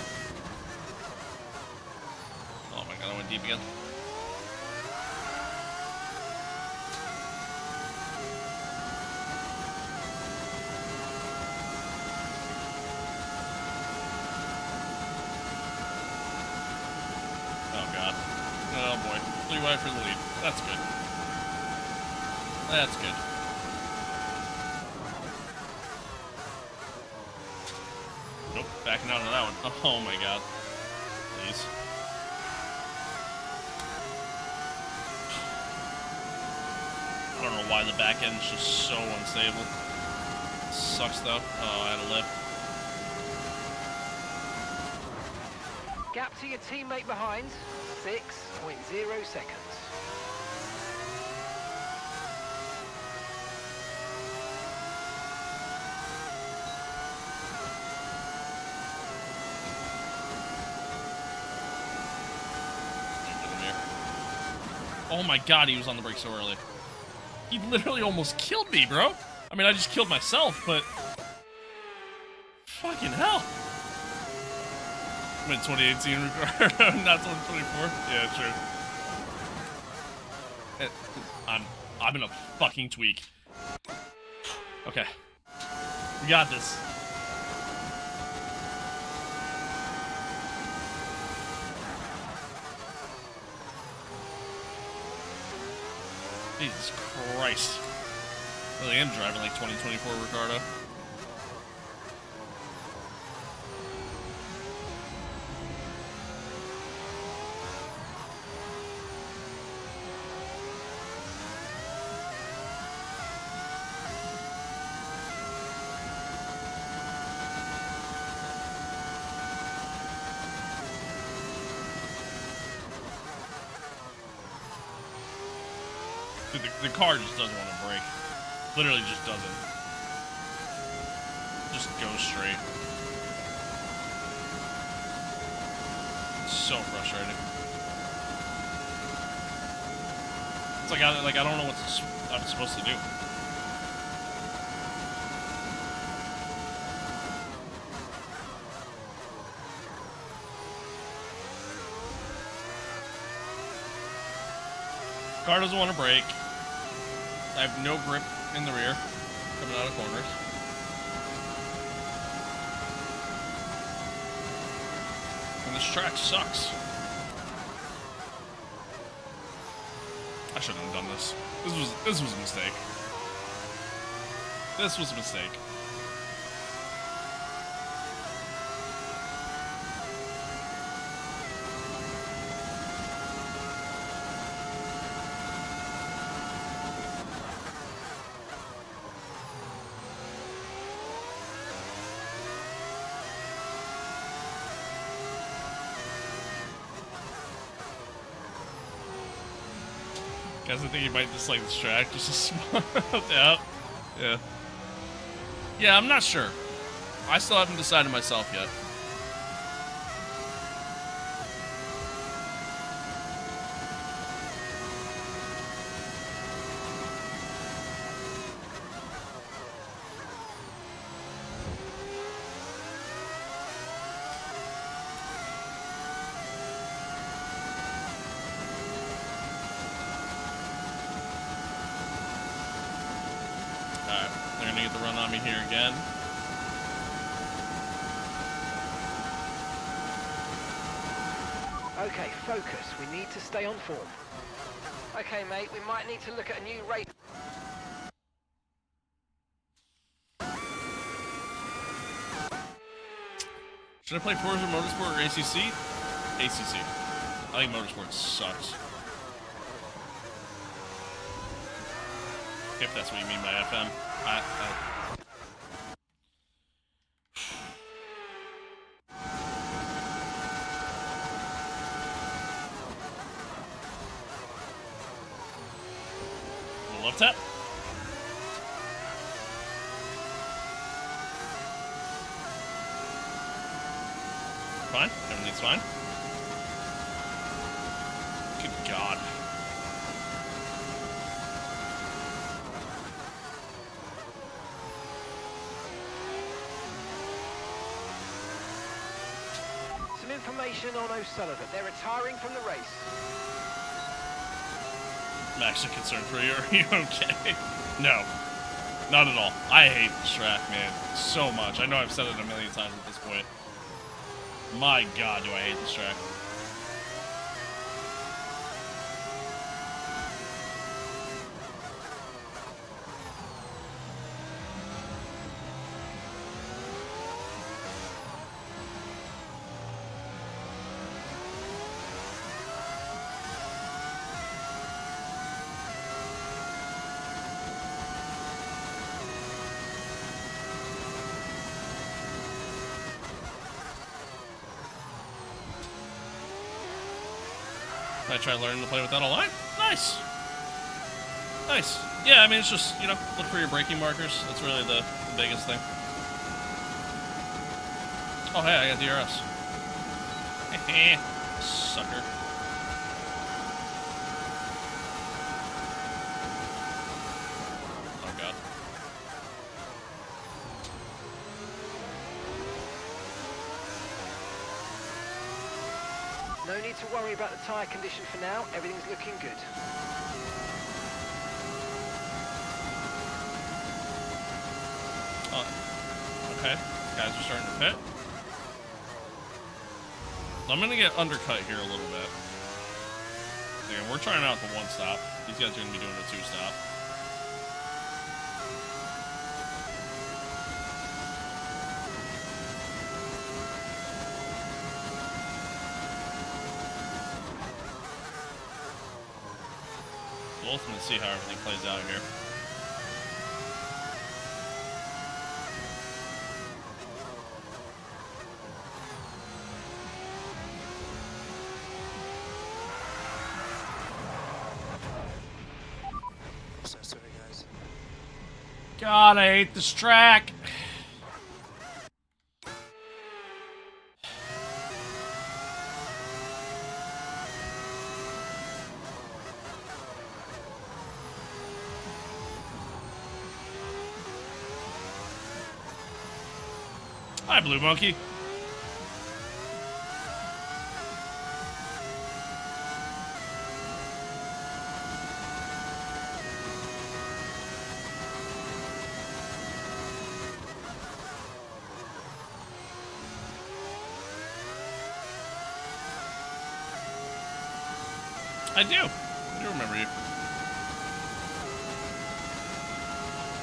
Oh my god, I went deep again. Oh boy, 3 wide for the lead. That's good. That's good. Nope, backing out on that one. Oh my god. Please. I don't know why the back end is just so unstable. Sucks though. Oh, I had a lift. Gap to your teammate behind, 6.0 seconds. Oh my god, he was on the brake so early. He literally almost killed me, bro. I mean, I just killed myself, but... Fucking hell. I'm in 2018, not 2024. Yeah, true. I'm in a fucking tweak. Okay. We got this. Jesus Christ. I really am driving like 2024 Ricardo. The car just doesn't want to brake. Literally just doesn't. Just goes straight. It's so frustrating. It's like I don't know what I'm supposed to do. Car doesn't want to brake. I have no grip in the rear, coming out of corners. And this track sucks. I shouldn't have done this. This was a mistake. This was a mistake. Guys, I think he might dislike this track just a small. Yeah. Yeah. Yeah, I'm not sure. I still haven't decided myself yet. Alright, they're gonna get the run on me here again. Okay, focus. We need to stay on form. Okay, mate, we might need to look at a new race. Should I play Forza Motorsport or ACC? ACC. I think Motorsport sucks. If that's what you mean by FM. Left tap. Fine. Everything's fine. Good God. Some information on O'Sullivan. They're retiring from the race. I'm actually concerned for you. Are you okay? No. Not at all. I hate this track, man. So much. I know I've said it a million times at this point. My God, do I hate this track. I try learning to play without a line. Nice. Nice. Yeah, I mean, it's just, you know, look for your braking markers. That's really the biggest thing. Oh, hey, I got DRS. Sucker. Oh, God. No need to worry about the tyre condition for now. Everything's looking good. Oh, okay. Guys are starting to pit. I'm going to get undercut here a little bit. Again, we're trying out the one stop. These guys are going to be doing a two stop. We'll ultimately see how everything plays out here. So sorry, guys. God, I hate this track. Hi, Blue Monkey. I do remember you.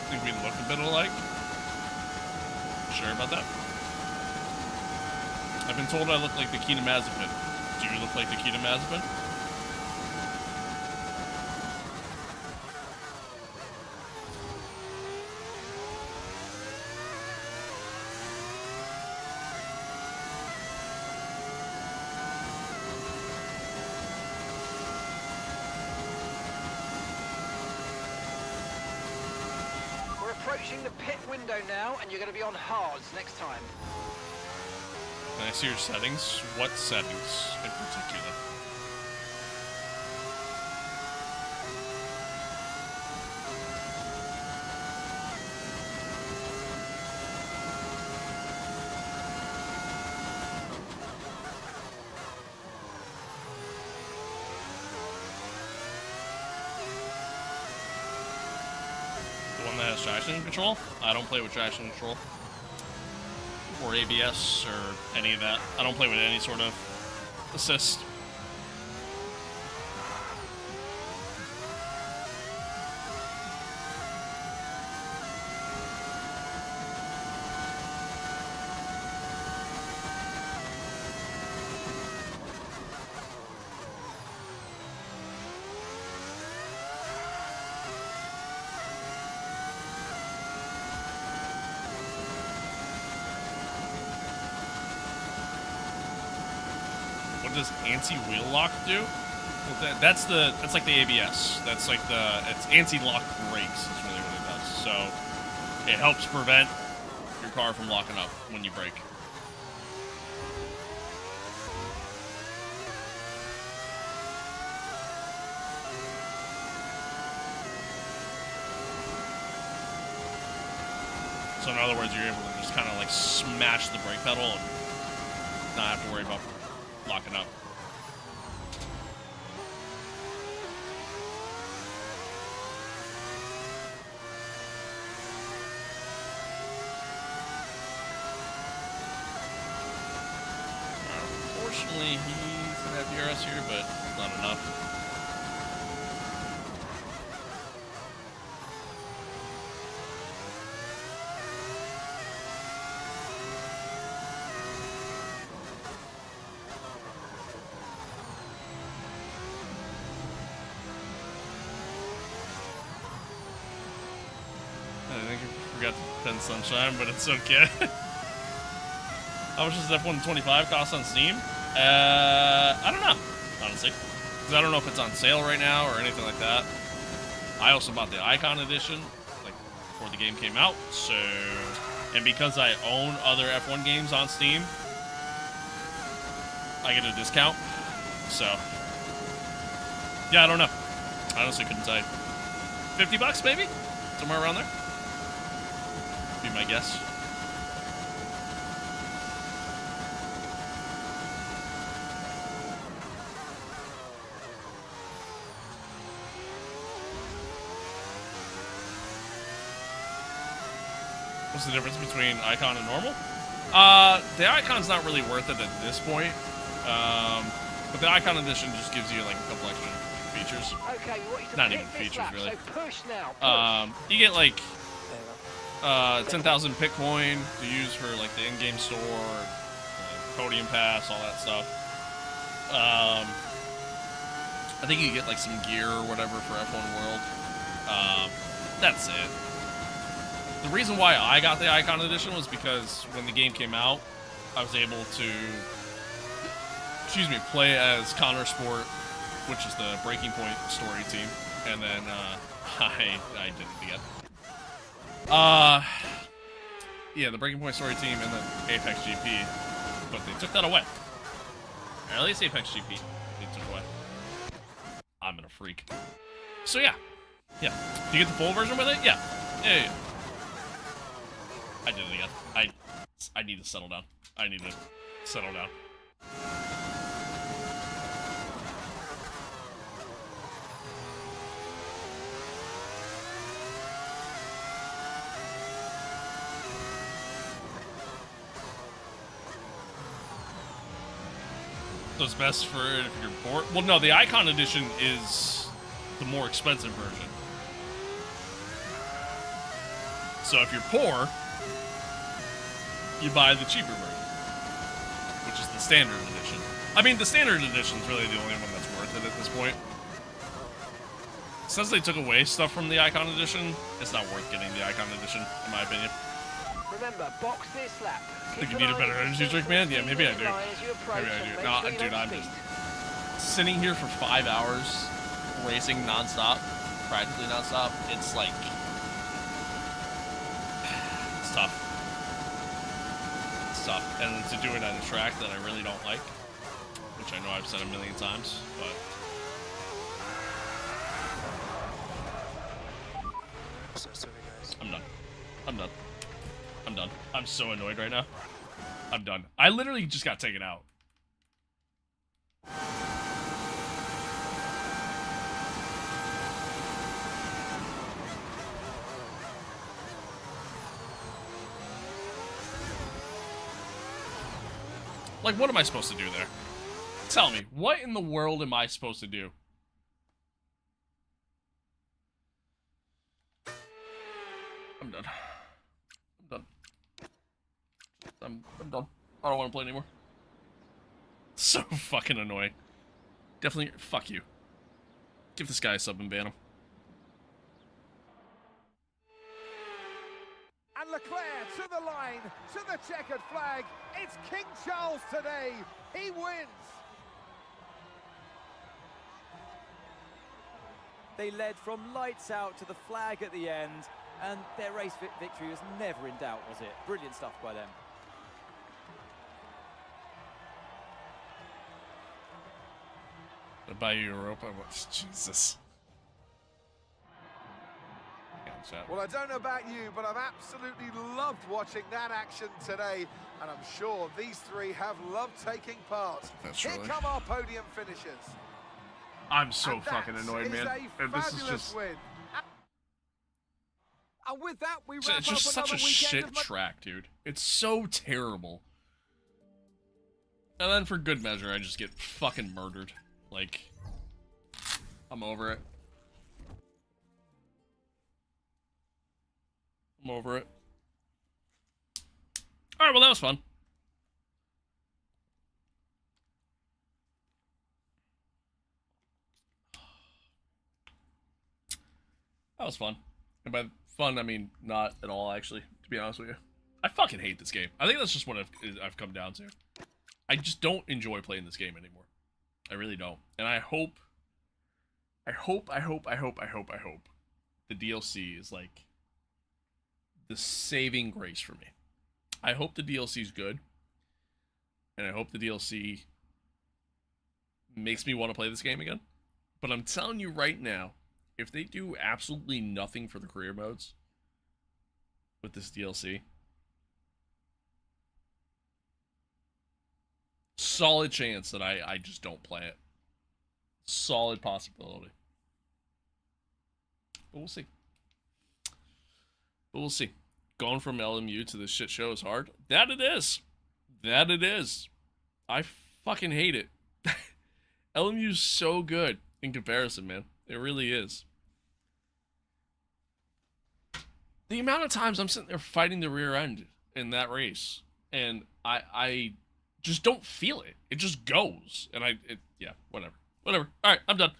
Think we look a bit alike? Sure about that? I've been told I look like the Nikita Mazepin. Do you look like the Nikita Mazepin? approaching the pit window now, and you're going to be on hards next time. Can I see your settings? What settings in particular? That has traction control. I don't play with traction control or ABS or any of that. I don't play with any sort of assist. What does anti-wheel lock do? Well, that's like the ABS. That's like it's anti-lock brakes is really what it does. So it helps prevent your car from locking up when you brake. So in other words, you're able to just kind of like smash the brake pedal and not have to worry about locking up. Unfortunately, he's gonna have DRS here, but not enough. Pen Sunshine, but it's okay. How much does F125 cost on Steam? I don't know, honestly. Because I don't know if it's on sale right now or anything like that. I also bought the Icon Edition, like, before the game came out, so... And because I own other F1 games on Steam, I get a discount, so... Yeah, I don't know. I honestly couldn't tell you. $50 maybe? Somewhere around there? Be my guess. What's the difference between Icon and normal? The Icon's not really worth it at this point. But the Icon Edition just gives you like a couple extra features. Okay, we want you to not even features lap, really. So push now, push. You get like 10,000 Bitcoin to use for like the in-game store, podium pass, all that stuff. I think you get like some gear or whatever for F1 World. That's it. The reason why I got the Icon Edition was because when the game came out, I was able to, play as Connor Sport, which is the Breaking Point story team, and then I didn't get. Yeah, the Breaking Point story team and then Apex GP, but they took that away. Or at least Apex GP they took away. I'm in a freak. So yeah. Do you get the full version with it? Yeah. I did it again. I need to settle down. I need to settle down. So it's best for if you're poor. Well, no, the Icon Edition is the more expensive version. So if you're poor, you buy the cheaper version, which is the Standard Edition. I mean, the Standard Edition is really the only one that's worth it at this point. Since they took away stuff from the Icon Edition, it's not worth getting the Icon Edition, in my opinion. Remember, box this lap. Think you need a better energy drink, man? Yeah, maybe I do. Maybe I do. No, dude, I'm just sitting here for 5 hours, racing nonstop, practically nonstop. It's like, tough. It's tough. And to do it on a track that I really don't like, which I know I've said a million times, but... So sorry, guys. I'm done. I'm done. I'm done. I'm so annoyed right now. I'm done. I literally just got taken out. Like, what am I supposed to do there? Tell me, what in the world am I supposed to do? I'm done. I'm done. I'm done. I don't want to play anymore. So fucking annoying. Definitely, fuck you. Give this guy a sub and ban him. And Leclerc to the line, to the checkered flag. It's King Charles today. He wins. They led from lights out to the flag at the end, and their race victory was never in doubt, was it? Brilliant stuff by them. By Europa, Jesus. Well, I don't know about you, but I've absolutely loved watching that action today, and I'm sure these three have loved taking part. Here come our podium finishers. I'm so fucking annoyed, man. And this is just win. And with that, we wrap it's just up such a shit track, dude. It's so terrible. And then for good measure, I just get fucking murdered. Like, I'm over it. I'm over it. Alright, well, that was fun. That was fun. And by fun, I mean not at all, actually, to be honest with you. I fucking hate this game. I think that's just what I've come down to. I just don't enjoy playing this game anymore. I really don't. And I hope the DLC is like the saving grace for me. I hope the DLC is good. And I hope the DLC makes me want to play this game again. But I'm telling you right now, if they do absolutely nothing for the career modes with this DLC, solid chance that I just don't play it. Solid possibility. But we'll see. But we'll see. Going from LMU to this shit show is hard. That it is. That it is. I fucking hate it. LMU's so good in comparison, man. It really is. The amount of times I'm sitting there fighting the rear end in that race, and I just don't feel it. It just goes. And yeah, whatever. Whatever. All right, I'm done.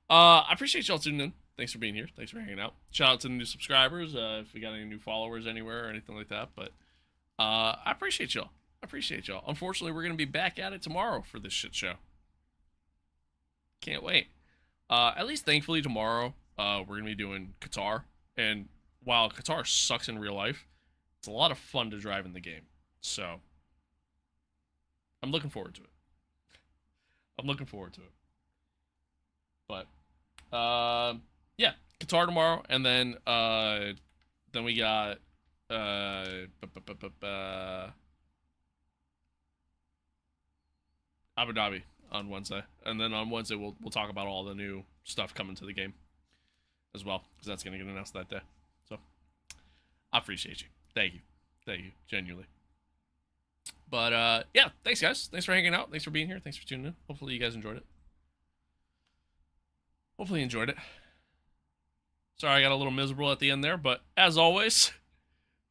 I appreciate y'all tuning in. Thanks for being here. Thanks for hanging out. Shout out to the new subscribers. If we got any new followers anywhere or anything like that. But I appreciate y'all. I appreciate y'all. Unfortunately, we're going to be back at it tomorrow for this shit show. Can't wait. At least, thankfully, tomorrow, we're going to be doing Qatar. And while Qatar sucks in real life, it's a lot of fun to drive in the game. So, I'm looking forward to it. I'm looking forward to it. But, yeah, Qatar tomorrow, and then we got, Abu Dhabi on Wednesday, and then on Wednesday we'll talk about all the new stuff coming to the game as well, because that's gonna get announced that day. So I appreciate you. Thank you, genuinely. But yeah, thanks guys. Thanks for hanging out. Thanks for being here. Thanks for tuning in. Hopefully you guys enjoyed it. Hopefully you enjoyed it. Sorry I got a little miserable at the end there, but as always,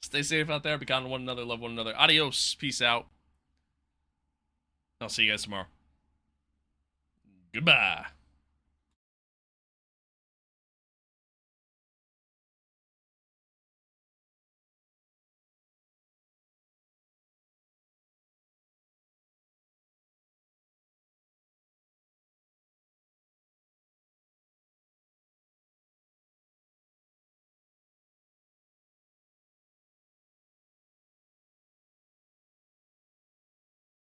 stay safe out there. Be kind to one another. Love one another. Adios. Peace out. I'll see you guys tomorrow. Goodbye.